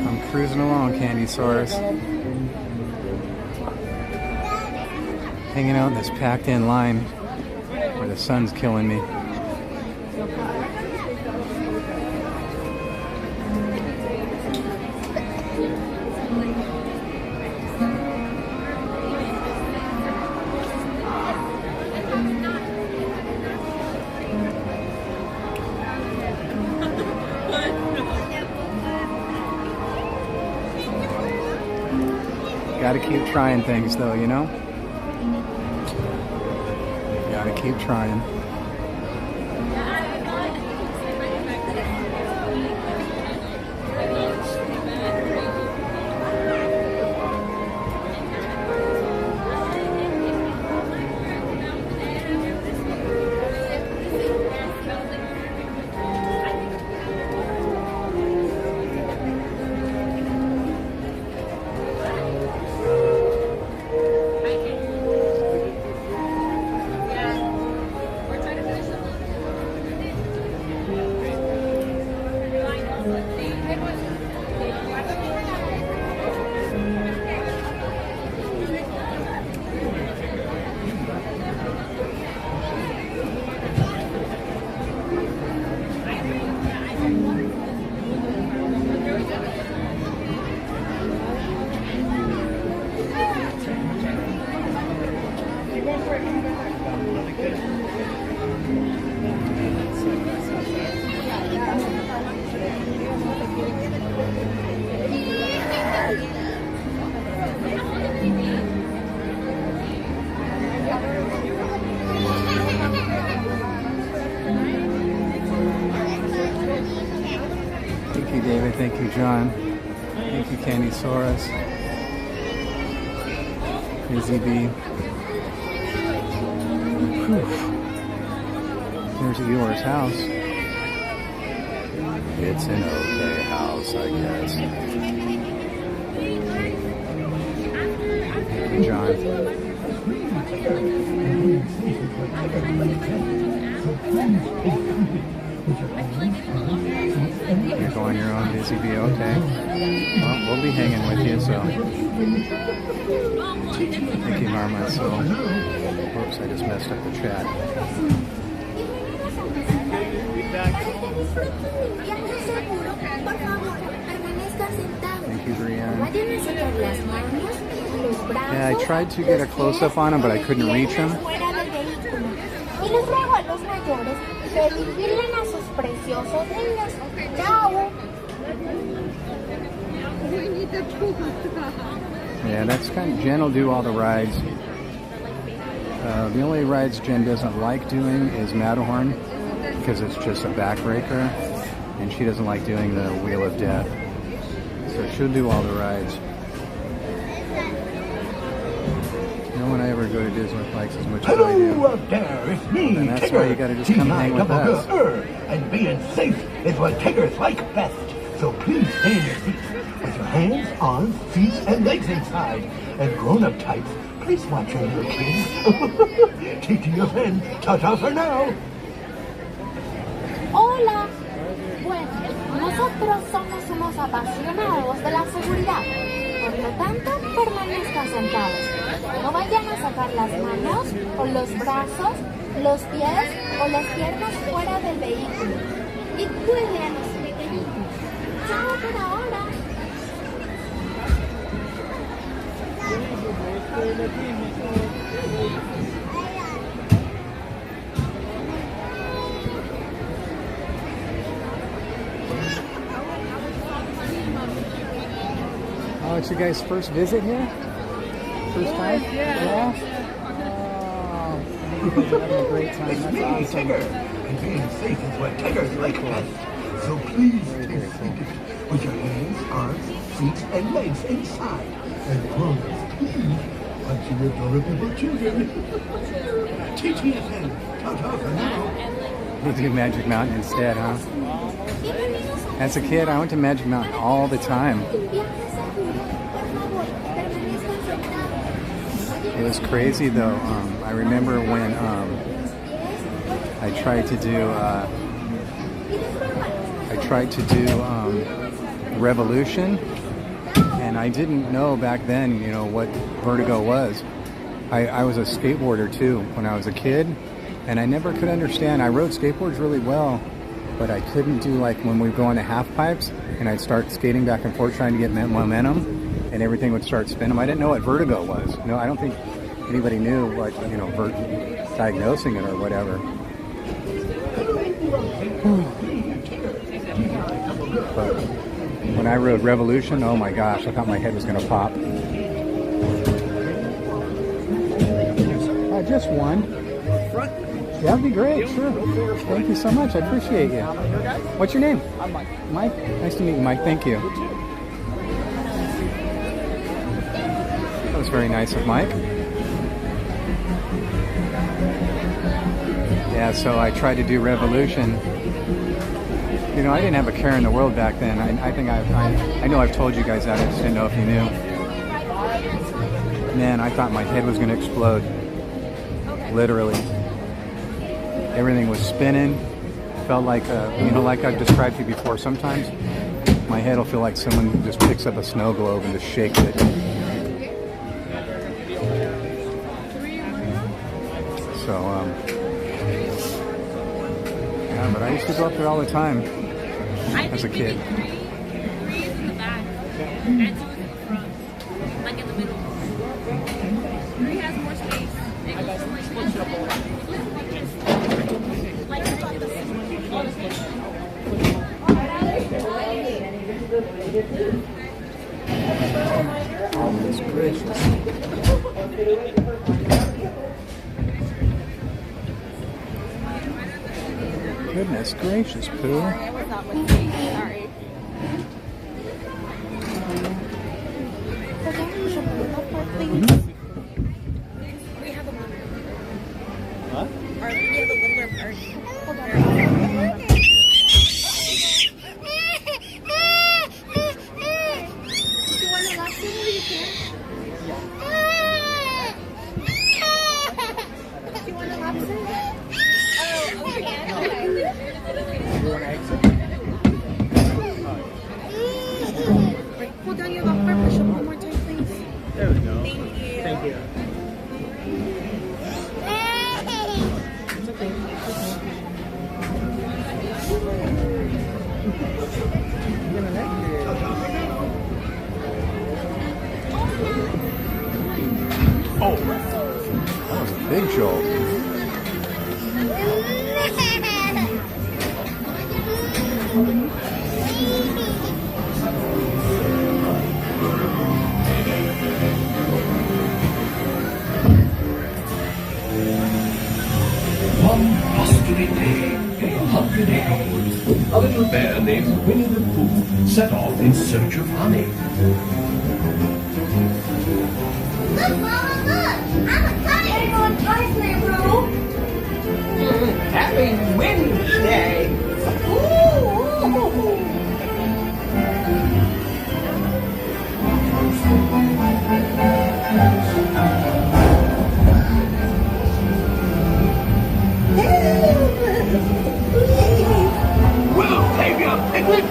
I'm cruising along, Candy Source. Hanging out in this packed-in line where the sun's killing me. Gotta keep trying things though, you know? Gotta keep trying. Thank you, David. Thank you, John. Thank you, Candy Soros. Busy Bee. Here's Eeyore's house. It's an okay house, I guess. John. You're going your own, Busy Bee, okay. Well, we'll be hanging with you, so. Thank you, Marma. So, whoops, I just messed up the chat. Thank you, Brianne. Yeah, I tried to get a close-up on him, but I couldn't reach him. Yeah, that's kind of, Jen will do all the rides. The only rides Jen doesn't like doing is Matterhorn, because it's just a backbreaker, and she doesn't like doing the Wheel of Death. So she'll do all the rides. No one I ever go to Disney likes as much as I do. Hello up there, it's me, And that's Tigger. why you gotta just come hang with us. And being safe is what Tiggers like best. So please stay in your seats with your hands, arms, feet, and legs inside. And grown-up types, please watch your little kids. Tiki your friend. Ta-ta for now. Hola. Bueno, nosotros somos unos apasionados de la seguridad. Por lo tanto, permanezcan sentados. No vayan a sacar las manos o los brazos, los pies o las piernas fuera del vehículo. Y cuiden a los pequeñitos. Chao por ahora. Oh, it's your guys' first visit here? First time? Yeah? Oh, you guys are having a great time. It's That's me, awesome. Tigger. And being safe is what Tiggers like best. So please stay seated with your hands, arms, feet, and legs inside. And grown-ups, please watch your adorable little children. Tiki is in. Ta-ta for now. You do Magic Mountain instead, huh? As a kid, I went to Magic Mountain all the time. It was crazy though. I remember when I I tried to do Revolution, and I didn't know back then, you know, what vertigo was. I was a skateboarder too when I was a kid, and I never could understand. I rode skateboards really well, but I couldn't do, like, when we go on the half pipes and I'd start skating back and forth trying to get momentum, and everything would start spinning. I didn't know what vertigo was. No, I don't think anybody knew what, you know, diagnosing it or whatever. But when I rode Revolution, oh my gosh, I thought my head was going to pop. Just one. Yeah, that'd be great, sure. Thank you so much, I appreciate you. What's your name? I'm Mike. Mike? Nice to meet you, Mike, thank you. That was very nice of Mike. Yeah, so I tried to do Revolution. You know, I didn't have a care in the world back then. I think I know I've told you guys that, I just didn't know if you knew. Man, I thought my head was going to explode. Literally. Everything was spinning. Felt like, you know, like I've described to you before, sometimes my head will feel like someone just picks up a snow globe and just shakes it. So, yeah, but I used to go up there all the time as a kid. Three is in the back, and 2 is in the front, like in the middle. 3 has more space. It goes like Goodness gracious. Goodness gracious, Pooh. I was not with me. Sorry. We have a Huh? We have a littler party. You want to last you can? You want a lobster? Oh, okay. You want to exit? Right, hold down your locker. Push up one more time, please. There we go. Thank you. Thank you. Oh, that was a big jolt. One blustery day, a hundred ago, a little bear named Winnie the Pooh set off in search of honey. Look, Mama, look! I'm a bunny! On Disneyland Railroad! Happy Wednesday! We'll save you, Piglet!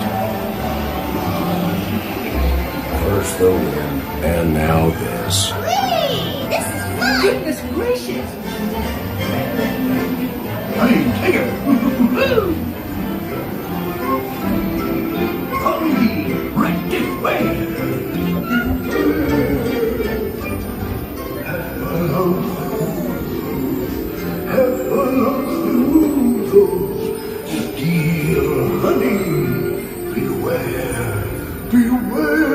First the wind, and now this. Whee! This is fun! Goodness gracious! Hey, Tigger! Follow me, right this way! Steal honey, beware, beware.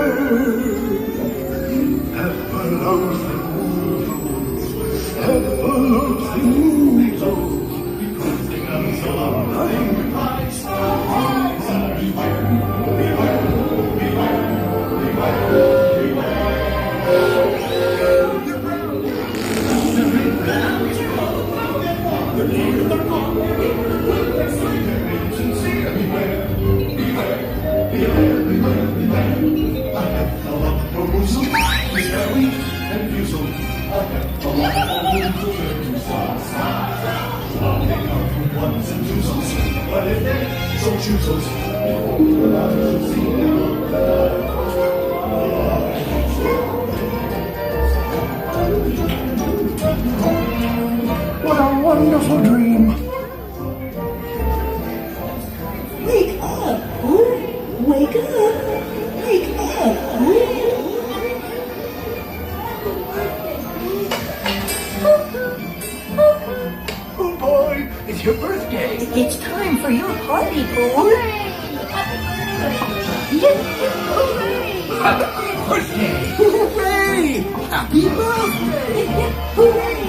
What a wonderful dream. Wake up, Pooh. Wake up. Wake up, Pooh. Oh boy, it's your birthday. It's time for your party, Pooh. Happy birthday! Hooray! Happy birthday! Hooray!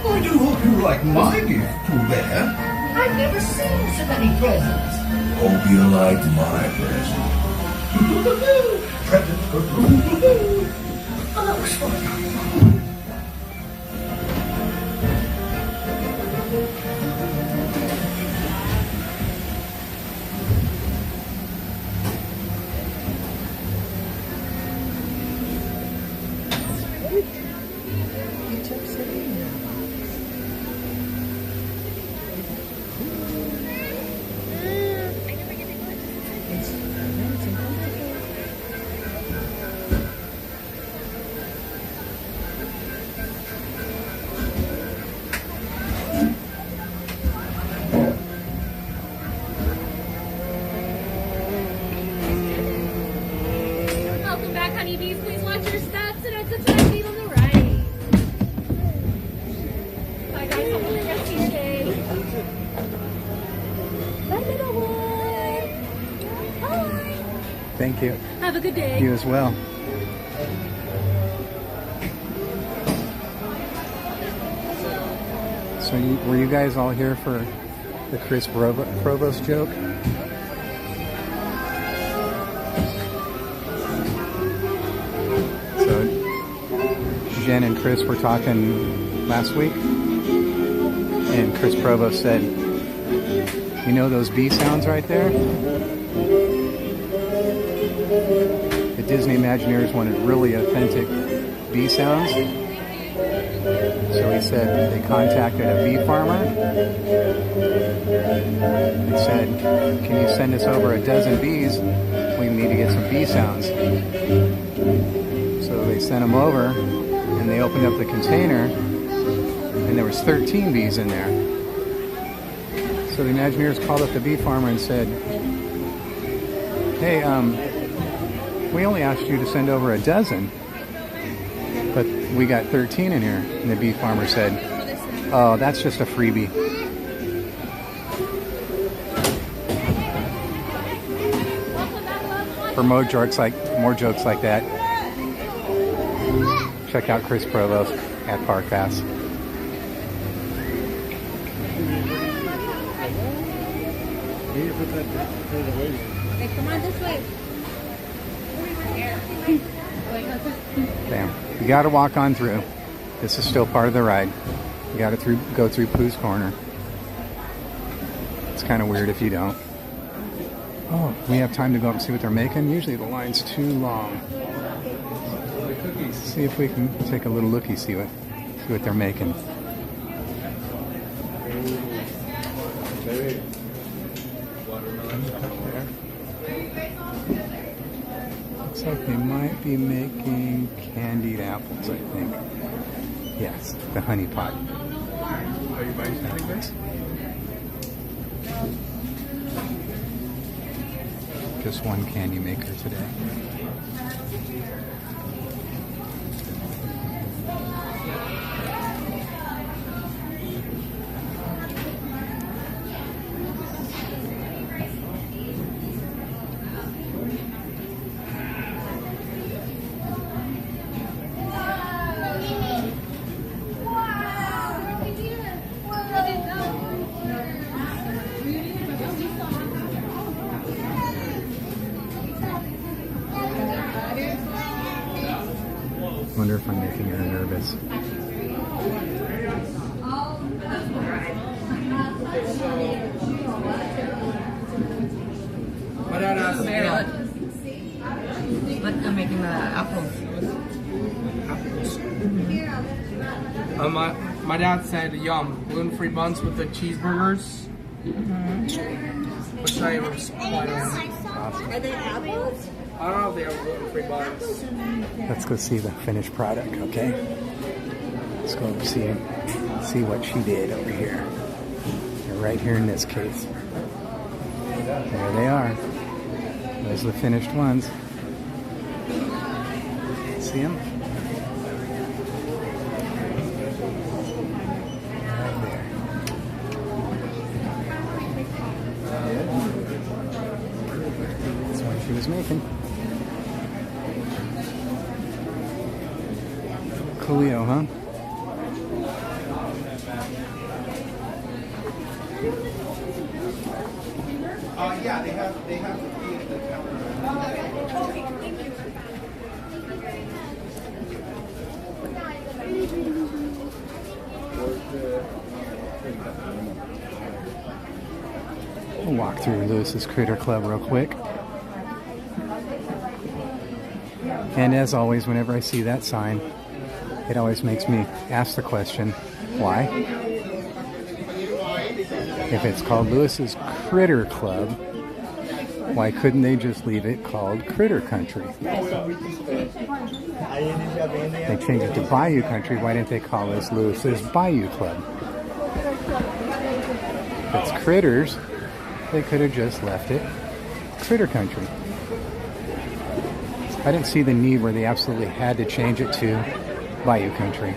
I do hope you like my gift, Pooh Bear. I've never seen so many presents. Hope you like my present. Presents for Pooh. Oh, so Welcome back, honeybees. Please watch your steps and exit to the gate on the right. Bye, guys. Have a good rest of your day. Bye, little one. Bye. Thank you. Have a good day. You as well. So were you guys all here for the Chris Provost joke? So Jen and Chris were talking last week, and Chris Provost said, you know those B sounds right there? The Disney Imagineers wanted really authentic bee sounds. So he said they contacted a bee farmer. They said, can you send us over a dozen bees? We need to get some bee sounds. So they sent them over, and they opened up the container, and there was 13 bees in there. So the Imagineers called up the bee farmer and said, hey, we only asked you to send over a dozen, but we got 13 in here. And the bee farmer said, oh, that's just a freebie. For more jokes like that, check out Chris Provost at Park Pass. Hey, come on this way. Bam. You got to walk on through. This is still part of the ride. You got to go through Pooh's Corner. It's kind of weird if you don't. Oh, we have time to go up and see what they're making. Usually the line's too long. See if we can take a little looky, see what they're making. Looks like they might be making candied apples, I think. Yes, the honey pot. Are you buying something, guys? Just one candy maker today. Wonder if I'm making her nervous. My dad asked me. I'm making the apples. My dad said, yum, gluten-free buns with the cheeseburgers. Which I am quite on. Are they apples? I don't know if they have gluten-free buns. Let's go see the finished product, okay? Let's go see what she did over here. They're right here in this case. There they are. Those are the finished ones. See them? Right there. That's what she was making. Coolio, huh? Yeah, they have to be at the counter. Okay, thank you. We'll walk through Lewis's Critter Club real quick. And as always, whenever I see that sign, it always makes me ask the question, why? If it's called Lewis's Critter Club, why couldn't they just leave it called Critter Country? They changed it to Bayou Country, why didn't they call this Lewis's Bayou Club? If it's critters, they could have just left it Critter Country. I didn't see the need where they absolutely had to change it to Bayou Country.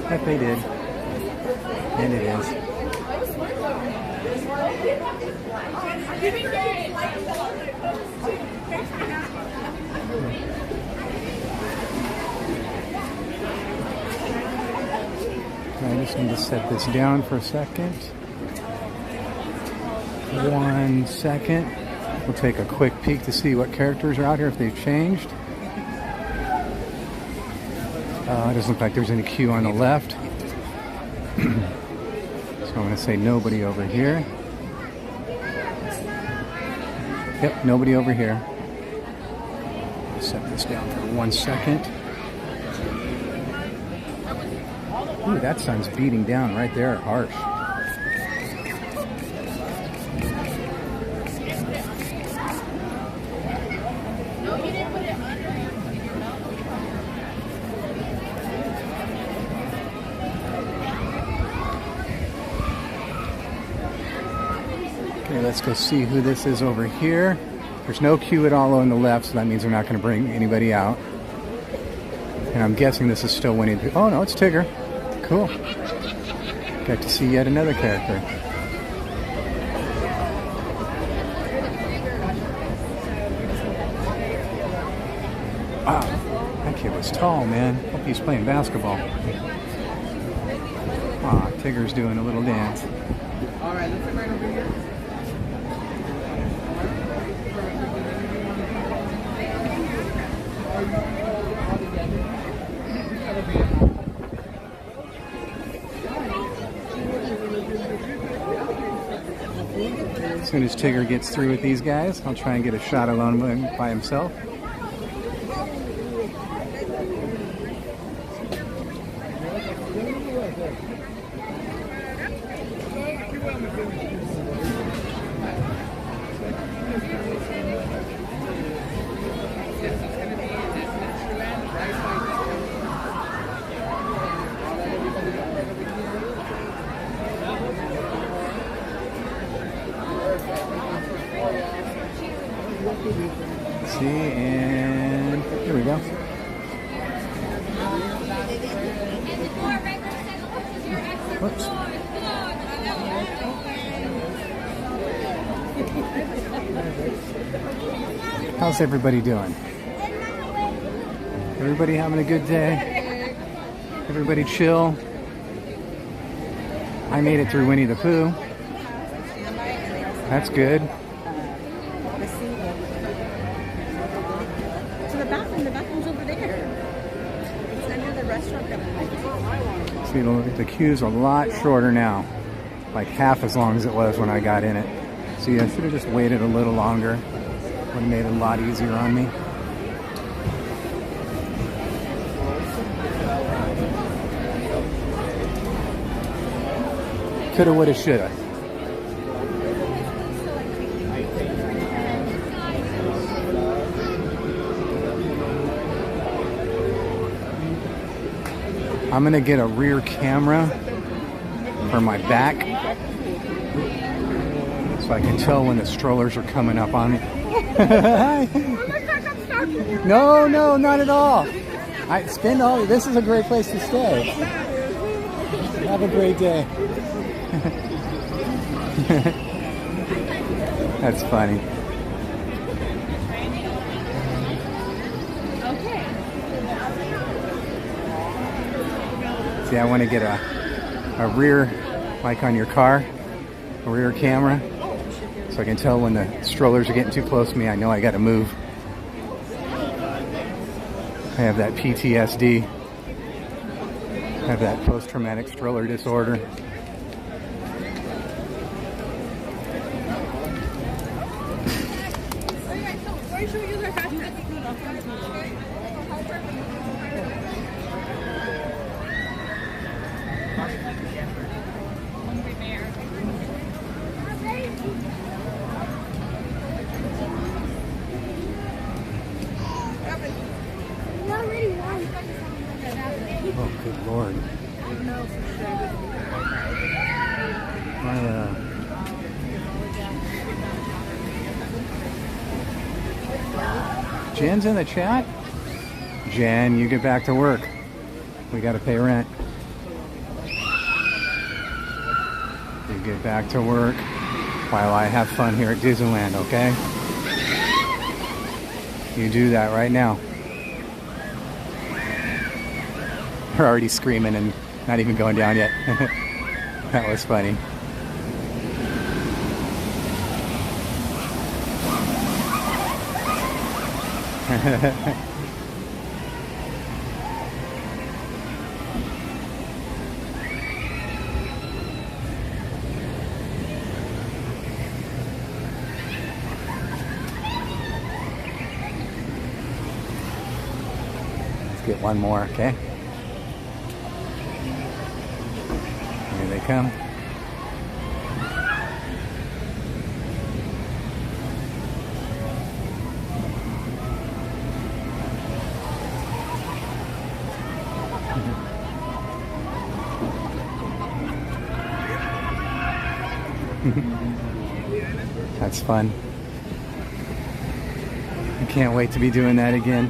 But they did. And it is. I just need to set this down for a second. 1 second. We'll take a quick peek to see what characters are out here, if they've changed. It doesn't look like there's any queue on the left. So I'm going to say nobody over here. Yep, nobody over here. Set this down for 1 second. Ooh, that sun's beating down right there, harsh. Okay, let's go see who this is over here. There's no queue at all on the left, so that means they're not going to bring anybody out. And I'm guessing this is still Winnie the Pooh. Oh no, it's Tigger. Cool. Got to see yet another character. Wow, that kid was tall, man. Hope he's playing basketball. Ah, Tigger's doing a little dance. All right, let's right over here. As soon as Tigger gets through with these guys, I'll try and get a shot alone by himself. See, and here we go. Whoops. How's everybody doing? Everybody having a good day? Everybody chill? I made it through Winnie the Pooh. That's good. So the bathroom's over there. It's under the restaurant. See, the queue's a lot shorter now. Like half as long as it was when I got in it. So yeah, I should have just waited a little longer. Would have made it a lot easier on me. Coulda, woulda, shoulda. I'm gonna get a rear camera for my back so I can tell when the strollers are coming up on me. No, no, not at all. This is a great place to stay. Have a great day. That's funny. See, I want to get a rear, like on your car, a rear camera, so I can tell when the strollers are getting too close to me. I know I got to move. I have that PTSD. I have that post-traumatic stroller disorder. Oh, good Lord. Jen's in the chat? Jen, you get back to work. We gotta pay rent. You get back to work while I have fun here at Disneyland, okay? You do that right now. They're already screaming and not even going down yet. That was funny. Let's get one more, okay? Here they come. That's fun. I can't wait to be doing that again.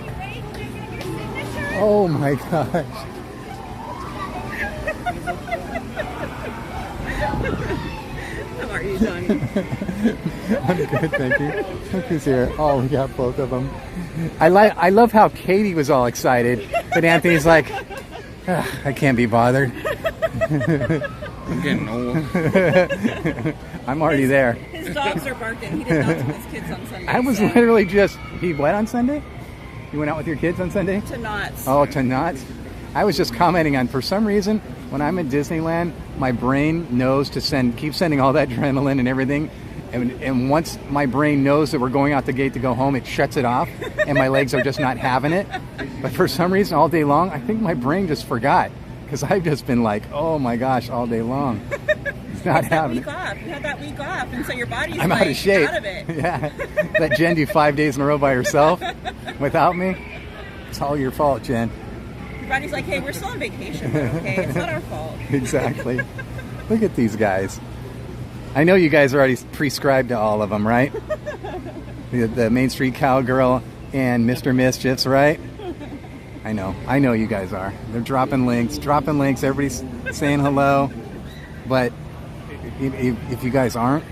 Oh my gosh. How are you, Donnie? I'm good, thank you. Look who's here. Oh, we got both of them. I love how Katie was all excited, but Anthony's like, I can't be bothered. I'm getting old. I'm already there. His dogs are barking. He did not with his kids on Sunday. I was literally just, he went on Sunday? You went out with your kids on Sunday? To Knott's. Oh, to Knott's? I was just commenting on, for some reason, when I'm at Disneyland, my brain knows to keep sending all that adrenaline and everything. And once my brain knows that we're going out the gate to go home, it shuts it off, and my legs are just not having it. But for some reason, all day long, I think my brain just forgot. Because I've just been like, oh my gosh, all day long. It's not having it. You had that week off, and so your body's I'm like, out of shape. Out of it. Yeah. Let Jen do 5 days in a row by herself without me. It's all your fault, Jen. Your body's like, hey, we're still on vacation, okay? It's not our fault. Exactly. Look at these guys. I know you guys are already prescribed to all of them, right? The Main Street Cowgirl and Mr. Mischiefs, right? I know you guys are. They're dropping links, everybody's saying hello. But if you guys aren't,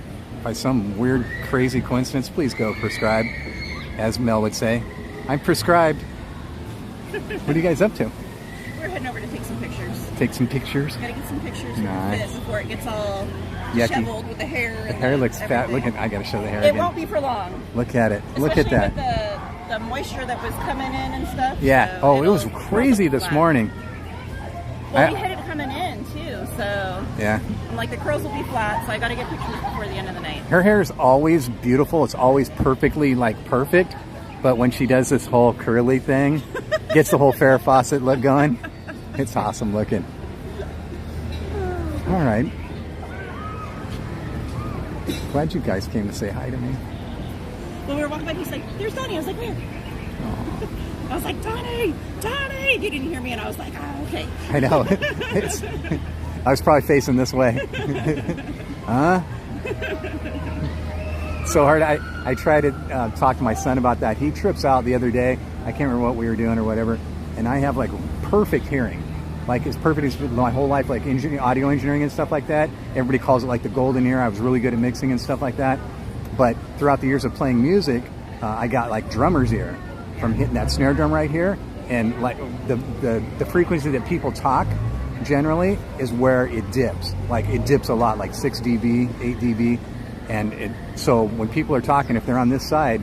by some weird, crazy coincidence, please go prescribe, as Mel would say. I'm prescribed. What are you guys up to? We're heading over to take some pictures. Take some pictures? Gotta get some pictures Nice. before it gets all Yucky. disheveled with the hair. The hair looks fat. Look at, I gotta show the hair It again. won't be for long. Look at it. Look at Especially that. With the moisture that was coming in and stuff. Yeah. So Oh, it was crazy this morning. Well, we had it coming in too, so Yeah. I'm like, the curls will be flat, so I got to get pictures before the end of the night. Her hair is always beautiful. It's always perfectly, like, perfect. But when she does this whole curly thing, gets the whole Farrah Fawcett look going, it's awesome looking. All right. Glad you guys came to say hi to me. When we were walking by, he's like, "There's Donnie." I was like, "Where?" I was like, "Donnie, Donnie!" He didn't hear me, and I was like, "Oh, okay." I know. I was probably facing this way. Huh? So hard. I try to talk to my son about that. He trips out the other day. I can't remember what we were doing or whatever. And I have like perfect hearing. Like as perfect as my whole life, like audio engineering and stuff like that. Everybody calls it like the golden era. I was really good at mixing and stuff like that. But throughout the years of playing music, I got like drummer's ear from hitting that snare drum right here. And like the frequency that people talk generally is where it dips. Like it dips a lot, like 6 dB, 8 dB. And so when people are talking, if they're on this side,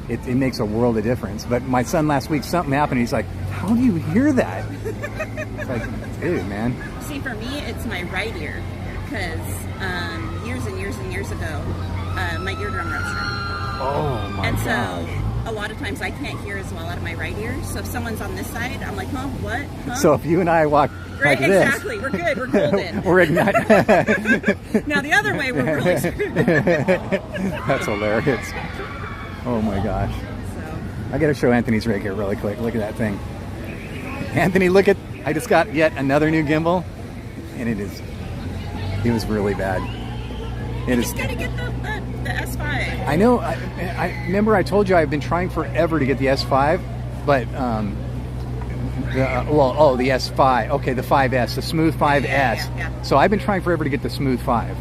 it makes a world of difference. But my son last week, something happened. He's like, "How do you hear that?" It's like, dude, man. See, for me, it's my right ear, because years and years and years ago, my eardrum ruptured. Oh my And God. so a lot of times I can't hear as well out of my right ear. So if someone's on this side, I'm like, "Huh? What? Huh?" So if you and I walk Right, like this, exactly. We're good. We're golden. we're ignited. Now the other way, we're really screwed. That's hilarious. Oh my gosh. I gotta show Anthony's rig here really quick. Look at that thing. Anthony, look at, I just got yet another new gimbal, and it was really bad. It is. You just gotta get the S5. I know, I remember I told you I've been trying forever to get the S5, but, the S5, okay, the 5S, the Smooth 5S. Yeah. So I've been trying forever to get the Smooth 5,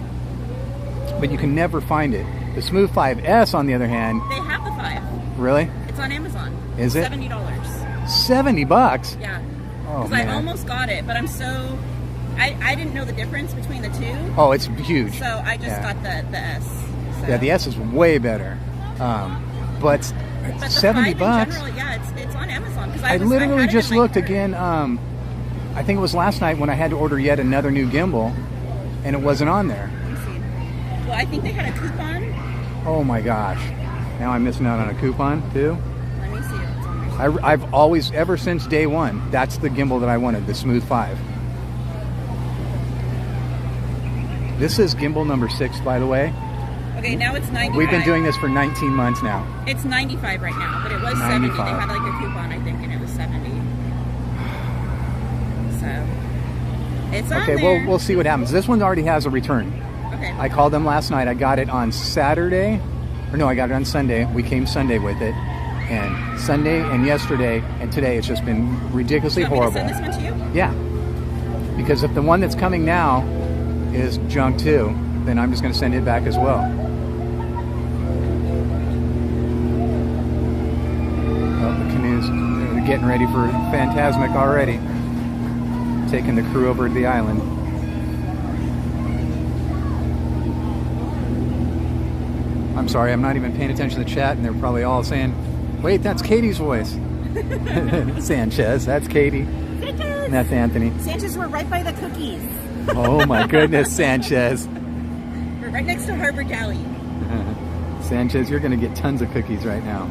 but you can never find it. The Smooth 5S, on the other hand. They have the 5. Really? It's on Amazon. Is it? $70. $70? Yeah. Oh, Because man. I almost got it, but I'm so... I didn't know the difference between the two. Oh, it's huge. So I just got the S. So. Yeah, the S is way better. But the $70 5 in general, yeah, it's on Amazon. I literally just looked again. I think it was last night when I had to order yet another new gimbal, and it wasn't on there. Let me see. Well, I think they had a coupon. Oh my gosh! Now I'm missing out on a coupon too. Let me see if it's on there. I've always, ever since day one, that's the gimbal that I wanted, the Smooth 5. This is gimbal number 6, by the way. Okay, now it's 95. We've been doing this for 19 months now. It's 95 right now, but it was 95. 70. They had like a coupon, I think, and it was 70. So it's on Okay, there. we'll see what happens. This one already has a return. Okay. I called them last night. I got it on Saturday. Or no, I got it on Sunday. We came Sunday with it. And Sunday and yesterday and today it's just been ridiculously horrible. Want me to send this one to you? Yeah. Because if the one that's coming now is junk too, then I'm just going to send it back as well. Oh, the canoes, they're getting ready for Phantasmic already. Taking the crew over to the island. I'm sorry, I'm not even paying attention to the chat, and they're probably all saying, "Wait, that's Katie's voice." Sanchez, that's Katie. Sanchez. And that's Anthony. Sanchez, we're right by the cookies. Oh my goodness, Sanchez. We're right next to Harbor Galley. Sanchez, you're going to get tons of cookies right now.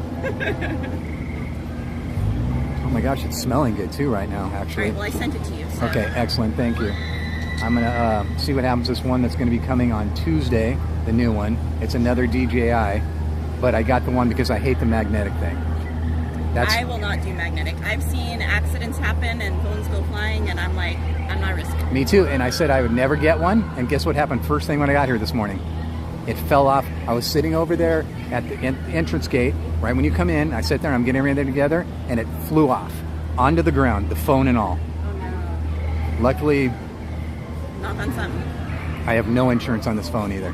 Oh my gosh, it's smelling good too right now, actually. All right, well, I sent it to you. So. Okay, excellent, thank you. I'm going to see what happens. This one that's going to be coming on Tuesday, the new one. It's another DJI, but I got the one because I hate the magnetic thing. I will not do magnetic. I've seen accidents happen and phones go flying, and I'm like, I'm not risking it. Me too, and I said I would never get one, and guess what happened first thing when I got here this morning? It fell off. I was sitting over there at the entrance gate, right when you come in. I sit there, I'm getting everything together, and it flew off onto the ground, the phone and all. Oh no. Luckily, Knock on something. I have no insurance on this phone either.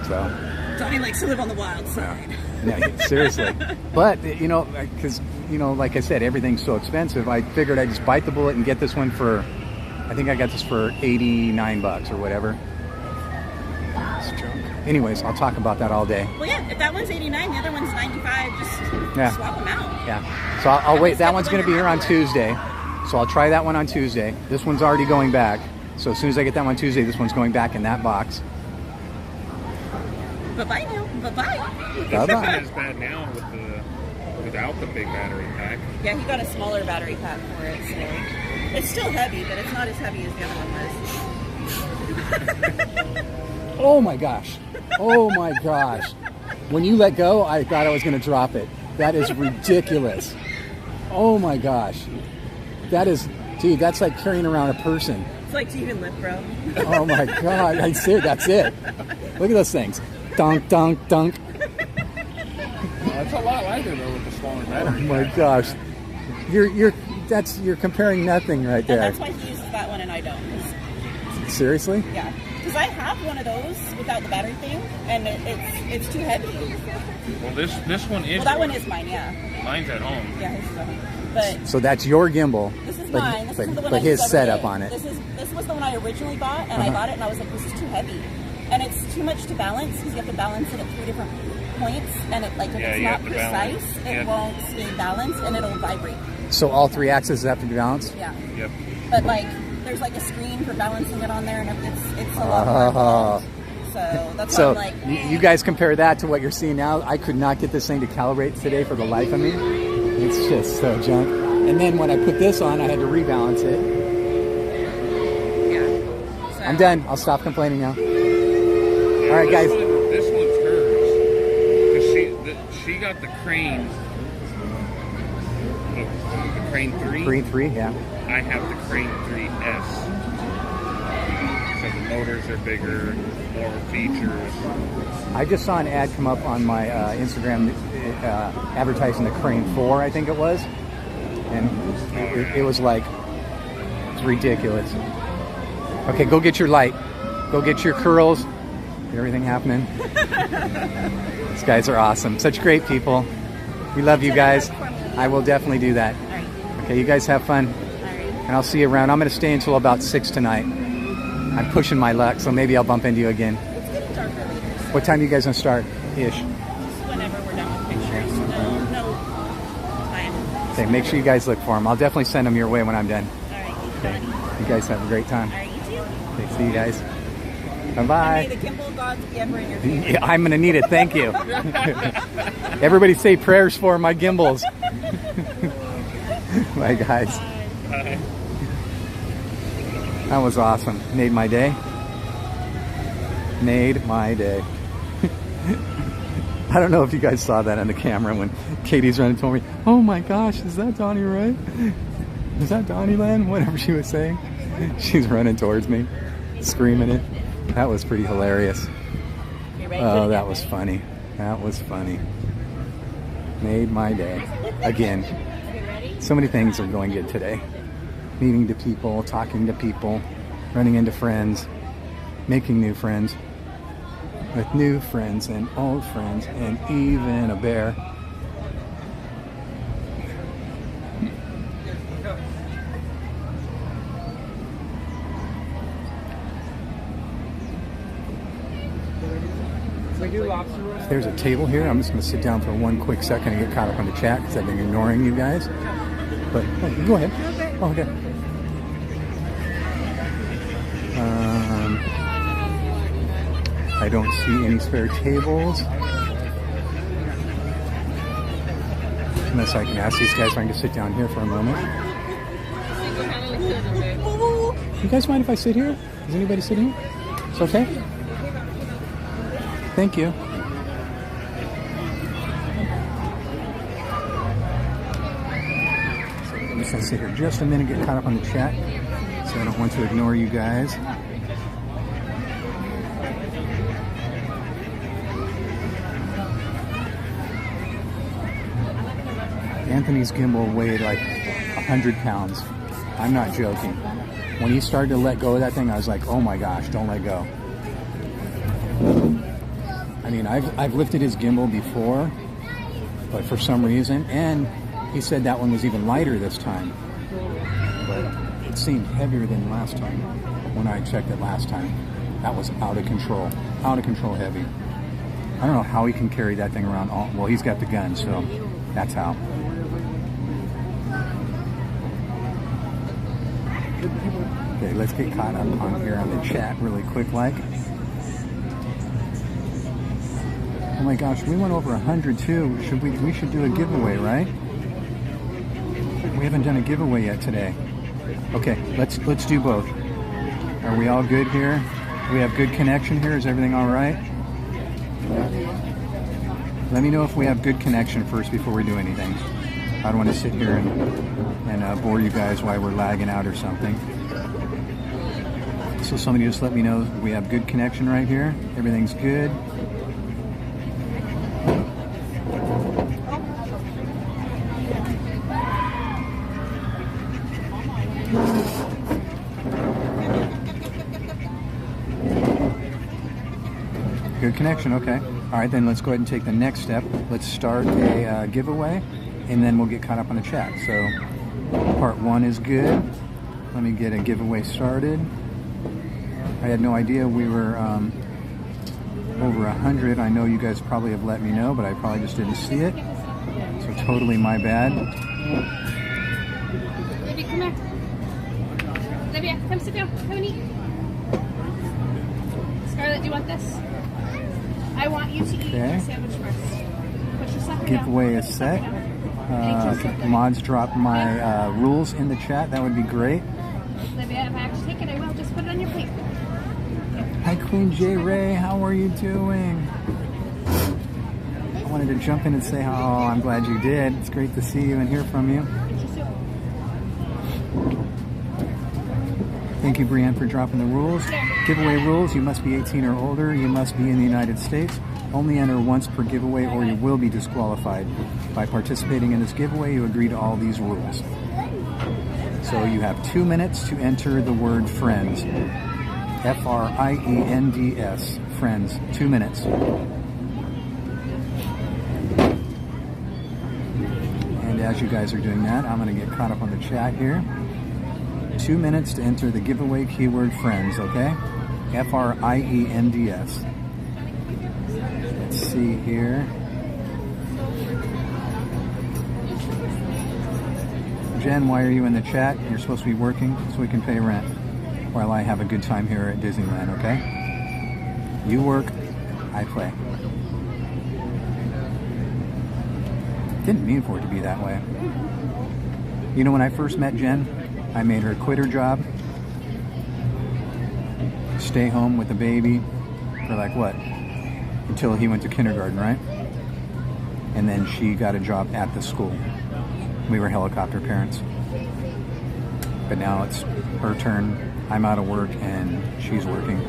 So, Donnie likes to live on the wild side. no, seriously. But, you know, because, you know, like I said, everything's so expensive, I figured I'd just bite the bullet and get this one for, I think I got this for $89 or whatever. It's a joke. Anyways, I'll talk about that all day. Well, yeah, if that one's 89, the other one's 95, just swap them out. Yeah. So I'll wait. That one's going to be here on Tuesday. So I'll try that one on Tuesday. This one's already going back. So as soon as I get that one Tuesday, this one's going back in that box. Bye-bye now. Bye-bye. It's not as bad now without the big battery pack. Yeah, he got a smaller battery pack for it, so it's still heavy, but it's not as heavy as the other one was. Oh my gosh. Oh my gosh. When you let go, I thought I was going to drop it. That is ridiculous. Oh my gosh. That is, dude, that's like carrying around a person. It's like, do you even lift, bro? Oh my God. That's it. That's it. Look at those things. Dunk, dunk, dunk. It's a lot lighter though with the smaller battery. Oh my gosh. You're comparing nothing right there. And that's why he uses that one and I don't. Seriously? Yeah. Because I have one of those without the battery thing, and it's too heavy. Well, this one is. Well, that one is mine, yeah. Mine's at home. Yeah, his is at home. But so that's your gimbal. This is mine. This is the one but I his discovered setup it. on it. This was the one I originally bought, and I bought it, and I was like, this is too heavy, and it's too much to balance because you have to balance it at 3 different points, and it if it's not precise, it won't stay balanced, and it'll vibrate. So all 3 axes have to be balanced? Yeah. Yep. But there's like a screen for balancing it on there, and it's a lot more. So that's why I'm like, you guys compare that to what you're seeing now. I could not get this thing to calibrate today for the life of me. It's just so junk. And then when I put this on, I had to rebalance it. Yeah. So. I'm done. I'll stop complaining now. All right, guys. This one's hers. Because she got the crane. The crane 3. Crane 3, yeah. I have the crane 3S. So the motors are bigger, more features. I just saw an ad come up on my Instagram advertising the Crane 4, I think it was. And it was like, it's ridiculous. Okay, go get your light. Go get your curls. Everything happening. These guys are awesome. Such great people. We love you guys. I will definitely do that. Okay, you guys have fun. And I'll see you around. I'm going to stay until about 6 tonight. I'm pushing my luck, so maybe I'll bump into you again. It's getting darker later. What time are you guys going to start? Ish. Whenever we're done with pictures. No time. Okay, make sure you guys look for them. I'll definitely send them your way when I'm done. All right. Okay. You guys have a great time. All right, you too. Okay, see you guys. Bye-bye. May the gimbal gods be ever in your favor. Yeah, I'm going to need it. Thank you. Everybody say prayers for my gimbals. Bye, guys. Bye. That was awesome. Made my day. Made my day. I don't know if you guys saw that on the camera when Katie's running told me, oh my gosh, is that Donnie Ray? Is that DonnieLand? Whatever she was saying. She's running towards me, screaming it. That was pretty hilarious. Oh, that was funny. That was funny. Made my day. Again. So many things are going good today. Meeting to people, talking to people, running into friends, making new friends, with new friends and old friends, and even a bear. There's a table here. I'm just going to sit down for one quick second and get caught up on the chat because I've been ignoring you guys. But go ahead. Oh, okay. I don't see any spare tables. Unless I can ask these guys if I can sit down here for a moment. You guys mind if I sit here? Does anybody sit here? It's okay? Thank you. I'm just going to sit here just a minute, get caught up on the chat. So I don't want to ignore you guys. Anthony's gimbal weighed like 100 pounds. I'm not joking. When he started to let go of that thing, I was like, oh my gosh, don't let go. I mean, I've lifted his gimbal before, but for some reason, and he said that one was even lighter this time. But it seemed heavier than last time when I checked it last time. That was out of control heavy. I don't know how he can carry that thing around. Well, he's got the gun, so that's how. Okay, let's get caught up on here on the chat really quick like. Oh my gosh, we went over 100 too. We should do a giveaway, right? We haven't done a giveaway yet today. Okay, let's do both. Are we all good here? Do we have good connection here? Is everything all right? Let me know if we have good connection first before we do anything. I don't want to sit here and bore you guys while we're lagging out or something. So somebody just let me know we have good connection right here. Everything's good. Good connection, okay. All right, then let's go ahead and take the next step. Let's start a giveaway, and then we'll get caught up on the chat. So part 1 is good. Let me get a giveaway started. I had no idea we were over 100. I know you guys probably have let me know, but I probably just didn't see it. So totally my bad. Libby, come here. Libby, come sit down. Come and eat. Scarlett, do you want this? I want you to eat your sandwich first. Put your sucker Giveaway down. is set. Mods drop my rules in the chat. That would be great. Libby, if I have to take it, I will. Just put it on your plate. Hi, Queen J. Ray. How are you doing? I wanted to jump in and say, oh, I'm glad you did. It's great to see you and hear from you. Thank you, Brianne, for dropping the rules. Giveaway rules: you must be 18 or older. You must be in the United States. Only enter once per giveaway or you will be disqualified. By participating in this giveaway, you agree to all these rules. So you have 2 minutes to enter the word friends. F-R-I-E-N-D-S. Friends. 2 minutes. And as you guys are doing that, I'm going to get caught up on the chat here. 2 minutes to enter the giveaway keyword friends, okay? F-R-I-E-N-D-S. Let's see here. Jen, why are you in the chat? You're supposed to be working so we can pay rent while I have a good time here at Disneyland, okay? You work, I play. Didn't mean for it to be that way. You know, when I first met Jen, I made her quit her job, stay home with the baby for like what? Until he went to kindergarten, right? And then she got a job at the school. We were helicopter parents. But now it's her turn. I'm out of work and she's working.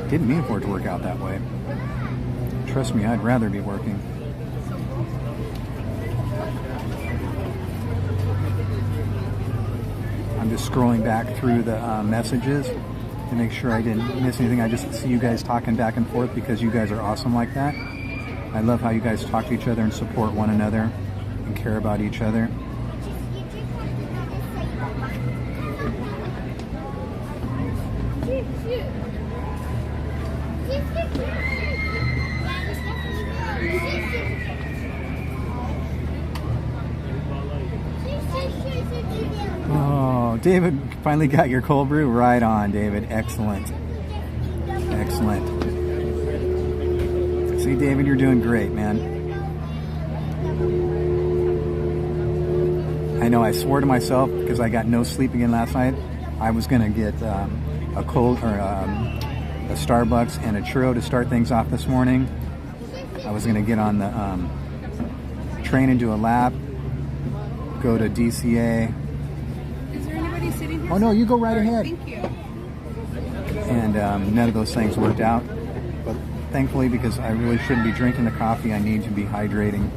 Didn't mean for it to work out that way. Trust me, I'd rather be working. I'm just scrolling back through the messages to make sure I didn't miss anything. I just see you guys talking back and forth because you guys are awesome like that. I love how you guys talk to each other and support one another and care about each other. Oh, David finally got your cold brew. Right on, David. Excellent. Excellent. See, David, you're doing great, man. I know I swore to myself because I got no sleep again last night. I was going to get a Starbucks and a churro to start things off this morning. I was going to get on the train and do a lap, go to DCA. Is there anybody sitting here? Oh, no, you go right ahead. Thank you. And none of those things worked out. But thankfully, because I really shouldn't be drinking the coffee, I need to be hydrating.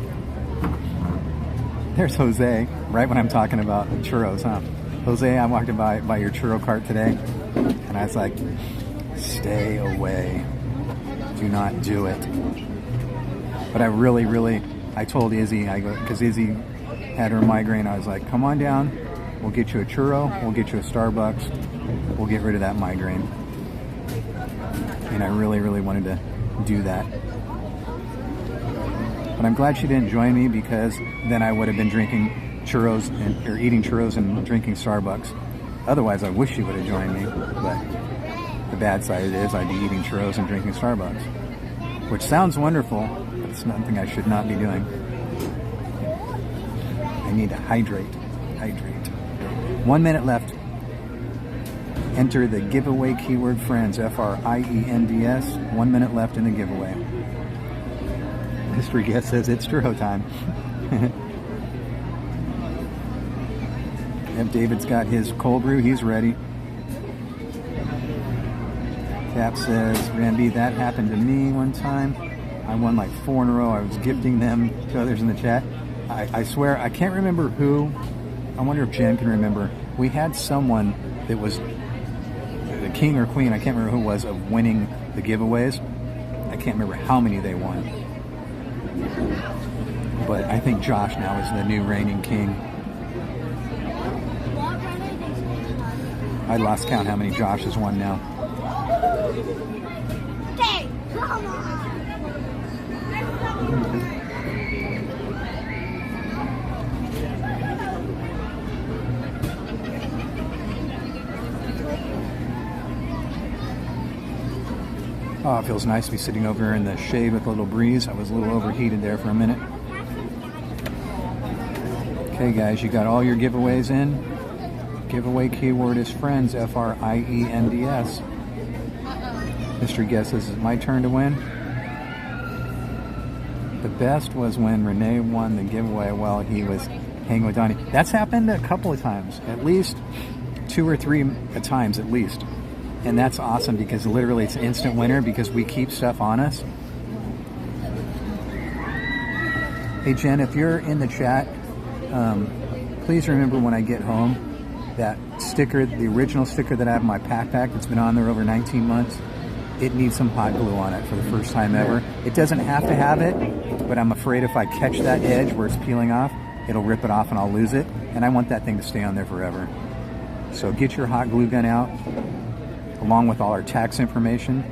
There's Jose, right when I'm talking about churros, huh? Jose, I walked by your churro cart today, and I was like, stay away. Do not do it. But I I told Izzy, because Izzy had her migraine, I was like, come on down, we'll get you a churro, we'll get you a Starbucks, we'll get rid of that migraine. And I really wanted to do that. But I'm glad she didn't join me, because then I would have been drinking churros or eating churros and drinking Starbucks. Otherwise, I wish she would have joined me. But the bad side is I'd be eating churros and drinking Starbucks, which sounds wonderful, but it's something I should not be doing. I need to hydrate. 1 minute left. Enter the giveaway keyword friends, FRIENDS. 1 minute left in the giveaway. Mystery guest says it's Truro time. Yep, David's got his cold brew. He's ready. Cap says, Ramby, that happened to me one time. I won like 4 in a row. I was gifting them to others in the chat. I swear, I can't remember who. I wonder if Jen can remember. We had someone that was the king or queen, I can't remember who it was, of winning the giveaways. I can't remember how many they won. But I think Josh now is the new reigning king. I lost count how many Josh has won now. Okay, come on. Oh, it feels nice to be sitting over here in the shade with a little breeze. I was a little overheated there for a minute. Okay, guys, you got all your giveaways in. Giveaway keyword is friends, FRIENDS. Mystery guess, is it my turn to win? The best was when Renee won the giveaway while he was hanging with Donnie. That's happened a couple of times, at least 2 or 3 times at least. And that's awesome because literally it's an instant winner because we keep stuff on us. Hey Jen, if you're in the chat, please remember when I get home that sticker, the original sticker that I have in my pack that's been on there over 19 months, it needs some hot glue on it for the first time ever. It doesn't have to have it, but I'm afraid if I catch that edge where it's peeling off, it'll rip it off and I'll lose it. And I want that thing to stay on there forever. So get your hot glue gun out, along with all our tax information.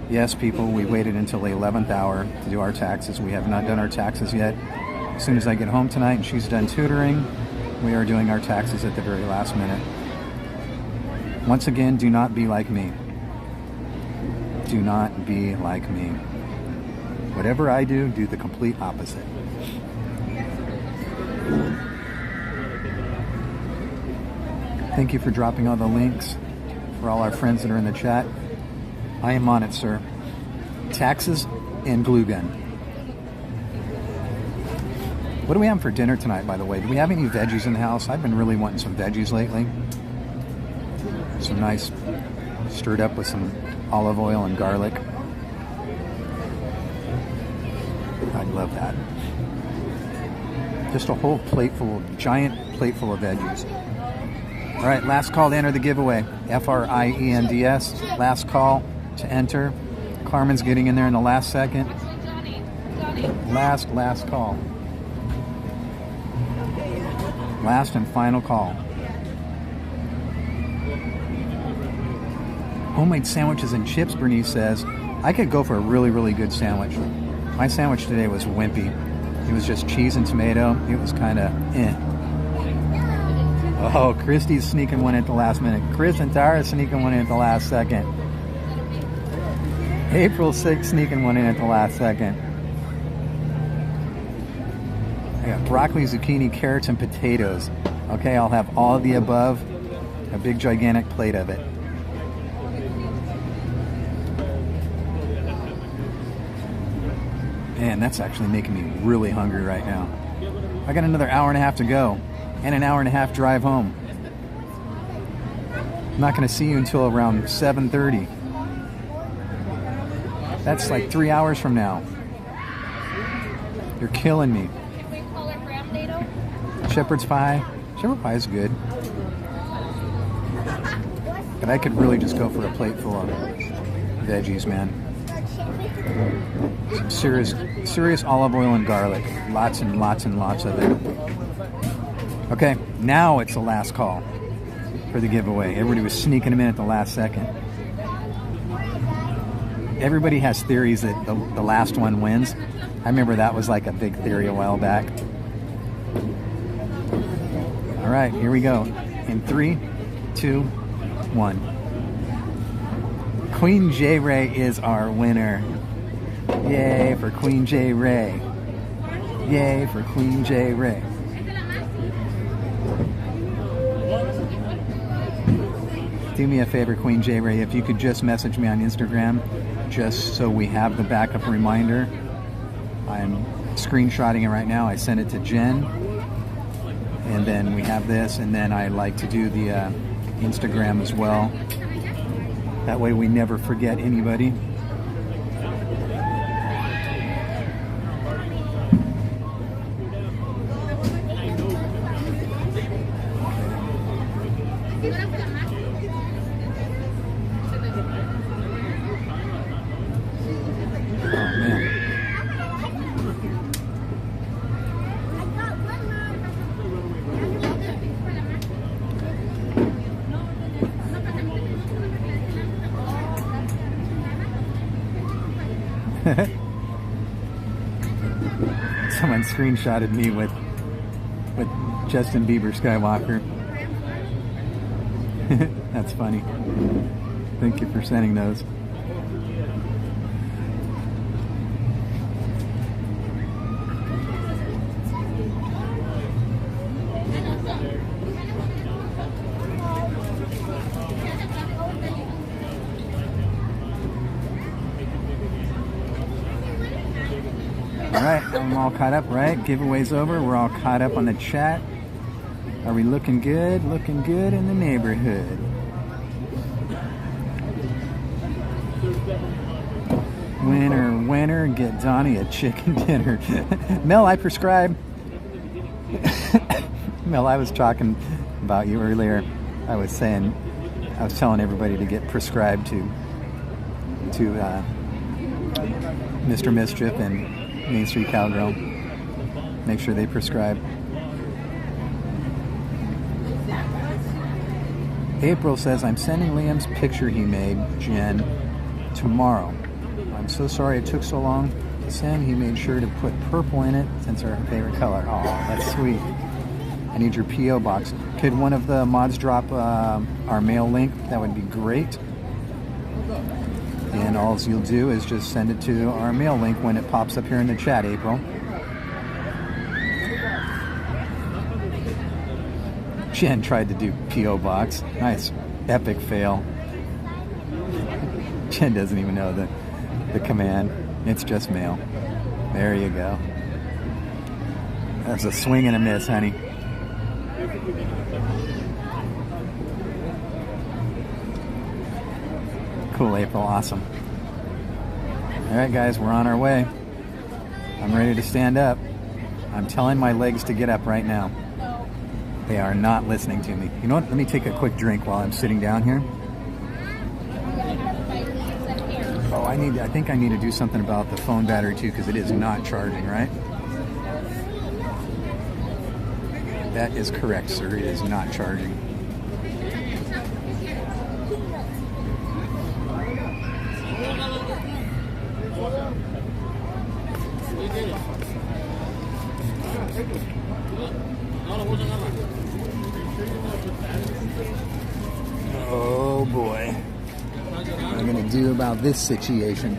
Yes, people, we waited until the 11th hour to do our taxes. We have not done our taxes yet. As soon as I get home tonight and she's done tutoring, we are doing our taxes at the very last minute. Once again, do not be like me. Do not be like me. Whatever I do, do the complete opposite. Thank you for dropping all the links for all our friends that are in the chat. I am on it, sir. Taxes and glue gun. What do we have for dinner tonight, by the way? Do we have any veggies in the house? I've been really wanting some veggies lately. Some nice, stirred up with some olive oil and garlic. I'd love that. Just a whole plateful, giant plateful of veggies. All right, last call to enter the giveaway. FRIENDS. Last call to enter. Carmen's getting in there in the last second. Last call. Last and final call. Homemade sandwiches and chips, Bernice says. I could go for a really, really good sandwich. My sandwich today was wimpy. It was just cheese and tomato. It was kind of Oh, Christy's sneaking one at the last minute. Chris and Tara sneaking one in at the last second. April 6th sneaking one in at the last second. I got broccoli, zucchini, carrots, and potatoes. Okay, I'll have all of the above. A big gigantic plate of it. Man, that's actually making me really hungry right now. I got another hour and a half to go. And an hour and a half drive home. I'm not going to see you until around 7:30. That's like 3 hours from now. You're killing me. Can we call it ram dado? Shepherd's pie. Shepherd's pie is good. But I could really just go for a plate full of veggies, man. Some serious olive oil and garlic. Lots and lots and lots of it. Okay, now it's the last call for the giveaway. Everybody was sneaking them in at the last second. Everybody has theories that the last one wins. I remember that was like a big theory a while back. All right, here we go. In 3, 2, 1. Queen J. Ray is our winner. Yay for Queen J. Ray. Yay for Queen J. Ray. Do me a favor, Queen J. Ray, if you could just message me on Instagram, just so we have the backup reminder. I'm screenshotting it right now. I sent it to Jen, and then we have this, and then I like to do the Instagram as well. That way we never forget anybody. Someone screenshotted me with Justin Bieber Skywalker. That's funny. Thank you for sending those. Alright, I'm all caught up, right? Giveaway's over. We're all caught up on the chat. Are we looking good? Looking good in the neighborhood. Winner, winner, get Donnie a chicken dinner. Mel, I prescribe. Mel, I was talking about you earlier. I was telling everybody to get prescribed to Mr. Mischief and Main Street Cowgirl. Make sure they prescribe. April says, I'm sending Liam's picture he made, Jen, tomorrow. I'm so sorry it took so long to send. He made sure to put purple in it since our favorite color. Oh, that's sweet. I need your P.O. box. Could one of the mods drop our mail link? That would be great. And all you'll do is just send it to our mail link when it pops up here in the chat, April. Jen tried to do P.O. box. Nice. Epic fail. Jen doesn't even know the command. It's just mail. There you go. That's a swing and a miss, honey. Cool, April. Awesome. All right, guys, we're on our way. I'm ready to stand up. I'm telling my legs to get up right now. They are not listening to me. You know what? Let me take a quick drink while I'm sitting down here. Oh, I think I need to do something about the phone battery too, because it is not charging, right? That is correct, sir. It is not charging. Oh boy. What am I going to do about this situation?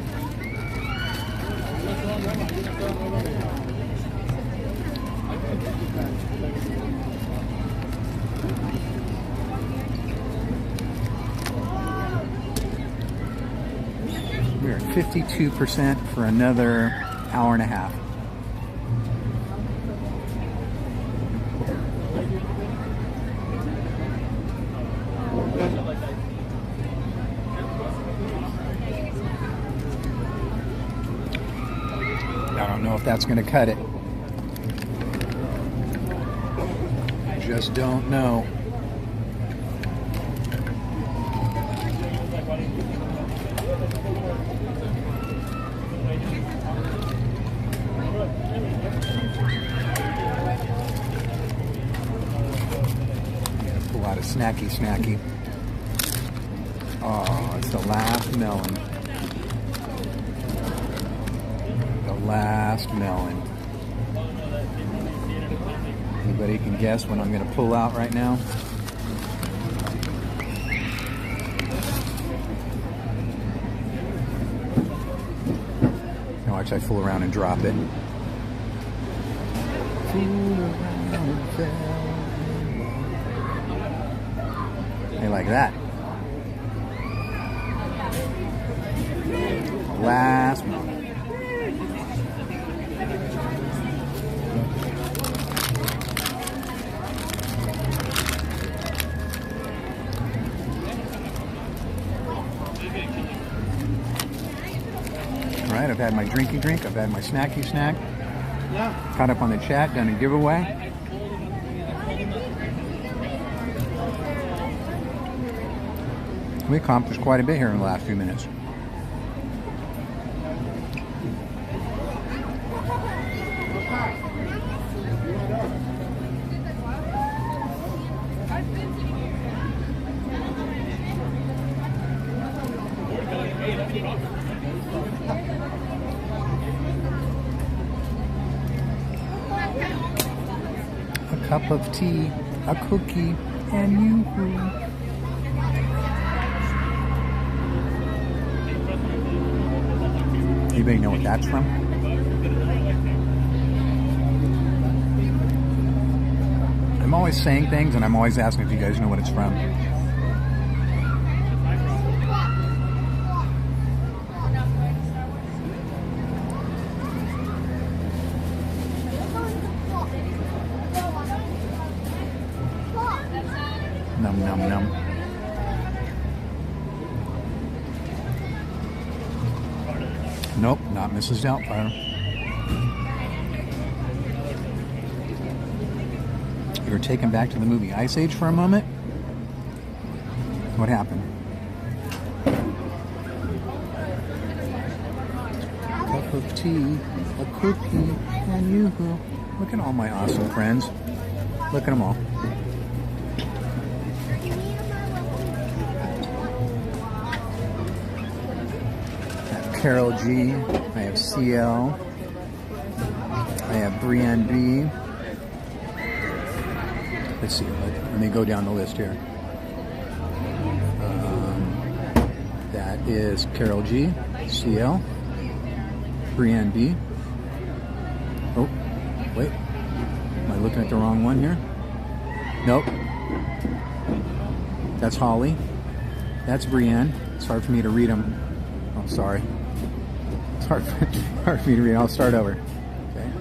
We're at 52% for another hour and a half. I don't know if that's going to cut it. I just don't know. Pull out a snacky. Oh, it's the last melon. Last melon. Anybody can guess what I'm going to pull out right now? Now watch I fool around and drop it. Hey, like that. last moment. All right, I've had my drinky drink, I've had my snacky snack, caught up on the chat, done a giveaway. We accomplished quite a bit here in the last few minutes. A cup of tea, a cookie, and you. Anybody know what that's from? I'm always saying things and I'm always asking if you guys know what it's from. Num num num. Nope, not Mrs. Doubtfire. You were taken back to the movie Ice Age for a moment? What happened? A cup of tea, a cookie, and you. Look at all my awesome friends. Look at them all. Carol G, I have CL, I have Brienne B. Let's see, let me go down the list here. That is Carol G, CL, Brienne B. Oh, wait, am I looking at the wrong one here? Nope. That's Holly. That's Brienne. It's hard for me to read them. Oh, sorry. It's hard for me to read. I'll start over. Okay.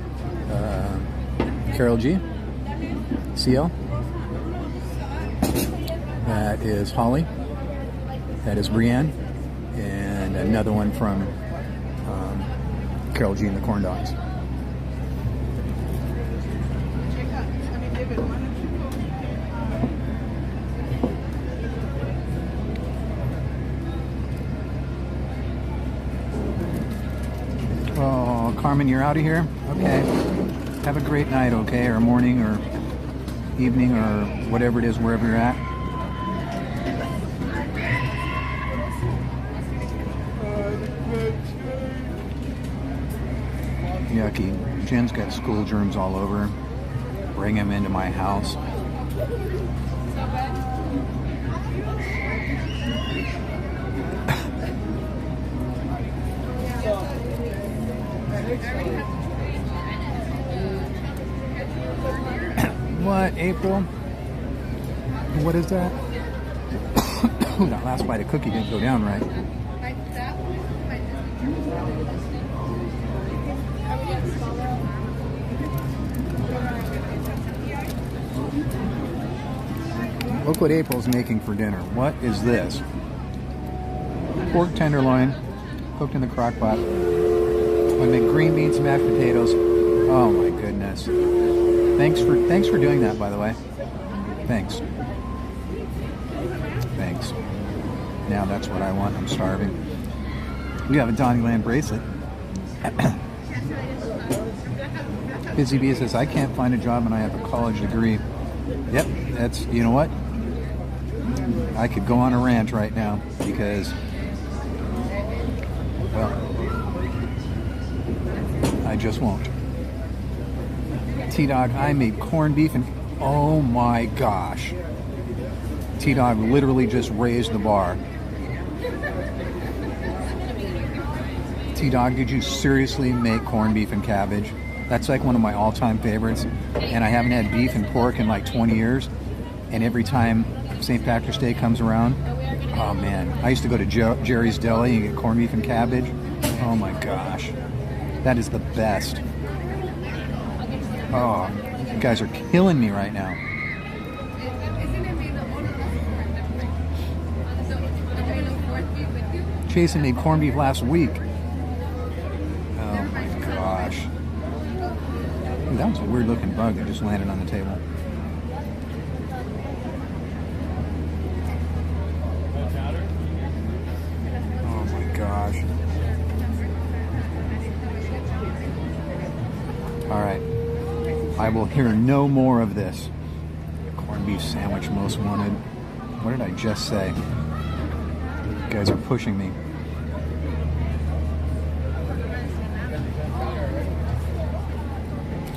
Carol G. CL. That is Holly. That is Brienne. And another one from Carol G and the Corn Dogs. Oh, Carmen, you're out of here? Okay. Have a great night, okay? Or morning or evening or whatever it is, wherever you're at. Yucky. Jen's got school germs all over. Bring him into my house. What, April? What is that? That last bite of cookie didn't go down right. Look what April's making for dinner. What is this? Pork tenderloin, cooked in the crock pot. I make green beans, mashed potatoes. Oh my goodness. Thanks for doing that, by the way. Thanks. Thanks. Now that's what I want. I'm starving. We have a DonnieLand bracelet. Busy Bee says, I can't find a job and I have a college degree. Yep, that's, you know what? I could go on a rant right now because, well, I just won't. T-Dog, I made corned beef and, oh my gosh. T-Dog literally just raised the bar. T-Dog, did you seriously make corned beef and cabbage? That's like one of my all-time favorites. And I haven't had beef and pork in like 20 years. And every time St. Patrick's Day comes around, oh man. I used to go to Jerry's Deli and get corned beef and cabbage. Oh my gosh. That is the best. Oh, you guys are killing me right now. Jason made corned beef last week. Oh my gosh. Ooh, that was a weird looking bug that just landed on the table. Oh my gosh. Alright. I will hear no more of this. Corned beef sandwich most wanted. What did I just say? You guys are pushing me.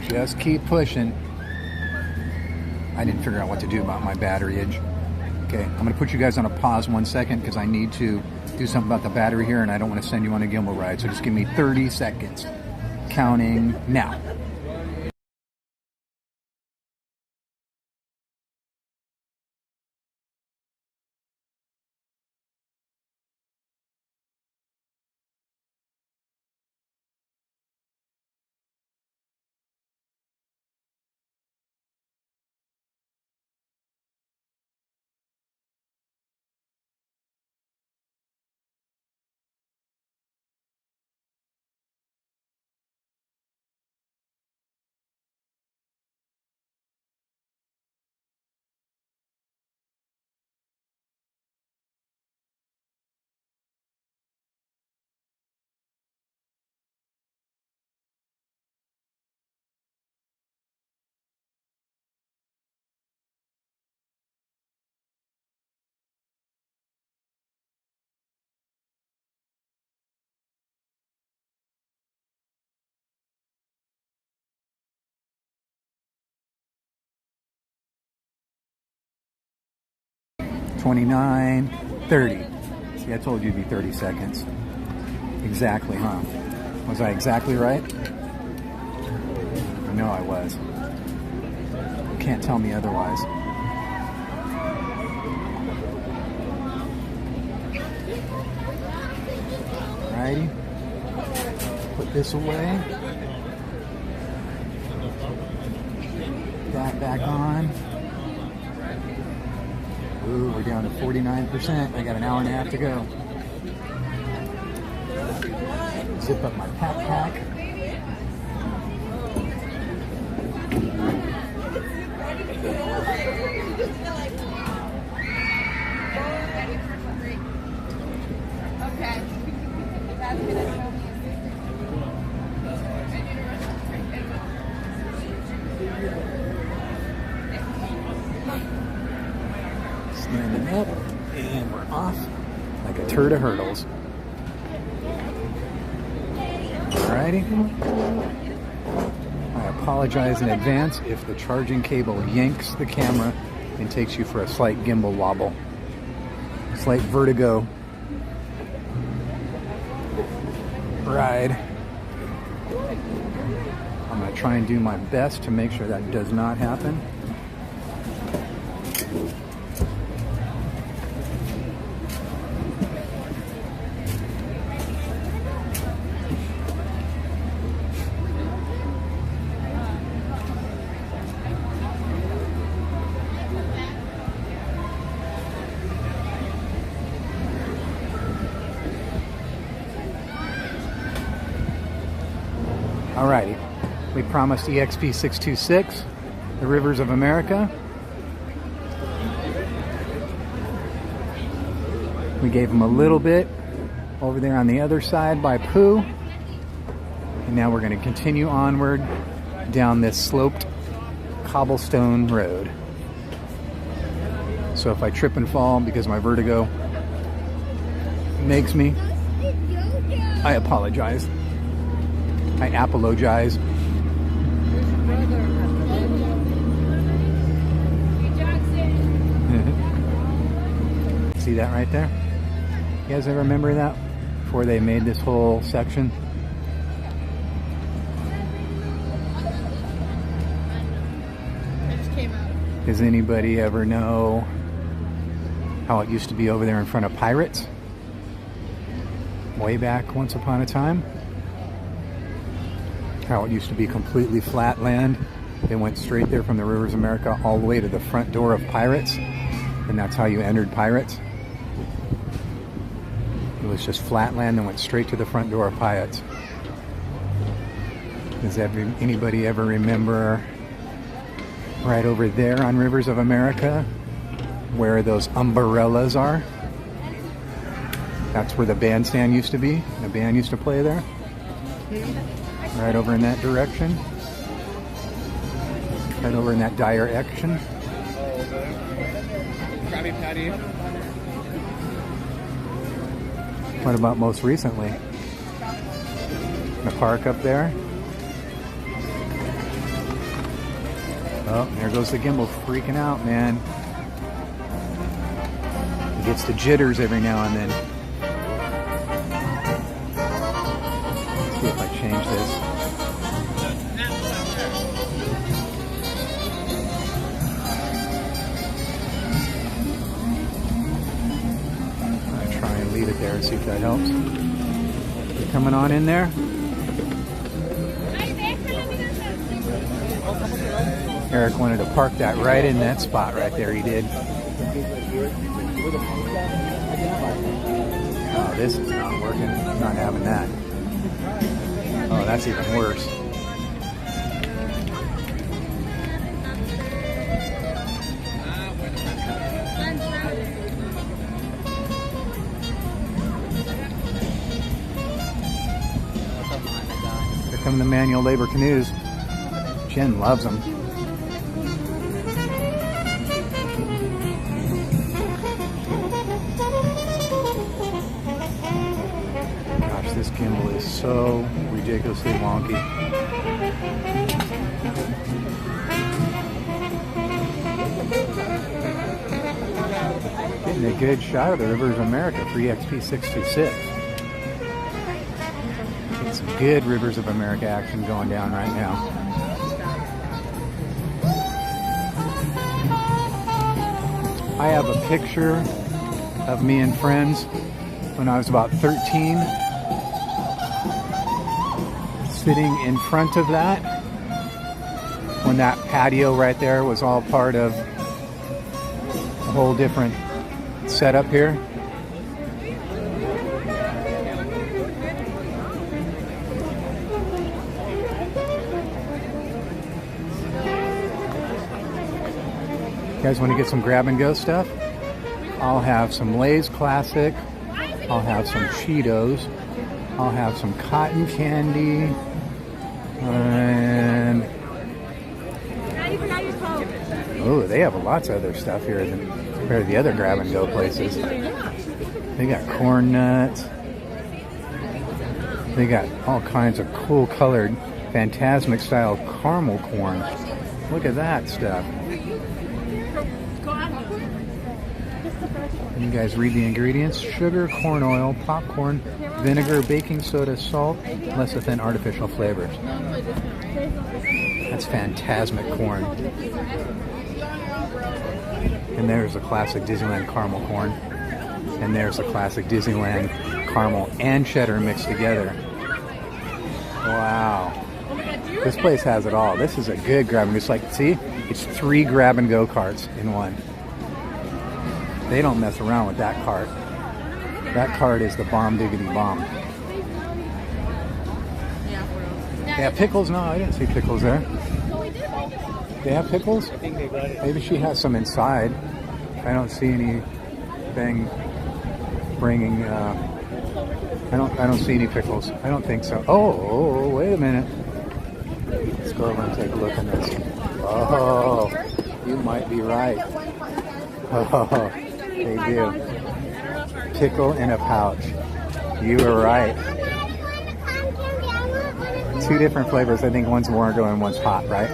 Just keep pushing. I didn't figure out what to do about my batteryage. Okay, I'm going to put you guys on a pause 1 second because I need to do something about the battery here and I don't want to send you on a gimbal ride. So just give me 30 seconds. Counting now. $29.30. See, I told you it'd be 30 seconds. Exactly, huh? Was I exactly right? I know I was. You can't tell me otherwise. Alrighty. Put this away. That back on. Ooh, we're down to 49%. I got an hour and a half to go. Zip up my pack. Okay. That's gonna show me. Standing up, and we're off like a turd of hurdles. Alrighty. I apologize in advance if the charging cable yanks the camera and takes you for a slight gimbal wobble. Slight vertigo ride. I'm going to try and do my best to make sure that does not happen. Alrighty, we promised EXP 626, the Rivers of America. We gave them a little bit over there on the other side by Pooh. And now we're going to continue onward down this sloped cobblestone road. So if I trip and fall because my vertigo makes me, I apologize. I apologize. See that right there? You guys ever remember that? Before they made this whole section? Does anybody ever know how it used to be over there in front of Pirates? way back once upon a time. How it used to be completely flat land. They went straight there from the Rivers of America all the way to the front door of Pirates, and that's how you entered Pirates. It was just flat land and went straight to the front door of Pirates. Does anybody ever remember right over there on Rivers of America where those umbrellas are? That's where the bandstand used to be. The band used to play there. Right over in that direction. Right over in that direction. Krabby Patty. What about most recently? The park up there. Oh, there goes the gimbal freaking out, man. It gets the jitters every now and then. Let's see if I change this. I'll try and leave it there and see if that helps. You coming on in there? Eric wanted to park that right in that spot right there. He did. Oh, this is not working. I'm not having that. Oh, that's even worse. Here come the manual labor canoes. Jen loves them. This gimbal is so ridiculously wonky. Getting a good shot of the Rivers of America 3XP626. Get some good Rivers of America action going down right now. I have a picture of me and friends when I was about 13. Sitting in front of that when that patio right there was all part of a whole different setup here. You guys want to get some grab and go stuff? I'll have some Lay's Classic. I'll have some Cheetos. I'll have some cotton candy. And oh, they have lots of other stuff here than compared to the other grab and go places. They got corn nuts. They got all kinds of cool colored Phantasmic style caramel corn. Look at that stuff. And you guys read the ingredients: sugar, corn oil, popcorn, vinegar, baking soda, salt, lecithin, artificial flavors. That's Phantasmic corn. And there's a classic Disneyland caramel corn. And there's a classic Disneyland caramel and cheddar mixed together. Wow. This place has it all. This is a good grab and go. It's like, see, it's 3 grab and go carts in one. They don't mess around with that cart. That cart is the bomb diggity bomb. They have pickles? No, I didn't see pickles there. They have pickles? Maybe she has some inside. I don't see anything bringing. I don't see any pickles. I don't think so. Oh, wait a minute. Let's go over and take a look at this. Oh, you might be right. Oh, they do. Pickle in a pouch. You were right. 2 different flavors. I think one's warm and one's hot, right?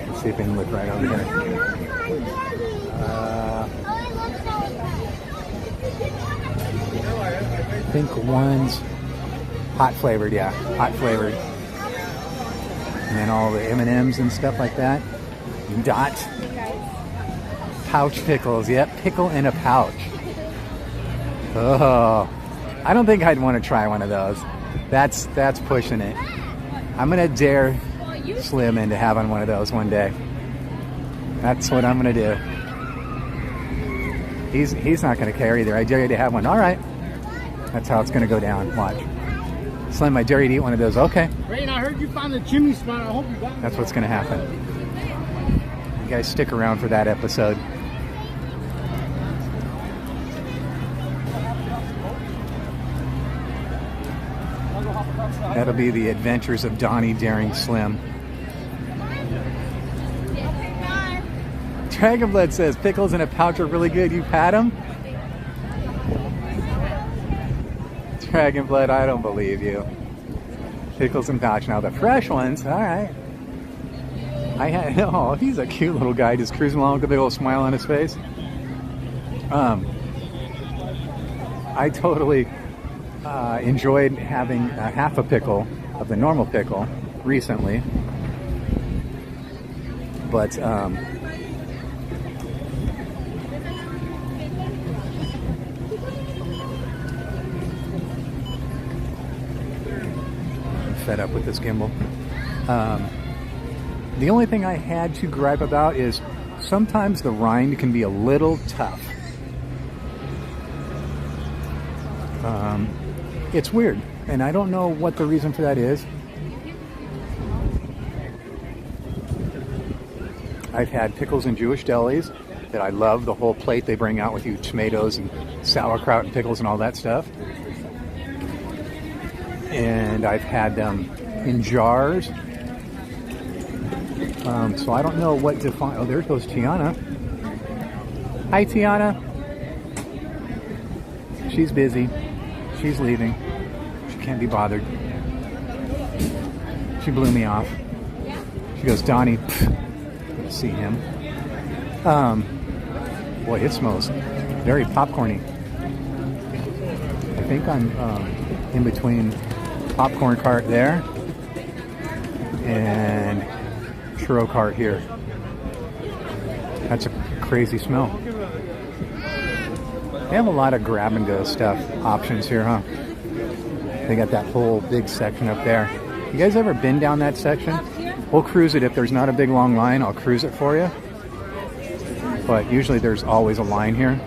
Let's see if I can look right over here. I think one's hot flavored, yeah, hot flavored. And then all the M&Ms and stuff like that. Dot. Pouch pickles, yep, pickle in a pouch. Oh, I don't think I'd want to try one of those. That's pushing it. I'm gonna dare Slim into having one of those one day. That's what I'm gonna do. He's not gonna care either. I dare you to have one. All right. That's how it's gonna go down. Watch. Slim, I dare you to eat one of those. Okay. Rain, I heard you found the chimney spot. I hope you got That's what's gonna happen. You guys stick around for that episode. That'll be the adventures of Donnie daring Slim. Dragonblood says pickles in a pouch are really good. You've had them? Dragonblood, I don't believe you. Pickles in pouch. Now the fresh ones, all right. I had, oh, he's a cute little guy just cruising along with a big old smile on his face. I totally enjoyed having half a pickle of the normal pickle recently, but I'm fed up with this gimbal. The only thing I had to gripe about is sometimes the rind can be a little tough. It's weird, and I don't know what the reason for that is. I've had pickles in Jewish delis that I love, the whole plate they bring out with you, tomatoes and sauerkraut and pickles and all that stuff. And I've had them in jars. So I don't know what to find. Oh, there goes Tiana. Hi, Tiana. She's busy. She's leaving. She can't be bothered. She blew me off. She goes, Donnie, pff, see him. Boy, it smells very popcorny. I think I'm in between popcorn cart there and churro cart here. That's a crazy smell. They have a lot of grab and go stuff options here, huh? They got that whole big section up there. You guys ever been down that section? We'll cruise it. If there's not a big long line, I'll cruise it for you. But usually there's always a line here.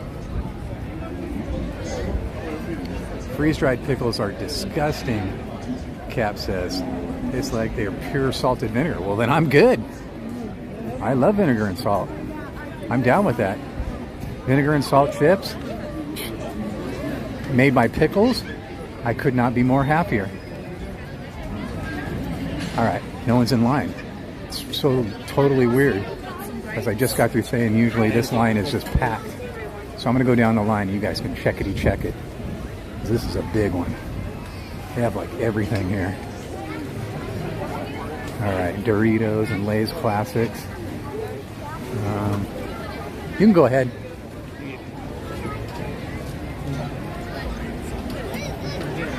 Freeze-dried pickles are disgusting, Cap says. It's like they're pure salted vinegar. Well, then I'm good. I love vinegar and salt. I'm down with that. Vinegar and salt chips made by pickles. I could not be more happier. All right, no one's in line. It's so totally weird. As I just got through saying, usually this line is just packed. So I'm gonna go down the line. You guys can check it. This is a big one. They have like everything here. All right, Doritos and Lay's Classics. You can go ahead.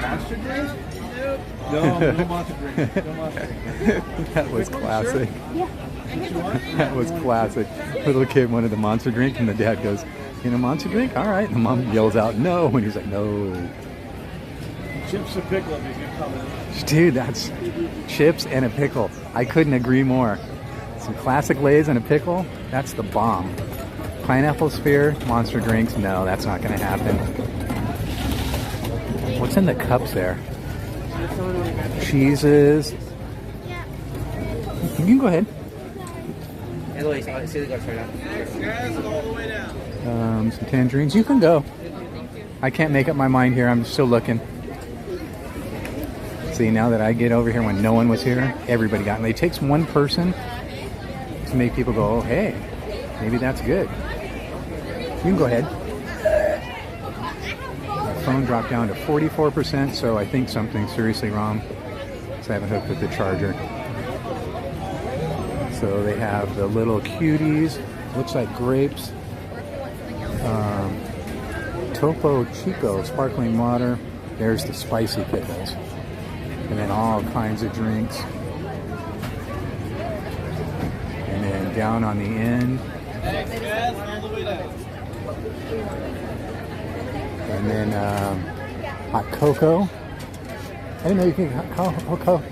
Monster drink? No monster drink. No monster drink. That was classic. That was classic. Little kid wanted the monster drink, and the dad goes, "You know, monster drink? All right." And the mom yells out, "No!" And he's like, "No." Chips and pickle if you can come in. Dude, that's chips and a pickle. I couldn't agree more. Some classic Lay's and a pickle. That's the bomb. Pineapple sphere, monster drinks. No, that's not going to happen. What's in the cups there? Cheeses. You can go ahead. Some tangerines. You can go. I can't make up my mind here. I'm still looking. See, now that I get over here when no one was here, everybody got me. It takes one person to make people go, oh, hey, maybe that's good. You can go ahead. My phone dropped down to 44%, so I think something's seriously wrong. So I haven't hooked up the charger. So they have the little cuties. Looks like grapes. Topo Chico sparkling water. There's the spicy pickles. And then all kinds of drinks. And then down on the end. And then Hot cocoa. I didn't know you could get hot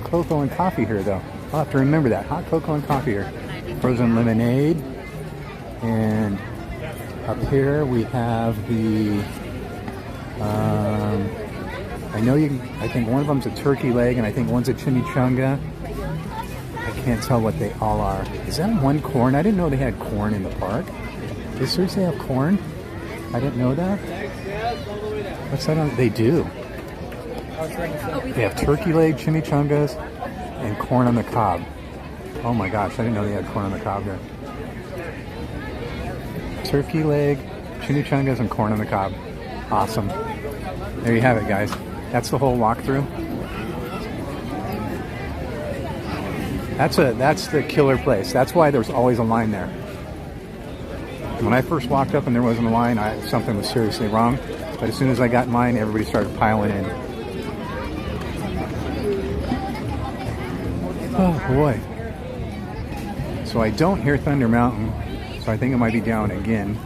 cocoa and coffee here, though. I'll have to remember that. Hot cocoa and coffee here. Frozen lemonade. And up here we have the... I think one of them's a turkey leg, and I think one's a chimichanga. I can't tell what they all are. Is that one corn? I didn't know they had corn in the park. They seriously have corn? I didn't know that. What's that on? They do. They have turkey leg, chimichangas, and corn on the cob. Oh my gosh, I didn't know they had corn on the cob there. Turkey leg, chimichangas, and corn on the cob. Awesome. There you have it, guys. That's the whole walkthrough. That's the killer place. That's why there's always a line there. When I first walked up and there wasn't a line, something was seriously wrong. But as soon as I got in line, everybody started piling in. Oh boy. So I don't hear Thunder Mountain, so I think it might be down again.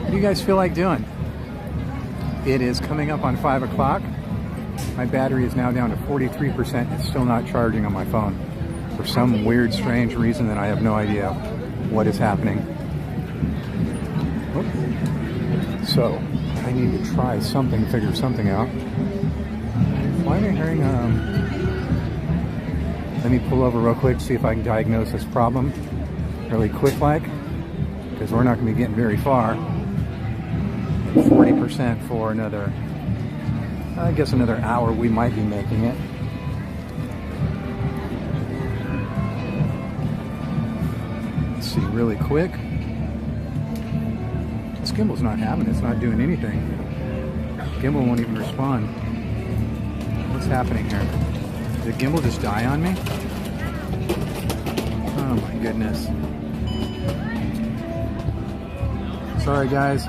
What do you guys feel like doing? It is coming up on 5 o'clock. My battery is now down to 43%. It's still not charging on my phone for some weird, strange reason that I have no idea what is happening. Oh. So I need to try something, figure something out. Why am I hearing? Let me pull over real quick, see if I can diagnose this problem really quick, like, because we're not going to be getting very far. 40% for another, I guess another hour we might be making it. Let's see really quick. This gimbal's not having it, it's not doing anything. Gimbal won't even respond. What's happening here? Did the gimbal just die on me? Oh my goodness. Sorry guys.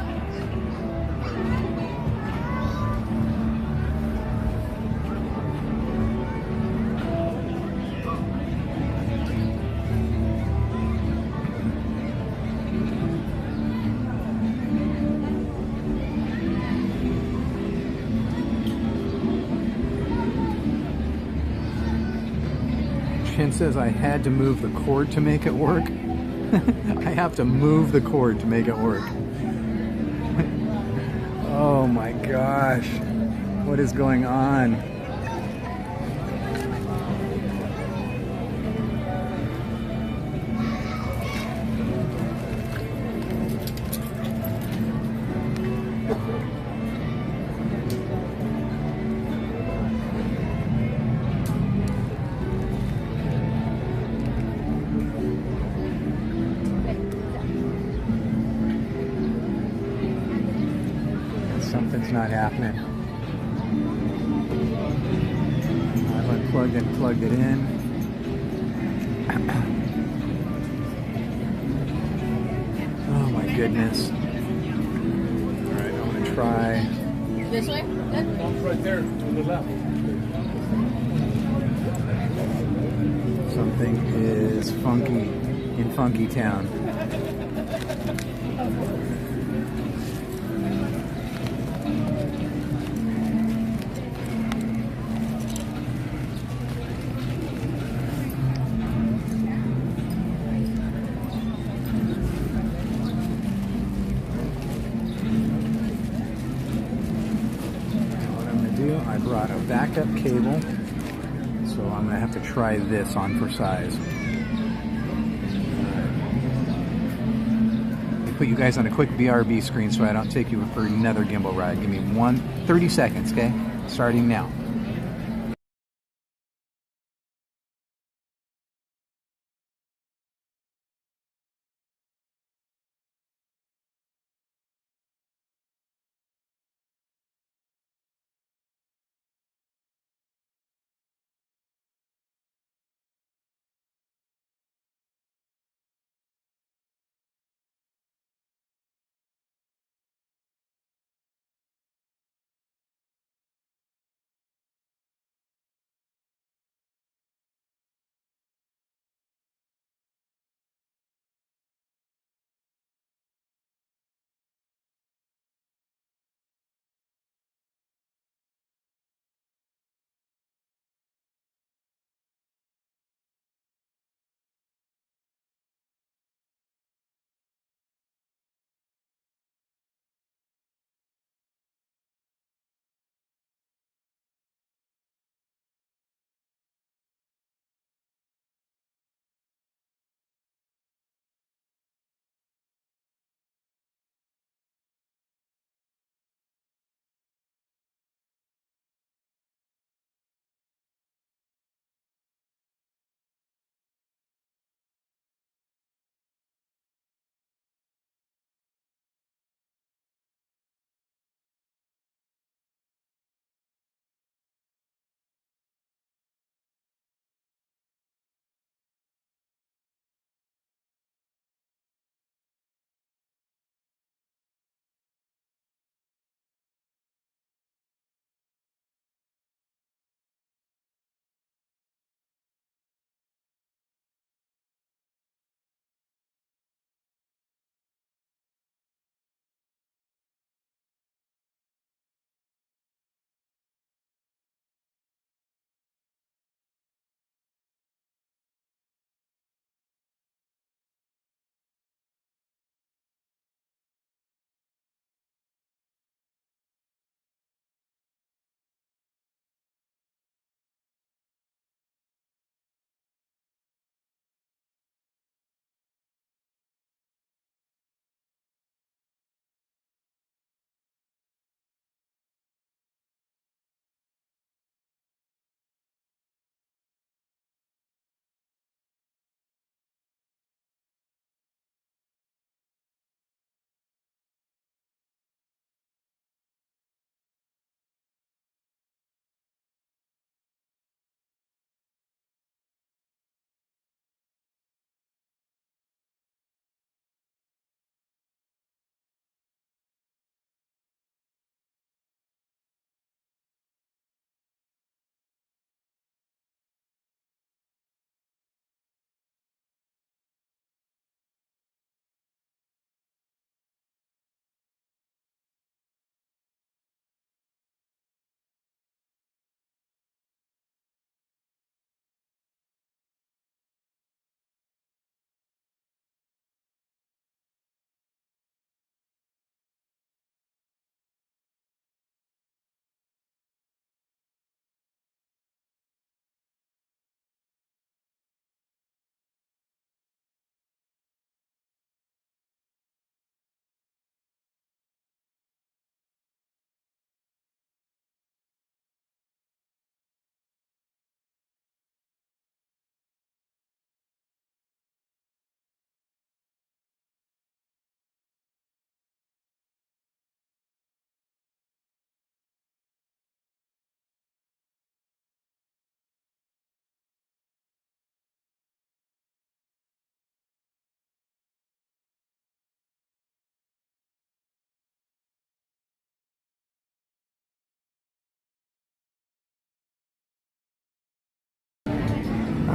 Ken says I had to move the cord to make it work. I have to move the cord to make it work. Oh my gosh. What is going on? Something's not happening. I've unplugged and plugged it in. Oh my goodness. Alright, I'm going to try. This way? Right there, to the left. Something is funky in Funky Town. I brought a backup cable, so I'm going to have to try this on for size. Let me put you guys on a quick BRB screen so I don't take you for another gimbal ride. Give me 30 seconds, okay? Starting now.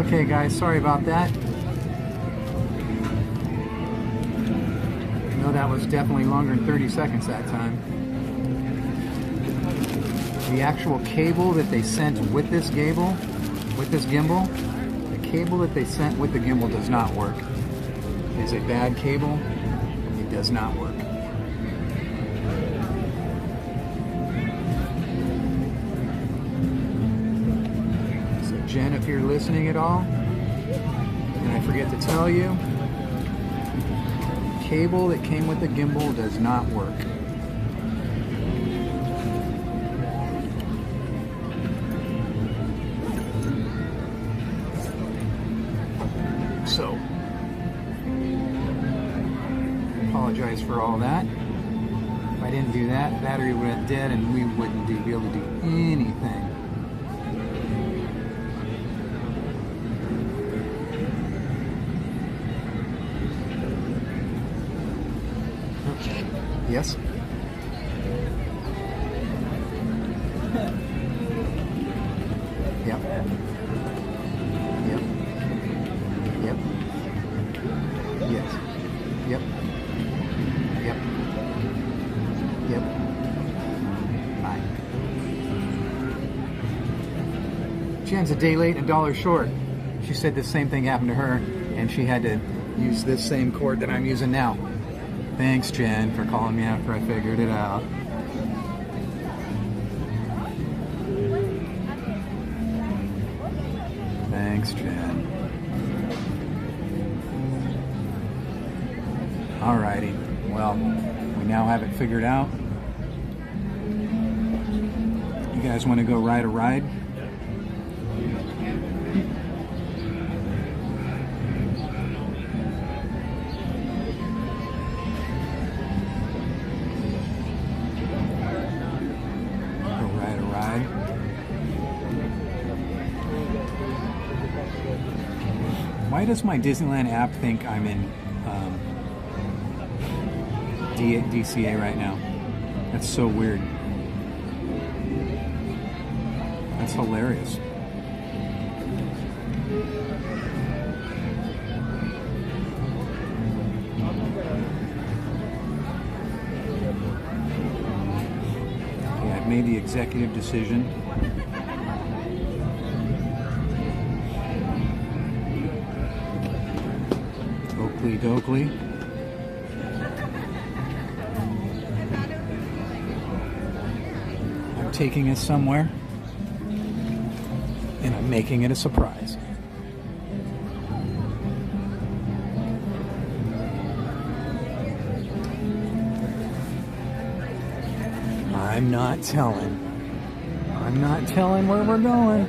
Okay guys, sorry about that. I know that was definitely longer than 30 seconds that time. The actual cable that they sent with this gimbal, the cable that they sent with the gimbal does not work. It's a bad cable. It does not work. So Jen, if you're listening at all, and I forget to tell you, the cable that came with the gimbal does not work. So, apologize for all that. If I didn't do that, battery would have dead and we wouldn't be able to do anything. Yes? Yep. Yep. Yep. Yes. Yep. Yep. Yep. Bye. Jen's a day late and a dollar short. She said the same thing happened to her and she had to use this same cord that I'm using now. Thanks, Jen, for calling me after I figured it out. Thanks, Jen. Alrighty. Well, we now have it figured out. You guys want to go ride a ride? Why does my Disneyland app think I'm in DCA right now? That's so weird. That's hilarious. Okay, I've made the executive decision. Dokley. I'm taking us somewhere and I'm making it a surprise. I'm not telling where we're going.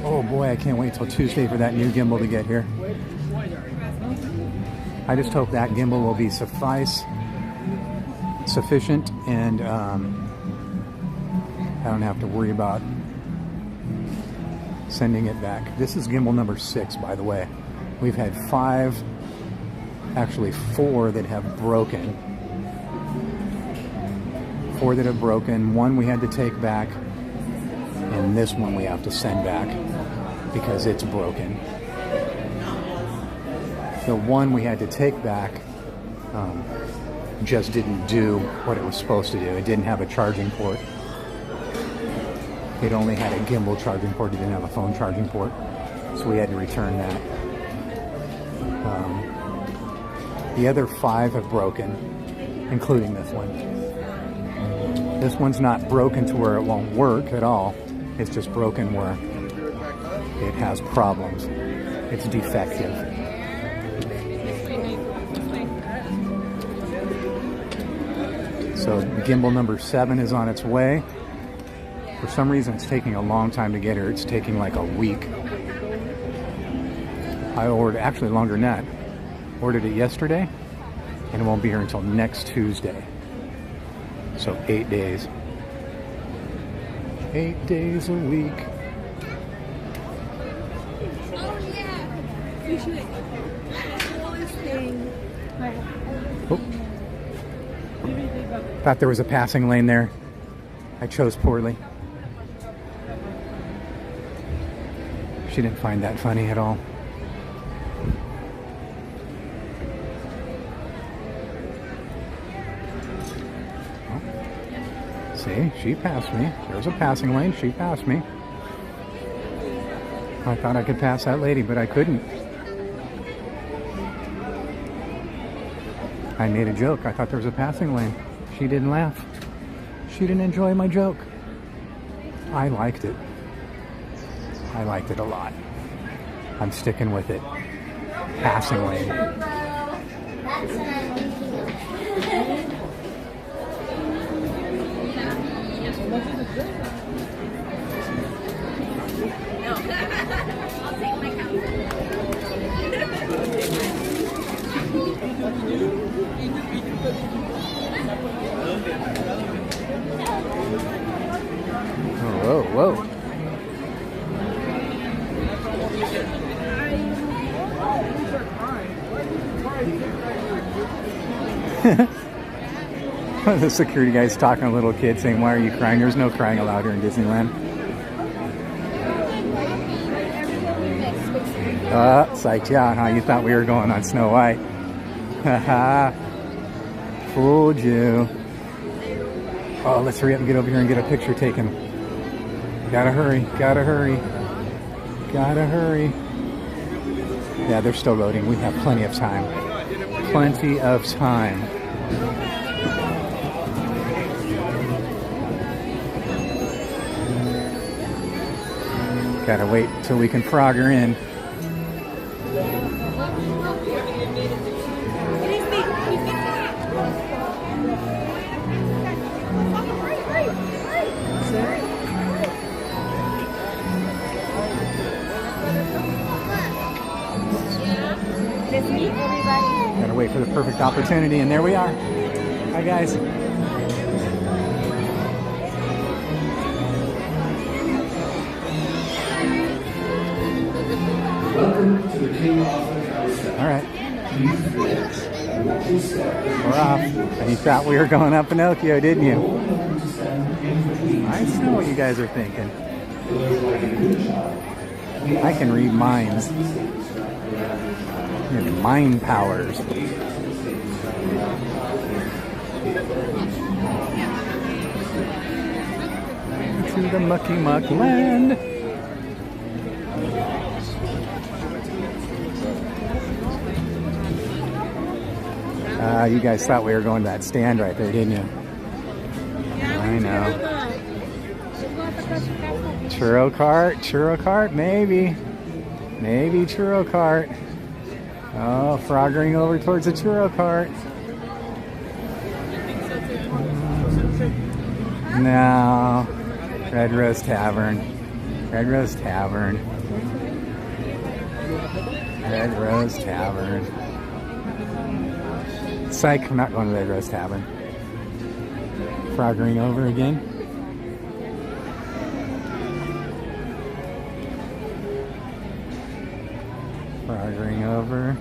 Oh boy, I can't wait till Tuesday for that new gimbal to get here. I just hope that gimbal will be sufficient, and I don't have to worry about sending it back. This is gimbal number 6, by the way. We've had 4 that have broken. 4 that have broken. 1 we had to take back, and this one we have to send back because it's broken. The one we had to take back just didn't do what it was supposed to do. It didn't have a charging port. It only had a gimbal charging port. It didn't have a phone charging port. So we had to return that. The other 5 have broken, including this one. This one's not broken to where it won't work at all. It's just broken where it has problems. It's defective. So gimbal number 7 is on its way. For some reason it's taking a long time to get here. It's taking like a week. I ordered, actually longer than that. Ordered it yesterday and it won't be here until next Tuesday. So 8 days. 8 days a week. Oh. Thought there was a passing lane there. I chose poorly. She didn't find that funny at all. Oh. See, she passed me. There's a passing lane. She passed me. I thought I could pass that lady, but I couldn't. I made a joke. I thought there was a passing lane. She didn't laugh. She didn't enjoy my joke. I liked it. I liked it a lot. I'm sticking with it. Passing lane. Whoa, whoa. The security guy's talking to a little kid saying, "Why are you crying?" There's no crying allowed here in Disneyland. Psyched you out, huh? You thought we were going on Snow White. Haha. Fooled you. Oh, let's hurry up and get over here and get a picture taken. Gotta hurry, gotta hurry. Gotta hurry. Yeah, they're still loading. We have plenty of time. Plenty of time. Gotta wait till we can frog her in. Gotta wait for the perfect opportunity, and there we are. Hi, guys. Welcome to the King Arthur Carousel. All right. We're off. And you thought we were going up Pinocchio, didn't you? I know what you guys are thinking. I can read minds. Mind powers. To the mucky muck land. You guys thought we were going to that stand right there, didn't you? I know. Churro cart, maybe. Maybe churro cart. Oh, froggering over towards the churro cart. No. Red Rose Tavern. Red Rose Tavern. Red Rose Tavern. Psych, I'm not going to Red Rose Tavern. Froggering over again. Froggering over.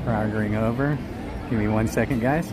Froggering over. Give me 1 second, guys.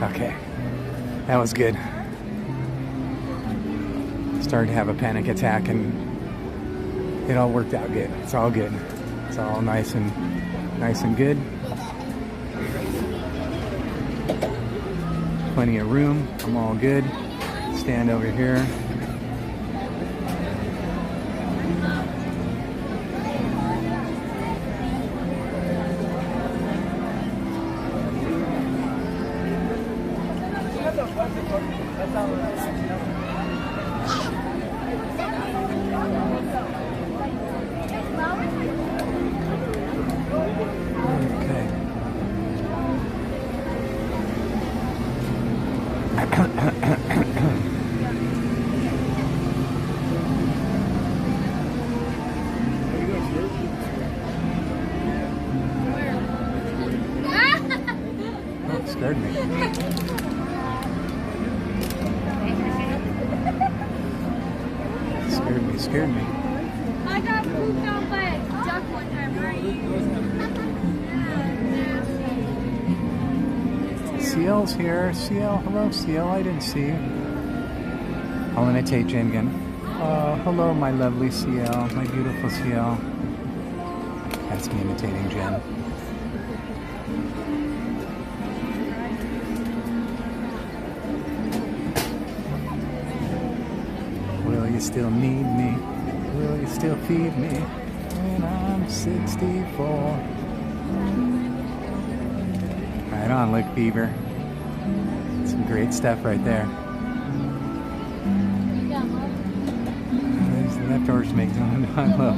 Okay, that was good. Started to have a panic attack and it all worked out good. It's all good. It's all nice and good. Plenty of room. I'm all good. Stand over here. Scared me. I got pooped on by a duck one time, right? Ciel's here. Ciel, hello Ciel, I didn't see you. I'll imitate Jen again. Hello my lovely Ciel, my beautiful Ciel. That's me imitating Jen. Will you still need me? Will you still feed me when I'm 64? Right on, Lick Beaver. Some great stuff right there. There's the leftovers make them. I love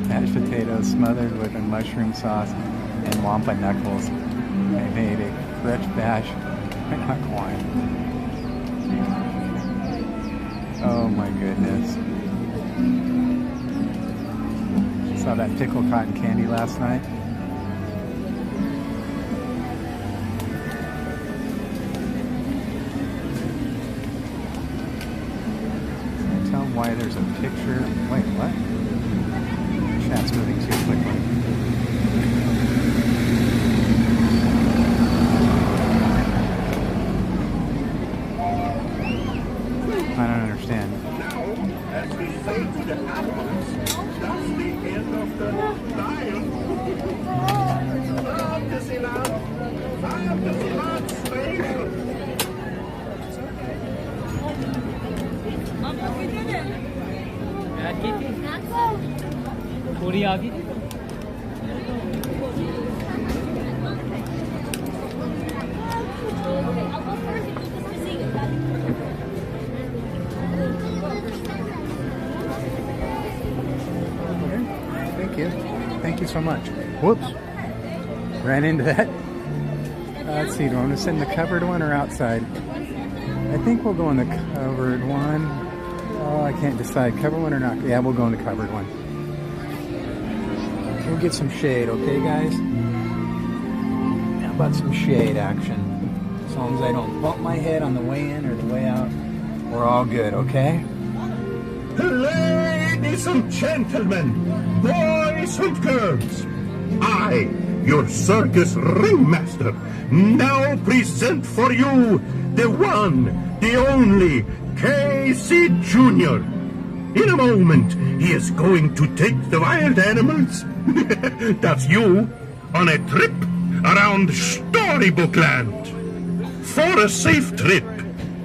mashed potatoes smothered with a mushroom sauce and wampa knuckles. I made a fresh batch. I'm not quiet. Oh my goodness. Saw that pickle cotton candy last night. Tell them why there's a picture. Wait, what? Chat's moving too quickly. I don't understand. As we say to the apples, that's the end of the lion. Disneyland Station. पूरी आ गई Thank you so much. Whoops. Ran into that. Let's see, do I want to send the covered one or outside? I think we'll go in the covered one. Oh, I can't decide. Covered one or not? Yeah, we'll go in the covered one. We'll get some shade, okay, guys? How about some shade action? As long as I don't bump my head on the way in or the way out, we're all good, okay? Ladies and gentlemen, boys and girls, I, your circus ringmaster, now present for you the one, the only, Casey Jr. In a moment, he is going to take the wild animals, that's you, on a trip around Storybook Land. For a safe trip,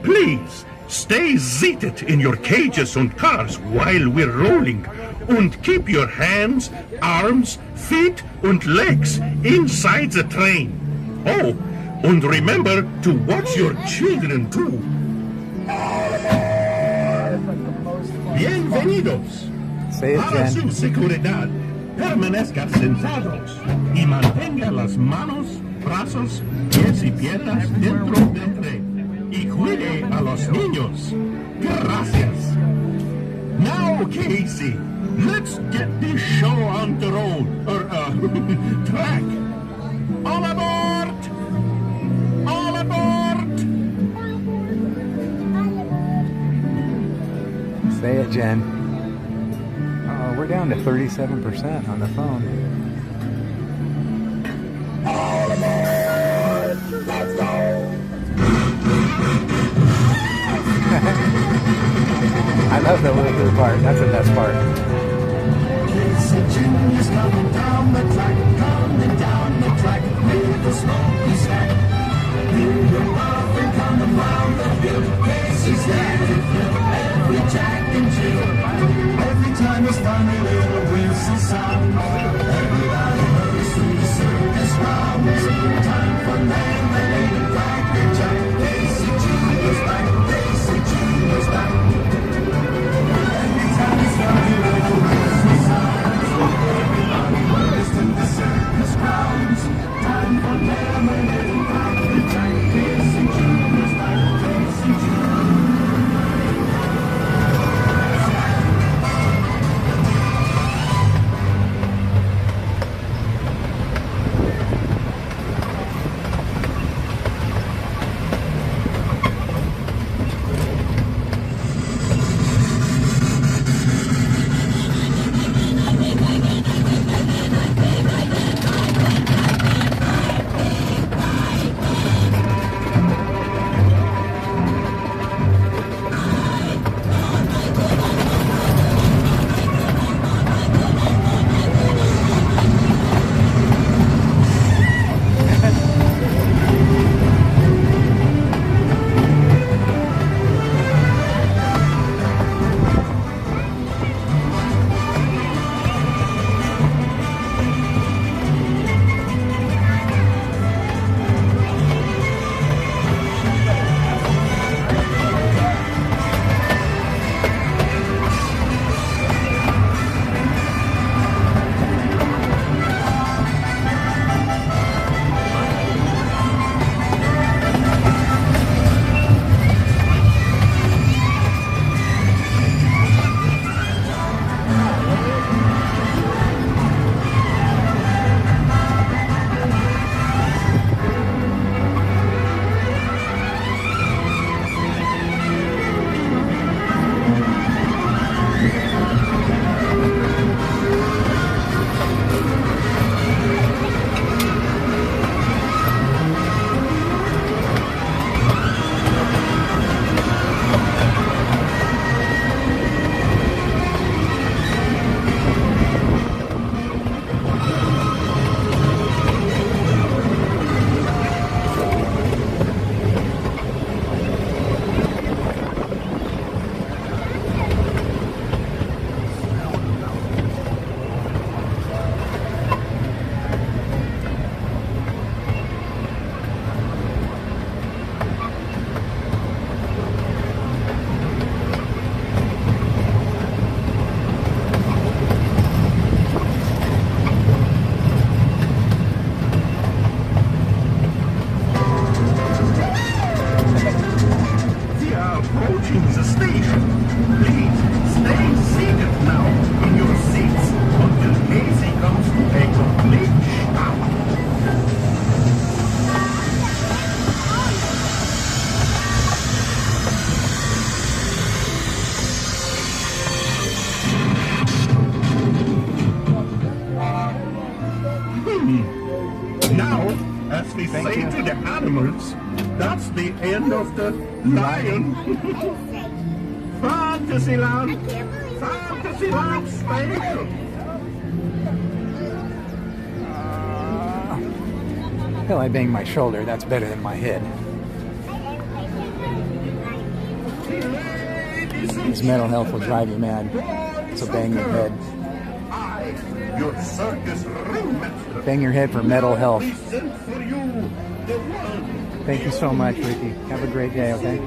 please stay seated in your cages and cars while we're rolling, and keep your hands, arms, feet, and legs inside the train. Oh, and remember to watch your children too. Bienvenidos. Say it, Para Jen. su seguridad, permanezca sentados y mantenga las manos, brazos, pies y piernas dentro del tren. Y cuide a los niños. Gracias. Now, Casey, let's get this show on the road, or track. All aboard! All aboard! Say it, Jen. Oh, we're down to 37% on the phone. All aboard! Let's go! I love the little part. That's the best part. Casey Jr.'s coming down the track with a smoky stack. Hear him off and coming round the hill. Casey's there to fill every jack and jill. Every time his funny little whistle sounds, everybody hurries to the circus grounds. Time for lemonade and cracker jack. Casey Jr.'s back. Casey Jr.'s back. Every time his funny little whistle sounds, everybody hurries to the circus grounds. Time for lemonade and cracker jack. Casey Jr.'s back. Casey Jr.'s back. as we say to the animals, that's the end of the lion. Fantasyland! Fantasyland Station! Hell, I banged my shoulder. That's better than my head. This mental health will drive you mad. So bang your head. Your circus ringmaster. Bang your head for mental health. We sent for you, the one. Thank you so much, Ricky. Have a great day, okay? The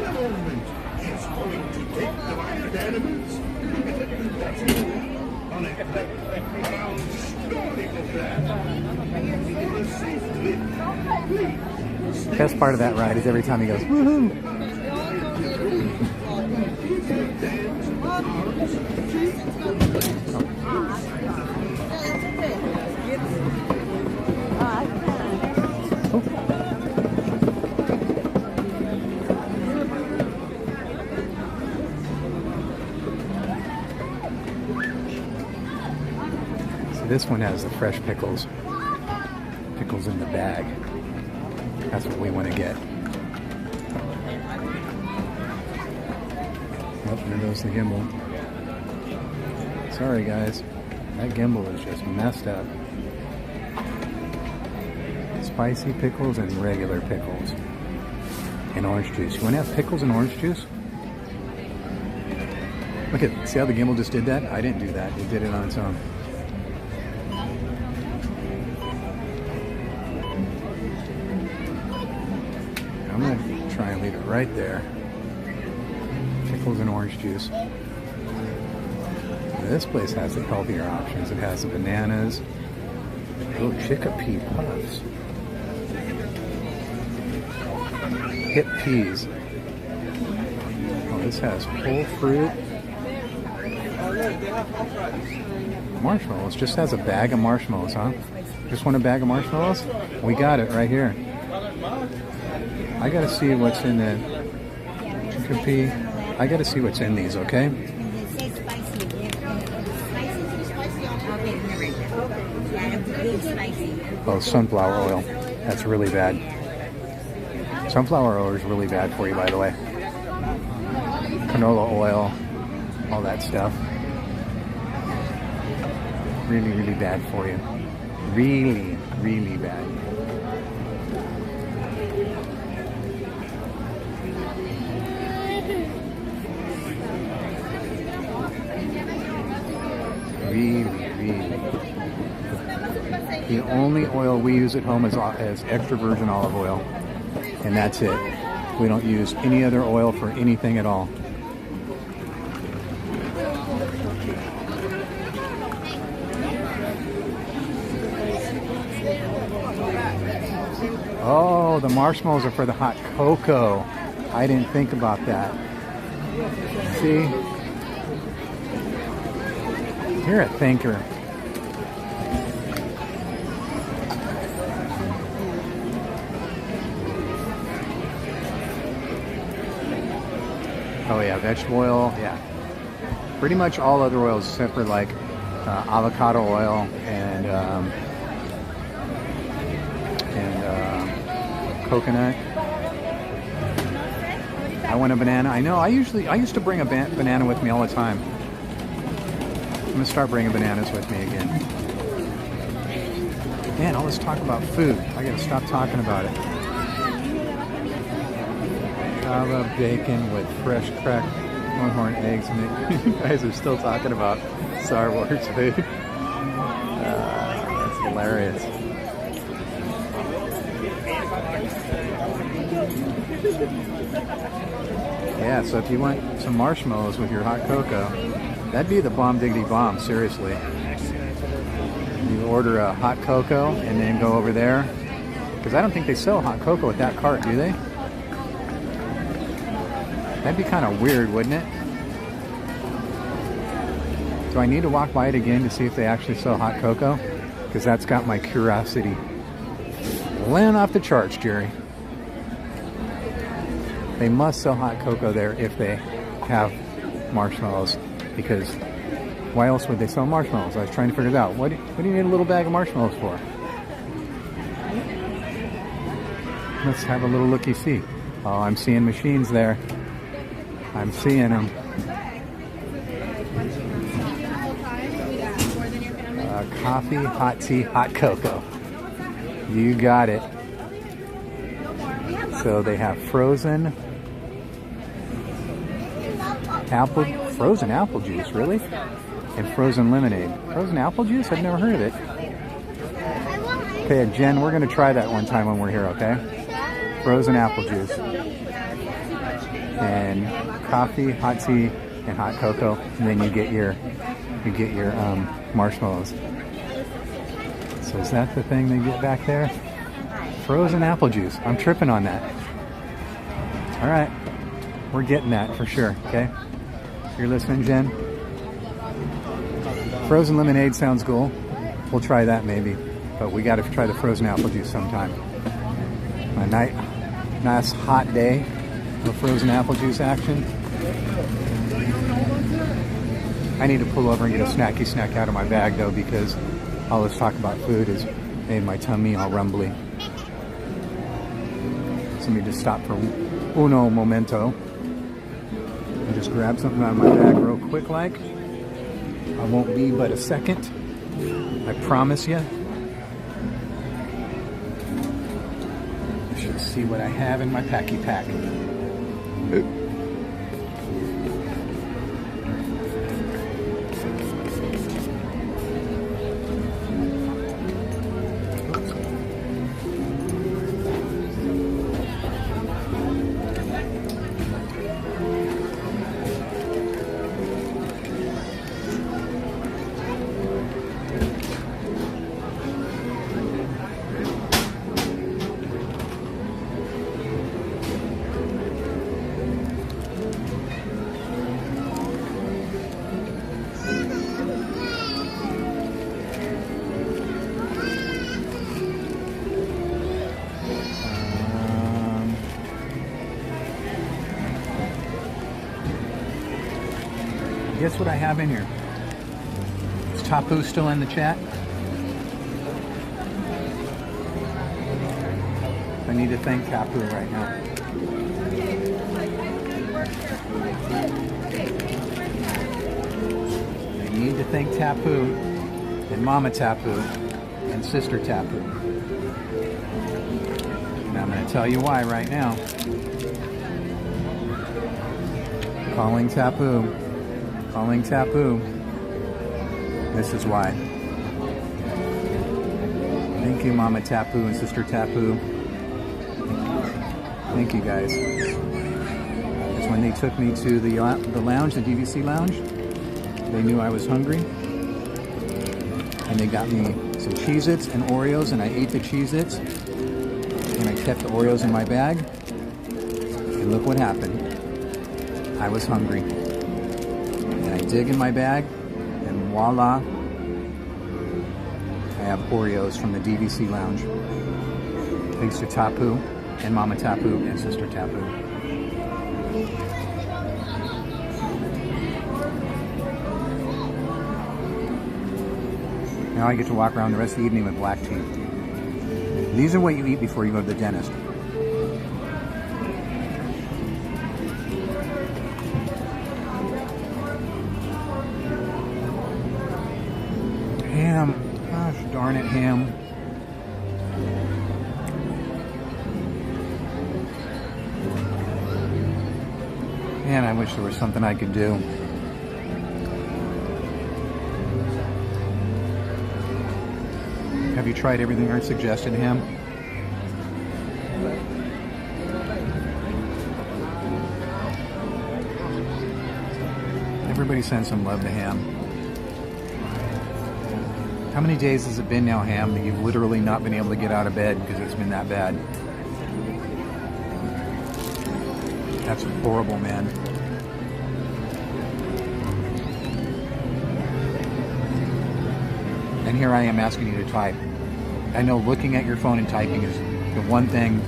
government is going to take the wild animals. On a around story of that. Best part of that ride is every time he goes, woohoo! This one has the fresh pickles. Pickles in the bag. That's what we want to get. Oh, there goes the gimbal. Sorry guys, that gimbal is just messed up. Spicy pickles and regular pickles. And orange juice. You want to have pickles and orange juice? Look at, see how the gimbal just did that? I didn't do that, it did it on its own. I'm going to try and leave it right there. Pickles and orange juice. This place has the healthier options. It has the bananas. Oh, chickpea puffs. Hip peas. Oh, this has whole fruit. Marshmallows. Just has a bag of marshmallows, huh? Just want a bag of marshmallows? We got it right here. I gotta see what's in the chickpea. I gotta see what's in these, okay? Oh, sunflower oil. That's really bad. Sunflower oil is really bad for you, by the way. Canola oil, all that stuff. Really, really bad for you. Really, really bad. The only oil we use at home is extra virgin olive oil, and that's it. We don't use any other oil for anything at all. Oh, the marshmallows are for the hot cocoa. I didn't think about that. See? You're a thinker. Oh yeah, vegetable oil, yeah. Pretty much all other oils except for like avocado oil and coconut. I want a banana. I know, I used to bring a banana with me all the time. I'm gonna start bringing bananas with me again. Man, all this talk about food. I gotta stop talking about it. Java bacon with fresh cracked Longhorn eggs, and you guys are still talking about Star Wars food. That's hilarious. Yeah, so if you want some marshmallows with your hot cocoa, that'd be the bomb diggity bomb, seriously. You order a hot cocoa and then go over there, because I don't think they sell hot cocoa at that cart, do they? That'd be kind of weird, wouldn't it? Do I need to walk by it again to see if they actually sell hot cocoa? Because that's got my curiosity laying off the charts, Jerry. They must sell hot cocoa there if they have marshmallows, because why else would they sell marshmallows? I was trying to figure it out. What do you need a little bag of marshmallows for? Let's have a little looky-see. Oh, I'm seeing machines there. I'm seeing them. Coffee, hot tea, hot cocoa. You got it. So they have frozen apple juice, really? And frozen lemonade. Frozen apple juice? I've never heard of it. Okay, Jen, we're going to try that one time when we're here, okay? Frozen apple juice. And coffee, hot tea, and hot cocoa. And then you get your marshmallows. So is that the thing they get back there? Frozen apple juice. I'm tripping on that. All right. We're getting that for sure, okay? You're listening, Jen? Frozen lemonade sounds cool. We'll try that maybe. But we got to try the frozen apple juice sometime. A nice hot day of frozen apple juice action. I need to pull over and get a snacky snack out of my bag though, because all this talk about food has made my tummy all rumbly. So let me just stop for uno momento and just grab something out of my bag real quick like. I won't be but a second. I promise you. Let's see what I have in my packy pack. Guess what I have in here? Is Tapu still in the chat? I need to thank Tapu right now. I need to thank Tapu and Mama Tapu and Sister Tapu. And I'm going to tell you why right now. Calling Tapu. Calling Tapu. This is why. Thank you, Mama Tapu and Sister Tapu. Thank you, guys. Because when they took me to the lounge, the DVC lounge, they knew I was hungry. And they got me some Cheez-Its and Oreos, and I ate the Cheez-Its. And I kept the Oreos in my bag. And look what happened. I was hungry. And I dig in my bag, and voila, I have Oreos from the DVC lounge. Thanks to Tapu and Mama Tapu and Sister Tapu. Now I get to walk around the rest of the evening with black tea. These are what you eat before you go to the dentist. Ham. Gosh darn it, ham. Man, I wish there was something I could do. Have you tried everything I suggested, ham? Everybody send some love to ham. How many days has it been now, Ham, that you've literally not been able to get out of bed because it's been that bad? That's horrible, man. And here I am asking you to type. I know looking at your phone and typing is the one thing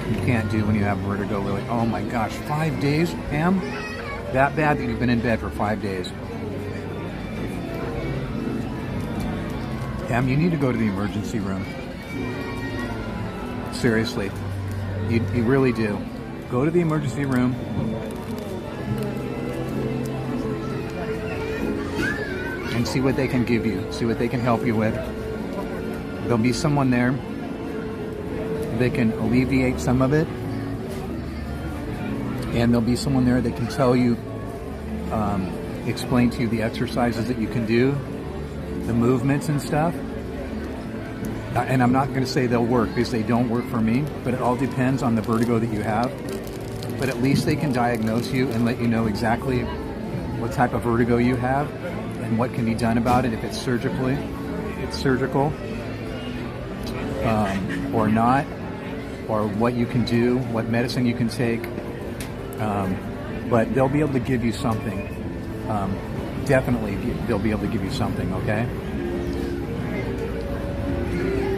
you can't do when you have vertigo, really. Oh my gosh, 5 days, Ham? That bad that you've been in bed for 5 days. Ham, you need to go to the emergency room. Seriously, you really do. Go to the emergency room. And see what they can give you. See what they can help you with. There'll be someone there that can alleviate some of it. And there'll be someone there that can tell you, explain to you the exercises that you can do, the movements and stuff. And I'm not going to say they'll work because they don't work for me, but it all depends on the vertigo that you have. But at least they can diagnose you and let you know exactly what type of vertigo you have and what can be done about it, if it's surgical or not, or what you can do, what medicine you can take. But they'll be able to give you something. Definitely, they'll be able to give you something, okay?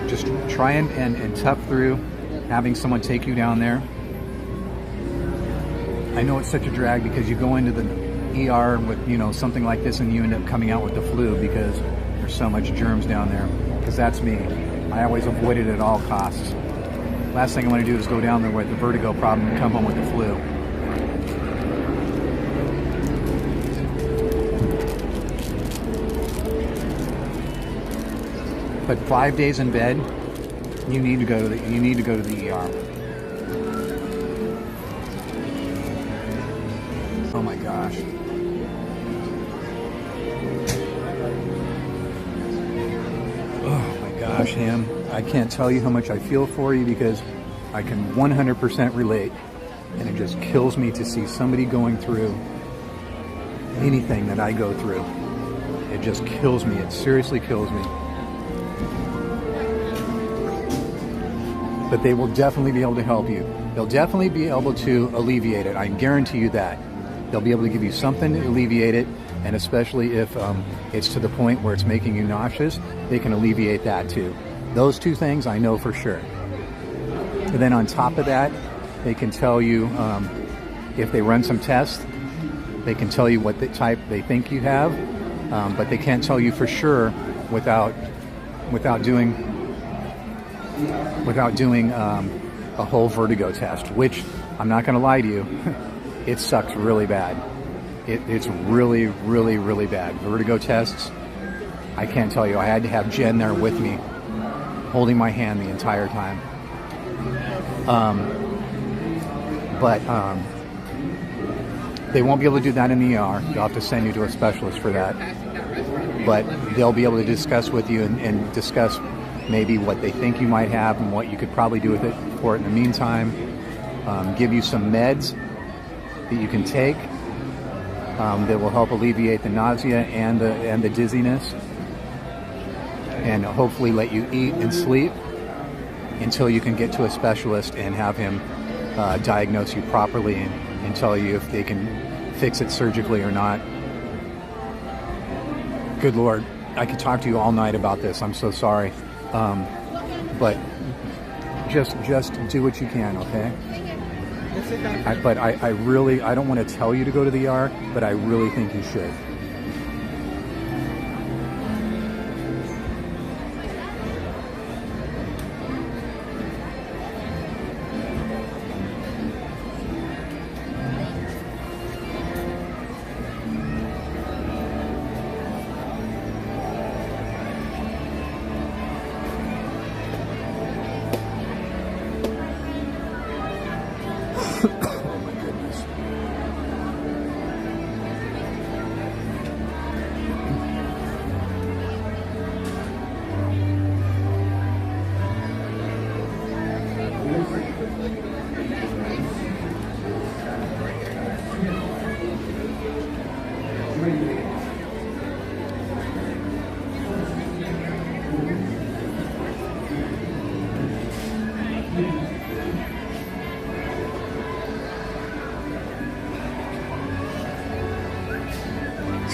Just try and tough through having someone take you down there. I know it's such a drag because you go into the ER with, you know, something like this and you end up coming out with the flu because there's so much germs down there. Because that's me. I always avoid it at all costs. Last thing I want to do is go down there with the vertigo problem and come home with the flu. But 5 days in bed, you need to go to the ER. Oh my gosh. Oh my gosh, Ham. I can't tell you how much I feel for you because I can 100% relate. And it just kills me to see somebody going through anything that I go through. It just kills me. It seriously kills me. But they will definitely be able to help you. They'll definitely be able to alleviate it. I guarantee you that. They'll be able to give you something to alleviate it, and especially if it's to the point where it's making you nauseous, they can alleviate that too. Those two things I know for sure. And then on top of that, they can tell you, if they run some tests, they can tell you what the type they think you have, but they can't tell you for sure without doing a whole vertigo test, which I'm not going to lie to you, it sucks really bad. It's really, really, really bad. Vertigo tests, I can't tell you. I had to have Jen there with me, holding my hand the entire time. But they won't be able to do that in the ER. They'll have to send you to a specialist for that. But they'll be able to discuss with you and discuss maybe what they think you might have and what you could probably do with it for it in the meantime. Give you some meds that you can take that will help alleviate the nausea and the dizziness, and hopefully let you eat and sleep until you can get to a specialist and have him diagnose you properly and tell you if they can fix it surgically or not. Good Lord, I could talk to you all night about this. I'm so sorry. But just do what you can, okay? I really, I don't want to tell you to go to the ER, but I really think you should.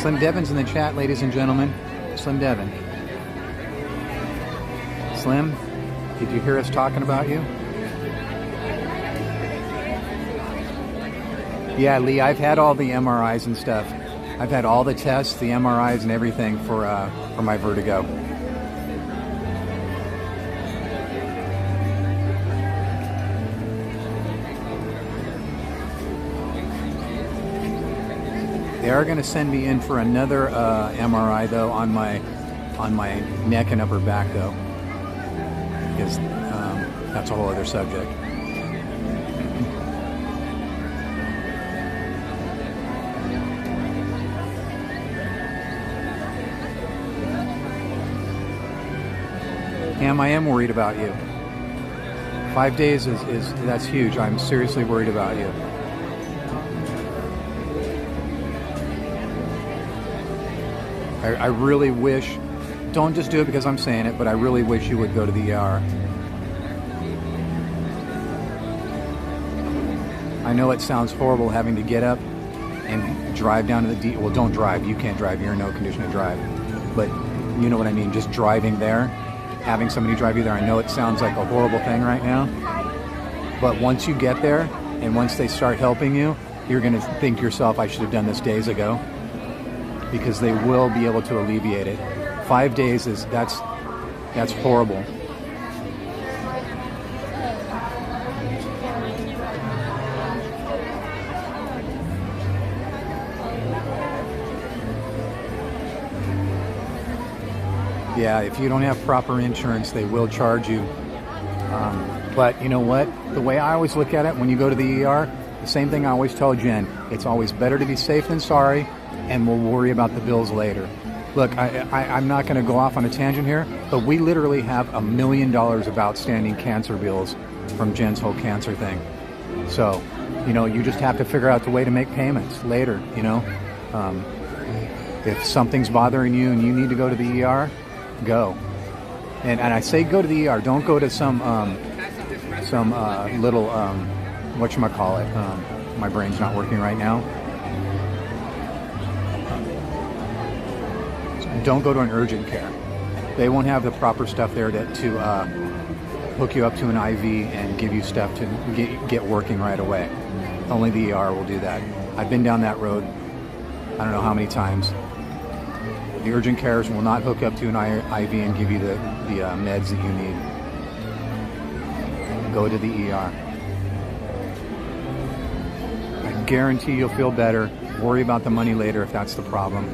Slim Devin's in the chat, ladies and gentlemen. Slim Devin. Slim, did you hear us talking about you? Yeah, Lee, I've had all the MRIs and stuff. I've had all the tests, the MRIs and everything for my vertigo. They are going to send me in for another MRI though on my neck and upper back though, because that's a whole other subject. Cam, I am worried about you. 5 days is that's huge. I'm seriously worried about you. I really wish, don't just do it because I'm saying it, but I really wish you would go to the ER. I know it sounds horrible having to get up and drive down to the well, don't drive. You can't drive. You're in no condition to drive. But you know what I mean. Just driving there, having somebody drive you there. I know it sounds like a horrible thing right now. But once you get there and once they start helping you, you're going to think to yourself, I should have done this days ago. Because they will be able to alleviate it. 5 days is, that's horrible. Yeah, if you don't have proper insurance, they will charge you. But you know what? The way I always look at it, when you go to the ER, the same thing I always tell Jen, it's always better to be safe than sorry, and we'll worry about the bills later. Look, I'm not going to go off on a tangent here, but we literally have $1 million of outstanding cancer bills from Jen's whole cancer thing. So, you know, you just have to figure out the way to make payments later, you know. If something's bothering you and you need to go to the ER, go. And I say go to the ER, don't go to some little, whatchamacallit, my brain's not working right now. Don't go to an urgent care. They won't have the proper stuff there to hook you up to an IV and give you stuff to get working right away. Only the ER will do that. I've been down that road I don't know how many times. The urgent cares will not hook up to an IV and give you the meds that you need. Go to the ER. I guarantee you'll feel better. Worry about the money later if that's the problem.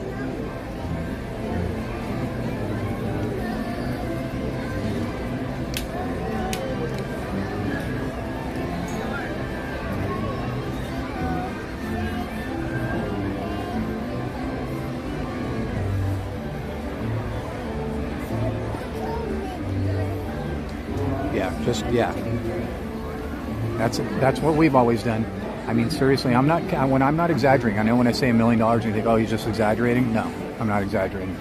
That's what we've always done. I mean, seriously, I'm not exaggerating. I know when I say $1 million, you think, oh, he's just exaggerating. No, I'm not exaggerating,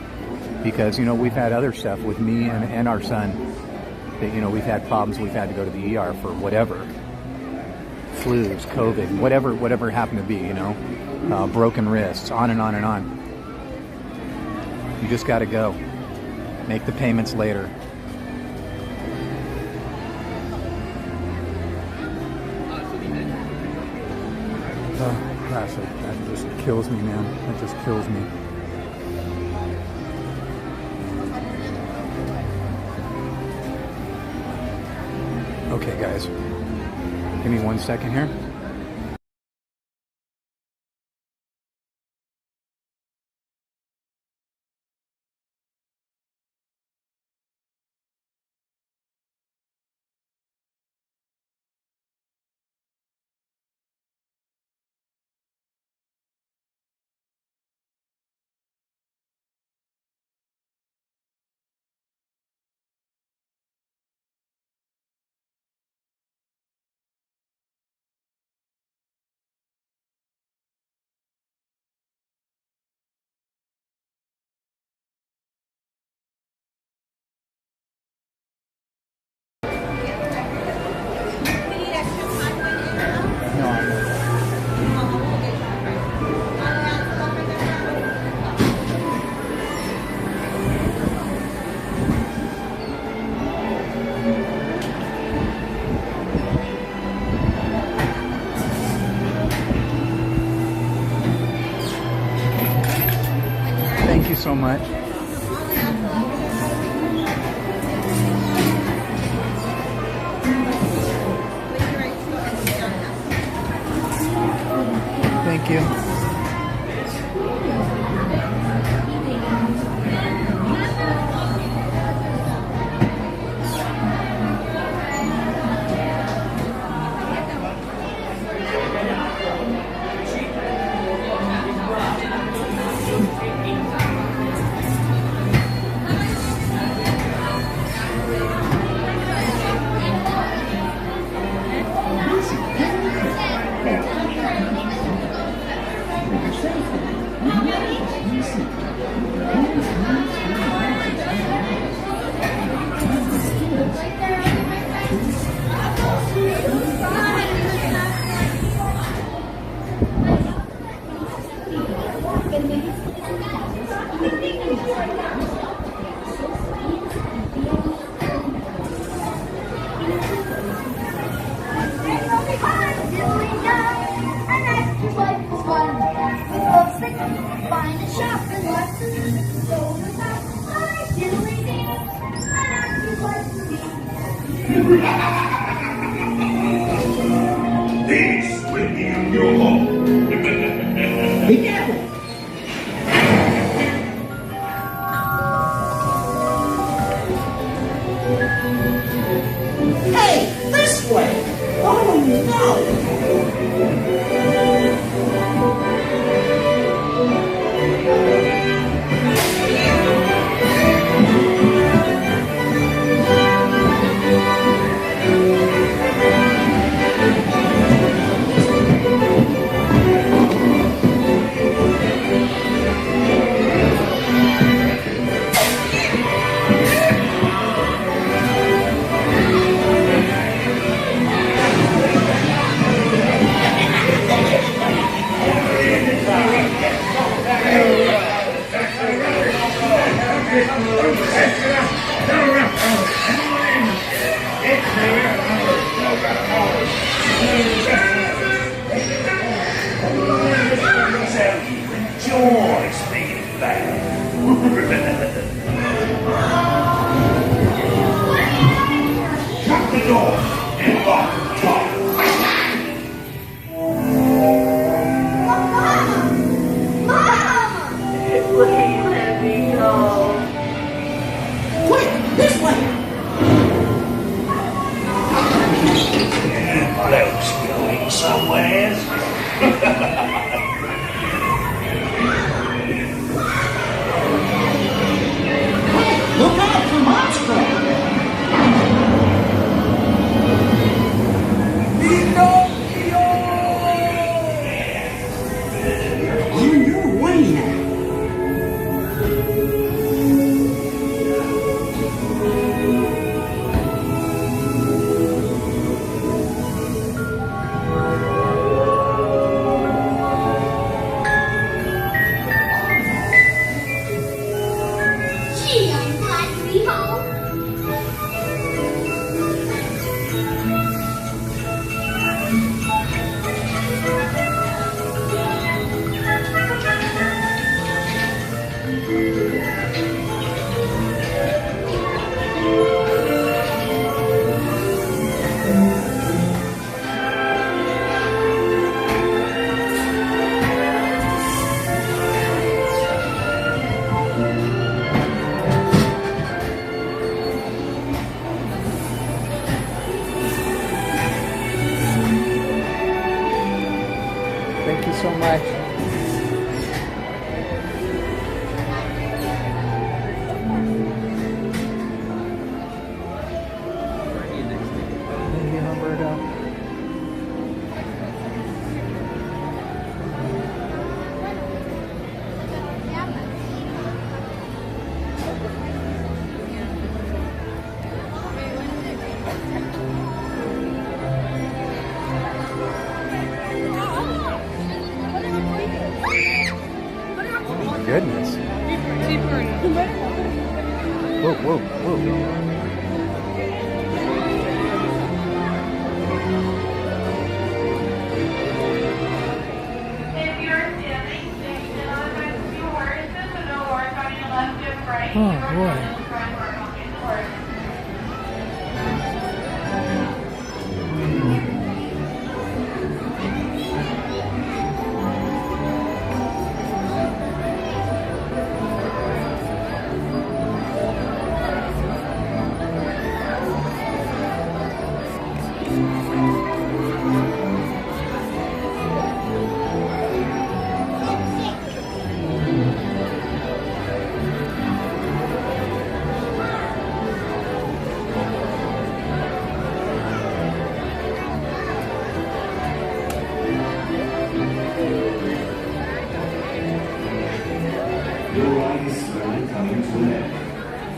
because you know we've had other stuff with me and our son that you know we've had problems. We've had to go to the ER for whatever, flus, COVID, whatever happened to be. You know, broken wrists, on and on and on. You just got to go. Make the payments later. Oh, gosh, that just kills me, man. That just kills me. Okay, guys. Give me 1 second here. Thank you so much. Thank you. This will be your home. Be careful. Hey, this way! Oh Enjoy speaking back. Shut the door and lock the top. Please let me go. Quick, this way! Bloke's going somewhere. Look out for monster! On your way now. Gee, I'm glad to be home. Thank you so much. Thank you, Humberto. Goodness. Whoa, whoa, whoa. If you're standing, station on the next few horses with no horse on your left and right. Oh, boy. coming to an end.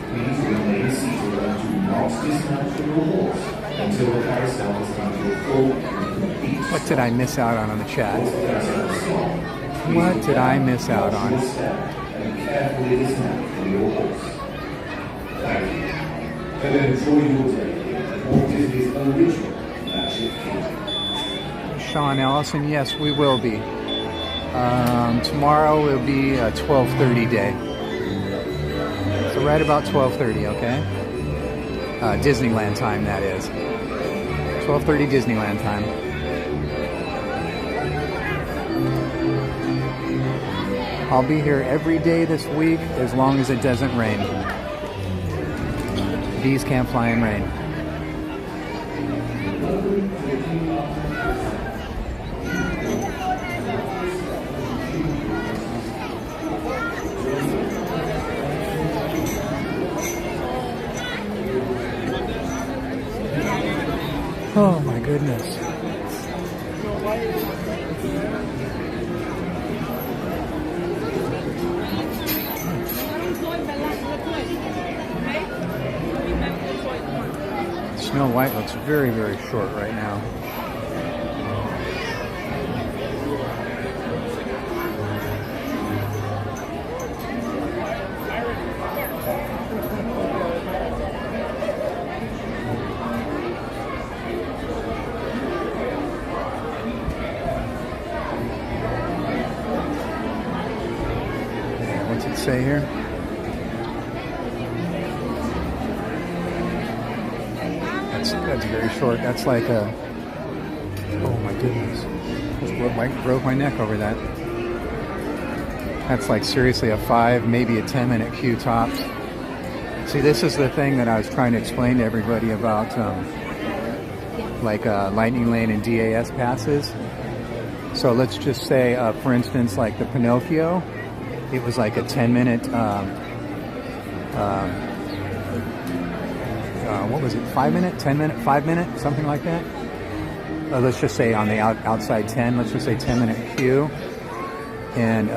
Please remain seated and do not dismount from your horse until the carousel has come to a full and complete stop. What did I miss out on the chat? What did I miss out on? And carefully dismount from your horse. Thank you. And enjoy your day at Walt Disney's original Magic Kingdom. Sean Allison, yes, we will be. Tomorrow will be a 12:30 day. So right about 12:30, okay? Disneyland time, that is. 12:30 Disneyland time. I'll be here every day this week as long as it doesn't rain. Bees can't fly in rain. Oh my goodness. Snow White looks very, very short right now. What's it say here? That's very short. That's like a... Oh my goodness. Just broke my neck over that. That's like seriously a 5, maybe a 10-minute queue tops. See, this is the thing that I was trying to explain to everybody about like Lightning Lane and DAS passes. So let's just say, for instance, like the Pinocchio, it was like a 10-minute... what was it, 5 minute, 10 minute, 5 minute, something like that? Let's just say on the outside 10, let's just say 10-minute queue. And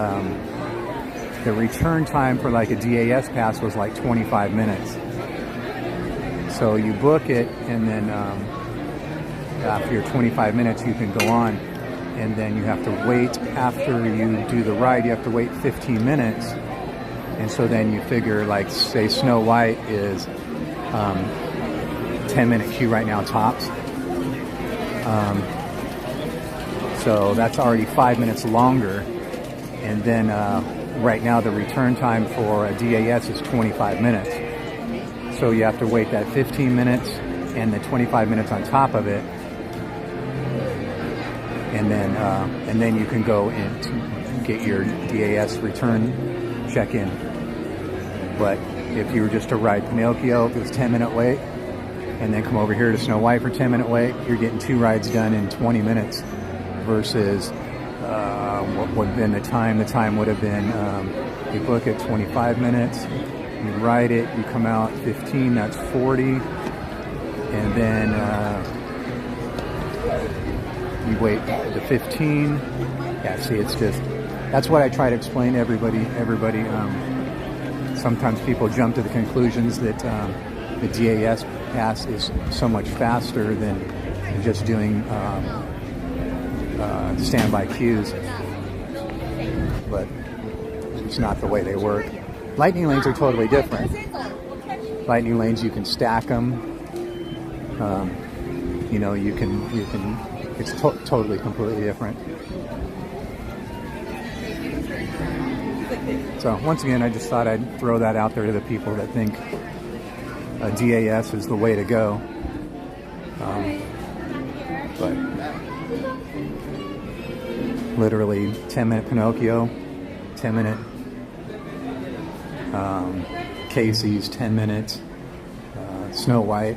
the return time for like a DAS pass was like 25 minutes. So you book it, and then after your 25 minutes, you can go on. And then you have to wait, after you do the ride, you have to wait 15 minutes. And so then you figure, like, say Snow White is 10-minute queue right now tops. So that's already 5 minutes longer. And then right now the return time for a DAS is 25 minutes. So you have to wait that 15 minutes and the 25 minutes on top of it. And then you can go and get your DAS return check-in. But if you were just to ride Pinocchio, if it was 10-minute wait, and then come over here to Snow White for 10-minute wait, you're getting 2 rides done in 20 minutes versus what would have been the time. The time would have been, you book it 25 minutes, you ride it, you come out 15, that's 40, and then you wait the 15. Yeah, see, it's just, that's what I try to explain to everybody. Sometimes people jump to the conclusions that the DAS pass is so much faster than just doing standby queues, but it's not the way they work. Lightning lanes are totally different. Lightning lanes, you can stack them. You know, you can. It's totally, completely different. So once again, I just thought I'd throw that out there to the people that think DAS is the way to go. But literally 10-minute Pinocchio, 10-minute Casey's, 10 minutes Snow White.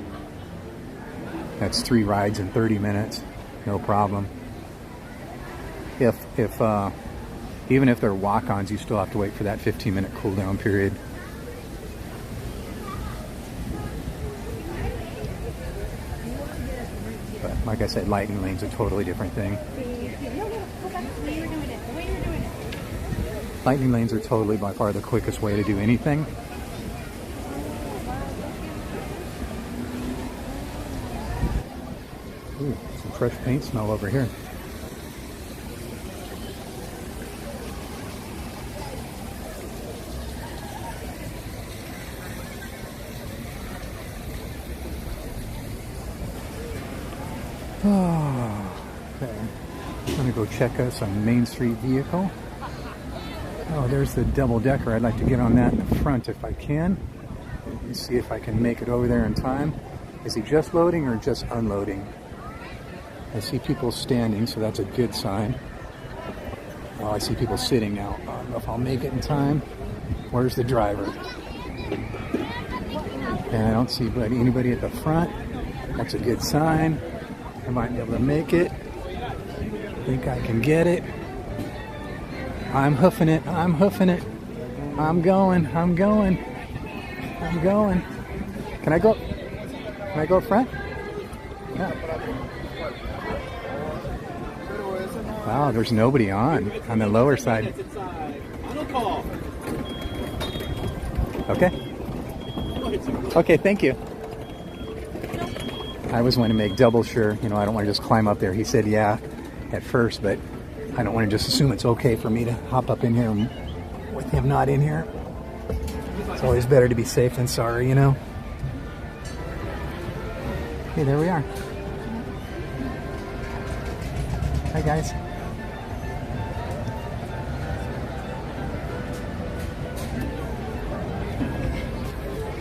That's 3 rides in 30 minutes, no problem. Even if they're walk-ons, you still have to wait for that 15-minute cool-down period. But like I said, Lightning Lane's a totally different thing. Lightning lanes are totally by far the quickest way to do anything. Ooh, some fresh paint smell over here. Oh, okay. I'm gonna go check us a Main Street vehicle. Oh, there's the double decker. I'd like to get on that in the front if I can. And see if I can make it over there in time. Is he just loading or just unloading? I see people standing, so that's a good sign. Oh, I see people sitting now. I don't know if I'll make it in time. Where's the driver? And I don't see anybody at the front. That's a good sign. I might be able to make it. I think I can get it. I'm hoofing it. I'm hoofing it. I'm going. I'm going. I'm going. Can I go? Can I go up front? Yeah. Wow, there's nobody on the lower side. Okay. Okay, thank you. I always want to make double sure, you know, I don't want to just climb up there. He said yeah at first, but I don't want to just assume it's okay for me to hop up in here with him not in here. It's always better to be safe than sorry, you know. Okay, there we are. Hi guys.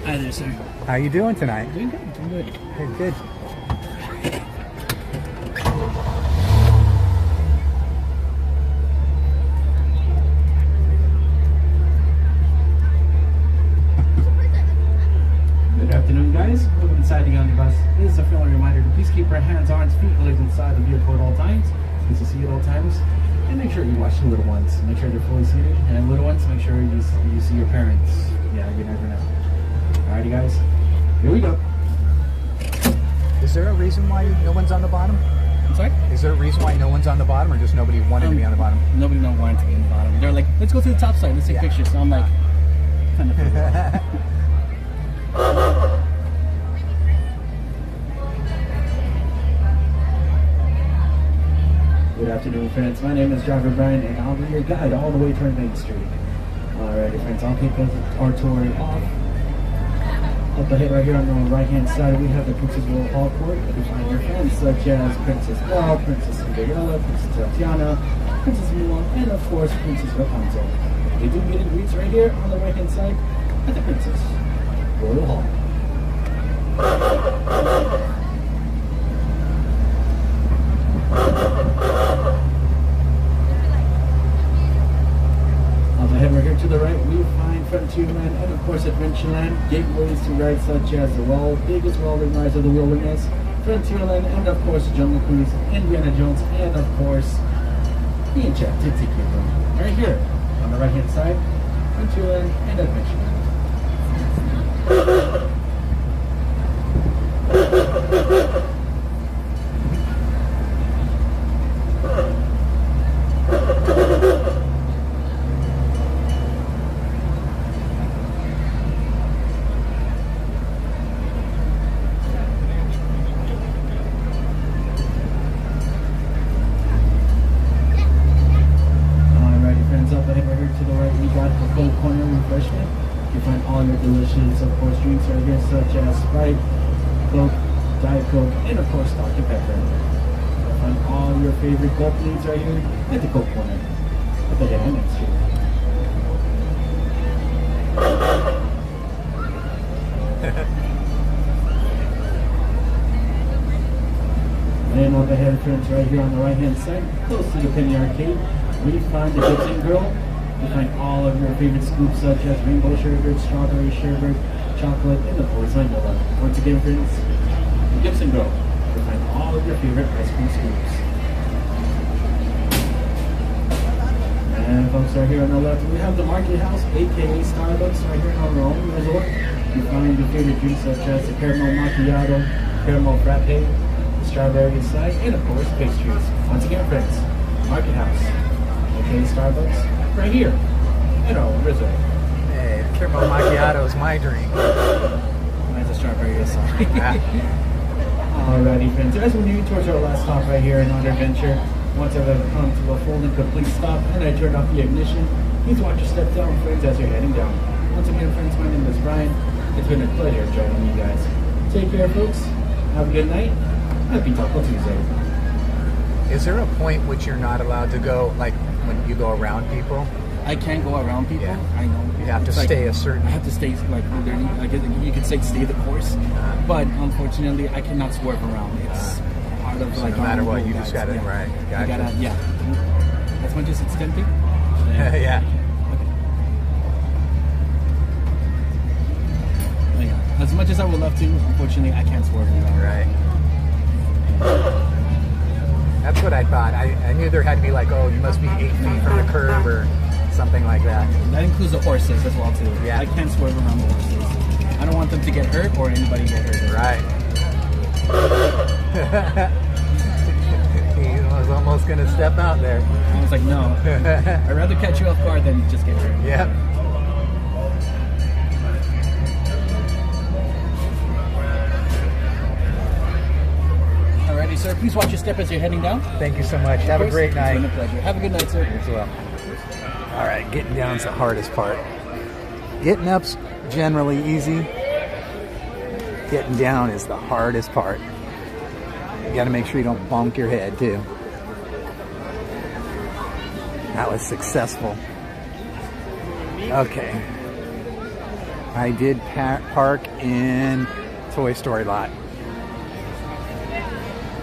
Hi there, sir. How you doing tonight? Doing good. Doing good. Good, good. Good afternoon, guys. Welcome inside the omnibus. This is a friendly reminder to please keep our hands, arms, feet, and legs inside the vehicle at all times. Please to see at all times. And make sure you watch the little ones. Make sure they're fully seated. And little ones, make sure you see your parents. Yeah, you never know. Alrighty, guys. Here we go. Is there a reason why no one's on the bottom? I'm sorry? Is there a reason why no one's on the bottom, or just nobody wanted to be on the bottom? Nobody wanted to be on the bottom. They're like, let's go to the top side. Let's take pictures. So I'm like, kind of. Good afternoon, friends. My name is Driver Brian, and I'll be your guide all the way to Main Street. Alrighty, friends. I'll kick our tour off. Up ahead right here on the right-hand side, we have the Princess Royal Hall Court. You can find your friends such as Princess Walt, Princess Cinderella, Princess Tiana, Princess Mulan, and of course, Princess Rapunzel. They do meet and greets right here on the right-hand side at the Princess Royal Hall. Up ahead right here to the right, we find Frontierland and of course Adventureland, gateways to rides such as the biggest welding rides of the wilderness, Frontierland, and of course Jungle Cruise, Indiana Jones, and of course the Enchanted Tiki Room. Right here on the right hand side, Frontierland and Adventureland. Delicious, of course, drinks right here such as Sprite, Coke, Diet Coke, and of course Dr. Pepper. You'll find all your favorite Coke needs right here at the Coke corner at the DonnieLand Next Street. And up ahead, friends, right here on the right hand side, close to the Penny Arcade, we find the Gibson Girl. You find all of your favorite scoops such as rainbow sherbet, strawberry sherbet, chocolate, and of course vanilla. Once again, friends, the Gibson Girl. You find all of your favorite ice cream scoops. And folks, right here on the left, we have the Market House, aka Starbucks, right here on our own resort. You find your favorite drinks such as the caramel macchiato, caramel frappe, the strawberry side, and of course pastries. Once again, friends, Market House, aka Starbucks. Right here You know, Rizzo. Hey, caramel macchiato is my drink. Mine's a strawberry, sorry. Alrighty, friends. As we're nearing towards our last stop right here in On Adventure, once I've come to a full and complete stop and I turn off the ignition, please watch your step down, friends, as you're heading down. Once again, friends, my name is Brian. It's been a pleasure joining you guys. Take care, folks. Have a good night. Happy Taco Tuesday. Is there a point which you're not allowed to go, like when you go around people? I can't go around people. Yeah. I know. You have to It's like, stay a certain... I have to stay, like, literally, I guess you could say stay the course. But unfortunately, I cannot swerve around. It's part of, So like, no matter our what, rule, you guys. just got it Yeah. right. You Gotcha. gotta, yeah. As much as it's tempting. Yeah. Yeah. As much as I would love to, unfortunately, I can't swerve around. Right. That's what I thought. I knew there had to be like, oh, you must be 8 feet from the curb or something like that. That includes the horses as well too. Yeah. I can't swerve around the horses. I don't want them to get hurt or anybody get hurt. Right. He was almost going to step out there. I was like, no. I'd rather catch you off guard than just get hurt. Yep. Alrighty, sir. Please watch your step as you're heading down. Thank you so much. Have a great night. It's been a pleasure. Have a good night, sir. As well. All right, getting down is the hardest part. Getting up's generally easy. Getting down is the hardest part. You got to make sure you don't bonk your head too. That was successful. Okay. I did park in Toy Story lot.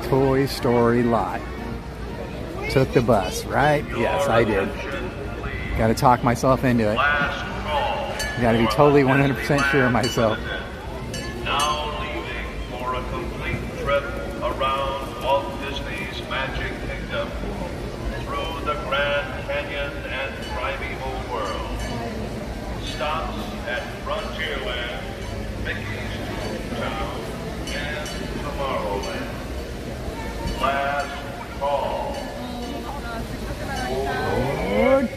Toy Story lot. Took the bus, right? Yes, I did. Got to talk myself into it. Got to be totally 100% sure of myself. Now leaving for a complete trip around Walt Disney's Magic Kingdom through the Grand Canyon and Primeval World. Stops at Frontierland, Mickey's Toontown, and Tomorrowland. Last call. Lord.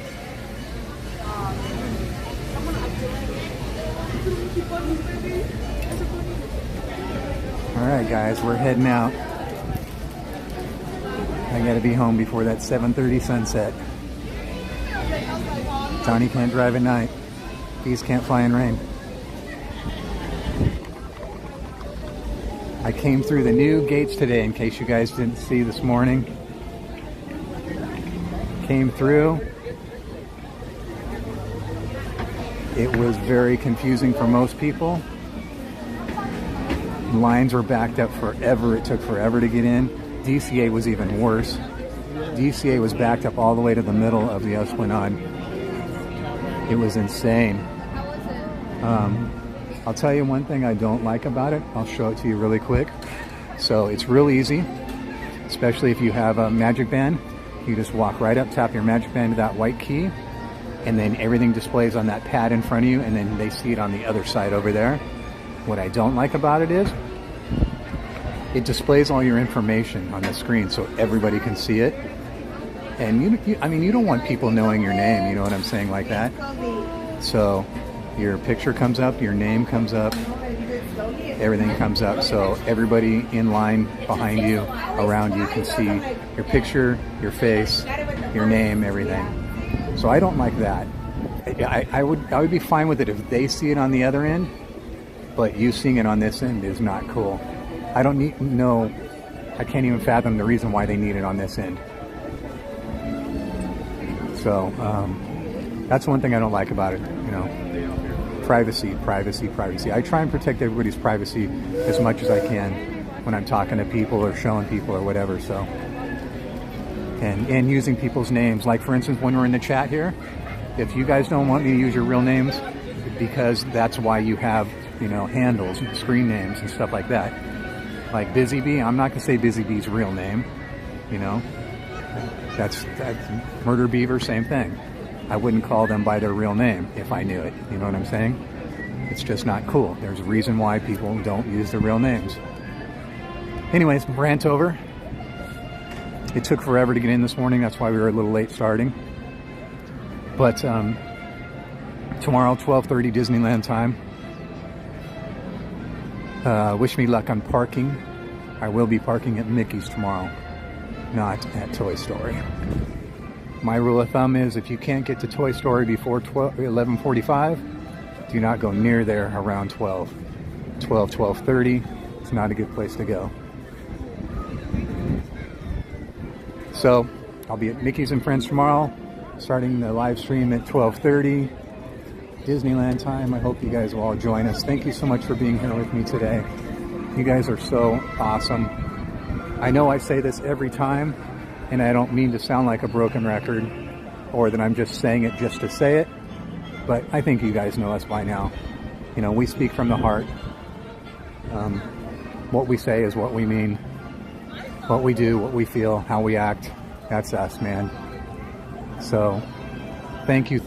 All right, guys, we're heading out. I gotta be home before that 7:30 sunset. Donnie can't drive at night. Bees can't fly in rain. I came through the new gates today, in case you guys didn't see this morning. Came through. It was very confusing for most people. Lines were backed up forever. It took forever to get in. DCA was even worse. DCA was backed up all the way to the middle of the Esplanade. It was insane. I'll tell you one thing I don't like about it. I'll show it to you really quick. So it's real easy, especially if you have a Magic Band. You just walk right up, tap your Magic Band to that white key, and then everything displays on that pad in front of you, and then they see it on the other side over there. What I don't like about it is it displays all your information on the screen so everybody can see it. And I mean, you don't want people knowing your name, you know what I'm saying, like that. So your picture comes up, your name comes up, everything comes up, so everybody in line behind you, around you, can see your picture, your face, your name, everything. So I don't like that. I would be fine with it if they see it on the other end, but you seeing it on this end is not cool. I don't know, I can't even fathom the reason why they need it on this end. So that's one thing I don't like about it, you know. Privacy, privacy, privacy. I try and protect everybody's privacy as much as I can when I'm talking to people or showing people or whatever, so. And using people's names. Like, for instance, when we're in the chat here, if you guys don't want me to use your real names, because that's why you have, you know, handles, screen names and stuff like that. Like Busy Bee, I'm not going to say Busy Bee's real name, you know. That's Murder Beaver, same thing. I wouldn't call them by their real name if I knew it. You know what I'm saying? It's just not cool. There's a reason why people don't use their real names. Anyways, rant over. It took forever to get in this morning. That's why we were a little late starting. But Tomorrow, 12:30 Disneyland time. Wish me luck on parking. I will be parking at Mickey's tomorrow, not at Toy Story. My rule of thumb is if you can't get to Toy Story before 11:45, do not go near there around 12:30. It's not a good place to go. So I'll be at Mickey's and Friends tomorrow, starting the live stream at 12:30 Disneyland time. I hope you guys will all join us. Thank you so much for being here with me today. You guys are so awesome. I know I say this every time, and I don't mean to sound like a broken record or that I'm just saying it just to say it, but I think you guys know us by now. You know, we speak from the heart. What we say is what we mean. What we do, what we feel, how we act, that's us, man. So, thank you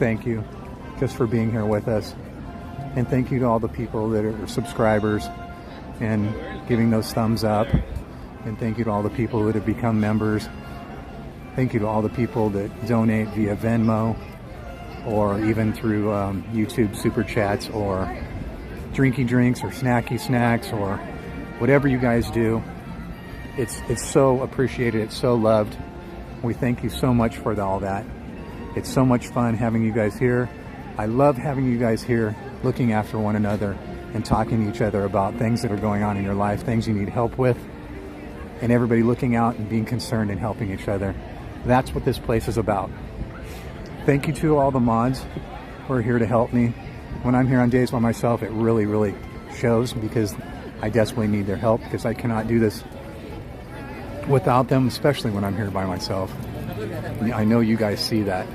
just for being here with us. And thank you to all the people that are subscribers and giving those thumbs up. And thank you to all the people that have become members. Thank you to all the people that donate via Venmo or even through YouTube Super Chats or Drinky Drinks or Snacky Snacks or whatever you guys do. It's so appreciated. It's so loved. We thank you so much for all that. It's so much fun having you guys here. I love having you guys here looking after one another and talking to each other about things that are going on in your life, things you need help with, and everybody looking out and being concerned and helping each other. That's what this place is about. Thank you to all the mods who are here to help me. When I'm here on days by myself, it really, really shows because I desperately need their help because I cannot do this without them, especially when I'm here by myself. I know you guys see that.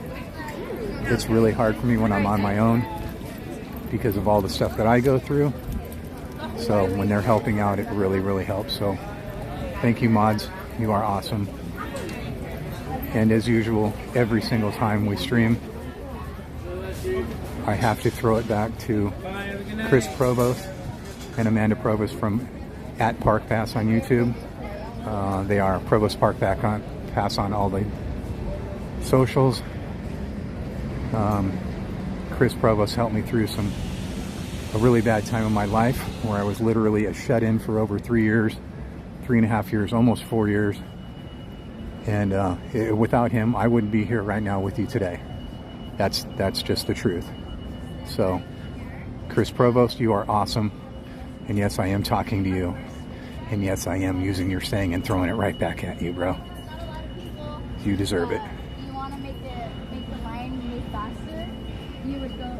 It's really hard for me when I'm on my own because of all the stuff that I go through. So when they're helping out, it really, really helps. So thank you, mods. You are awesome. And as usual, every single time we stream, I have to throw it back to Chris Provost and Amanda Provost from @ParkPass on YouTube. They are Provost Park Pass on all the socials. Chris Provost helped me through a really bad time in my life where I was literally a shut-in for over 3 years, 3.5 years, almost 4 years. And without him, I wouldn't be here right now with you today. That's just the truth. So, Chris Provost, you are awesome. And yes, I am talking to you. And yes, I am using your saying and throwing it right back at you, bro. You deserve it. You want to make the line move faster? You would go.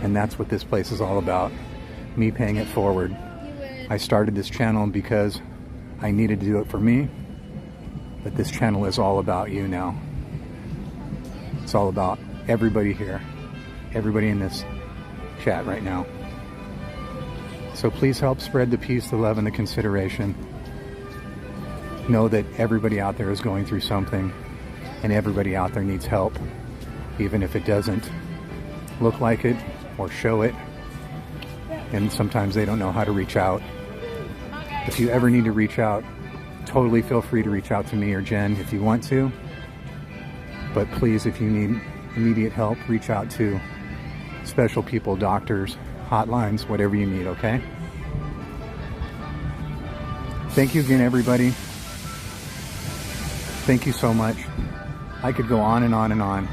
And that's what this place is all about. Me paying it forward. I started this channel because I needed to do it for me. But this channel is all about you now. It's all about everybody here. Everybody in this chat right now. So please help spread the peace, the love, and the consideration. Know that everybody out there is going through something, and everybody out there needs help, even if it doesn't look like it or show it. And sometimes they don't know how to reach out. If you ever need to reach out, totally feel free to reach out to me or Jen if you want to. But please, if you need immediate help, reach out to special people, doctors, hotlines, whatever you need, okay? Thank you again, everybody. Thank you so much. I could go on and on and on,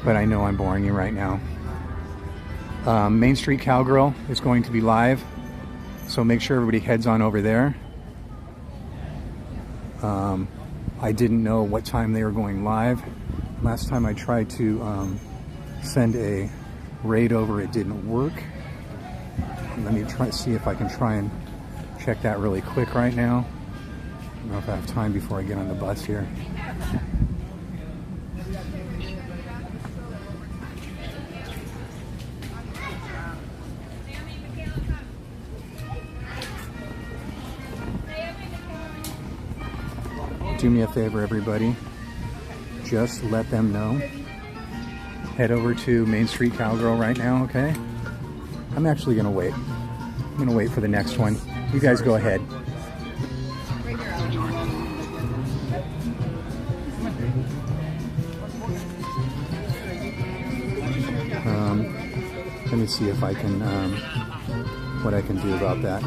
but I know I'm boring you right now. Main Street Cowgirl is going to be live, so make sure everybody heads on over there. I didn't know what time they were going live. Last time I tried to send a raid over, it didn't work. Let me see if I can try and check that really quick right now. I don't know if I have time before I get on the bus here. Do me a favor, everybody. Just let them know. Head over to Main Street Cowgirl right now, okay? I'm actually gonna wait. I'm gonna wait for the next one. You guys go ahead. Let me see if I can, what I can do about that.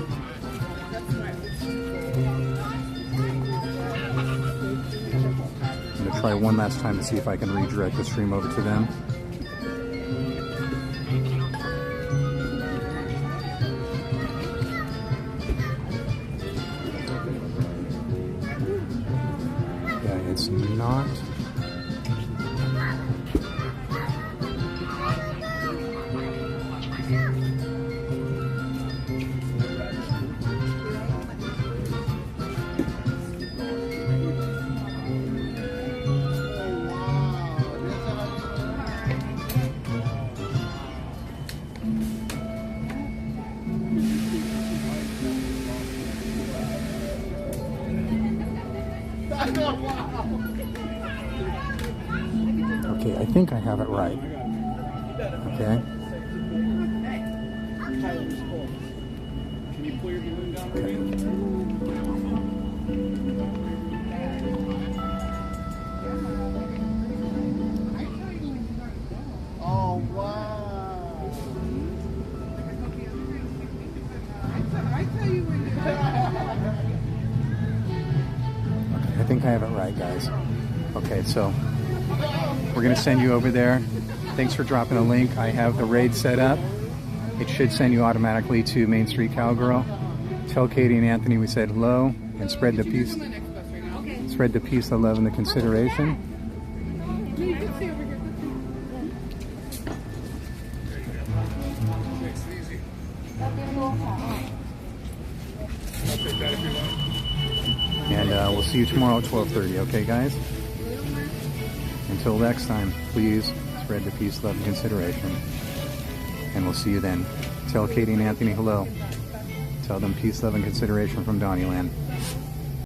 I'm gonna try one last time to see if I can redirect the stream over to them. Yeah, it's not. Okay, I think I have it right. Okay. Can you pull your balloon down already? Oh, wow. I tell you when Okay, I think I have it right, guys. Okay, so we're going to send you over there. Thanks for dropping a link. I have the raid set up. It should send you automatically to Main Street Cowgirl. Tell Katie and Anthony we said hello and spread the peace. Spread the peace, the love, and the consideration. And we'll see you tomorrow at 12:30. Okay, guys? Until next time, please spread the peace, love, and consideration. And we'll see you then. Tell Katie and Anthony hello. Tell them peace, love, and consideration from DonnieLand.